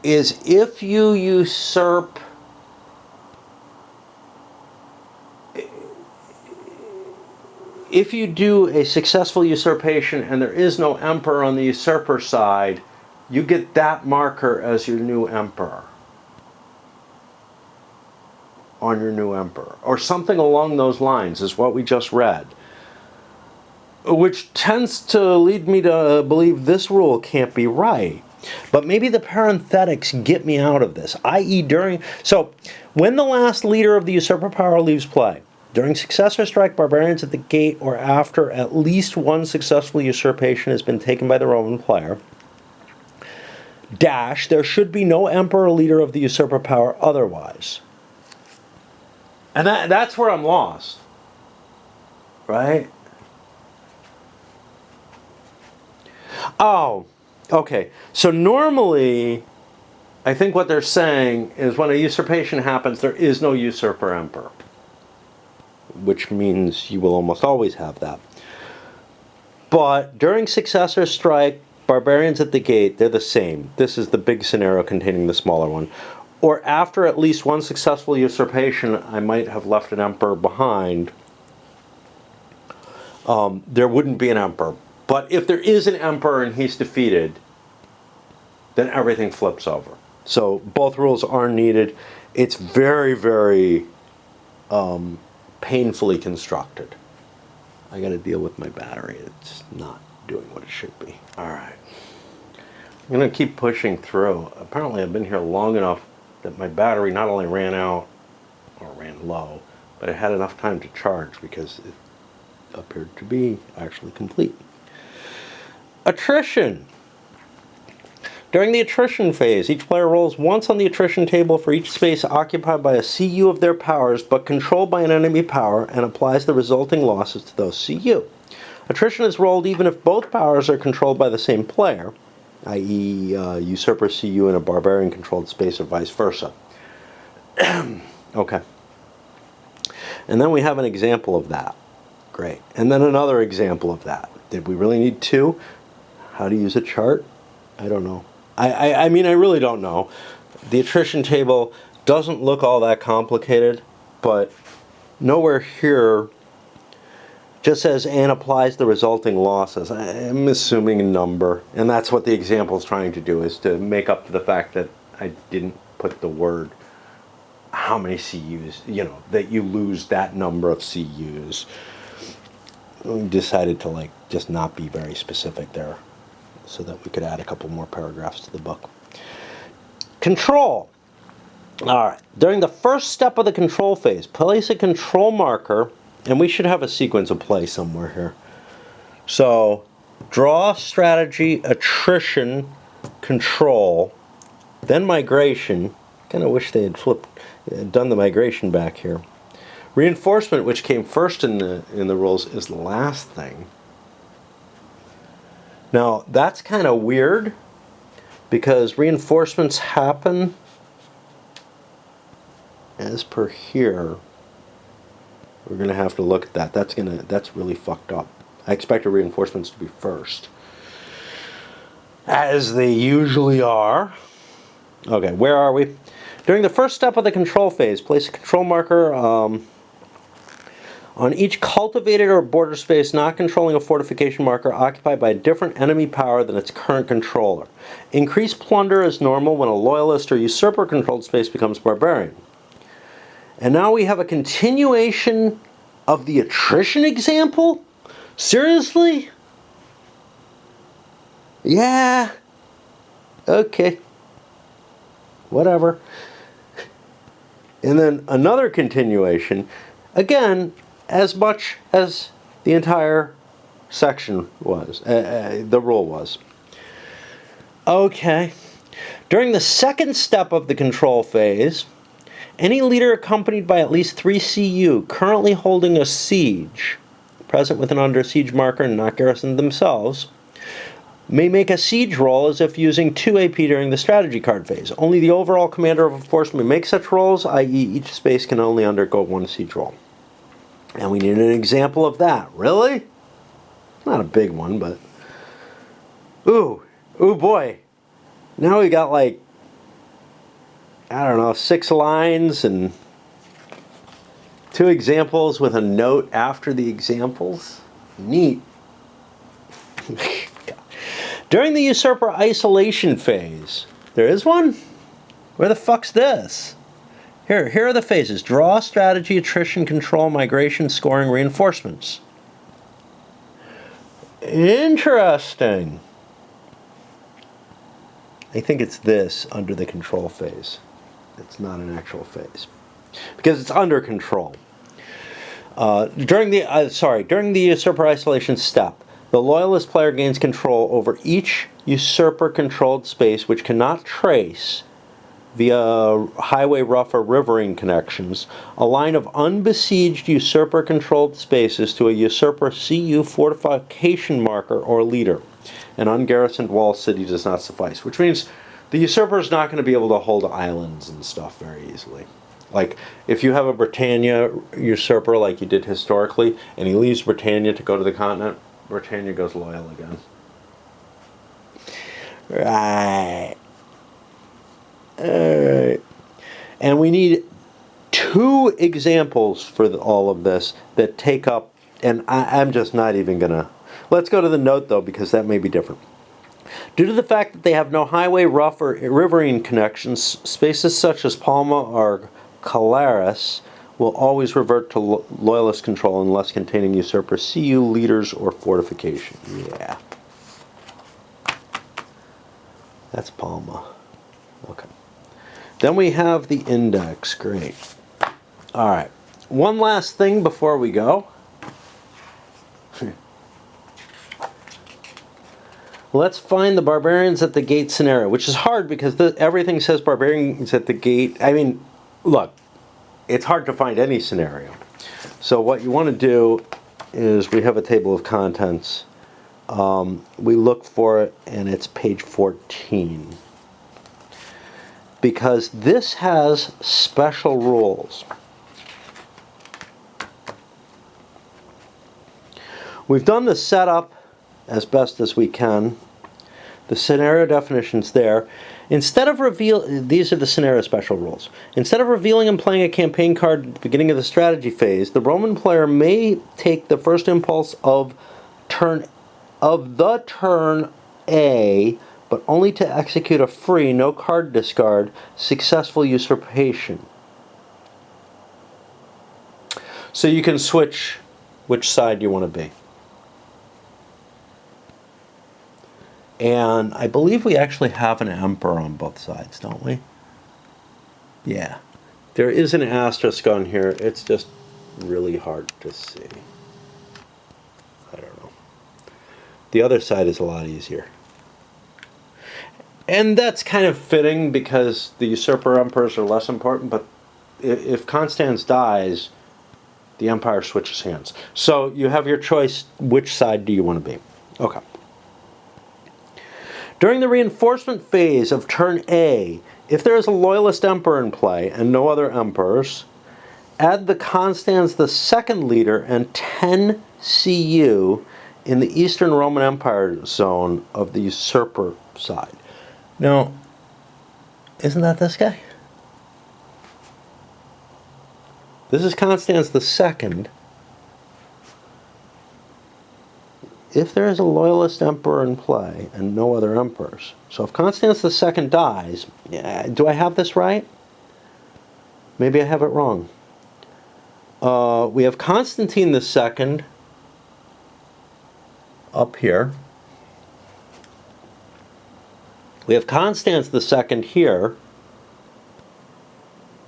is if you usurp, if you do a successful usurpation and there is no emperor on the usurper side, you get that marker as your new emperor. On your new emperor. Or something along those lines is what we just read. Which tends to lead me to believe this rule can't be right. But maybe the parenthetics get me out of this. I.e. during... So, when the last leader of the usurper power leaves play, during successor strike, barbarians at the gate, or after at least one successful usurpation has been taken by the Roman player, dash, there should be no emperor leader of the usurper power otherwise. And that's where I'm lost. Right? Oh, okay. So normally, I think what they're saying is when a usurpation happens, there is no usurper emperor. Which means you will almost always have that. But during successor strike, barbarians at the gate, they're the same. This is the big scenario containing the smaller one. Or after at least one successful usurpation, I might have left an emperor behind. There wouldn't be an emperor. But if there is an emperor and he's defeated, then everything flips over. So both rules are needed. It's very, very painfully constructed. I got to deal with my battery. It's not doing what it should be. All right. I'm going to keep pushing through. Apparently I've been here long enough that my battery not only ran out, or ran low, but it had enough time to charge because it appeared to be actually complete. Attrition. During the attrition phase, each player rolls once on the attrition table for each space occupied by a CU of their powers, but controlled by an enemy power, and applies the resulting losses to those CU. Attrition is rolled even if both powers are controlled by the same player, i.e. usurper CU in a barbarian-controlled space or vice versa. Okay. And then we have an example of that. Great. And then another example of that. Did we really need two? How to use a chart? I don't know. I mean, I really don't know. The attrition table doesn't look all that complicated, but nowhere here just says and applies the resulting losses. I'm assuming a number, and that's what the example is trying to do, is to make up for the fact that I didn't put the word how many CUs, you know, that you lose that number of CUs. We decided to just not be very specific there. so that we could add a couple more paragraphs to the book. Control. All right. During the first step of the control phase, place a control marker, and we should have a sequence of play somewhere here. So, draw, strategy, attrition, control, then migration. Kind of wish they had done the migration back here. Reinforcement, which came first in the rules, is the last thing. Now, that's kind of weird because reinforcements happen as per here. We're going to have to look at that. That's really fucked up. I expected reinforcements to be first, as they usually are. Okay, where are we? During the first step of the control phase, place a control marker on each cultivated or border space not controlling a fortification marker occupied by a different enemy power than its current controller. Increase plunder is normal when a loyalist or usurper controlled space becomes barbarian. And now we have a continuation of the attrition example? Seriously? Yeah. Okay. Whatever. And then another continuation, again, as much as the entire section was, the rule was. Okay. During the second step of the control phase, any leader accompanied by at least 3 CU currently holding a siege, present with an under siege marker and not garrisoned themselves, may make a siege roll as if using 2 AP during the strategy card phase. Only the overall commander of a force may make such rolls, i.e. each space can only undergo 1 siege roll. And we need an example of that. Really? Not a big one, but... Ooh boy. Now we got like, I don't know, 6 lines and 2 examples with a note after the examples. Neat. During the usurper isolation phase, there is one? Where the fuck's this? Here are the phases. Draw, strategy, attrition, control, migration, scoring, reinforcements. Interesting. I think it's this under the control phase. It's not an actual phase. Because it's under control. During the usurper isolation step, the loyalist player gains control over each usurper-controlled space which cannot trace, via highway, rough, or riverine connections, a line of unbesieged usurper-controlled spaces to a usurper CU fortification marker or leader. An ungarrisoned wall city does not suffice, which means the usurper is not going to be able to hold islands and stuff very easily. Like, if you have a Britannia usurper like you did historically, and he leaves Britannia to go to the continent, Britannia goes loyal again. Right. Alright. And we need 2 examples for all of this that take up, and I'm just not even going to... Let's go to the note, though, because that may be different. Due to the fact that they have no highway, rough, or riverine connections, spaces such as Palma or Calaris will always revert to loyalist control unless containing usurper CU, leaders, or fortification. Yeah. That's Palma. Okay. Then we have the index. Great. All right. One last thing before we go. Let's find the Barbarians at the Gate scenario, which is hard because everything says Barbarians at the Gate. I mean, look, it's hard to find any scenario. So what you want to do is we have a table of contents. We look for it, and it's page 14. Because this has special rules. We've done the setup as best as we can. The scenario definition's there. Instead of these are the scenario special rules. Instead of revealing and playing a campaign card at the beginning of the strategy phase, the Roman player may take the first impulse of the turn A, but only to execute a free, no card discard, successful usurpation. So you can switch which side you want to be. And I believe we actually have an emperor on both sides, don't we? Yeah. There is an asterisk on here. It's just really hard to see. I don't know. The other side is a lot easier. And that's kind of fitting because the usurper emperors are less important, but if Constans dies, the empire switches hands. So you have your choice, which side do you want to be? Okay. During the reinforcement phase of turn A, if there is a loyalist emperor in play and no other emperors, add the Constans the second leader and 10 CU in the Eastern Roman Empire zone of the usurper side. Now, isn't that this guy? This is Constans the second. If there is a loyalist emperor in play and no other emperors, so if Constans the second dies, do I have this right? Maybe I have it wrong. We have Constantine the second up here. We have Constans the second here.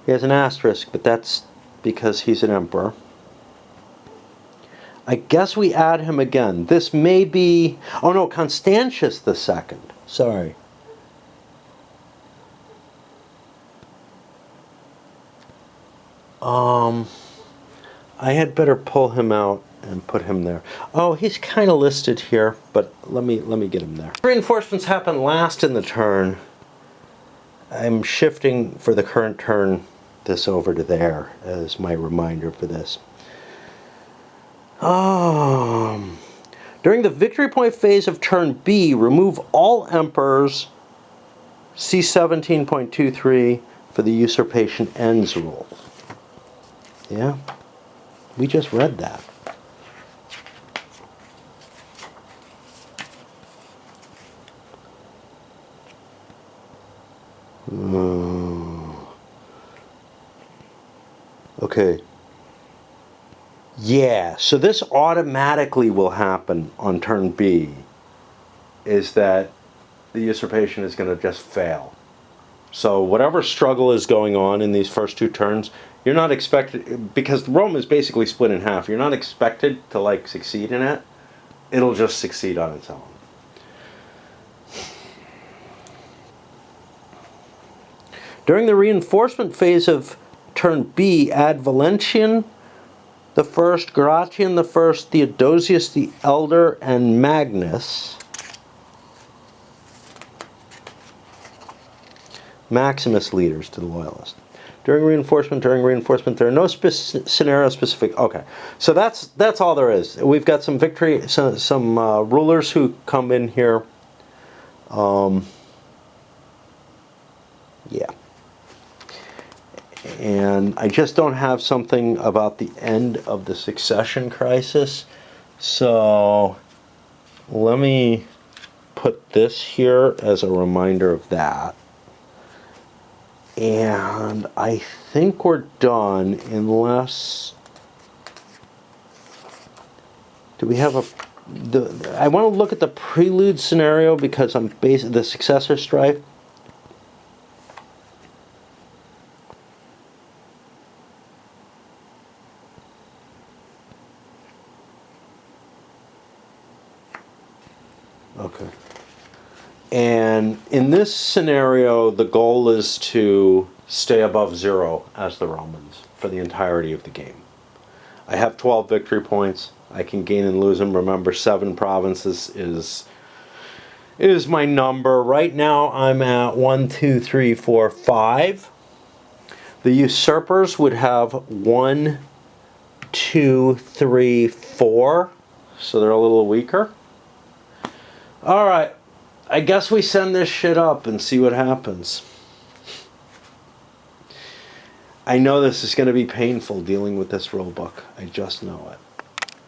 He has an asterisk, but that's because he's an emperor. I guess we add him again. This may be... Oh no, Constantius the second. Sorry. I had better pull him out and put him there. Oh, he's kind of listed here, but let me get him there. Reinforcements happen last in the turn. I'm shifting for the current turn this over to there as my reminder for this. During the victory point phase of turn B, remove all emperors. See 17.23 for the usurpation ends rule. Yeah, we just read that. Okay. Yeah, so this automatically will happen on turn B, is that the usurpation is going to just fail. So whatever struggle is going on in these first two turns, you're not expected, because Rome is basically split in half, you're not expected to like succeed in it. It'll just succeed on its own. During the reinforcement phase of turn B, add Valentian the first, Gratian the first, Theodosius the elder, and Magnus. Maximus leaders to the loyalist. During reinforcement, there are no scenario specific. Okay, so that's all there is. We've got some victory, some rulers who come in here. Yeah. And I just don't have something about the end of the succession crisis. So let me put this here as a reminder of that. And I think we're done unless... Do we have a... I want to look at the prelude scenario because I'm based the successor strife. Okay. And in this scenario, the goal is to stay above 0 as the Romans for the entirety of the game. I have 12 victory points. I can gain and lose them. Remember, 7 provinces is my number. Right now, I'm at 1, 2, 3, 4, 5. The usurpers would have 1, 2, 3, 4. So they're a little weaker. All right, I guess we send this shit up and see what happens. I know this is going to be painful dealing with this rule book. I just know it.